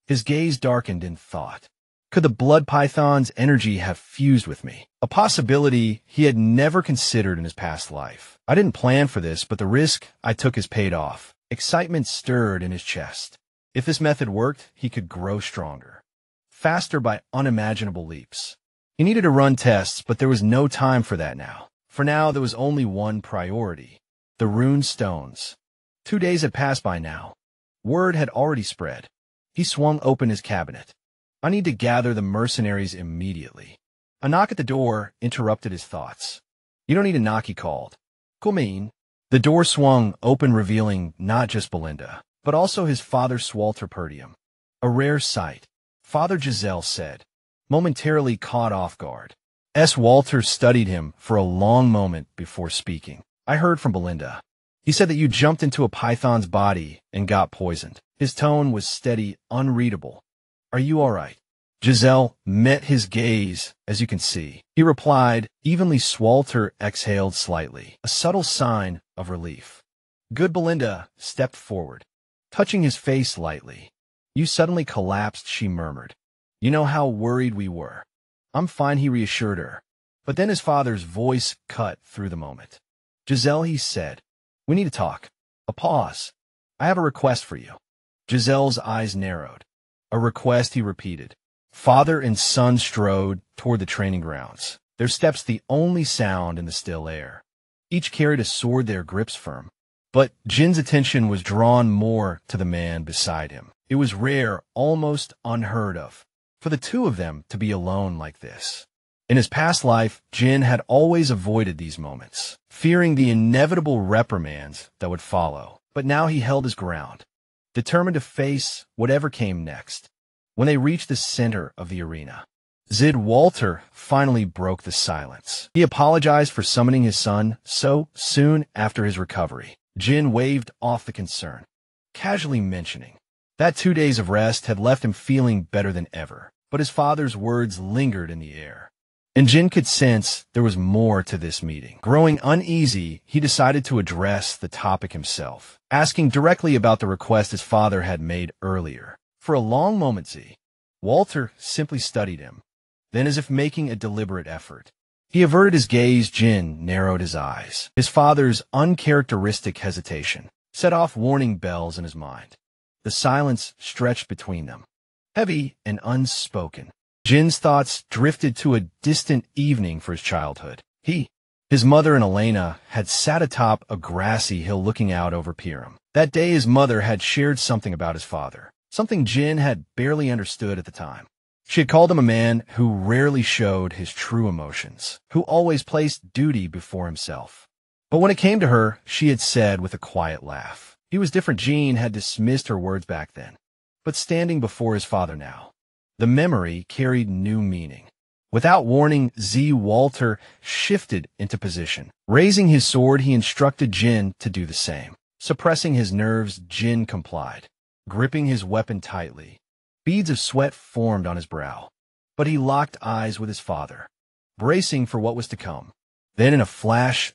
His gaze darkened in thought. Could the blood python's energy have fused with me? A possibility he had never considered in his past life. I didn't plan for this, but the risk I took has paid off. Excitement stirred in his chest. If this method worked, he could grow stronger. Faster by unimaginable leaps. He needed to run tests, but there was no time for that now. For now, there was only one priority. The rune stones. 2 days had passed by now. Word had already spread. He swung open his cabinet. I need to gather the mercenaries immediately. A knock at the door interrupted his thoughts. You don't need a knock, he called. Cool mean. The door swung open, revealing not just Belinda, but also his father Swalter Perdium. A rare sight, Father Giselle said, momentarily caught off guard. Walter studied him for a long moment before speaking. I heard from Belinda. He said that you jumped into a python's body and got poisoned. His tone was steady, unreadable. Are you all right? Giselle met his gaze, as you can see. He replied, evenly. Swalter exhaled slightly, a subtle sign of relief. Good. Belinda stepped forward, touching his face lightly. You suddenly collapsed, she murmured. You know how worried we were. I'm fine, he reassured her. But then his father's voice cut through the moment. Giselle, he said, we need to talk. A pause. I have a request for you. Giselle's eyes narrowed. A request, he repeated. Father and son strode toward the training grounds, their steps the only sound in the still air. Each carried a sword, their grips firm. But Jin's attention was drawn more to the man beside him. It was rare, almost unheard of, for the two of them to be alone like this. In his past life, Jin had always avoided these moments, fearing the inevitable reprimands that would follow. But now he held his ground, determined to face whatever came next. When they reached the center of the arena, Walter finally broke the silence. He apologized for summoning his son so soon after his recovery. Jin waved off the concern, casually mentioning that 2 days of rest had left him feeling better than ever. But his father's words lingered in the air, and Jin could sense there was more to this meeting. Growing uneasy, he decided to address the topic himself, asking directly about the request his father had made earlier. For a long moment, Walter simply studied him. Then, as if making a deliberate effort, he averted his gaze. Jin narrowed his eyes. His father's uncharacteristic hesitation set off warning bells in his mind. The silence stretched between them, heavy and unspoken. Jin's thoughts drifted to a distant evening for his childhood. His mother and Elena had sat atop a grassy hill looking out over Pyram. That day his mother had shared something about his father, something Jin had barely understood at the time. She had called him a man who rarely showed his true emotions, who always placed duty before himself. But when it came to her, she had said with a quiet laugh, he was different. Jin had dismissed her words back then. But standing before his father now, the memory carried new meaning. Without warning, Walter shifted into position. Raising his sword, he instructed Jin to do the same. Suppressing his nerves, Jin complied, gripping his weapon tightly. Beads of sweat formed on his brow, but he locked eyes with his father, bracing for what was to come. Then in a flash,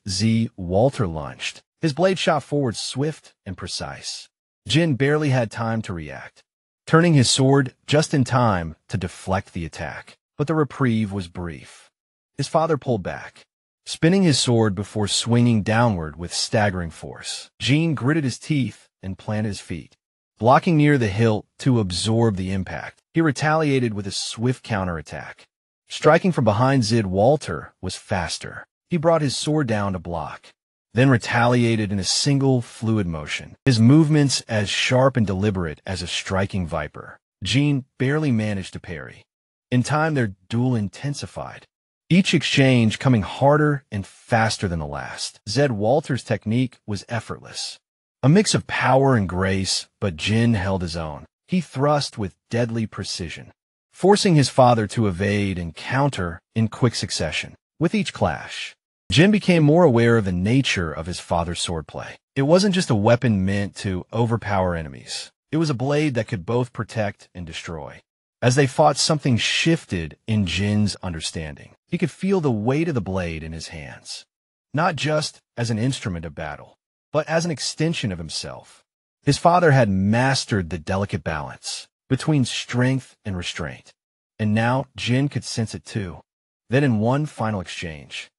Walter lunged. His blade shot forward, swift and precise. Jin barely had time to react, turning his sword just in time to deflect the attack. But the reprieve was brief. His father pulled back, spinning his sword before swinging downward with staggering force. Jin gritted his teeth and planted his feet, blocking near the hilt to absorb the impact. He retaliated with a swift counterattack. Striking from behind, Walter was faster. He brought his sword down to block, then retaliated in a single fluid motion, his movements as sharp and deliberate as a striking viper. Jin barely managed to parry. In time, their duel intensified, each exchange coming harder and faster than the last. Walter's technique was effortless, a mix of power and grace, but Jin held his own. He thrust with deadly precision, forcing his father to evade and counter in quick succession. With each clash, Jin became more aware of the nature of his father's swordplay. It wasn't just a weapon meant to overpower enemies. It was a blade that could both protect and destroy. As they fought, something shifted in Jin's understanding. He could feel the weight of the blade in his hands, not just as an instrument of battle, but as an extension of himself. His father had mastered the delicate balance between strength and restraint, and now Jin could sense it too. Then in one final exchange,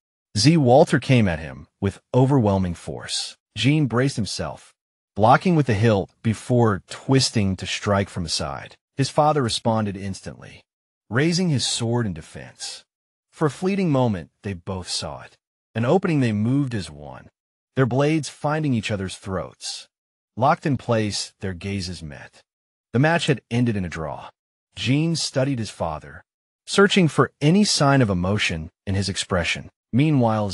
Walter came at him with overwhelming force. Jin braced himself, blocking with the hilt before twisting to strike from the side. His father responded instantly, raising his sword in defense. For a fleeting moment, they both saw it. An opening, they moved as one, their blades finding each other's throats. Locked in place, their gazes met. The match had ended in a draw. Jin studied his father, searching for any sign of emotion in his expression. Meanwhile,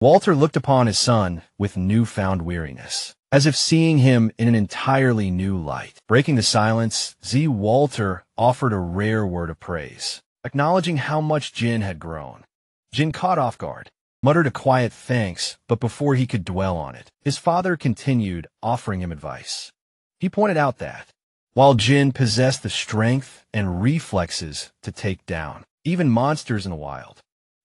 Walter looked upon his son with newfound weariness, as if seeing him in an entirely new light. Breaking the silence, Walter offered a rare word of praise, acknowledging how much Jin had grown. Jin, caught off guard, muttered a quiet thanks, but before he could dwell on it, his father continued, offering him advice. He pointed out that, while Jin possessed the strength and reflexes to take down even monsters in the wild,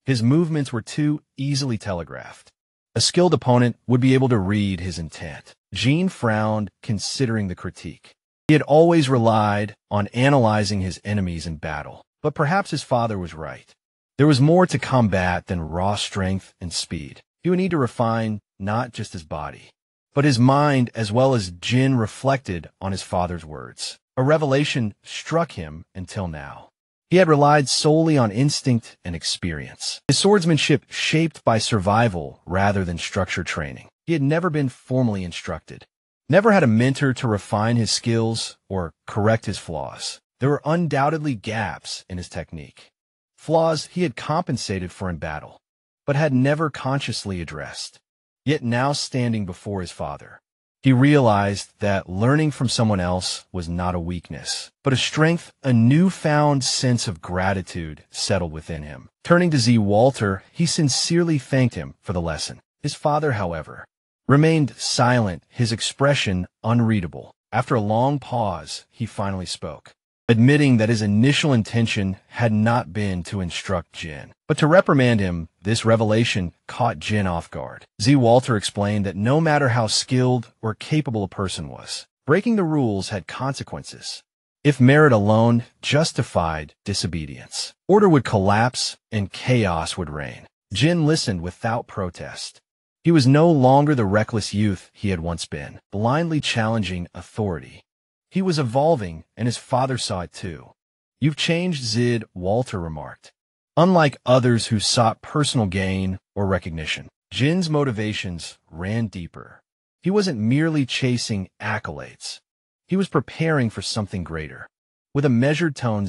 his movements were too easily telegraphed. A skilled opponent would be able to read his intent. Jin frowned, considering the critique. He had always relied on analyzing his enemies in battle, but perhaps his father was right. There was more to combat than raw strength and speed. He would need to refine not just his body, but his mind, as well. As Jin reflected on his father's words, a revelation struck him. Until now, he had relied solely on instinct and experience, his swordsmanship shaped by survival rather than structured training. He had never been formally instructed, never had a mentor to refine his skills or correct his flaws. There were undoubtedly gaps in his technique, flaws he had compensated for in battle, but had never consciously addressed. Yet now, standing before his father, he realized that learning from someone else was not a weakness, but a strength. A newfound sense of gratitude settled within him. Turning to Walter, he sincerely thanked him for the lesson. His father, however, remained silent, his expression unreadable. After a long pause, he finally spoke, admitting that his initial intention had not been to instruct Jin, but to reprimand him. This revelation caught Jin off guard. Walter explained that no matter how skilled or capable a person was, breaking the rules had consequences. If merit alone justified disobedience, order would collapse and chaos would reign. Jin listened without protest. He was no longer the reckless youth he had once been, blindly challenging authority. He was evolving, and his father saw it too. "You've changed, Walter remarked. Unlike others who sought personal gain or recognition, Jin's motivations ran deeper. He wasn't merely chasing accolades. He was preparing for something greater." With a measured tone,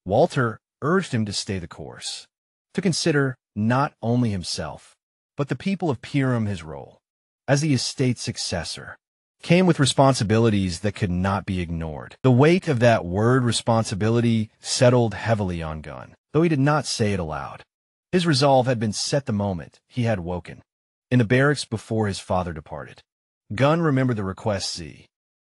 Walter urged him to stay the course, to consider not only himself, but the people of Pyram. His role as the estate's successor came with responsibilities that could not be ignored. The weight of that word responsibility settled heavily on Gun, though he did not say it aloud. His resolve had been set the moment he had woken, in the barracks before his father departed. Gun remembered the request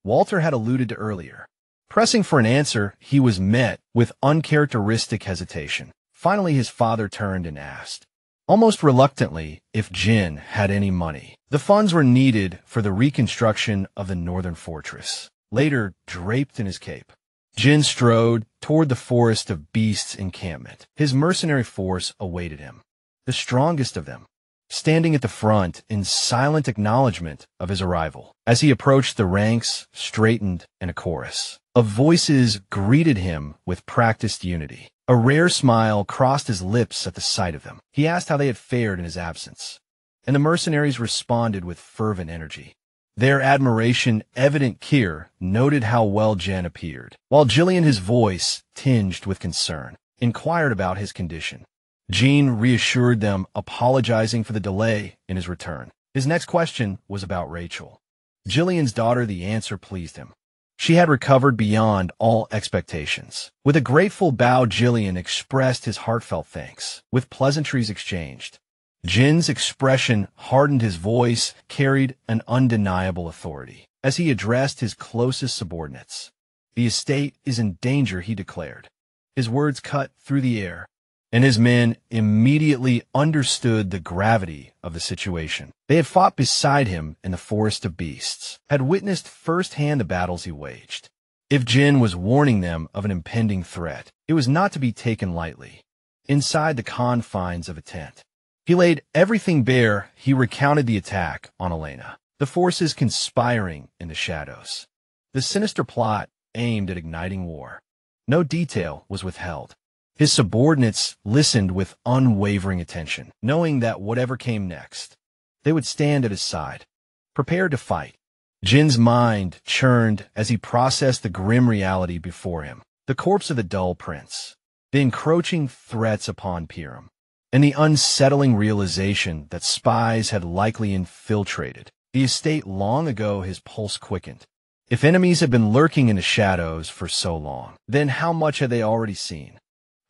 Walter had alluded to earlier. Pressing for an answer, he was met with uncharacteristic hesitation. Finally, his father turned and asked, almost reluctantly, if Jin had any money. The funds were needed for the reconstruction of the northern fortress. Later, draped in his cape, Jin strode toward the forest of beasts encampment. His mercenary force awaited him, the strongest of them, standing at the front in silent acknowledgement of his arrival. As he approached, the ranks straightened in a chorus of voices greeted him with practiced unity. A rare smile crossed his lips at the sight of them. He asked how they had fared in his absence, and the mercenaries responded with fervent energy. Their admiration evident. Kier noted how well Jen appeared, while Jillian, his voice tinged with concern, inquired about his condition. Jean reassured them, apologizing for the delay in his return. His next question was about Rachel, Jillian's daughter. The answer pleased him. She had recovered beyond all expectations. With a grateful bow, Jillian expressed his heartfelt thanks. With pleasantries exchanged, Jin's expression hardened, his voice carried an undeniable authority. As he addressed his closest subordinates, "The estate is in danger," he declared. His words cut through the air, and his men immediately understood the gravity of the situation. They had fought beside him in the forest of beasts, had witnessed firsthand the battles he waged. If Jin was warning them of an impending threat, it was not to be taken lightly. Inside the confines of a tent, he laid everything bare. He recounted the attack on Elena, the forces conspiring in the shadows, the sinister plot aimed at igniting war. No detail was withheld. His subordinates listened with unwavering attention, knowing that whatever came next, they would stand at his side, prepared to fight. Jin's mind churned as he processed the grim reality before him. The corpse of the dull prince, the encroaching threats upon Pyram, and the unsettling realization that spies had likely infiltrated the estate long ago, his pulse quickened. If enemies had been lurking in the shadows for so long, then how much had they already seen?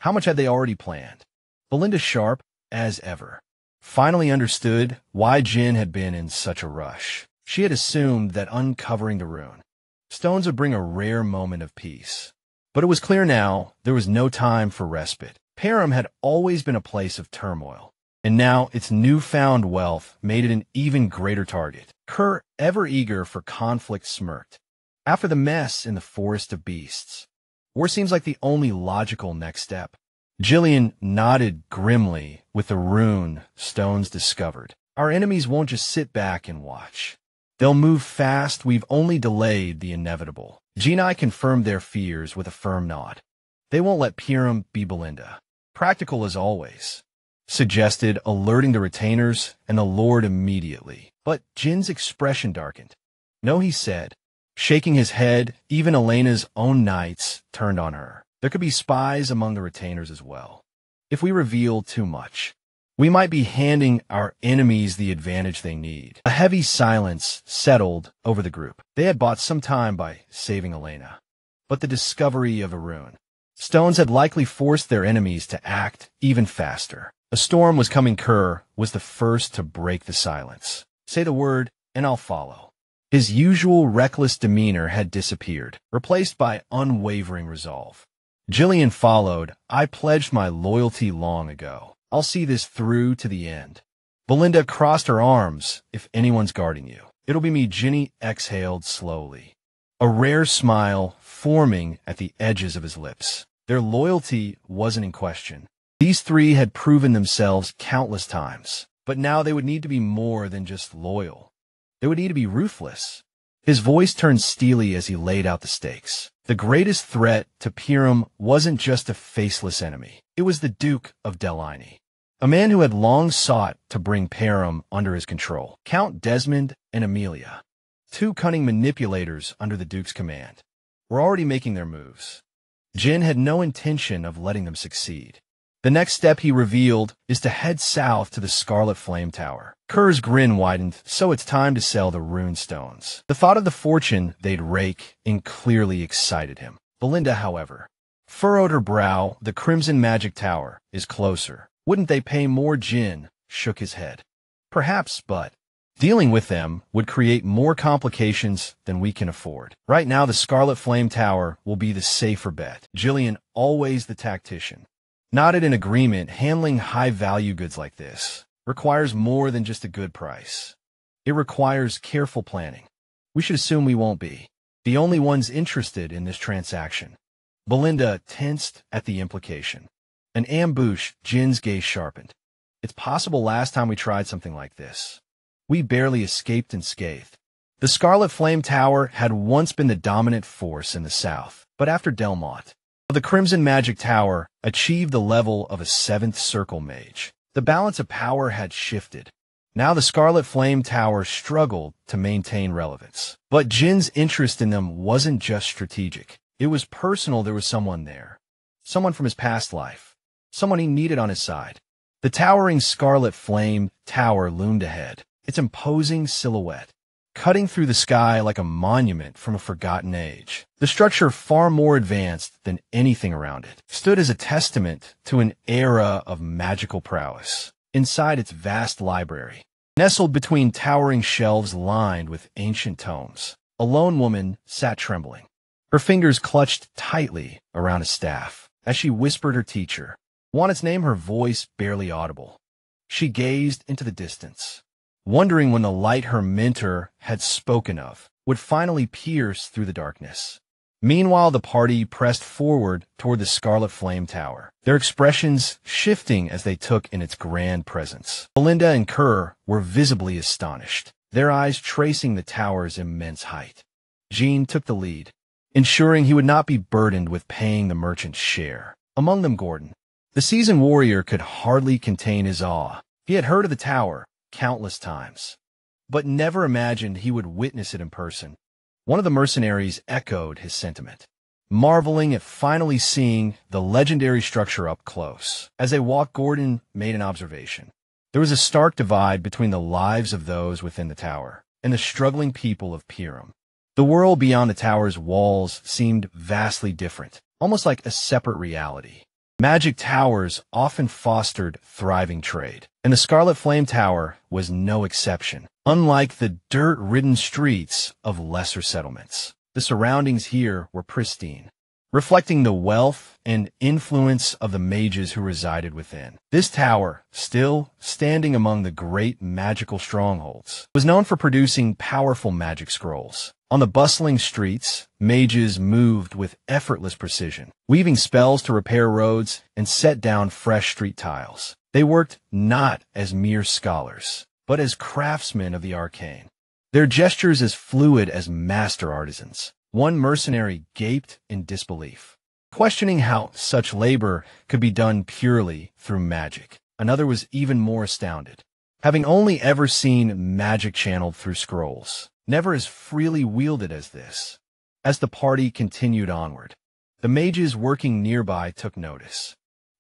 How much had they already planned? Belinda, sharp as ever, finally understood why Jin had been in such a rush. She had assumed that uncovering the rune stones would bring a rare moment of peace. But it was clear now there was no time for respite. Param had always been a place of turmoil, and now its newfound wealth made it an even greater target. Kerr, ever eager for conflict, smirked. After the mess in the Forest of Beasts, war seems like the only logical next step. Jillian nodded grimly with the rune stones discovered. Our enemies won't just sit back and watch. They'll move fast. We've only delayed the inevitable. Genai confirmed their fears with a firm nod. They won't let Piram be Belinda. Practical as always, suggested, alerting the retainers and the Lord immediately. But Jin's expression darkened. No, he said, shaking his head. Even Elena's own knights turned on her. There could be spies among the retainers as well. If we reveal too much, we might be handing our enemies the advantage they need. A heavy silence settled over the group. They had bought some time by saving Elena, but the discovery of a rune stones had likely forced their enemies to act even faster. A storm was coming. Kerr was the first to break the silence. Say the word, and I'll follow. His usual reckless demeanor had disappeared, replaced by unwavering resolve. Jillian followed. I pledged my loyalty long ago. I'll see this through to the end. Belinda crossed her arms. If anyone's guarding you, it'll be me. Ginny exhaled slowly, a rare smile forming at the edges of his lips. Their loyalty wasn't in question. These three had proven themselves countless times, but now they would need to be more than just loyal. They would need to be ruthless. His voice turned steely as he laid out the stakes. The greatest threat to Piram wasn't just a faceless enemy. It was the Duke of Delini, a man who had long sought to bring Param under his control. Count Desmond and Amelia, two cunning manipulators under the Duke's command, were already making their moves. Jin had no intention of letting them succeed. The next step, he revealed, is to head south to the Scarlet Flame Tower. Kerr's grin widened. So it's time to sell the rune stones. The thought of the fortune they'd rake in clearly excited him. Belinda, however, furrowed her brow. The Crimson Magic Tower is closer. Wouldn't they pay more? Jin shook his head. Perhaps, but dealing with them would create more complications than we can afford. Right now, the Scarlet Flame Tower will be the safer bet. Jillian, always the tactician, nodded in agreement. Handling high-value goods like this requires more than just a good price. It requires careful planning. We should assume we won't be the only ones interested in this transaction. Belinda tensed at the implication. An ambush. Jin's gaze sharpened. It's possible last time we tried something like this, we barely escaped unscathed. The Scarlet Flame Tower had once been the dominant force in the south, but after Delmont, the Crimson Magic Tower achieved the level of a 7th Circle Mage. The balance of power had shifted. Now the Scarlet Flame Tower struggled to maintain relevance. But Jin's interest in them wasn't just strategic. It was personal. There was someone there. Someone from his past life. Someone he needed on his side. The towering Scarlet Flame Tower loomed ahead, its imposing silhouette cutting through the sky like a monument from a forgotten age. The structure, far more advanced than anything around it, stood as a testament to an era of magical prowess. Inside its vast library, nestled between towering shelves lined with ancient tomes, a lone woman sat trembling, her fingers clutched tightly around a staff. As she whispered her teacher wanted name, her voice barely audible. She gazed into the distance, wondering when the light her mentor had spoken of would finally pierce through the darkness. Meanwhile, the party pressed forward toward the Scarlet Flame Tower, their expressions shifting as they took in its grand presence. Belinda and Kerr were visibly astonished, their eyes tracing the tower's immense height. Jean took the lead, ensuring he would not be burdened with paying the merchant's share. Among them, Gordon, the seasoned warrior, could hardly contain his awe. He had heard of the tower countless times, but never imagined he would witness it in person. One of the mercenaries echoed his sentiment. marveling at finally seeing the legendary structure up close. As they walked, Gordon made an observation. There was a stark divide between the lives of those within the tower and the struggling people of Pyram. The world beyond the tower's walls seemed vastly different, almost like a separate reality. Magic towers often fostered thriving trade, and the Scarlet Flame Tower was no exception. Unlike the dirt-ridden streets of lesser settlements, the surroundings here were pristine, reflecting the wealth and influence of the mages who resided within. This tower, still standing among the great magical strongholds, was known for producing powerful magic scrolls. On the bustling streets, mages moved with effortless precision, weaving spells to repair roads and set down fresh street tiles. They worked not as mere scholars, but as craftsmen of the arcane, their gestures as fluid as master artisans. One mercenary gaped in disbelief, questioning how such labor could be done purely through magic. Another was even more astounded, having only ever seen magic channeled through scrolls, never as freely wielded as this. As the party continued onward, the mages working nearby took notice,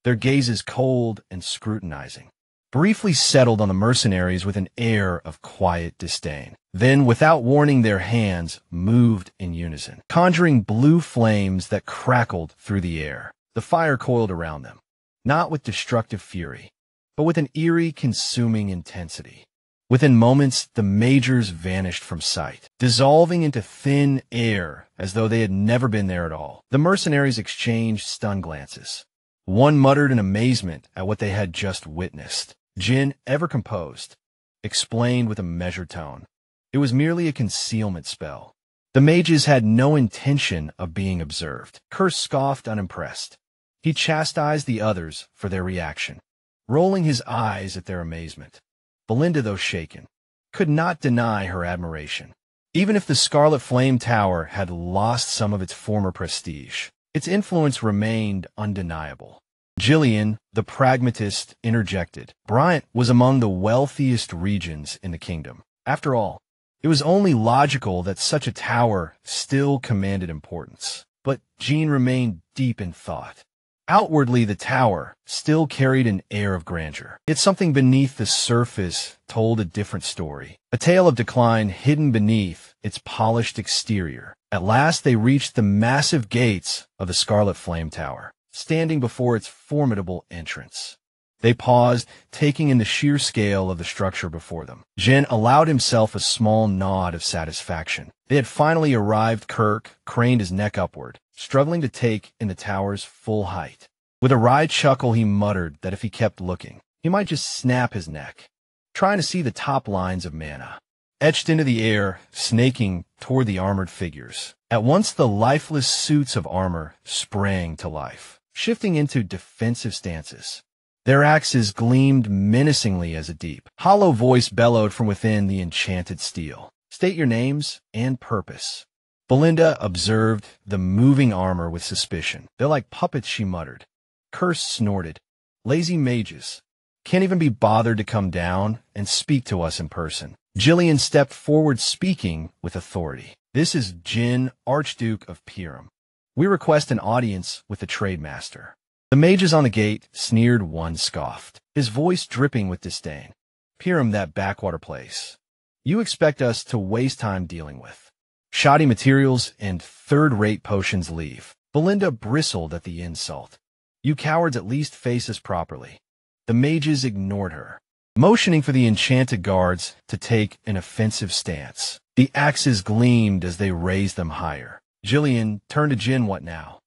their gazes cold and scrutinizing, briefly settled on the mercenaries with an air of quiet disdain. Then, without warning, their hands moved in unison, conjuring blue flames that crackled through the air. The fire coiled around them, not with destructive fury, but with an eerie, consuming intensity. Within moments, the mages vanished from sight, dissolving into thin air as though they had never been there at all. The mercenaries exchanged stunned glances. One muttered in amazement at what they had just witnessed. Jin, ever composed, explained with a measured tone. It was merely a concealment spell. The mages had no intention of being observed. Kerr scoffed unimpressed. He chastised the others for their reaction, rolling his eyes at their amazement. Belinda, though shaken, could not deny her admiration. Even if the Scarlet Flame Tower had lost some of its former prestige, its influence remained undeniable. Jillian, the pragmatist, interjected. Bryant was among the wealthiest regions in the kingdom. After all, it was only logical that such a tower still commanded importance. But Jean remained deep in thought. Outwardly, the tower still carried an air of grandeur. Yet something beneath the surface told a different story, a tale of decline hidden beneath its polished exterior. At last they reached the massive gates of the Scarlet Flame Tower, standing before its formidable entrance. They paused, taking in the sheer scale of the structure before them. Jin allowed himself a small nod of satisfaction. They had finally arrived. Kirk craned his neck upward, struggling to take in the tower's full height. With a wry chuckle, he muttered that if he kept looking, he might just snap his neck, trying to see the top lines of Manhwa, etched into the air, snaking toward the armored figures. At once, the lifeless suits of armor sprang to life, shifting into defensive stances. Their axes gleamed menacingly as a deep, hollow voice bellowed from within the enchanted steel. State your names and purpose. Belinda observed the moving armor with suspicion. They're like puppets, she muttered. Curse snorted. Lazy mages. Can't even be bothered to come down and speak to us in person. Jillian stepped forward, speaking with authority. This is Jin, Archduke of Pyram. We request an audience with the trademaster. The mages on the gate sneered. One scoffed, his voice dripping with disdain. Pyram, that backwater place. You expect us to waste time dealing with shoddy materials and third-rate potions? Leave. Belinda bristled at the insult. You cowards at least face us properly. The mages ignored her, motioning for the enchanted guards to take an offensive stance. The axes gleamed as they raised them higher. Jillian turned to Jin. What now?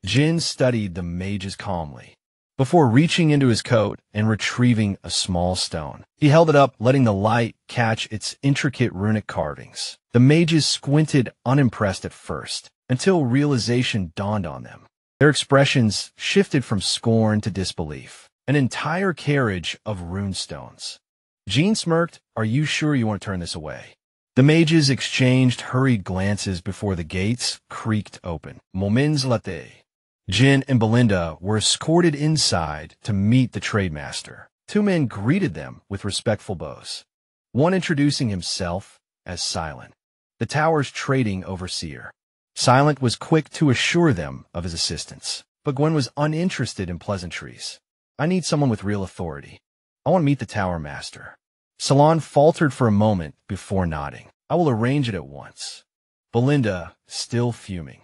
Jin studied the mages calmly, before reaching into his coat and retrieving a small stone. He held it up, letting the light catch its intricate runic carvings. The mages squinted, unimpressed at first, until realization dawned on them. Their expressions shifted from scorn to disbelief. An entire carriage of runestones. Jean smirked. Are you sure you want to turn this away? The mages exchanged hurried glances before the gates creaked open. Moments latte. Jin and Belinda were escorted inside to meet the trademaster. Two men greeted them with respectful bows, one introducing himself as Silent, the tower's trading overseer. Silent was quick to assure them of his assistance, but Gwen was uninterested in pleasantries. I need someone with real authority. I want to meet the Tower Master. Salon faltered for a moment before nodding. I will arrange it at once. Belinda, still fuming,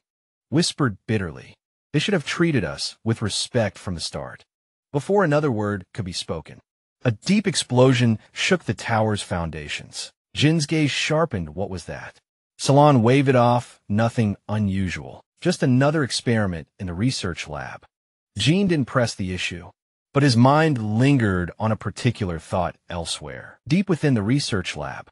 whispered bitterly. They should have treated us with respect from the start. Before another word could be spoken, a deep explosion shook the tower's foundations. Jin's gaze sharpened. What was that? Salon waved it off. Nothing unusual. Just another experiment in the research lab. Jin didn't press the issue, but his mind lingered on a particular thought elsewhere. Deep within the research lab,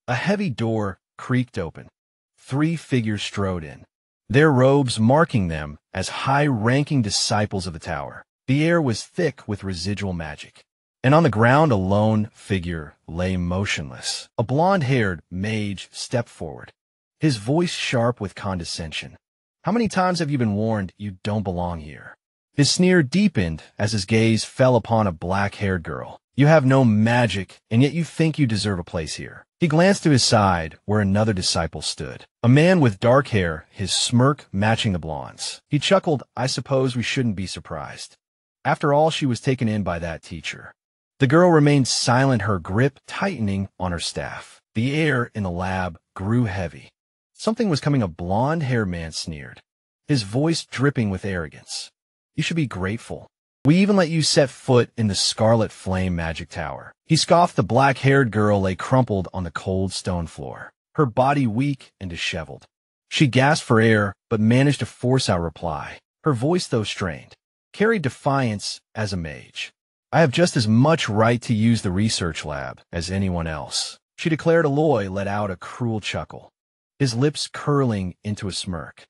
a heavy door creaked open. 3 figures strode in, their robes marking them as high-ranking disciples of the tower. The air was thick with residual magic, and on the ground a lone figure lay motionless. A blonde-haired mage stepped forward, his voice sharp with condescension. How many times have you been warned you don't belong here? His sneer deepened as his gaze fell upon a black-haired girl. You have no magic, and yet you think you deserve a place here. He glanced to his side, where another disciple stood. A man with dark hair, his smirk matching the blonde's. He chuckled. I suppose we shouldn't be surprised. After all, she was taken in by that teacher. The girl remained silent, her grip tightening on her staff. The air in the lab grew heavy. Something was coming. A blonde-haired man sneered, his voice dripping with arrogance. You should be grateful. We even let you set foot in the Scarlet Flame Magic Tower. He scoffed. The black-haired girl lay crumpled on the cold stone floor, her body weak and disheveled. She gasped for air, but managed to force out a reply. Her voice, though strained, carried defiance. As a mage, I have just as much right to use the research lab as anyone else, she declared. Aloy let out a cruel chuckle, his lips curling into a smirk.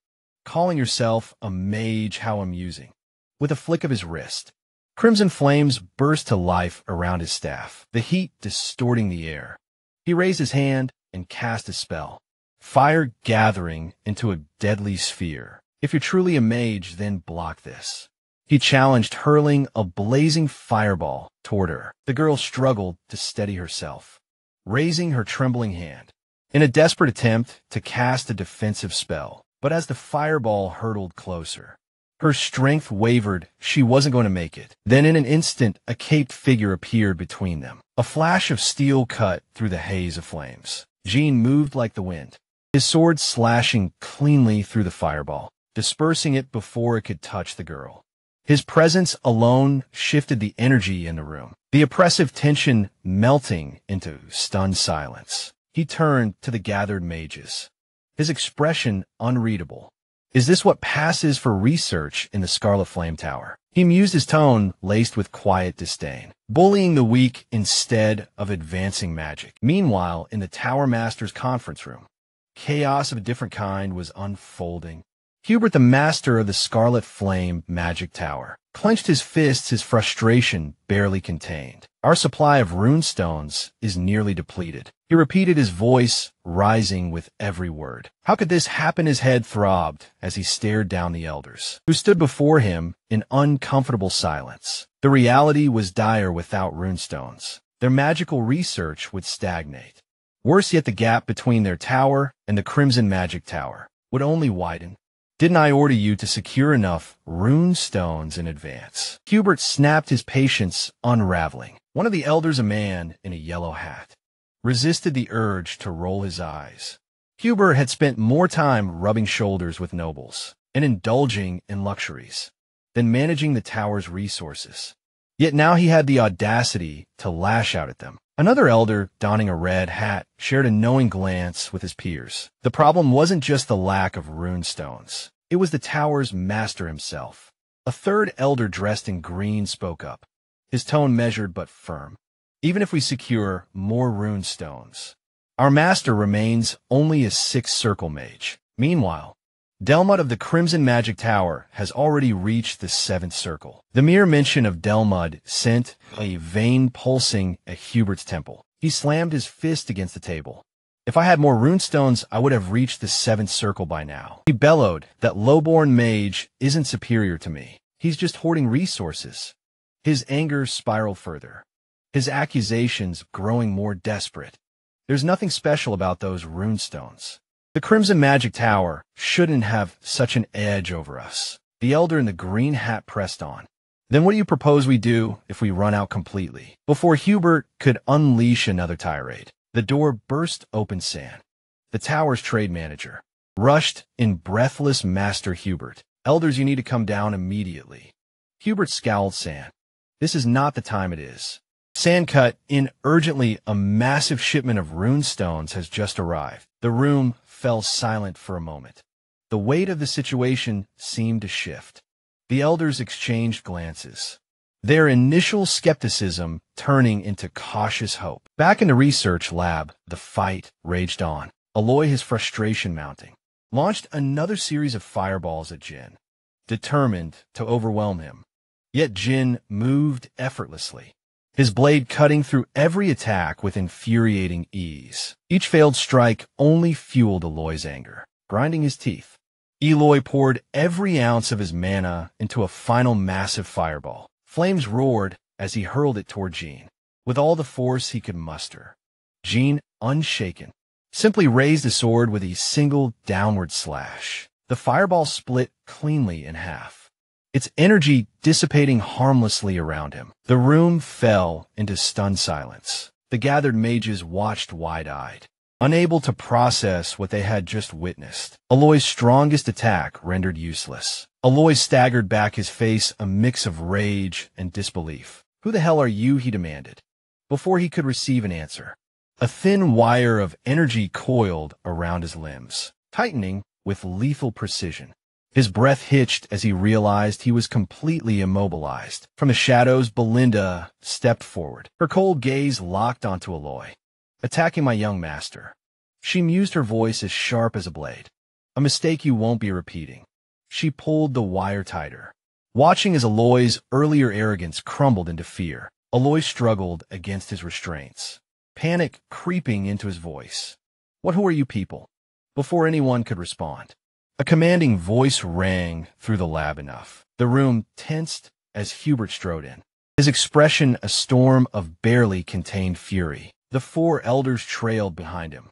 Calling yourself a mage, how amusing. With a flick of his wrist, crimson flames burst to life around his staff, the heat distorting the air. He raised his hand and cast a spell, fire gathering into a deadly sphere. If you're truly a mage, then block this, he challenged, hurling a blazing fireball toward her. The girl struggled to steady herself, raising her trembling hand in a desperate attempt to cast a defensive spell. But as the fireball hurtled closer, her strength wavered. She wasn't going to make it. Then in an instant, a caped figure appeared between them. A flash of steel cut through the haze of flames. Jin moved like the wind, his sword slashing cleanly through the fireball, dispersing it before it could touch the girl. His presence alone shifted the energy in the room, the oppressive tension melting into stunned silence. He turned to the gathered mages, his expression unreadable. Is this what passes for research in the Scarlet Flame Tower? He mused, his tone laced with quiet disdain. Bullying the weak instead of advancing magic. Meanwhile, in the Tower Master's conference room, chaos of a different kind was unfolding. Hubert, the master of the Scarlet Flame Magic Tower, clenched his fists, his frustration barely contained. Our supply of runestones is nearly depleted, he repeated, his voice rising with every word. How could this happen? His head throbbed as he stared down the elders, who stood before him in uncomfortable silence. The reality was dire. Without runestones, their magical research would stagnate. Worse yet, the gap between their tower and the Crimson Magic Tower would only widen. Didn't I order you to secure enough rune stones in advance? Hubert snapped, his patience unraveling. One of the elders, a man in a yellow hat, resisted the urge to roll his eyes. Hubert had spent more time rubbing shoulders with nobles and indulging in luxuries than managing the tower's resources. Yet now he had the audacity to lash out at them. Another elder, donning a red hat, shared a knowing glance with his peers. The problem wasn't just the lack of runestones. It was the tower's master himself. A third elder dressed in green spoke up, his tone measured but firm. Even if we secure more runestones, our master remains only a 6th circle mage. Meanwhile, Delmud of the Crimson Magic Tower has already reached the 7th circle. The mere mention of Delmud sent a vein pulsing at Hubert's temple. He slammed his fist against the table. If I had more runestones, I would have reached the 7th circle by now. He bellowed, that lowborn mage isn't superior to me. He's just hoarding resources. His anger spiraled further, his accusations growing more desperate. There's nothing special about those runestones. The Crimson Magic Tower shouldn't have such an edge over us. The elder in the green hat pressed on. Then what do you propose we do if we run out completely? Before Hubert could unleash another tirade, the door burst open. San, the tower's trade manager, rushed in. Breathless. Master Hubert, elders, you need to come down immediately. Hubert scowled. San, this is not the time. It is. San, cut in urgently. A massive shipment of rune stones has just arrived. The room fell silent for a moment. The weight of the situation seemed to shift. The elders exchanged glances, their initial skepticism turning into cautious hope. Back in the research lab, the fight raged on. Aloy, his frustration mounting, launched another series of fireballs at Jin, determined to overwhelm him. Yet Jin moved effortlessly, his blade cutting through every attack with infuriating ease. Each failed strike only fueled Aloy's anger, grinding his teeth. Eloy poured every ounce of his mana into a final massive fireball. Flames roared as he hurled it toward Jean, with all the force he could muster. Jean, unshaken, simply raised his sword with a single downward slash. The fireball split cleanly in half, its energy dissipating harmlessly around him. The room fell into stunned silence. The gathered mages watched wide-eyed, unable to process what they had just witnessed. Aloy's strongest attack rendered useless. Aloy staggered back, his face a mix of rage and disbelief. Who the hell are you? He demanded. Before he could receive an answer, a thin wire of energy coiled around his limbs, tightening with lethal precision. His breath hitched as he realized he was completely immobilized. From the shadows, Belinda stepped forward, her cold gaze locked onto Aloy. Attacking my young master. She mused, her voice as sharp as a blade. A mistake you won't be repeating. She pulled the wire tighter, watching as Aloy's earlier arrogance crumbled into fear. Aloy struggled against his restraints, panic creeping into his voice. Who are you people? Before anyone could respond, a commanding voice rang through the lab. Enough. The room tensed as Hubert strode in, his expression a storm of barely contained fury. The four elders trailed behind him,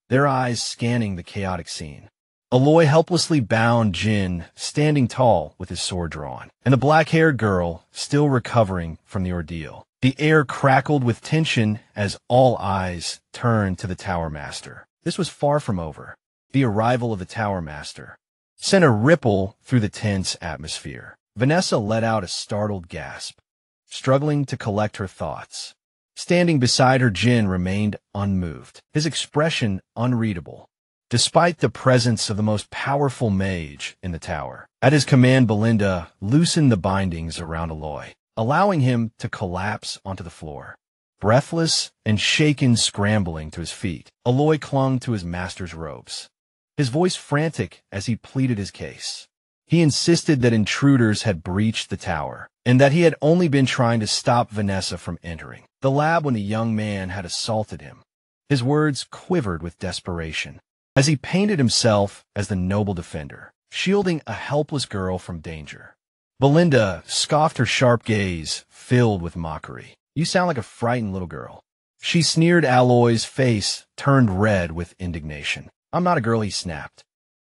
their eyes scanning the chaotic scene. Aloy helplessly bound Jin, standing tall with his sword drawn, and the black-haired girl still recovering from the ordeal. The air crackled with tension as all eyes turned to the Tower Master. This was far from over. The arrival of the Tower Master sent a ripple through the tense atmosphere. Vanessa let out a startled gasp, struggling to collect her thoughts. Standing beside her, Jin remained unmoved, his expression unreadable, despite the presence of the most powerful mage in the tower. At his command, Belinda loosened the bindings around Aloy, allowing him to collapse onto the floor. Breathless and shaken, scrambling to his feet, Aloy clung to his master's robes, his voice frantic as he pleaded his case. He insisted that intruders had breached the tower, and that he had only been trying to stop Vanessa from entering the lab when the young man had assaulted him. His words quivered with desperation as he painted himself as the noble defender, shielding a helpless girl from danger. Belinda scoffed, her sharp gaze filled with mockery. You sound like a frightened little girl. She sneered. Aloy's face turned red with indignation. I'm not a girl, he snapped,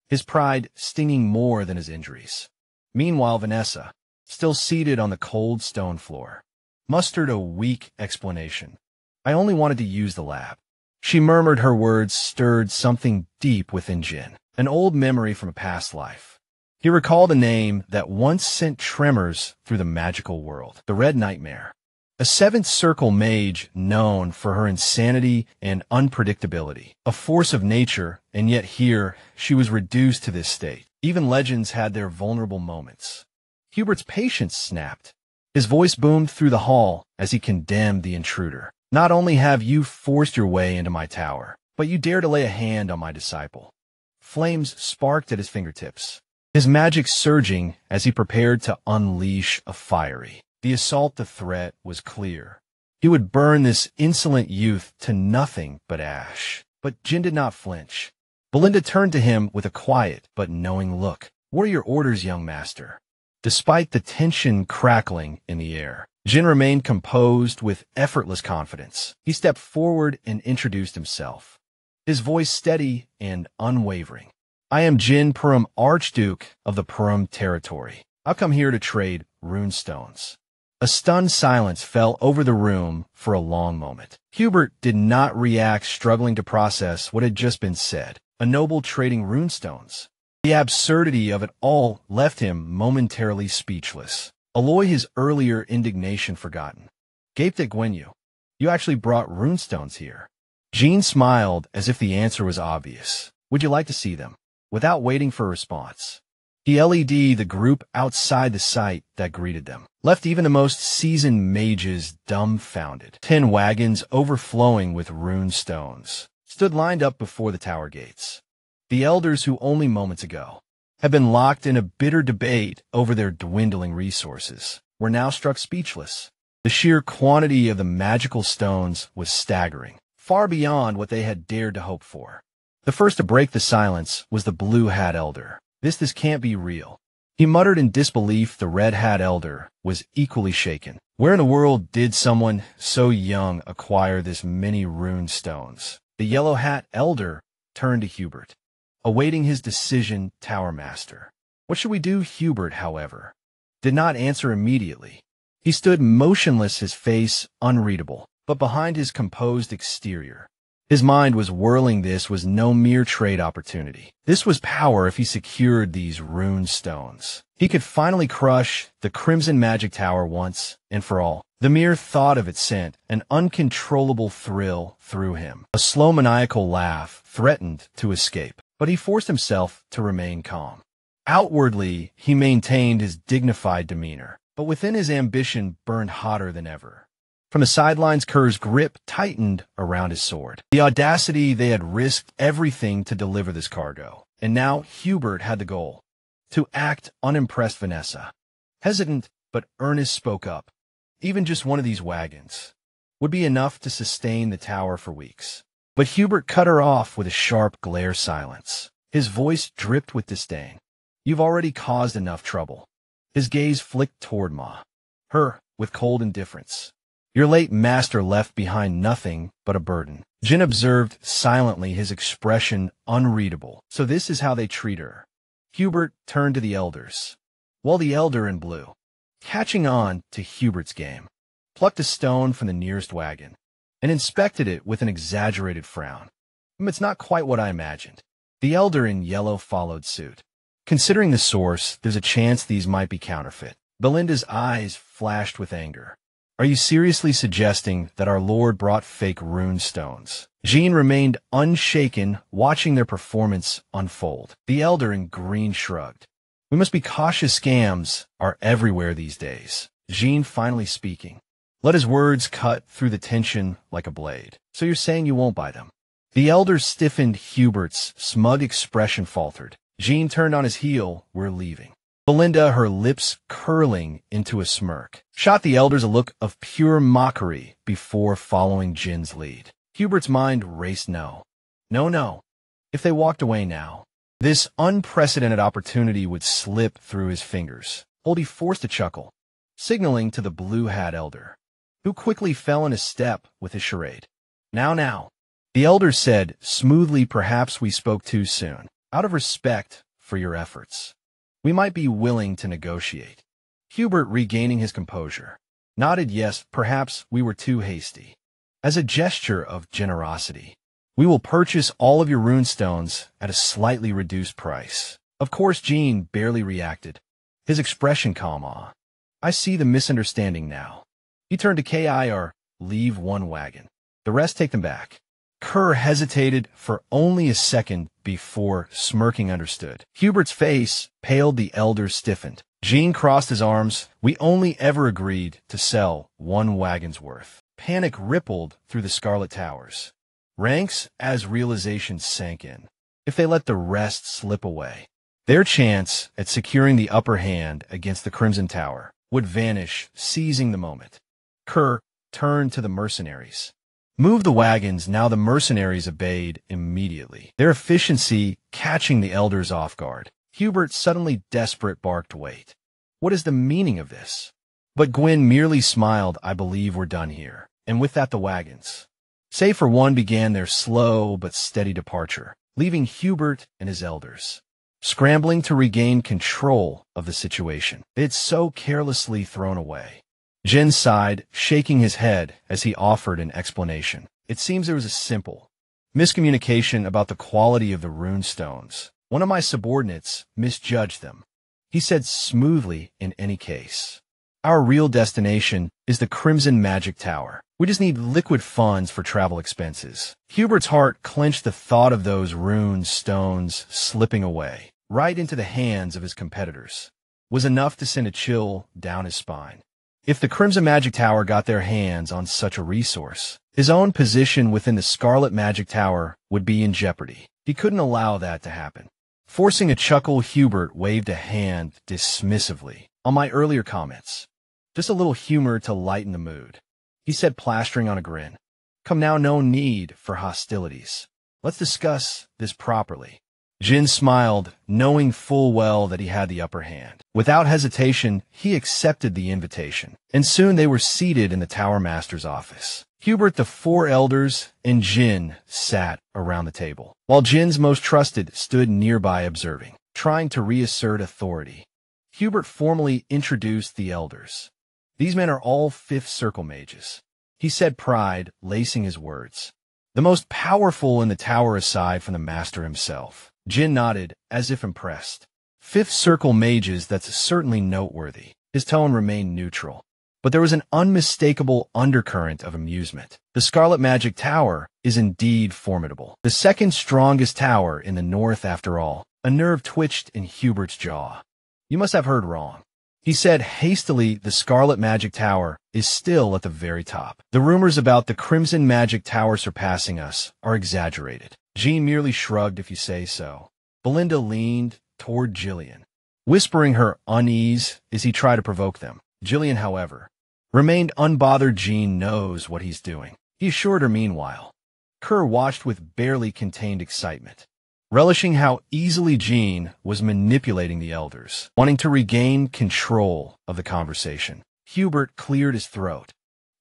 his pride stinging more than his injuries. Meanwhile, Vanessa, still seated on the cold stone floor, mustered a weak explanation. I only wanted to use the lab. She murmured, her words stirred something deep within Jin, an old memory from a past life. He recalled a name that once sent tremors through the magical world, the Red Nightmare, a seventh circle mage known for her insanity and unpredictability, a force of nature, and yet here she was reduced to this state. Even legends had their vulnerable moments. Hubert's patience snapped. His voice boomed through the hall as he condemned the intruder. Not only have you forced your way into my tower, but you dare to lay a hand on my disciple. Flames sparked at his fingertips, his magic surging as he prepared to unleash a fiery. The assault, the threat was clear. He would burn this insolent youth to nothing but ash. But Jin did not flinch. Belinda turned to him with a quiet but knowing look. What are your orders, young master? Despite the tension crackling in the air, Jin remained composed with effortless confidence. He stepped forward and introduced himself. his voice steady and unwavering. I am Jin Purim, Archduke of the Purim territory. I've come here to trade runestones. A stunned silence fell over the room for a long moment. Hubert did not react, struggling to process what had just been said. A noble trading runestones. The absurdity of it all left him momentarily speechless. Aloy, his earlier indignation forgotten, gaped at Gwenyu. You actually brought runestones here. Jean smiled as if the answer was obvious. Would you like to see them? Without waiting for a response, he LED'd the group outside the site that greeted them, left even the most seasoned mages dumbfounded. 10 wagons overflowing with rune stones stood lined up before the tower gates. The elders who only moments ago had been locked in a bitter debate over their dwindling resources were now struck speechless. The sheer quantity of the magical stones was staggering, far beyond what they had dared to hope for. The first to break the silence was the blue hat elder. This can't be real. He muttered in disbelief. The red hat elder was equally shaken. Where in the world did someone so young acquire this many rune stones? The yellow hat elder turned to Hubert, awaiting his decision. Tower master. What should we do? Hubert, however, did not answer immediately. He stood motionless, his face unreadable, but behind his composed exterior, his mind was whirling. This was no mere trade opportunity. This was power. If he secured these rune stones, he could finally crush the Crimson Magic Tower once and for all. The mere thought of it sent an uncontrollable thrill through him. A slow maniacal laugh threatened to escape, but he forced himself to remain calm. Outwardly, he maintained his dignified demeanor, but within his ambition burned hotter than ever. From the sidelines, Kerr's grip tightened around his sword. The audacity. They had risked everything to deliver this cargo, and now Hubert had the goal to act unimpressed. Vanessa, hesitant but earnest, spoke up. Even just one of these wagons would be enough to sustain the tower for weeks. But Hubert cut her off with a sharp glare. Silence. His voice dripped with disdain. You've already caused enough trouble. His gaze flicked toward her with cold indifference. Your late master left behind nothing but a burden. Jin observed silently, his expression unreadable. So this is how they treat her. Hubert turned to the elders, while the elder in blue, catching on to Hubert's game, plucked a stone from the nearest wagon and inspected it with an exaggerated frown. It's not quite what I imagined. The elder in yellow followed suit. Considering the source, there's a chance these might be counterfeit. Belinda's eyes flashed with anger. Are you seriously suggesting that our Lord brought fake rune stones? Jean remained unshaken, watching their performance unfold. The elder in green shrugged. We must be cautious. Scams are everywhere these days. Jean finally speaking. Let his words cut through the tension like a blade. So you're saying you won't buy them? The elder stiffened. Hubert's smug expression faltered. Jean turned on his heel. We're leaving. Belinda, her lips curling into a smirk, shot the elders a look of pure mockery before following Jin's lead. Hubert's mind raced. No. If they walked away now, this unprecedented opportunity would slip through his fingers. He forced a chuckle, signaling to the blue hat elder, who quickly fell in a step with his charade. Now, the elder said smoothly, perhaps we spoke too soon. Out of respect for your efforts, we might be willing to negotiate. Hubert, regaining his composure, nodded yes. Perhaps we were too hasty. As a gesture of generosity, we will purchase all of your runestones at a slightly reduced price. Of course. Jean barely reacted, his expression calm. I see the misunderstanding now. He turned to Kir. Leave one wagon. The rest take them back. Kerr hesitated for only a second before smirking. Understood. Hubert's face paled. The elder stiffened. Jean crossed his arms. We only ever agreed to sell one wagon's worth. Panic rippled through the Scarlet Towers ranks as realization sank in. If they let the rest slip away, their chance at securing the upper hand against the Crimson Tower would vanish. Seizing the moment, Kerr turned to the mercenaries. Move the wagons. Now the mercenaries obeyed immediately, their efficiency catching the elders off guard. Hubert, suddenly desperate, barked, wait. What is the meaning of this? But Gwen merely smiled. I believe we're done here. And with that, the wagons Save for one began their slow but steady departure, leaving Hubert and his elders scrambling to regain control of the situation. It's so carelessly thrown away. Jin sighed, shaking his head as he offered an explanation. It seems there was a simple miscommunication about the quality of the rune stones. One of my subordinates misjudged them. He said smoothly in any case. Our real destination is the Crimson Magic Tower. We just need liquid funds for travel expenses. Hubert's heart clenched the thought of those rune stones slipping away, right into the hands of his competitors. Was enough to send a chill down his spine. If the Crimson Magic Tower got their hands on such a resource, his own position within the Scarlet Magic Tower would be in jeopardy. He couldn't allow that to happen. Forcing a chuckle, Hubert waved a hand dismissively. On my earlier comments, just a little humor to lighten the mood, he said, plastering on a grin. Come now, no need for hostilities. Let's discuss this properly. Jin smiled, knowing full well that he had the upper hand. Without hesitation, he accepted the invitation, and soon they were seated in the Tower Master's office. Hubert, the four elders, and Jin sat around the table, while Jin's most trusted stood nearby observing, trying to reassert authority. Hubert formally introduced the elders. These men are all Fifth Circle mages, he said, pride lacing his words. The most powerful in the tower aside from the master himself. Jin nodded, as if impressed. Fifth Circle mages, that's certainly noteworthy. His tone remained neutral, but there was an unmistakable undercurrent of amusement. The Scarlet Magic Tower is indeed formidable. The second strongest tower in the north, after all. A nerve twitched in Hubert's jaw. You must have heard wrong, he said hastily. The Scarlet Magic Tower is still at the very top. The rumors about the Crimson Magic Tower surpassing us are exaggerated. Jean merely shrugged. If you say so. Belinda leaned toward Jillian, whispering her unease as he tried to provoke them. Jillian, however, remained unbothered. Jean knows what he's doing, he assured her. Meanwhile, Kerr watched with barely contained excitement, relishing how easily Jean was manipulating the elders, wanting to regain control of the conversation. Hubert cleared his throat.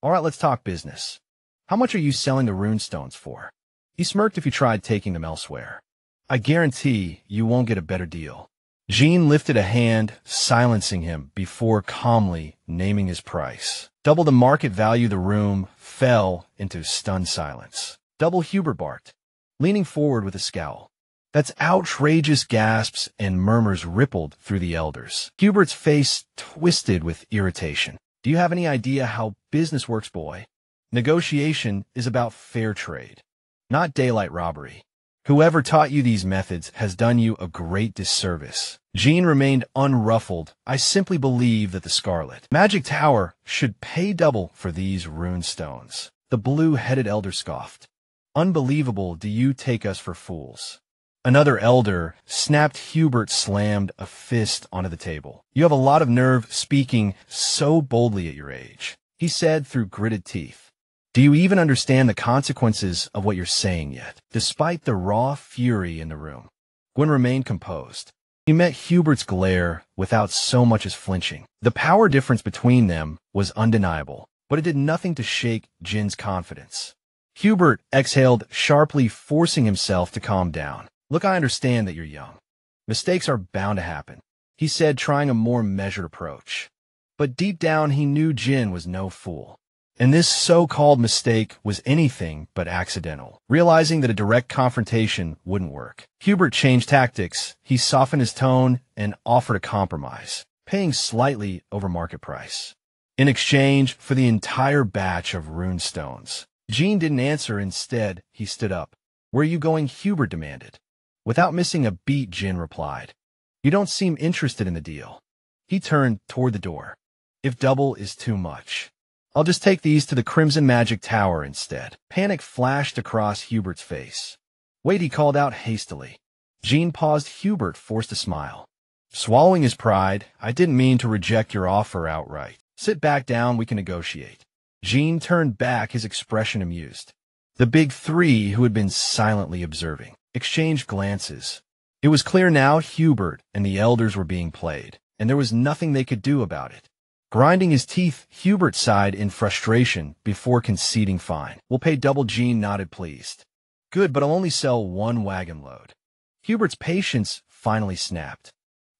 All right, let's talk business. How much are you selling the runestones for? He smirked. If you tried taking them elsewhere, I guarantee you won't get a better deal. Jean lifted a hand, silencing him before calmly naming his price. Double the market value. The room fell into stunned silence. Double, Hubert barked, leaning forward with a scowl. That's outrageous. Gasps and murmurs rippled through the elders. Hubert's face twisted with irritation. Do you have any idea how business works, boy? Negotiation is about fair trade, not daylight robbery. Whoever taught you these methods has done you a great disservice. Jean remained unruffled. I simply believe that the Scarlet Magic Tower should pay double for these rune stones. The blue-headed elder scoffed. Unbelievable. Do you take us for fools? Another elder snapped. Hubert slammed a fist onto the table. You have a lot of nerve speaking so boldly at your age, he said through gritted teeth. Do you even understand the consequences of what you're saying yet? Despite the raw fury in the room, Gwen remained composed. He met Hubert's glare without so much as flinching. The power difference between them was undeniable, but it did nothing to shake Jin's confidence. Hubert exhaled sharply, forcing himself to calm down. Look, I understand that you're young. Mistakes are bound to happen, he said, trying a more measured approach. But deep down he knew Jin was no fool, and this so-called mistake was anything but accidental. Realizing that a direct confrontation wouldn't work, Hubert changed tactics. He softened his tone and offered a compromise, paying slightly over market price in exchange for the entire batch of rune stones. Jean didn't answer. Instead, he stood up. Where are you going? Hubert demanded. Without missing a beat, Jin replied. You don't seem interested in the deal. He turned toward the door. If double is too much, I'll just take these to the Crimson Magic Tower instead. Panic flashed across Hubert's face. Wait, he called out hastily. Jean paused. Hubert forced a smile, swallowing his pride. I didn't mean to reject your offer outright. Sit back down, we can negotiate. Jean turned back, his expression amused. The big three, who had been silently observing, exchanged glances. It was clear now Hubert and the elders were being played, and there was nothing they could do about it. Grinding his teeth, Hubert sighed in frustration before conceding fine. We'll pay double. Jean nodded pleased. Good, but I'll only sell one wagon load. Hubert's patience finally snapped.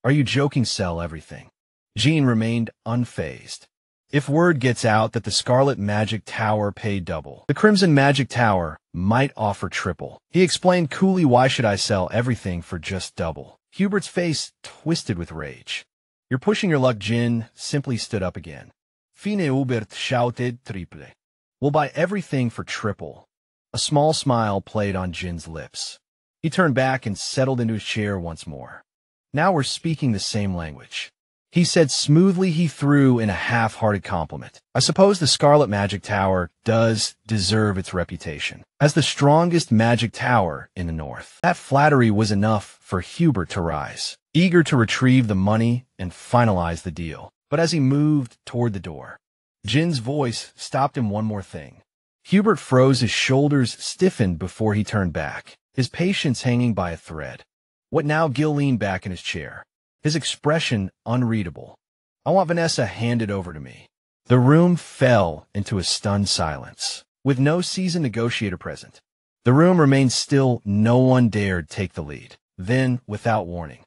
Are you joking? Sell everything. Jean remained unfazed. If word gets out that the Scarlet Magic Tower paid double, the Crimson Magic Tower might offer triple. He explained coolly, why should I sell everything for just double? Hubert's face twisted with rage. You're pushing your luck. Jin simply stood up again. Fine. Hubert shouted triple. We'll buy everything for triple. A small smile played on Jin's lips. He turned back and settled into his chair once more. Now we're speaking the same language. He said smoothly. He threw in a half-hearted compliment. I suppose the Scarlet Magic Tower does deserve its reputation as the strongest magic tower in the north. That flattery was enough for Hubert to rise, eager to retrieve the money and finalize the deal. But as he moved toward the door, Jin's voice stopped him. One more thing. Hubert froze. His shoulders stiffened before he turned back, his patience hanging by a thread. What now? Gil leaned back in his chair, his expression unreadable. I want Vanessa handed over to me. The room fell into a stunned silence, with no seasoned negotiator present. The room remained still. No one dared take the lead. Then, without warning,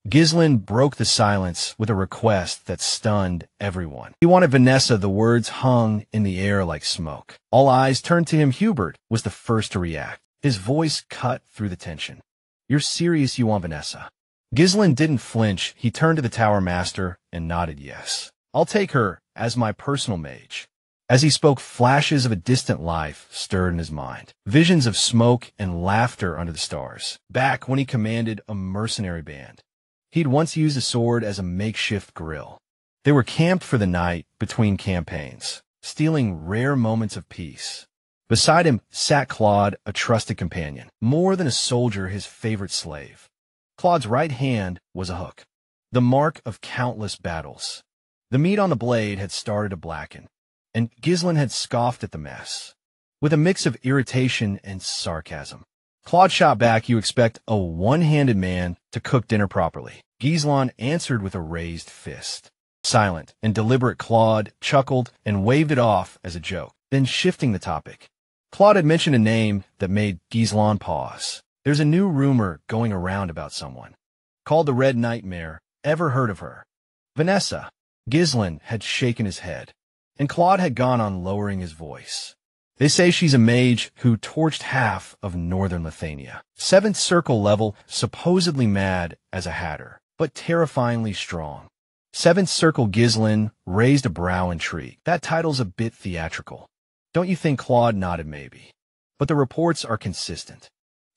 Ghislain broke the silence with a request that stunned everyone. He wanted Vanessa. The words hung in the air like smoke. All eyes turned to him. Hubert was the first to react. His voice cut through the tension. You're serious? You want Vanessa? Ghislain didn't flinch. He turned to the Tower Master and nodded yes. I'll take her as my personal mage. As he spoke, flashes of a distant life stirred in his mind. Visions of smoke and laughter under the stars. Back when he commanded a mercenary band, he'd once used a sword as a makeshift grill. They were camped for the night between campaigns, stealing rare moments of peace. Beside him sat Claude, a trusted companion. More than a soldier, his favorite slave. Claude's right hand was a hook, the mark of countless battles. The meat on the blade had started to blacken, and Ghislain had scoffed at the mess, with a mix of irritation and sarcasm. Claude shot back, you expect a one-handed man to cook dinner properly. Ghislain answered with a raised fist. Silent and deliberate, Claude chuckled and waved it off as a joke. Then, shifting the topic, Claude had mentioned a name that made Ghislain pause. There's a new rumor going around about someone called the Red Nightmare. Ever heard of her? Vanessa. Ghislain had shaken his head, and Claude had gone on, lowering his voice. They say she's a mage who torched half of northern Lithuania. 7th circle level, supposedly mad as a hatter, but terrifyingly strong. 7th circle. Ghislain raised a brow, intrigued. That title's a bit theatrical, don't you think? Claude nodded. Maybe, but the reports are consistent.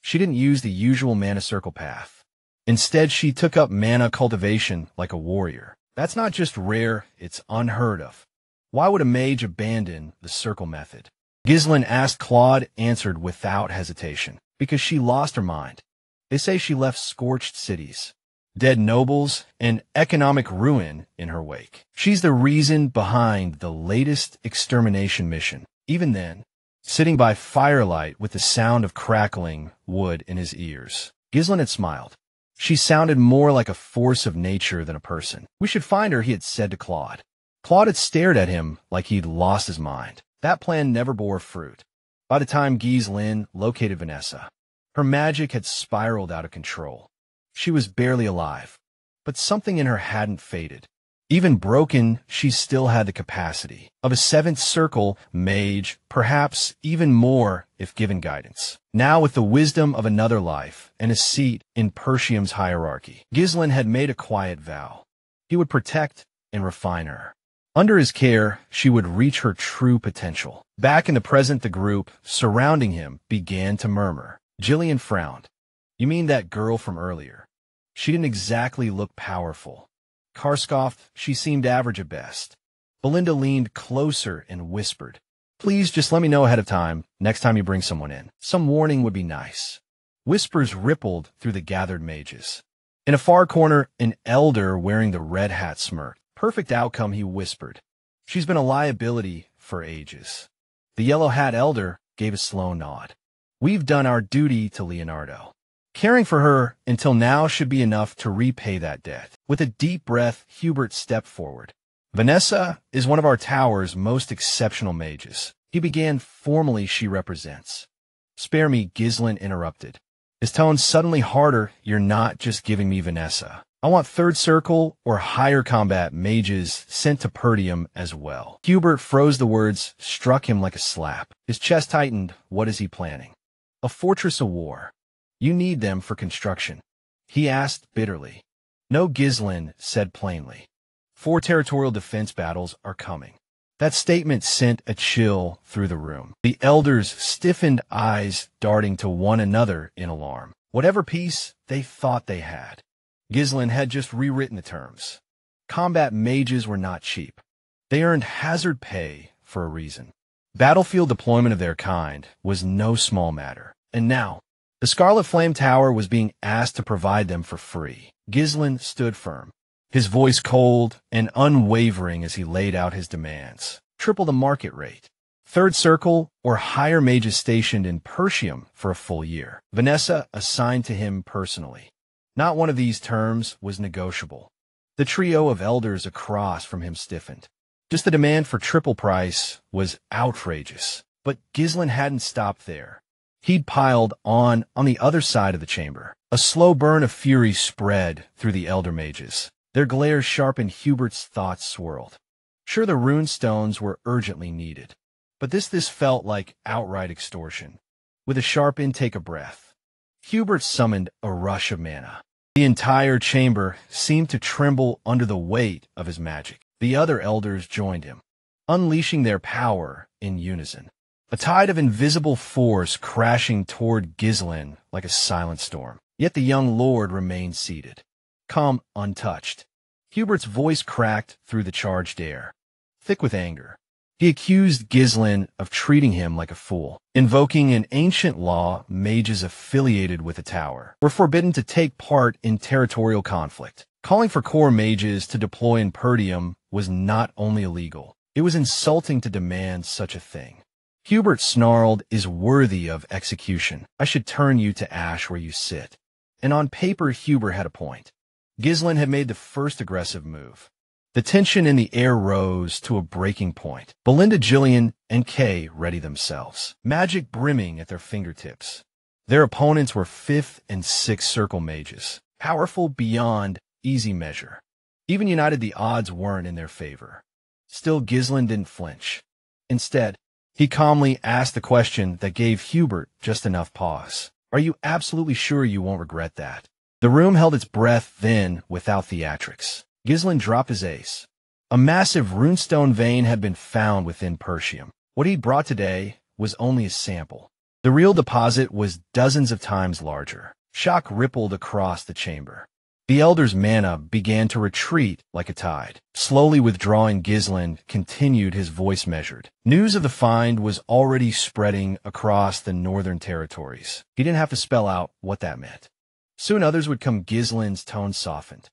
She didn't use the usual mana circle path. Instead, she took up mana cultivation like a warrior. That's not just rare, it's unheard of. Why would a mage abandon the circle method? Ghislain asked. Claude answered without hesitation. Because she lost her mind. They say she left scorched cities, dead nobles, and economic ruin in her wake. She's the reason behind the latest extermination mission. Even then, sitting by firelight with the sound of crackling wood in his ears, Ghislain had smiled. She sounded more like a force of nature than a person. We should find her, he had said to Claude. Claude had stared at him like he'd lost his mind. That plan never bore fruit. By the time Ghislain located Vanessa, her magic had spiraled out of control. She was barely alive, but something in her hadn't faded. Even broken, she still had the capacity of a 7th circle mage, perhaps even more if given guidance. Now, with the wisdom of another life and a seat in Persium's hierarchy, Ghislain had made a quiet vow. He would protect and refine her. Under his care, she would reach her true potential. Back in the present, the group surrounding him began to murmur. Jillian frowned. You mean that girl from earlier? She didn't exactly look powerful. Carr scoffed. She seemed average at best. Belinda leaned closer and whispered, please just let me know ahead of time, next time you bring someone in. Some warning would be nice. Whispers rippled through the gathered mages. In a far corner, an elder wearing the red hat smirked. Perfect outcome, he whispered. She's been a liability for ages. The yellow hat elder gave a slow nod. We've done our duty to Leonardo. Caring for her until now should be enough to repay that debt. With a deep breath, Hubert stepped forward. Vanessa is one of our tower's most exceptional mages. He began formally. She represents. Spare me, Ghislain interrupted. His tone suddenly harder. You're not just giving me Vanessa. I want third circle or higher combat mages sent to Perdium as well. Hubert froze. The words struck him like a slap. His chest tightened. What is he planning? A fortress of war. You need them for construction. He asked bitterly. No, Ghislain said plainly. 4 territorial defense battles are coming. That statement sent a chill through the room. The elders stiffened, eyes darting to one another in alarm. Whatever peace they thought they had, Ghislain had just rewritten the terms. Combat mages were not cheap. They earned hazard pay for a reason. Battlefield deployment of their kind was no small matter. And now, the Scarlet Flame Tower was being asked to provide them for free. Ghislain stood firm, his voice cold and unwavering as he laid out his demands. Triple the market rate. Third circle or higher mages stationed in Pertium for a full year. Vanessa assigned to him personally. Not one of these terms was negotiable. The trio of elders across from him stiffened. Just the demand for triple price was outrageous. But Ghislain hadn't stopped there. He'd piled on the other side of the chamber. A slow burn of fury spread through the elder mages. Their glare sharpened. Hubert's thoughts swirled. Sure, the rune stones were urgently needed, but this felt like outright extortion. With a sharp intake of breath, Hubert summoned a rush of mana. The entire chamber seemed to tremble under the weight of his magic. The other elders joined him, unleashing their power in unison. A tide of invisible force crashing toward Ghislain like a silent storm. Yet the young lord remained seated, calm, untouched. Hubert's voice cracked through the charged air, thick with anger. He accused Ghislain of treating him like a fool. Invoking an ancient law, mages affiliated with the tower were forbidden to take part in territorial conflict. Calling for core mages to deploy in Perdium was not only illegal, it was insulting to demand such a thing. Hubert snarled, is worthy of execution. I should turn you to ash where you sit. And on paper, Hubert had a point. Ghislain had made the first aggressive move. The tension in the air rose to a breaking point. Belinda, Jillian, and Kay readied themselves, magic brimming at their fingertips. Their opponents were 5th and 6th circle mages, powerful beyond easy measure. Even united, the odds weren't in their favor. Still, Ghislain didn't flinch. Instead, he calmly asked the question that gave Hubert just enough pause. Are you absolutely sure you won't regret that? The room held its breath then without theatrics. Ghislain dropped his ace. A massive runestone vein had been found within Pertium. What he'd brought today was only a sample. The real deposit was dozens of times larger. Shock rippled across the chamber. The elder's mana began to retreat like a tide. Slowly withdrawing, Ghislain continued, his voice measured. News of the find was already spreading across the northern territories. He didn't have to spell out what that meant. Soon others would come. Ghislain's tone softened,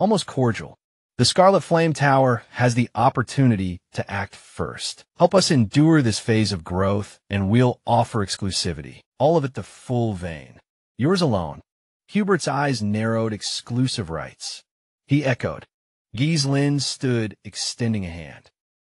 almost cordial. The Scarlet Flame Tower has the opportunity to act first. Help us endure this phase of growth, and we'll offer exclusivity. All of it to full vein. Yours alone. Hubert's eyes narrowed. Exclusive rights. He echoed. Ghislain stood, extending a hand.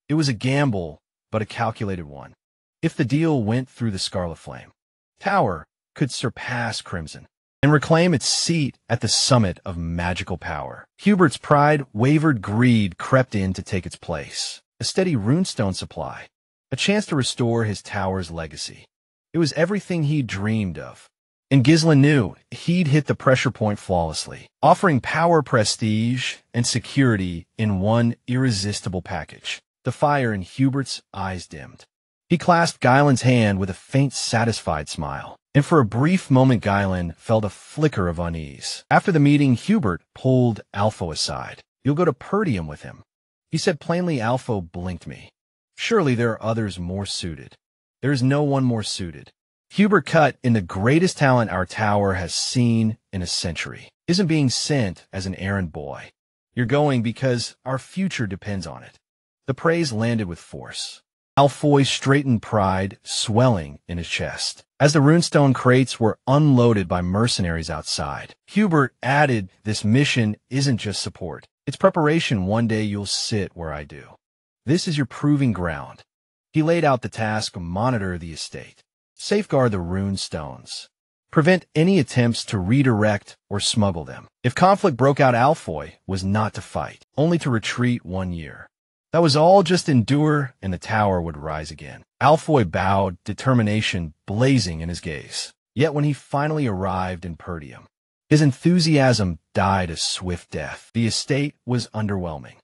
It was a gamble, but a calculated one. If the deal went through, the Scarlet Flame Tower could surpass Crimson and reclaim its seat at the summit of magical power. Hubert's pride wavered. Greed crept in to take its place. A steady runestone supply. A chance to restore his tower's legacy. It was everything he dreamed of. And Ghislain knew he'd hit the pressure point flawlessly, offering power, prestige, and security in one irresistible package. The fire in Hubert's eyes dimmed. He clasped Ghislain's hand with a faint, satisfied smile. And for a brief moment, Ghislain felt a flicker of unease. After the meeting, Hubert pulled Alpha aside. You'll go to Perdium with him, he said plainly. Alpha blinked. Me. Surely there are others more suited. There is no one more suited. Hubert cut in. The greatest talent our tower has seen in a century isn't being sent as an errand boy. You're going because our future depends on it. The praise landed with force. Alfoy straightened, pride swelling in his chest. As the runestone crates were unloaded by mercenaries outside, Hubert added, "This mission isn't just support. It's preparation. One day you'll sit where I do. This is your proving ground." He laid out the task: monitor the estate, safeguard the rune stones, prevent any attempts to redirect or smuggle them. If conflict broke out, Alfoy was not to fight, only to retreat 1 year. That was all. Just endure, and the tower would rise again. Alfoy bowed, determination blazing in his gaze. Yet when he finally arrived in Perdium, his enthusiasm died a swift death. The estate was underwhelming,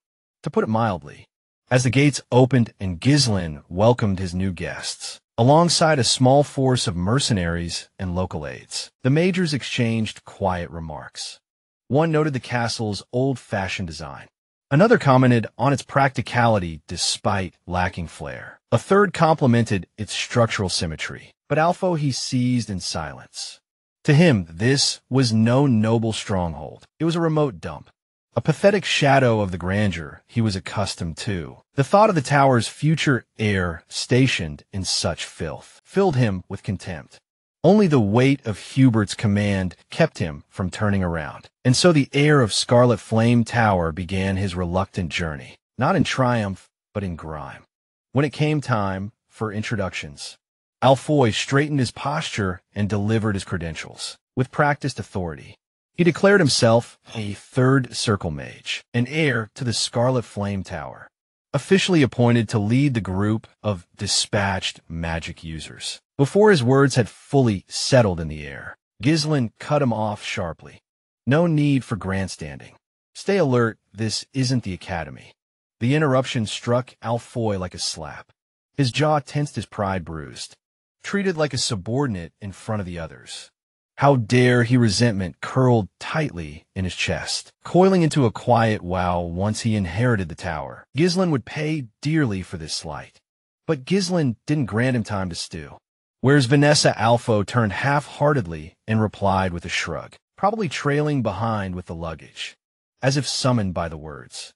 to put it mildly. As the gates opened and Ghislain welcomed his new guests, alongside a small force of mercenaries and local aides, the majors exchanged quiet remarks. One noted the castle's old-fashioned design. Another commented on its practicality despite lacking flair. A third complimented its structural symmetry, but Alfo he seized in silence. To him, this was no noble stronghold. It was a remote dump, a pathetic shadow of the grandeur he was accustomed to. The thought of the tower's future heir stationed in such filth filled him with contempt. Only the weight of Hubert's command kept him from turning around. And so the heir of Scarlet Flame Tower began his reluctant journey, not in triumph, but in grime. When it came time for introductions, Alfoy straightened his posture and delivered his credentials. With practiced authority, he declared himself a third circle mage, an heir to the Scarlet Flame Tower, officially appointed to lead the group of dispatched magic users. Before his words had fully settled in the air, Ghislain cut him off sharply. "No need for grandstanding. Stay alert, this isn't the academy." The interruption struck Alfoy like a slap. His jaw tensed, his pride bruised. Treated like a subordinate in front of the others. How dare he? Resentment curled tightly in his chest, coiling into a quiet wow. Once he inherited the tower, Ghislain would pay dearly for this slight. But Ghislain didn't grant him time to stew. "Where's Vanessa?" Alfo turned half-heartedly and replied with a shrug, probably trailing behind with the luggage, as if summoned by the words.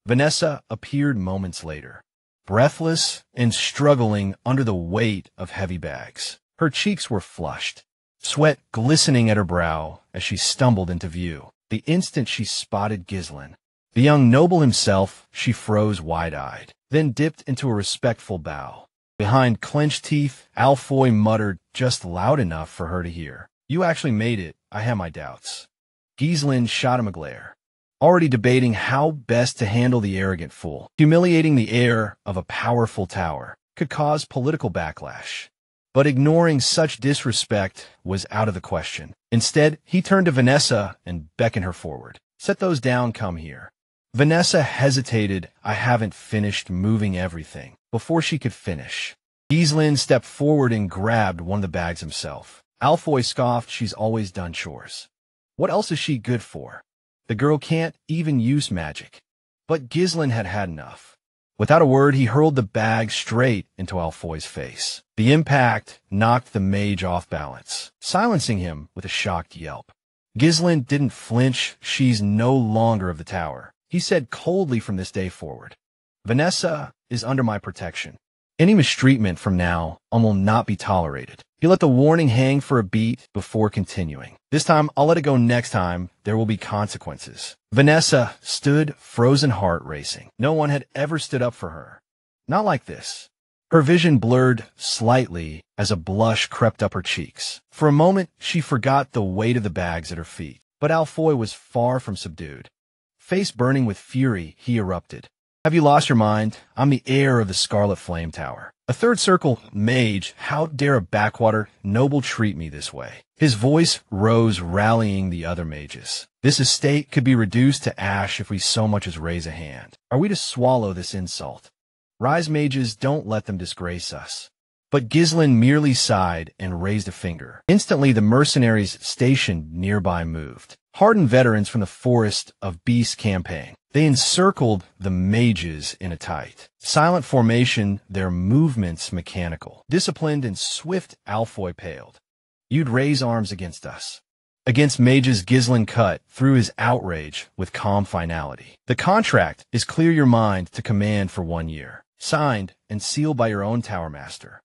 Vanessa appeared moments later, breathless and struggling under the weight of heavy bags. Her cheeks were flushed, sweat glistening at her brow as she stumbled into view. The instant she spotted Ghislain, the young noble himself, she froze wide-eyed, then dipped into a respectful bow. Behind clenched teeth, Alfoy muttered just loud enough for her to hear, "You actually made it. I have my doubts." Ghislain shot him a glare, already debating how best to handle the arrogant fool. Humiliating the heir of a powerful tower could cause political backlash. But ignoring such disrespect was out of the question. Instead, he turned to Vanessa and beckoned her forward. "Set those down, come here." Vanessa hesitated. "I haven't finished moving everything." Before she could finish, Ghislain stepped forward and grabbed one of the bags himself. Alfoy scoffed. "She's always done chores. What else is she good for? The girl can't even use magic." But Ghislain had had enough. Without a word, he hurled the bag straight into Alfoy's face. The impact knocked the mage off balance, silencing him with a shocked yelp. Ghislain didn't flinch. "She's no longer of the tower," he said coldly. "From this day forward, Vanessa is under my protection. Any mistreatment from now on will not be tolerated." He let the warning hang for a beat before continuing. "This time, I'll let it go. Next time, there will be consequences." Vanessa stood, frozen, heart racing. No one had ever stood up for her. Not like this. Her vision blurred slightly as a blush crept up her cheeks. For a moment, she forgot the weight of the bags at her feet. But Alfoy was far from subdued. Face burning with fury, he erupted. "Have you lost your mind? I'm the heir of the Scarlet Flame Tower. A third circle mage. How dare a backwater noble treat me this way?" His voice rose, rallying the other mages. "This estate could be reduced to ash if we so much as raise a hand. Are we to swallow this insult? Rise, mages, don't let them disgrace us." But Ghislain merely sighed and raised a finger. Instantly, the mercenaries stationed nearby moved. Hardened veterans from the Forest of Beasts campaign. They encircled the mages in a tight, silent formation, their movements mechanical. Disciplined and swift, Alfoy paled. "You'd raise arms against us." Against mages, Ghislain cut through his outrage with calm finality. "The contract is clear your mind to command for 1 year. Signed and sealed by your own tower master."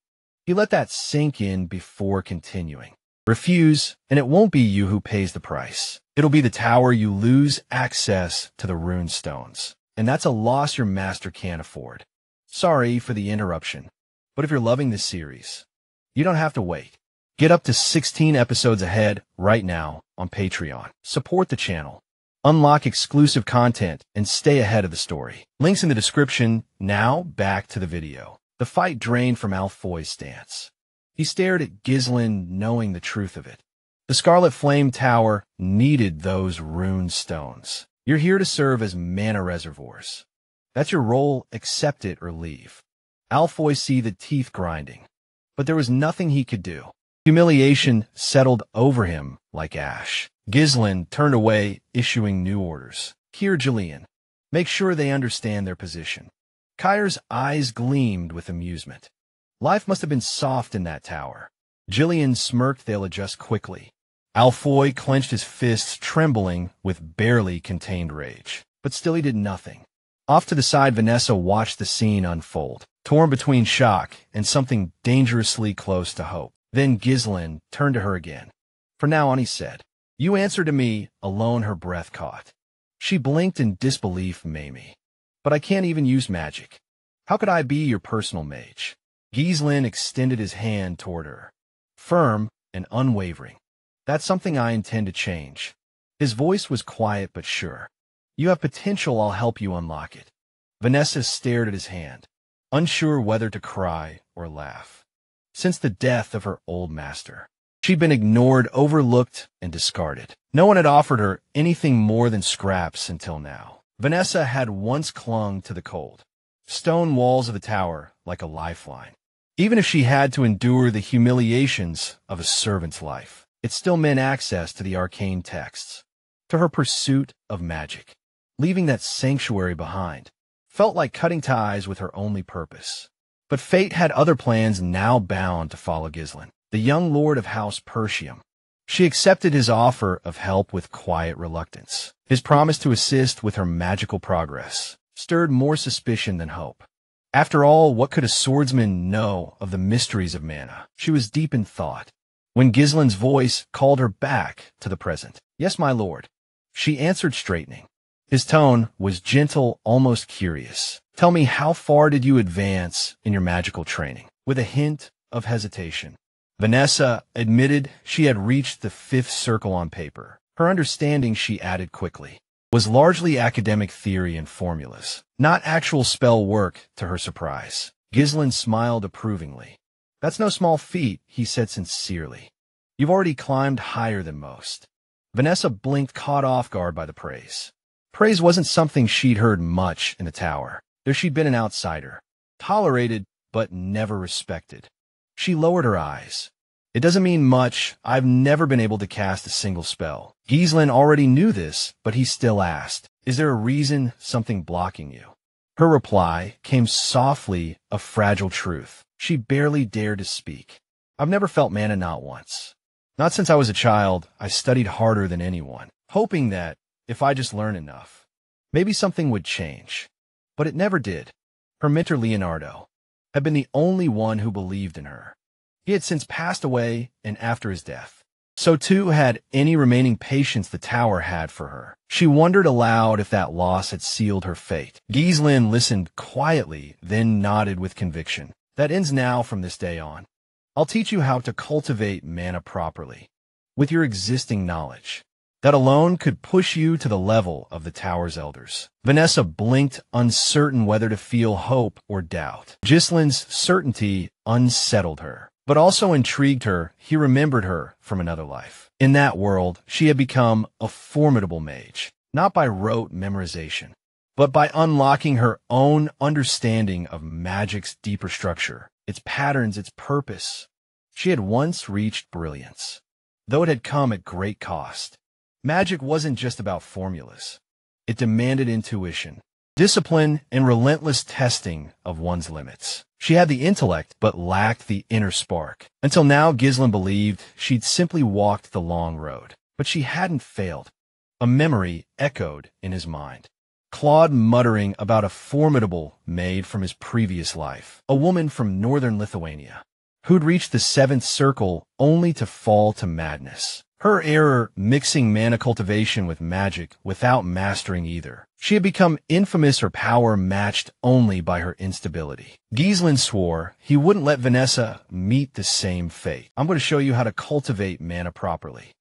He let that sink in before continuing. Refuse, and it won't be you who pays the price. It'll be the tower you lose access to the rune stones. And that's a loss your master can't afford. Sorry for the interruption, but if you're loving this series, you don't have to wait. Get up to 16 episodes ahead right now on Patreon. Support the channel, unlock exclusive content, and stay ahead of the story. Links in the description. Now, back to the video. The fight drained from Alfoy's stance. He stared at Ghislain, knowing the truth of it. The Scarlet Flame Tower needed those rune stones. You're here to serve as mana reservoirs. That's your role, accept it or leave. Alfoy see the teeth grinding, but there was nothing he could do. Humiliation settled over him like ash. Ghislain turned away, issuing new orders. Here, Jillian. Make sure they understand their position. Kyr's eyes gleamed with amusement. Life must have been soft in that tower. Jillian smirked. They'll adjust quickly. Alfoy clenched his fists, trembling with barely contained rage. But still he did nothing. Off to the side, Vanessa watched the scene unfold, torn between shock and something dangerously close to hope. Then Ghislain turned to her again. For now on, he said, you answer to me alone. Her breath caught. She blinked in disbelief. Mamie. But I can't even use magic. How could I be your personal mage? Ghislain extended his hand toward her, firm and unwavering. That's something I intend to change. His voice was quiet but sure. You have potential. I'll help you unlock it. Vanessa stared at his hand, unsure whether to cry or laugh. Since the death of her old master, she'd been ignored, overlooked, and discarded. No one had offered her anything more than scraps until now. Vanessa had once clung to the cold stone walls of the tower like a lifeline. Even if she had to endure the humiliations of a servant's life, it still meant access to the arcane texts, to her pursuit of magic. Leaving that sanctuary behind felt like cutting ties with her only purpose. But fate had other plans, now bound to follow Ghislain, the young lord of House Persium. She accepted his offer of help with quiet reluctance. His promise to assist with her magical progress stirred more suspicion than hope. After all, what could a swordsman know of the mysteries of mana? She was deep in thought when Ghislain's voice called her back to the present. Yes, my lord. She answered, straightening. His tone was gentle, almost curious. Tell me, how far did you advance in your magical training? With a hint of hesitation, Vanessa admitted she had reached the 5th circle on paper. Her understanding, she added quickly, was largely academic theory and formulas, not actual spell work. To her surprise, Ghislain smiled approvingly. That's no small feat, he said sincerely. You've already climbed higher than most. Vanessa blinked, caught off guard by the praise. Praise wasn't something she'd heard much in the tower. There she'd been an outsider, tolerated but never respected. She lowered her eyes. It doesn't mean much. I've never been able to cast a single spell. Ghislain already knew this, but he still asked, is there a reason, something blocking you? Her reply came softly, a fragile truth. She barely dared to speak. I've never felt mana, not once. Not since I was a child. I studied harder than anyone, hoping that if I just learned enough, maybe something would change. But it never did. Her mentor, Leonardo, had been the only one who believed in her. He had since passed away, and after his death, so too had any remaining patience the tower had for her. She wondered aloud if that loss had sealed her fate. Ghislain listened quietly, then nodded with conviction. That ends now. From this day on, I'll teach you how to cultivate mana properly, with your existing knowledge. That alone could push you to the level of the tower's elders. Vanessa blinked, uncertain whether to feel hope or doubt. Ghislain's certainty unsettled her, but also intrigued her. He remembered her from another life. In that world, she had become a formidable mage, not by rote memorization, but by unlocking her own understanding of magic's deeper structure, its patterns, its purpose. She had once reached brilliance, though it had come at great cost. Magic wasn't just about formulas. It demanded intuition, discipline, and relentless testing of one's limits. She had the intellect, but lacked the inner spark. Until now, Ghislain believed she'd simply walked the long road. But she hadn't failed. A memory echoed in his mind. Claude muttering about a formidable maid from his previous life, a woman from northern Lithuania. who'd reached the 7th circle only to fall to madness. Her error mixing mana cultivation with magic without mastering either. She had become infamous, her power matched only by her instability. Gislin swore he wouldn't let Vanessa meet the same fate. I'm going to show you how to cultivate mana properly,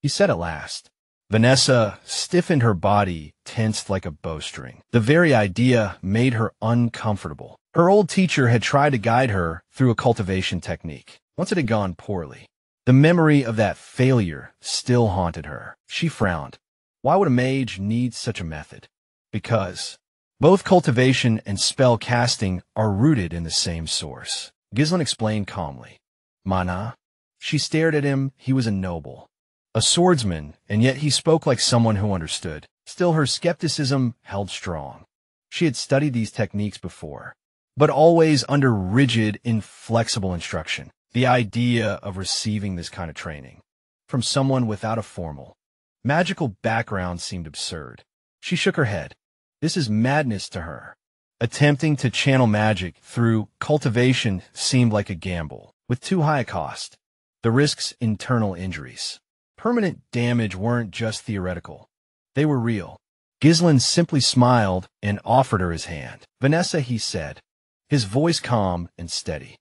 he said at last. Vanessa stiffened, her body tensed like a bowstring. The very idea made her uncomfortable. Her old teacher had tried to guide her through a cultivation technique. Once it had gone poorly. The memory of that failure still haunted her. She frowned. Why would a mage need such a method? Because both cultivation and spell casting are rooted in the same source. Gislin explained calmly. Mana? She stared at him. He was a noble, a swordsman, and yet he spoke like someone who understood. Still, her skepticism held strong. She had studied these techniques before, but always under rigid, inflexible instruction. The idea of receiving this kind of training from someone without a formal, magical background seemed absurd. She shook her head. This is madness to her. Attempting to channel magic through cultivation seemed like a gamble, with too high a cost. The risks, internal injuries, permanent damage weren't just theoretical. They were real. Gislin simply smiled and offered her his hand. Vanessa, he said, his voice calm and steady.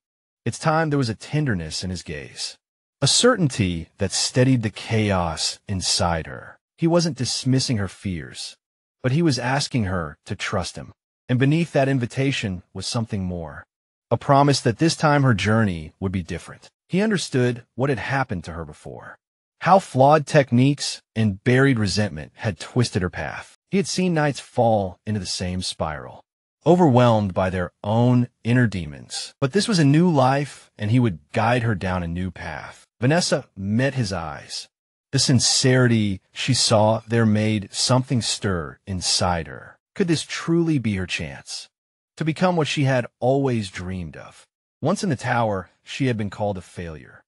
It's time. There was a tenderness in his gaze, a certainty that steadied the chaos inside her. He wasn't dismissing her fears, but he was asking her to trust him. And beneath that invitation was something more, a promise that this time her journey would be different. He understood what had happened to her before, how flawed techniques and buried resentment had twisted her path. He had seen knights fall into the same spiral, overwhelmed by their own inner demons. But this was a new life, and he would guide her down a new path. Vanessa met his eyes. The sincerity she saw there made something stir inside her. Could this truly be her chance to become what she had always dreamed of? Once in the tower, she had been called a failure,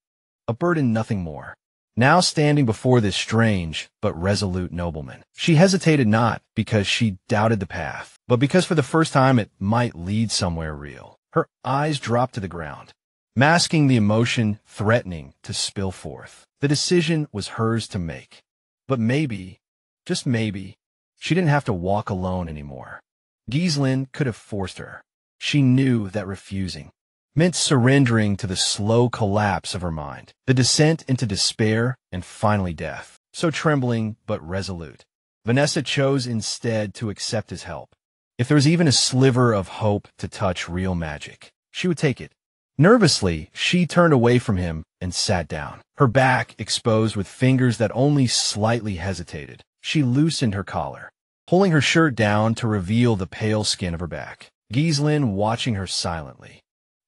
a burden, nothing more. Now standing before this strange but resolute nobleman, she hesitated not because she doubted the path, but because for the first time it might lead somewhere real. Her eyes dropped to the ground, masking the emotion threatening to spill forth. The decision was hers to make. But maybe, just maybe, she didn't have to walk alone anymore. Gislin could have forced her. She knew that refusing meant surrendering to the slow collapse of her mind, the descent into despair, and finally death. So trembling but resolute, Vanessa chose instead to accept his help. If there was even a sliver of hope to touch real magic, she would take it. Nervously, she turned away from him and sat down, her back exposed with fingers that only slightly hesitated. She loosened her collar, pulling her shirt down to reveal the pale skin of her back. Gislin, watching her silently,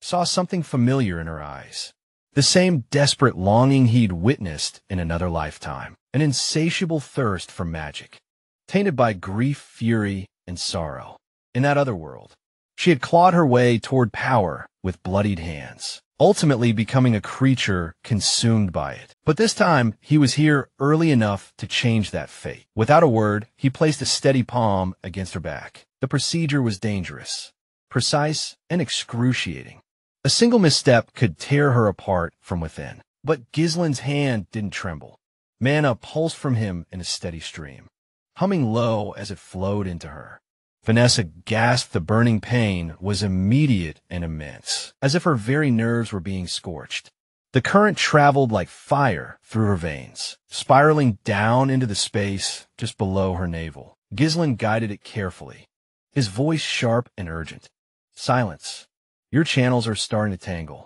saw something familiar in her eyes. The same desperate longing he'd witnessed in another lifetime. An insatiable thirst for magic, tainted by grief, fury, and sorrow. In that other world, she had clawed her way toward power with bloodied hands, ultimately becoming a creature consumed by it. But this time, he was here early enough to change that fate. Without a word, he placed a steady palm against her back. The procedure was dangerous, precise, and excruciating. A single misstep could tear her apart from within. But Gislin's hand didn't tremble. Mana pulsed from him in a steady stream, humming low as it flowed into her. Vanessa gasped. The burning pain was immediate and immense, as if her very nerves were being scorched. The current traveled like fire through her veins, spiraling down into the space just below her navel. Gislin guided it carefully, his voice sharp and urgent. Silence. Your channels are starting to tangle.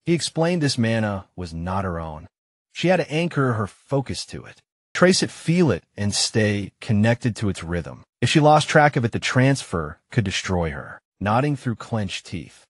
He explained this mana was not her own. She had to anchor her focus to it, trace it, feel it, and stay connected to its rhythm. If she lost track of it, the transfer could destroy her. Nodding through clenched teeth,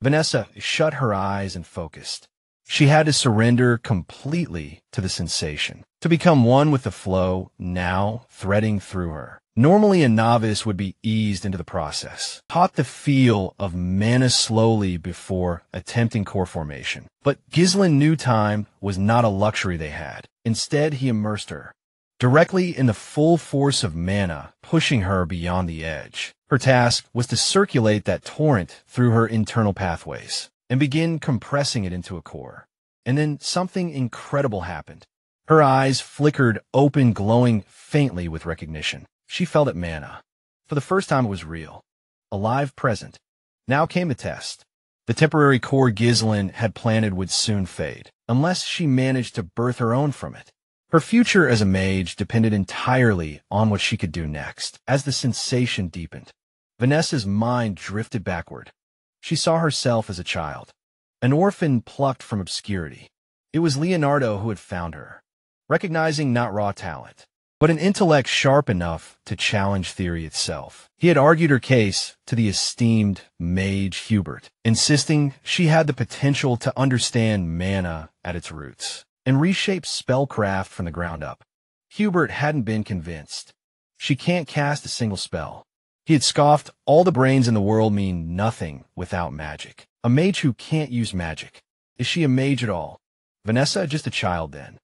Vanessa shut her eyes and focused. She had to surrender completely to the sensation, to become one with the flow now threading through her. Normally, a novice would be eased into the process, taught the feel of mana slowly before attempting core formation. But Gislin knew time was not a luxury they had. Instead, he immersed her directly in the full force of mana, pushing her beyond the edge. Her task was to circulate that torrent through her internal pathways, and begin compressing it into a core. And then something incredible happened. Her eyes flickered open, glowing faintly with recognition. She felt it mana. For the first time, it was real. Alive, present. Now came the test. The temporary core Ghislaine had planted would soon fade, unless she managed to birth her own from it. Her future as a mage depended entirely on what she could do next. As the sensation deepened, Vanessa's mind drifted backward. She saw herself as a child, an orphan plucked from obscurity. It was Leonardo who had found her, recognizing not raw talent, but an intellect sharp enough to challenge theory itself. He had argued her case to the esteemed mage Hubert, insisting she had the potential to understand mana at its roots and reshape spellcraft from the ground up. Hubert hadn't been convinced. She can't cast a single spell. He had scoffed, all the brains in the world mean nothing without magic. A mage who can't use magic. Is she a mage at all? Vanessa, just a child then,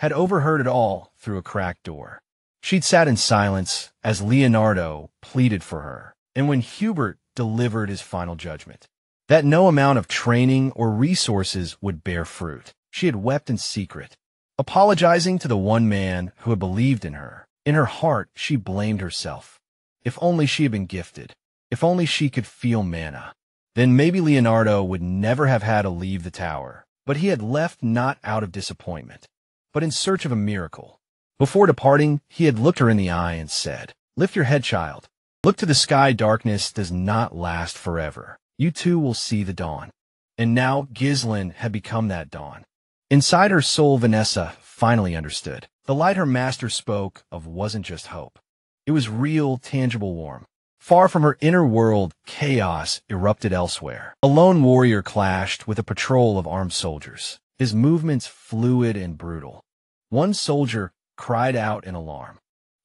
had overheard it all through a cracked door. She'd sat in silence as Leonardo pleaded for her, and when Hubert delivered his final judgment, that no amount of training or resources would bear fruit, she had wept in secret, apologizing to the one man who had believed in her. In her heart, she blamed herself. If only she had been gifted. If only she could feel mana. Then maybe Leonardo would never have had to leave the tower. But he had left not out of disappointment, but in search of a miracle. Before departing, he had looked her in the eye and said, "Lift your head, child. Look to the sky. Darkness does not last forever. You too will see the dawn." And now Ghislaine had become that dawn. Inside her soul, Vanessa finally understood. The light her master spoke of wasn't just hope. It was real, tangible warmth. Far from her inner world, chaos erupted elsewhere. A lone warrior clashed with a patrol of armed soldiers, his movements fluid and brutal. One soldier cried out in alarm.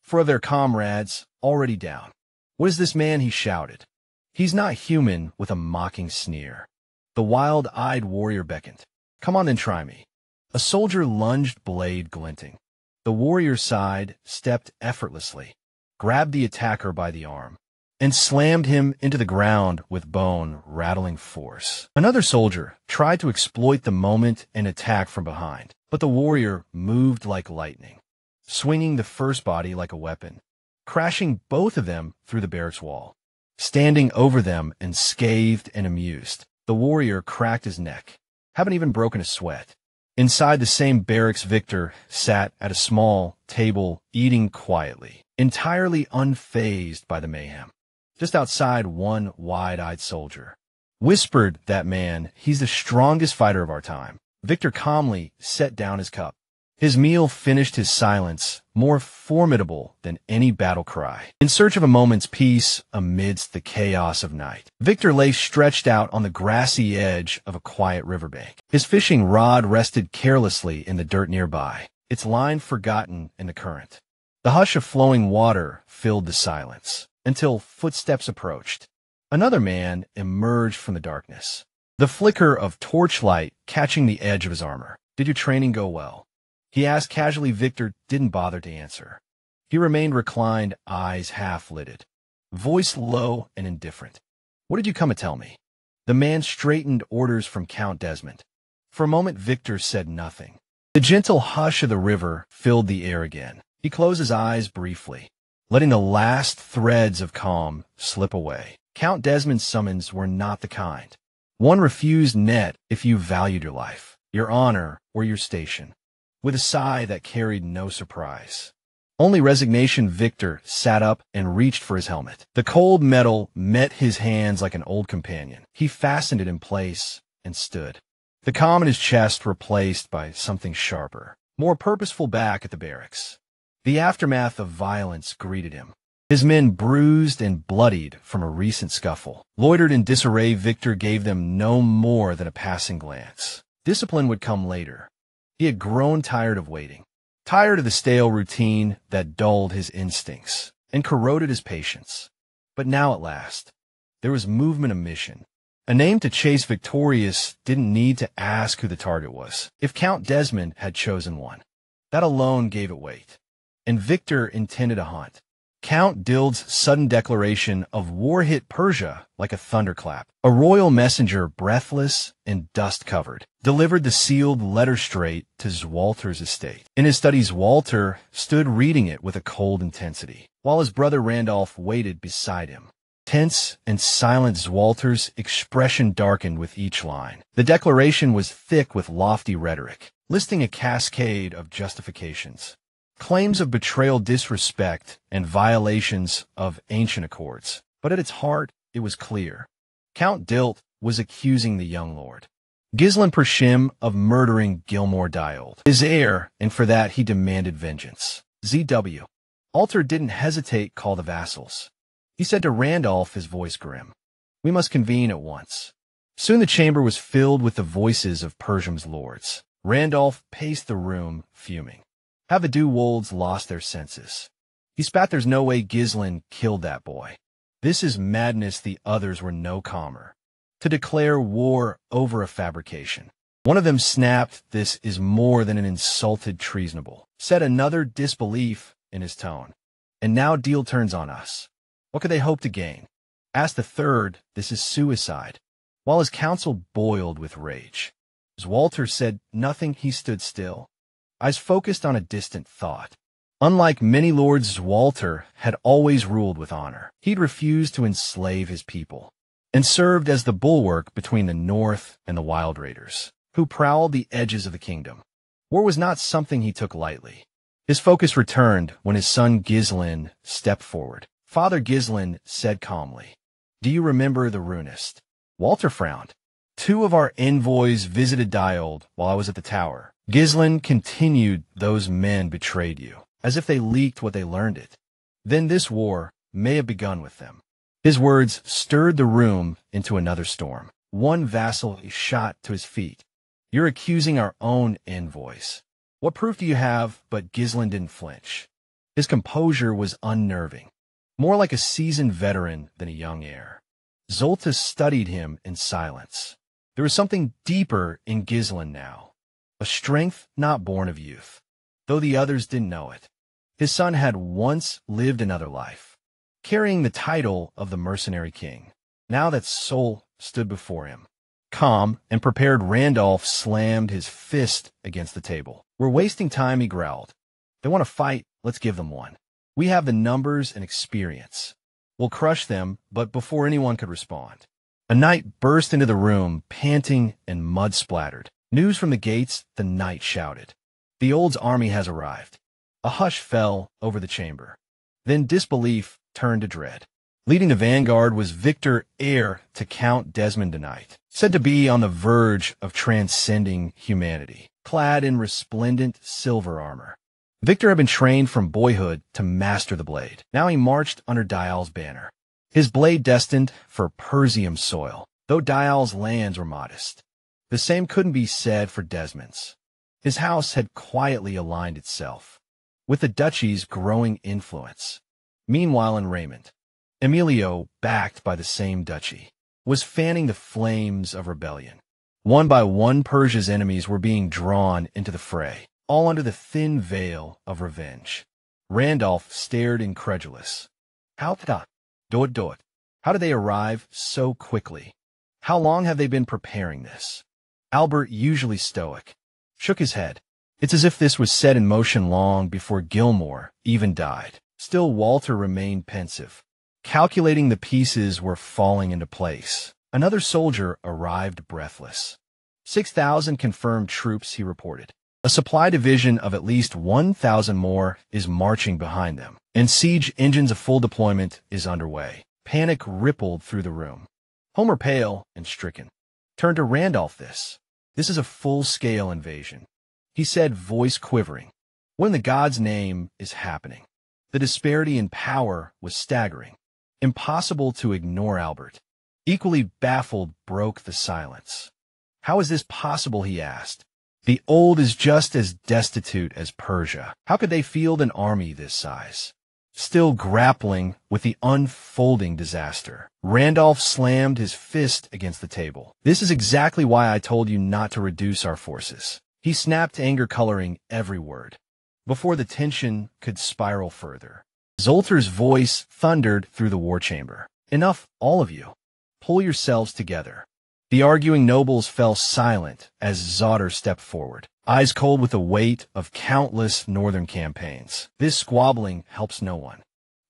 For their comrades, already down. "What is this man?" he shouted. "He's not human," with a mocking sneer. The wild-eyed warrior beckoned. "Come on then, try me." A soldier lunged, blade glinting. The warrior sighed, stepped effortlessly, grabbed the attacker by the arm, and slammed him into the ground with bone-rattling force. Another soldier tried to exploit the moment and attack from behind, but the warrior moved like lightning, swinging the first body like a weapon, crashing both of them through the barracks wall. Standing over them and scathed and amused, the warrior cracked his neck, haven't even broken a sweat. Inside the same barracks, Victor sat at a small table, eating quietly, entirely unfazed by the mayhem. Just outside, one wide-eyed soldier whispered, "That man, he's the strongest fighter of our time." Victor calmly set down his cup. His meal finished his silence, more formidable than any battle cry. In search of a moment's peace amidst the chaos of night, Victor lay stretched out on the grassy edge of a quiet riverbank. His fishing rod rested carelessly in the dirt nearby, its line forgotten in the current. The hush of flowing water filled the silence, until footsteps approached. Another man emerged from the darkness, the flicker of torchlight catching the edge of his armor. "Did your training go well?" he asked casually. Victor didn't bother to answer. He remained reclined, eyes half-lidded, voice low and indifferent. "What did you come to tell me?" The man straightened, "Orders from Count Desmond." For a moment, Victor said nothing. The gentle hush of the river filled the air again. He closed his eyes briefly, letting the last threads of calm slip away. Count Desmond's summons were not the kind one refused net if you valued your life, your honor, or your station. With a sigh that carried no surprise, only resignation, Victor sat up and reached for his helmet. The cold metal met his hands like an old companion. He fastened it in place and stood, the calm in his chest replaced by something sharper, more purposeful. Back at the barracks, the aftermath of violence greeted him. His men, bruised and bloodied from a recent scuffle, loitered in disarray. Victor gave them no more than a passing glance. Discipline would come later. He had grown tired of waiting, tired of the stale routine that dulled his instincts and corroded his patience. But now at last, there was movement, a mission. A name to chase. Victorious didn't need to ask who the target was. If Count Desmond had chosen one, that alone gave it weight. And Victor intended a hunt. Count Dild's sudden declaration of war hit Persia like a thunderclap. A royal messenger, breathless and dust-covered, delivered the sealed letter straight to Zwalter's estate. In his studies, Walter stood reading it with a cold intensity, while his brother Randolph waited beside him. Tense and silent, Zwalter's expression darkened with each line. The declaration was thick with lofty rhetoric, listing a cascade of justifications. Claims of betrayal, disrespect, and violations of ancient accords. But at its heart, it was clear. Count Dild was accusing the young lord, Gislen Pershim, of murdering Gilmore Diold, his heir, and for that he demanded vengeance. ZW. Alter didn't hesitate, call the vassals. He said to Randolph, his voice grim, "We must convene at once." Soon the chamber was filled with the voices of Persium's lords. Randolph paced the room, fuming. Have the Wolds lost their senses? He spat, "There's no way Gislen killed that boy. This is madness." The others were no calmer. To declare war over a fabrication. One of them snapped, "This is more than an insulted treasonable," said another, disbelief in his tone. "And now deal turns on us. What could they hope to gain?" Asked the third, "This is suicide." While his counsel boiled with rage. As Walter said nothing, he stood still, eyes focused on a distant thought. Unlike many lords, Walter had always ruled with honor. He'd refused to enslave his people, and served as the bulwark between the North and the wild raiders, who prowled the edges of the kingdom. War was not something he took lightly. His focus returned when his son Gislen stepped forward. Father Gislen said calmly, "Do you remember the runist?" Walter frowned. "Two of our envoys visited Diold while I was at the tower. Gislen continued, those men betrayed you, as if they leaked what they learned it. Then this war may have begun with them." His words stirred the room into another storm. One vassal shot to his feet. "You're accusing our own envoys. What proof do you have?" But Gislen didn't flinch. His composure was unnerving, more like a seasoned veteran than a young heir. Zoltas studied him in silence. There was something deeper in Gislen now. A strength not born of youth, though the others didn't know it. His son had once lived another life, carrying the title of the mercenary king. Now that soul stood before him. Calm and prepared, Randolph slammed his fist against the table. "We're wasting time," he growled. "They want to fight, let's give them one. We have the numbers and experience. We'll crush them." But before anyone could respond, a knight burst into the room, panting and mud-splattered. "News from the gates," the knight shouted. "The Old's army has arrived." A hush fell over the chamber. Then disbelief turned to dread. Leading the vanguard was Victor, heir to Count Desmond the Knight, said to be on the verge of transcending humanity, clad in resplendent silver armor. Victor had been trained from boyhood to master the blade. Now he marched under Dial's banner, his blade destined for Persium soil, though Dial's lands were modest. The same couldn't be said for Desmond's. His house had quietly aligned itself with the duchy's growing influence. Meanwhile in Raymond, Emilio, backed by the same duchy, was fanning the flames of rebellion. One by one, Persia's enemies were being drawn into the fray, all under the thin veil of revenge. Randolph stared incredulous. How did they arrive so quickly? How long have they been preparing this? Albert, usually stoic, shook his head. It's as if this was set in motion long before Gilmore even died. Still, Walter remained pensive, calculating the pieces were falling into place. Another soldier arrived, breathless. 6,000 confirmed troops, he reported. A supply division of at least 1,000 more is marching behind them, and siege engines of full deployment is underway. Panic rippled through the room. Homer, pale and stricken, turned to Randolph. This is a full-scale invasion," he said, voice quivering. "What in the God's name is happening?" The disparity in power was staggering. Impossible to ignore. Albert, equally baffled, broke the silence. "How is this possible?" he asked. "The Old is just as destitute as Persia. How could they field an army this size?" Still grappling with the unfolding disaster, Randolph slammed his fist against the table. "This is exactly why I told you not to reduce our forces," he snapped, anger coloring every word. Before the tension could spiral further, Zoltar's voice thundered through the war chamber. "Enough, all of you. Pull yourselves together." The arguing nobles fell silent as Zoltar stepped forward, eyes cold with the weight of countless northern campaigns. "This squabbling helps no one.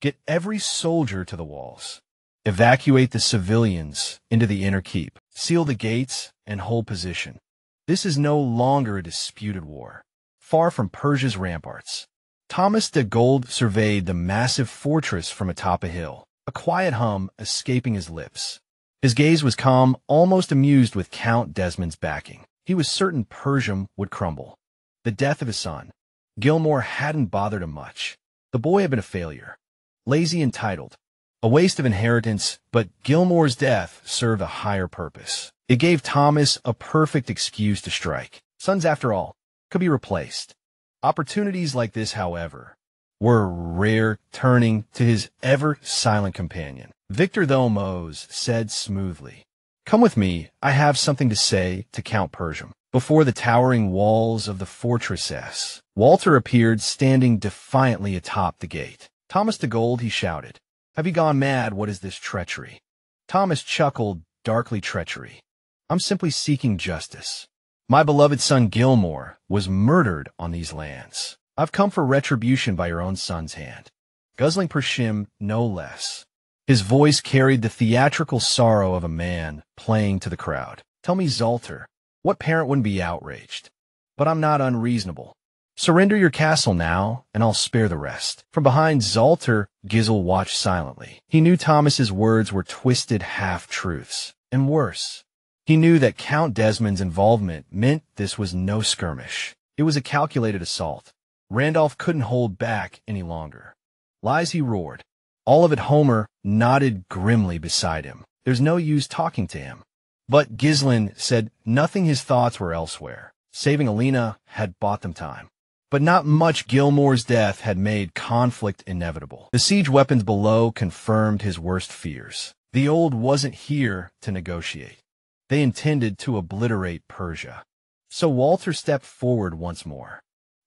Get every soldier to the walls. Evacuate the civilians into the inner keep. Seal the gates and hold position. This is no longer a disputed war. Far from Persia's ramparts." Thomas de Gold surveyed the massive fortress from atop a hill, a quiet hum escaping his lips. His gaze was calm, almost amused with Count Desmond's backing. He was certain Persia would crumble. The death of his son, Gilmore, hadn't bothered him much. The boy had been a failure, lazy, entitled, a waste of inheritance, but Gilmore's death served a higher purpose. It gave Thomas a perfect excuse to strike. Sons, after all, could be replaced. Opportunities like this, however, were rare. Turning to his ever-silent companion, Victor Thomos said smoothly, "Come with me. I have something to say to Count Persian." Before the towering walls of the fortress, Walter appeared, standing defiantly atop the gate. "Thomas de Gold," he shouted, "have you gone mad? What is this treachery?" Thomas chuckled darkly. "Treachery? I'm simply seeking justice. My beloved son Gilmore was murdered on these lands. I've come for retribution by your own son's hand. Guzzling Pershim, no less." His voice carried the theatrical sorrow of a man playing to the crowd. "Tell me, Zoltar, what parent wouldn't be outraged? But I'm not unreasonable. Surrender your castle now, and I'll spare the rest." From behind Zoltar, Gizel watched silently. He knew Thomas's words were twisted half-truths, and worse, he knew that Count Desmond's involvement meant this was no skirmish. It was a calculated assault. Randolph couldn't hold back any longer. "Lies," he roared. All of it. Homer nodded grimly beside him. "There's no use talking to him." But Ghislain said nothing. His thoughts were elsewhere. Saving Alina had bought them time. But not much. Gilmore's death had made conflict inevitable. The siege weapons below confirmed his worst fears. The old wasn't here to negotiate. They intended to obliterate Persia. So Walter stepped forward once more,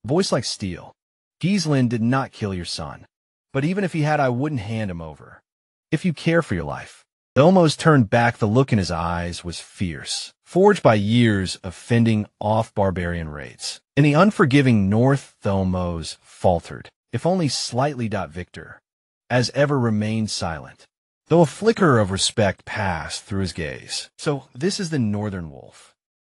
voice like steel. "Ghislain did not kill your son. But even if he had, I wouldn't hand him over. If you care for your life." Thomos turned back. The look in his eyes was fierce, forged by years of fending off barbarian raids. In the unforgiving north, Thomos faltered, if only slightly. Victor, as ever, remained silent, though a flicker of respect passed through his gaze. "So this is the northern wolf,"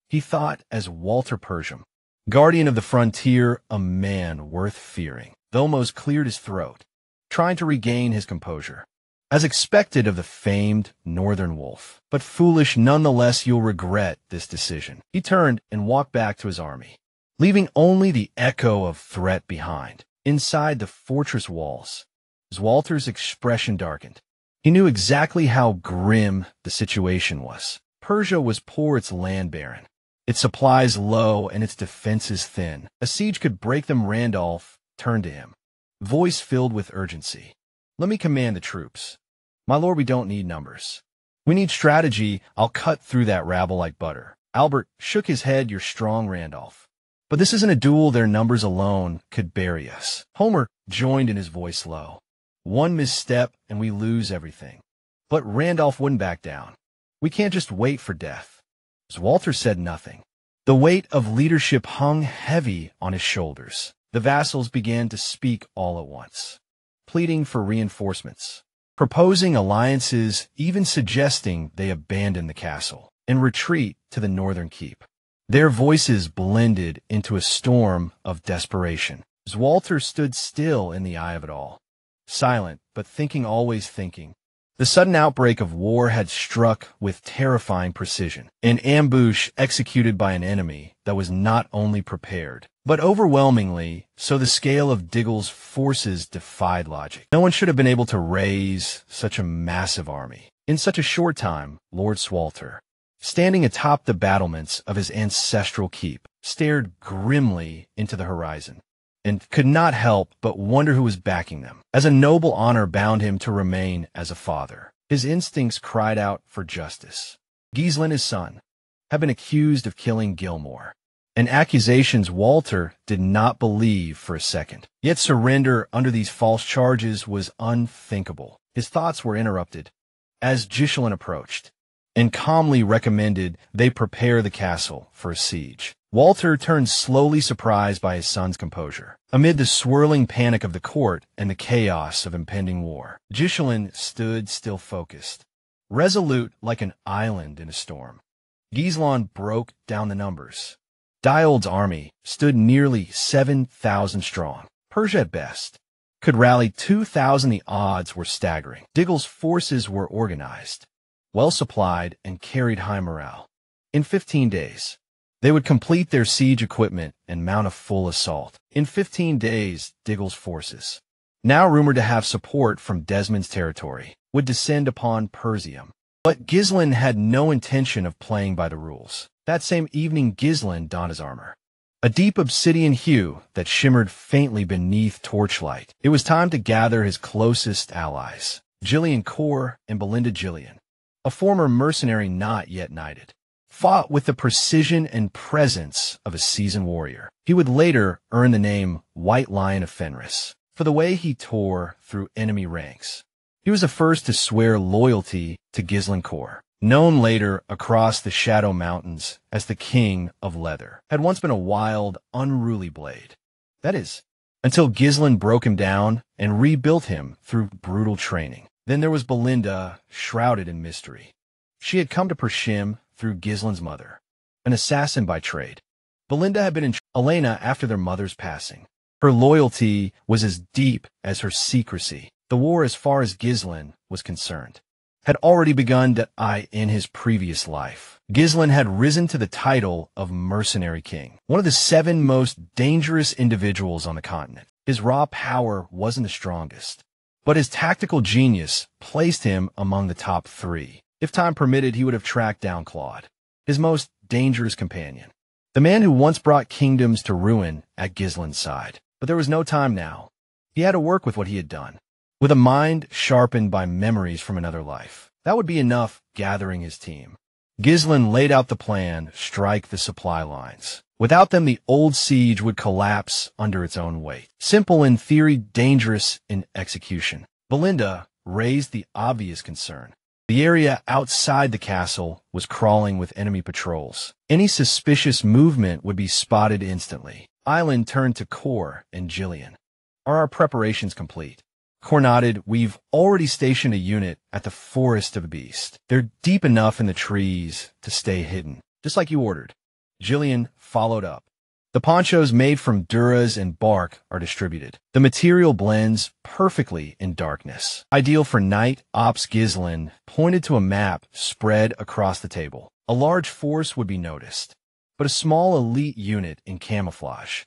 he thought, as Walter Persian, guardian of the frontier, a man worth fearing. Thomos cleared his throat, trying to regain his composure. "As expected of the famed northern wolf, but foolish nonetheless. You'll regret this decision." He turned and walked back to his army, leaving only the echo of threat behind. Inside the fortress walls, Walter's expression darkened. He knew exactly how grim the situation was. Persia was poor, its land barren, its supplies low, and its defenses thin. A siege could break them. Randolph turned to him, voice filled with urgency. "Let me command the troops. My lord, we don't need numbers. We need strategy. I'll cut through that rabble like butter." Albert shook his head. "You're strong, Randolph. But this isn't a duel. Their numbers alone could bury us." Homer joined in, his voice low. "One misstep and we lose everything." But Randolph wouldn't back down. "We can't just wait for death." Walter said nothing. The weight of leadership hung heavy on his shoulders. The vassals began to speak all at once, pleading for reinforcements, proposing alliances, even suggesting they abandon the castle and retreat to the northern keep. Their voices blended into a storm of desperation. Walter stood still in the eye of it all, silent, but thinking, always thinking. The sudden outbreak of war had struck with terrifying precision, an ambush executed by an enemy that was not only prepared, but overwhelmingly so. The scale of Diggle's forces defied logic. No one should have been able to raise such a massive army in such a short time. Lord Swalter, standing atop the battlements of his ancestral keep, stared grimly into the horizon, and could not help but wonder who was backing them. As a noble honor bound him to remain as a father, his instincts cried out for justice. Ghislain, his son, had been accused of killing Gilmore. and accusations Walter did not believe for a second. Yet surrender under these false charges was unthinkable. His thoughts were interrupted as Gishelin approached and calmly recommended they prepare the castle for a siege. Walter turned slowly, surprised by his son's composure. Amid the swirling panic of the court and the chaos of impending war, Gishelin stood still, focused, resolute like an island in a storm. Gislan broke down the numbers. Diold's army stood nearly 7,000 strong. Persia at best could rally 2,000. The odds were staggering. Diggle's forces were organized, well supplied, and carried high morale. In 15 days, they would complete their siege equipment and mount a full assault. In 15 days, Diggle's forces, now rumored to have support from Desmond's territory, would descend upon Persium. But Gislan had no intention of playing by the rules. That same evening, Gislan donned his armor, a deep obsidian hue that shimmered faintly beneath torchlight. It was time to gather his closest allies, Gillian Kor and Belinda Gillian, a former mercenary not yet knighted, fought with the precision and presence of a seasoned warrior. He would later earn the name White Lion of Fenris for the way he tore through enemy ranks. He was the first to swear loyalty to Gislan Kor, known later across the Shadow Mountains as the King of Leather, had once been a wild, unruly blade. That is, until Gislan broke him down and rebuilt him through brutal training. Then there was Belinda, shrouded in mystery. She had come to Pershim through Gislan's mother, an assassin by trade. Belinda had been in Elena after their mother's passing. Her loyalty was as deep as her secrecy. The war, as far as Gislan was concerned, had already begun to in his previous life. Gislan had risen to the title of Mercenary King, one of the 7 most dangerous individuals on the continent. His raw power wasn't the strongest, but his tactical genius placed him among the top 3. If time permitted, he would have tracked down Claude, his most dangerous companion, the man who once brought kingdoms to ruin, at Gislan's side. But there was no time now. He had to work with what he had done, with a mind sharpened by memories from another life. That would be enough. Gathering his team, Gislan laid out the plan: strike the supply lines. Without them, the old siege would collapse under its own weight. Simple in theory, dangerous in execution. Belinda raised the obvious concern. The area outside the castle was crawling with enemy patrols. Any suspicious movement would be spotted instantly. Island turned to Kor and Gillian. Are our preparations complete? Kor nodded. We've already stationed a unit at the Forest of the Beast. They're deep enough in the trees to stay hidden, just like you ordered. Gillian followed up. The ponchos made from duras and bark are distributed. The material blends perfectly in darkness. Ideal for night ops. Gislan pointed to a map spread across the table. A large force would be noticed, but a small elite unit in camouflage.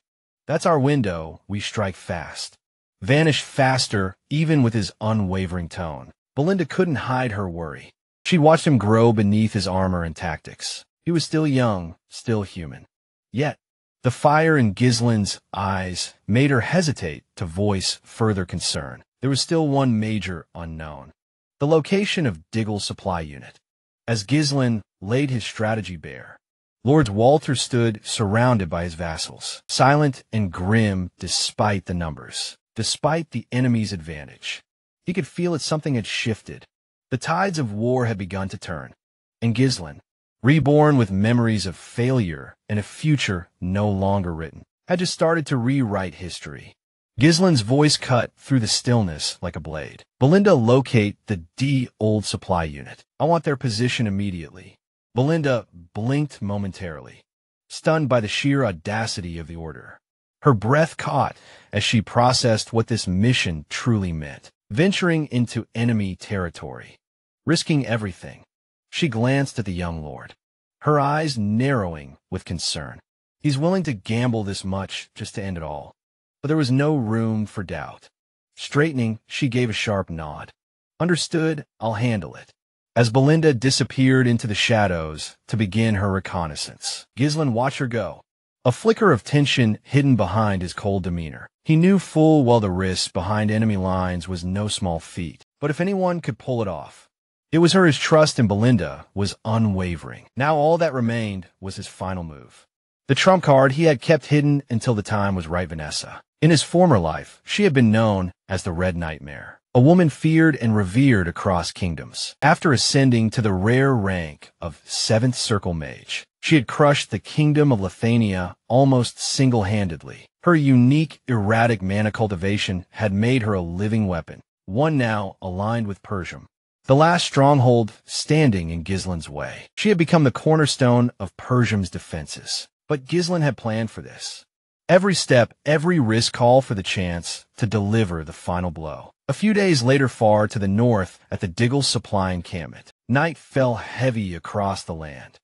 That's our window. We strike fast. Vanish faster, even with his unwavering tone. Belinda couldn't hide her worry. She watched him grow beneath his armor and tactics. He was still young, still human. Yet, the fire in Gislan's eyes made her hesitate to voice further concern. There was still one major unknown: the location of Diggle's supply unit. As Gislan laid his strategy bare, Lord Walter stood surrounded by his vassals, silent and grim despite the numbers, despite the enemy's advantage. He could feel that something had shifted. The tides of war had begun to turn, and Gislan, reborn with memories of failure and a future no longer written, had just started to rewrite history. Gislan's voice cut through the stillness like a blade. Belinda, locate the old supply unit. I want their position immediately. Belinda blinked momentarily, stunned by the sheer audacity of the order. Her breath caught as she processed what this mission truly meant: venturing into enemy territory, risking everything. She glanced at the young lord, her eyes narrowing with concern. He's willing to gamble this much just to end it all. But there was no room for doubt. Straightening, she gave a sharp nod. Understood, I'll handle it. As Belinda disappeared into the shadows to begin her reconnaissance, Gislan watched her go, a flicker of tension hidden behind his cold demeanor. He knew full well the risk behind enemy lines was no small feat, but if anyone could pull it off, it was her. His trust in Belinda was unwavering. Now all that remained was his final move. The trump card he had kept hidden until the time was right. Vanessa. In his former life, she had been known as the Red Nightmare, a woman feared and revered across kingdoms. After ascending to the rare rank of 7th Circle Mage, she had crushed the kingdom of Lithania almost single-handedly. Her unique, erratic mana cultivation had made her a living weapon, one now aligned with Persium, the last stronghold standing in Gislin's way. She had become the cornerstone of Persium's defenses. But Gislin had planned for this. Every step, every risk call for the chance to deliver the final blow. A few days later, far to the north at the Diggle's supply encampment, night fell heavy across the land.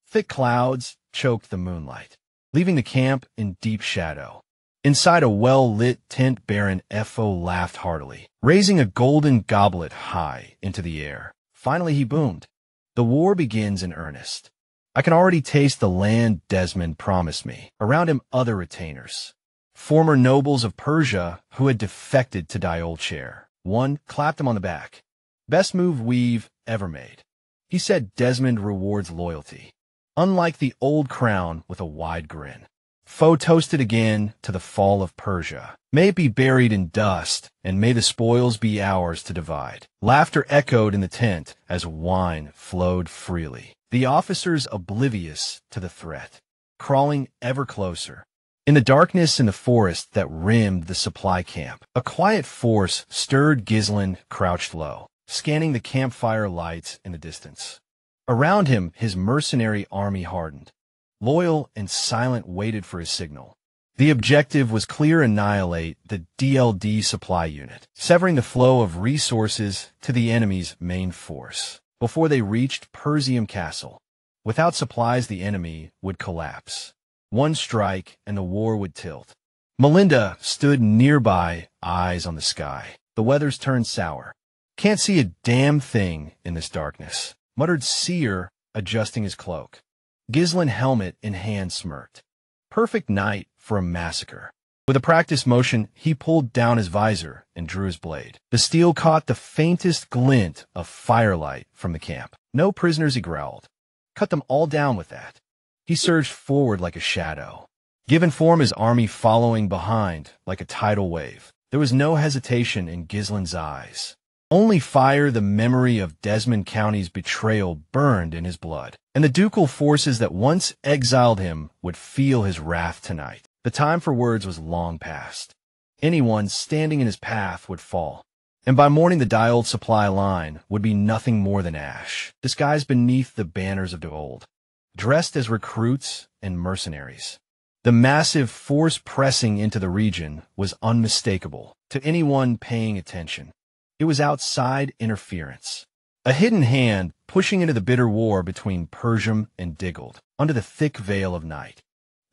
Thick clouds choked the moonlight, leaving the camp in deep shadow. Inside a well-lit tent, Baron Fo laughed heartily, raising a golden goblet high into the air. Finally he boomed. The war begins in earnest. I can already taste the land Desmond promised me. Around him, other retainers, former nobles of Persia who had defected to Diol Chair. One clapped him on the back. Best move we've ever made. He said Desmond rewards loyalty, unlike the old crown, with a wide grin. Foe toasted again to the fall of Persia. May it be buried in dust, and may the spoils be ours to divide. Laughter echoed in the tent as wine flowed freely. The officers oblivious to the threat, crawling ever closer. In the darkness in the forest that rimmed the supply camp, a quiet force stirred. Gislin crouched low, scanning the campfire lights in the distance. Around him, his mercenary army hardened. Loyal and silent, waited for his signal. The objective was clear: annihilate the DLD supply unit, severing the flow of resources to the enemy's main force. Before they reached Persium Castle, without supplies the enemy would collapse. One strike and the war would tilt. Melinda stood nearby, eyes on the sky. The weather's turned sour. Can't see a damn thing in this darkness, muttered Seer, adjusting his cloak. Gislin, helmet in hand, smirked. Perfect night for a massacre. With a practiced motion, he pulled down his visor and drew his blade. The steel caught the faintest glint of firelight from the camp. No prisoners, he growled. Cut them all down with that. He surged forward like a shadow, given form, his army following behind like a tidal wave. There was no hesitation in Gislin's eyes. Only fire. The memory of Desmond County's betrayal burned in his blood, and the ducal forces that once exiled him would feel his wrath tonight. The time for words was long past. Anyone standing in his path would fall, and by morning the dialed supply line would be nothing more than ash, disguised beneath the banners of old, dressed as recruits and mercenaries. The massive force pressing into the region was unmistakable to anyone paying attention. It was outside interference, a hidden hand pushing into the bitter war between Persium and Diggled under the thick veil of night.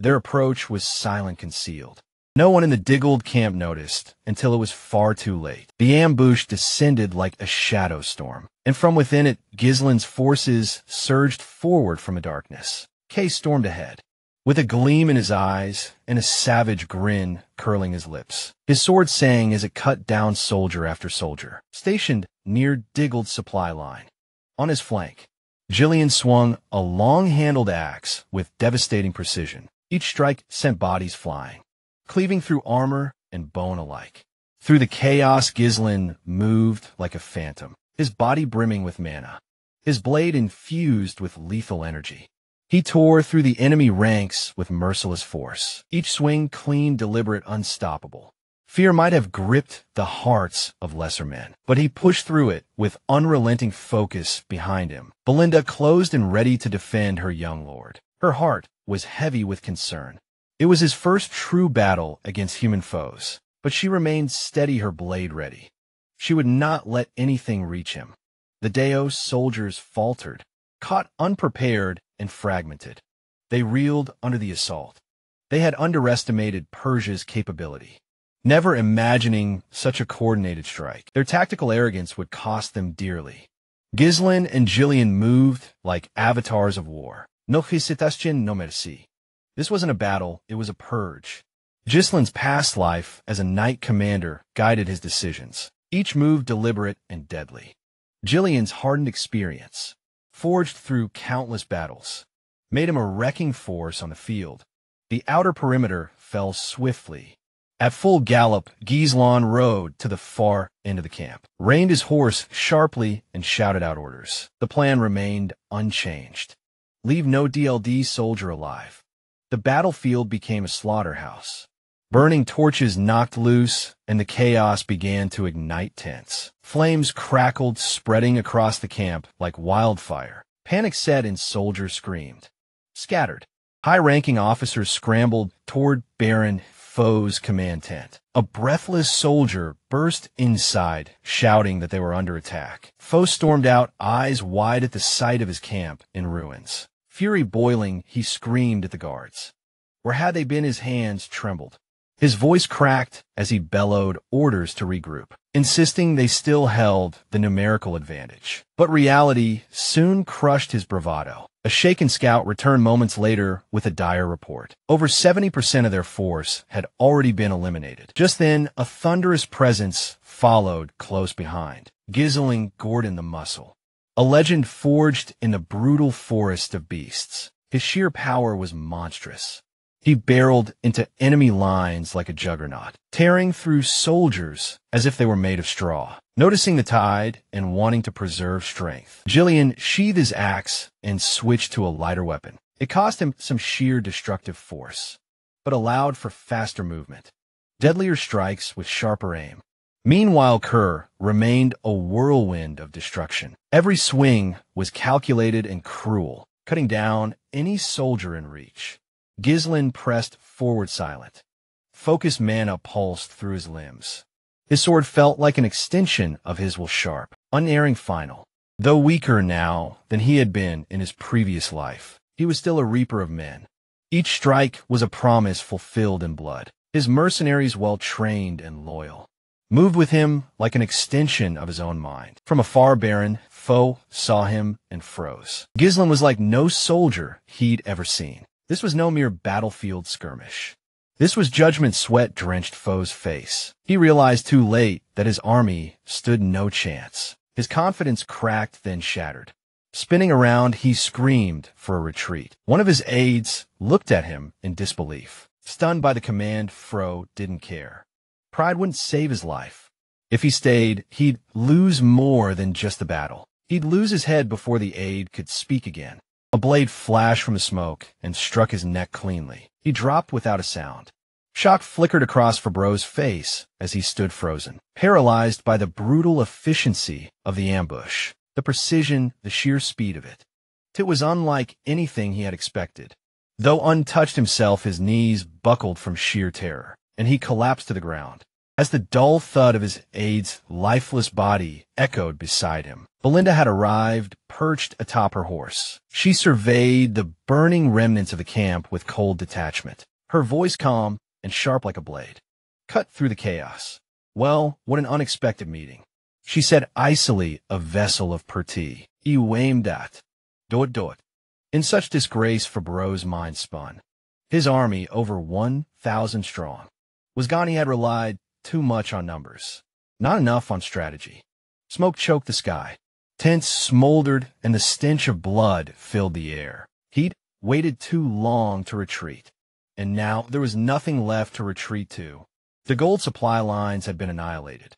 Their approach was silent, concealed. No one in the Diggled camp noticed until it was far too late. The ambush descended like a shadow storm, and from within it, Gislin's forces surged forward from the darkness. Kay stormed ahead, with a gleam in his eyes and a savage grin curling his lips. His sword sang as it cut down soldier after soldier, stationed near Diggled's supply line. On his flank, Jillian swung a long-handled axe with devastating precision. Each strike sent bodies flying, cleaving through armor and bone alike. Through the chaos, Gislin moved like a phantom, his body brimming with mana, his blade infused with lethal energy. He tore through the enemy ranks with merciless force, each swing clean, deliberate, unstoppable. Fear might have gripped the hearts of lesser men, but he pushed through it with unrelenting focus behind him. Belinda closed and ready to defend her young lord. Her heart was heavy with concern. It was his first true battle against human foes, but she remained steady, her blade ready. She would not let anything reach him. The Deos soldiers faltered, caught unprepared and fragmented. They reeled under the assault. They had underestimated Persia's capability, never imagining such a coordinated strike. Their tactical arrogance would cost them dearly. Gislin and Jillian moved like avatars of war. No hesitation, no merci. This wasn't a battle, it was a purge. Gislin's past life as a knight commander guided his decisions, each move deliberate and deadly. Jillian's hardened experience, forged through countless battles, made him a wrecking force on the field. The outer perimeter fell swiftly. At full gallop, Gislan rode to the far end of the camp, reined his horse sharply, and shouted out orders. The plan remained unchanged. Leave no DLD soldier alive. The battlefield became a slaughterhouse. Burning torches knocked loose, and the chaos began to ignite tents. Flames crackled, spreading across the camp like wildfire. Panic set and soldiers screamed. Scattered. High-ranking officers scrambled toward Baron Foe's command tent. A breathless soldier burst inside, shouting that they were under attack. Foe stormed out, eyes wide at the sight of his camp in ruins. Fury boiling, he screamed at the guards. Where had they been, his hands trembled. His voice cracked as he bellowed orders to regroup, insisting they still held the numerical advantage. But reality soon crushed his bravado. A shaken scout returned moments later with a dire report. Over 70% of their force had already been eliminated. Just then, a thunderous presence followed close behind, gizzling Gordon the Muscle. A legend forged in the brutal forest of beasts. His sheer power was monstrous. He barreled into enemy lines like a juggernaut, tearing through soldiers as if they were made of straw. Noticing the tide and wanting to preserve strength, Jillian sheathed his axe and switched to a lighter weapon. It cost him some sheer destructive force, but allowed for faster movement, deadlier strikes with sharper aim. Meanwhile, Kerr remained a whirlwind of destruction. Every swing was calculated and cruel, cutting down any soldier in reach. Gislan pressed forward silent. Focused mana pulsed through his limbs. His sword felt like an extension of his will, sharp, unerring final. Though weaker now than he had been in his previous life, he was still a reaper of men. Each strike was a promise fulfilled in blood. His mercenaries, well trained and loyal, moved with him like an extension of his own mind. From afar, Baron Foe saw him and froze. Gislan was like no soldier he'd ever seen. This was no mere battlefield skirmish. This was judgment sweat-drenched Foe's face. He realized too late that his army stood no chance. His confidence cracked, then shattered. Spinning around, he screamed for a retreat. One of his aides looked at him in disbelief. Stunned by the command, Fro didn't care. Pride wouldn't save his life. If he stayed, he'd lose more than just the battle. He'd lose his head before the aide could speak again. A blade flashed from the smoke and struck his neck cleanly. He dropped without a sound. Shock flickered across Fabreau's face as he stood frozen, paralyzed by the brutal efficiency of the ambush, the precision, the sheer speed of it. It was unlike anything he had expected. Though untouched himself, his knees buckled from sheer terror, and he collapsed to the ground. As the dull thud of his aide's lifeless body echoed beside him, Belinda had arrived, perched atop her horse. She surveyed the burning remnants of the camp with cold detachment, her voice calm and sharp like a blade. Cut through the chaos. Well, what an unexpected meeting. She said icily, a vessel of Perti. Iwaimdat. Dot. In such disgrace, Fabreau's mind spun. His army, over 1,000 strong, was gone. He had relied too much on numbers, not enough on strategy. Smoke choked the sky. Tents smoldered, and the stench of blood filled the air. He'd waited too long to retreat, and now there was nothing left to retreat to. The gold supply lines had been annihilated.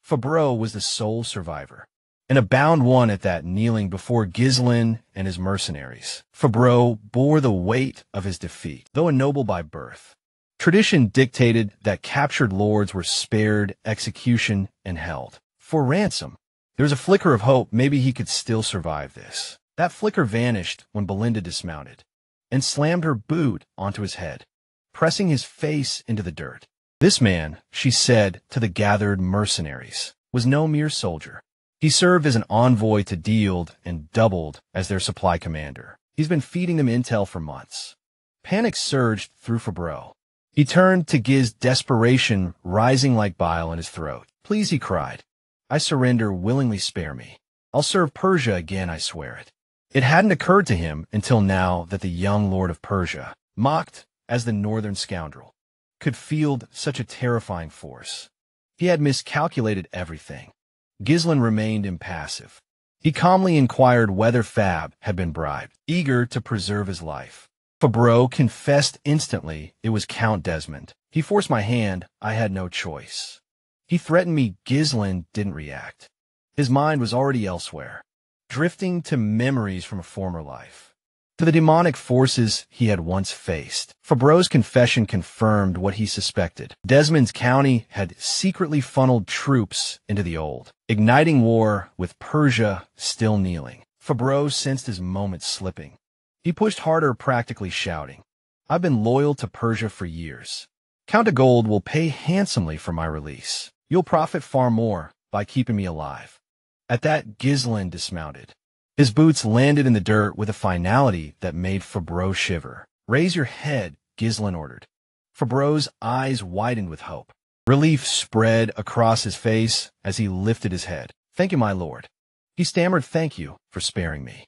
Fabreau was the sole survivor, and a bound one at that, kneeling before Gislan and his mercenaries. Fabreau bore the weight of his defeat, though a noble by birth. Tradition dictated that captured lords were spared execution and held for ransom. There was a flicker of hope. Maybe he could still survive this. That flicker vanished when Belinda dismounted and slammed her boot onto his head, pressing his face into the dirt. This man, she said to the gathered mercenaries, was no mere soldier. He served as an envoy to Deald and doubled as their supply commander. He's been feeding them intel for months. Panic surged through Fabreau. He turned to Giz, desperation rising like bile in his throat. Please, he cried. I surrender, willingly spare me. I'll serve Persia again, I swear it. It hadn't occurred to him until now that the young lord of Persia, mocked as the northern scoundrel, could field such a terrifying force. He had miscalculated everything. Gislan remained impassive. He calmly inquired whether Fab had been bribed, eager to preserve his life. Fabreau confessed instantly it was Count Desmond. He forced my hand. I had no choice. He threatened me. Ghislain didn't react. His mind was already elsewhere, drifting to memories from a former life, to the demonic forces he had once faced. Fabreau's confession confirmed what he suspected. Desmond's county had secretly funneled troops into the old, igniting war with Persia still kneeling. Fabreau sensed his moment slipping. He pushed harder, practically shouting, "I've been loyal to Persia for years. Count de Gold will pay handsomely for my release. You'll profit far more by keeping me alive." At that, Ghislain dismounted. His boots landed in the dirt with a finality that made Fabreau shiver. "Raise your head," Ghislain ordered. Fabreau's eyes widened with hope. Relief spread across his face as he lifted his head. "Thank you, my lord." He stammered, "Thank you for sparing me.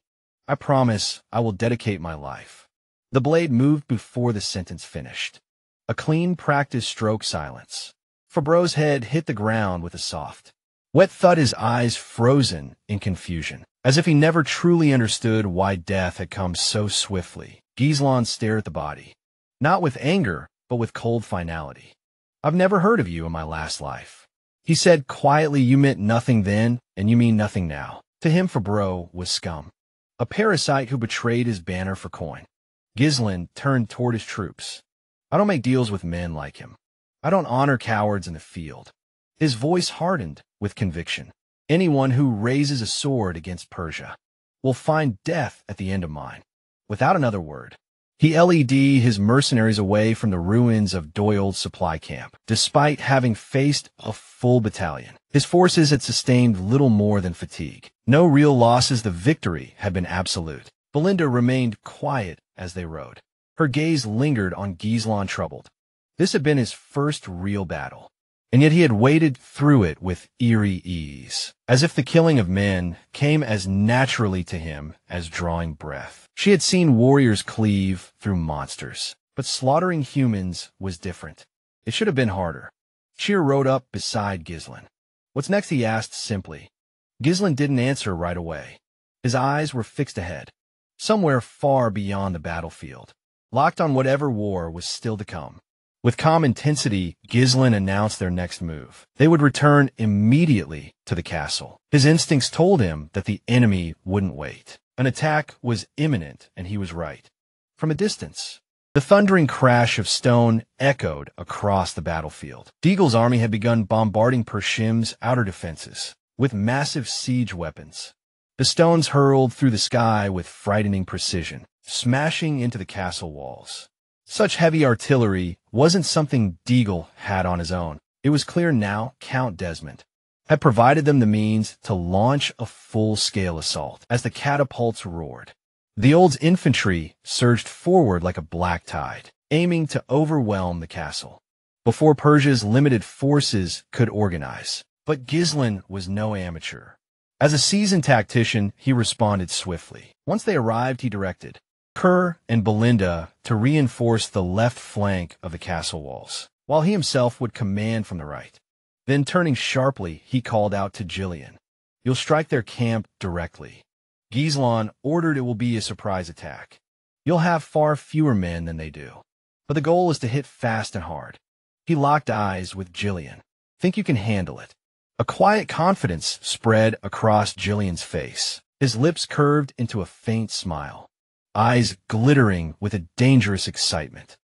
I promise I will dedicate my life." The blade moved before the sentence finished. A clean, practiced stroke silence. Fabreau's head hit the ground with a soft, wet thud, his eyes frozen in confusion, as if he never truly understood why death had come so swiftly. Ghislain stared at the body, not with anger, but with cold finality. "I've never heard of you in my last life," he said quietly. "You meant nothing then, and you mean nothing now." To him, Fabreau was scum, a parasite who betrayed his banner for coin. Ghislain turned toward his troops. "I don't make deals with men like him. I don't honor cowards in the field." His voice hardened with conviction. "Anyone who raises a sword against Persia will find death at the end of mine." Without another word, he led his mercenaries away from the ruins of Doyle's supply camp. Despite having faced a full battalion, his forces had sustained little more than fatigue. No real losses. The victory had been absolute. Belinda remained quiet as they rode. Her gaze lingered on Ghislain, troubled. This had been his first real battle, and yet he had waded through it with eerie ease, as if the killing of men came as naturally to him as drawing breath. She had seen warriors cleave through monsters, but slaughtering humans was different. It should have been harder. Cheer rode up beside Ghislain. "What's next?" he asked simply. Ghislain didn't answer right away. His eyes were fixed ahead, somewhere far beyond the battlefield, locked on whatever war was still to come. With calm intensity, Ghislain announced their next move. They would return immediately to the castle. His instincts told him that the enemy wouldn't wait. An attack was imminent, and he was right. From a distance, the thundering crash of stone echoed across the battlefield. Deagle's army had begun bombarding Pershim's outer defenses with massive siege weapons. The stones hurled through the sky with frightening precision, smashing into the castle walls. Such heavy artillery wasn't something Deagle had on his own. It was clear now Count Desmond had provided them the means to launch a full-scale assault. As the catapults roared, the old's infantry surged forward like a black tide, aiming to overwhelm the castle before Persia's limited forces could organize. But Ghislain was no amateur. As a seasoned tactician, he responded swiftly. Once they arrived, he directed Kerr and Belinda to reinforce the left flank of the castle walls, while he himself would command from the right. Then, turning sharply, he called out to Gillian, "You'll strike their camp directly." Ghislain ordered it will be a surprise attack. "You'll have far fewer men than they do, but the goal is to hit fast and hard." He locked eyes with Gillian. "Think you can handle it?" A quiet confidence spread across Gillian's face. His lips curved into a faint smile, eyes glittering with a dangerous excitement.